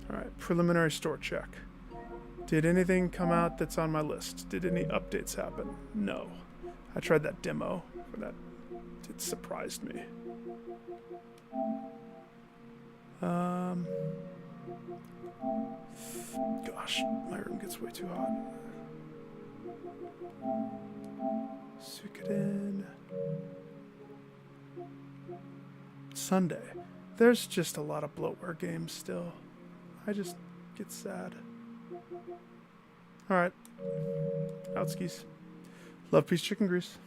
Alright, preliminary store check. Did anything come out that's on my list? Did any updates happen? No. I tried that demo for that. It surprised me. Gosh, my room gets way too hot. Suikoden. Sunday. There's just a lot of bloatware games still. I just get sad. Alright. Outskis. Love, peace, chicken grease.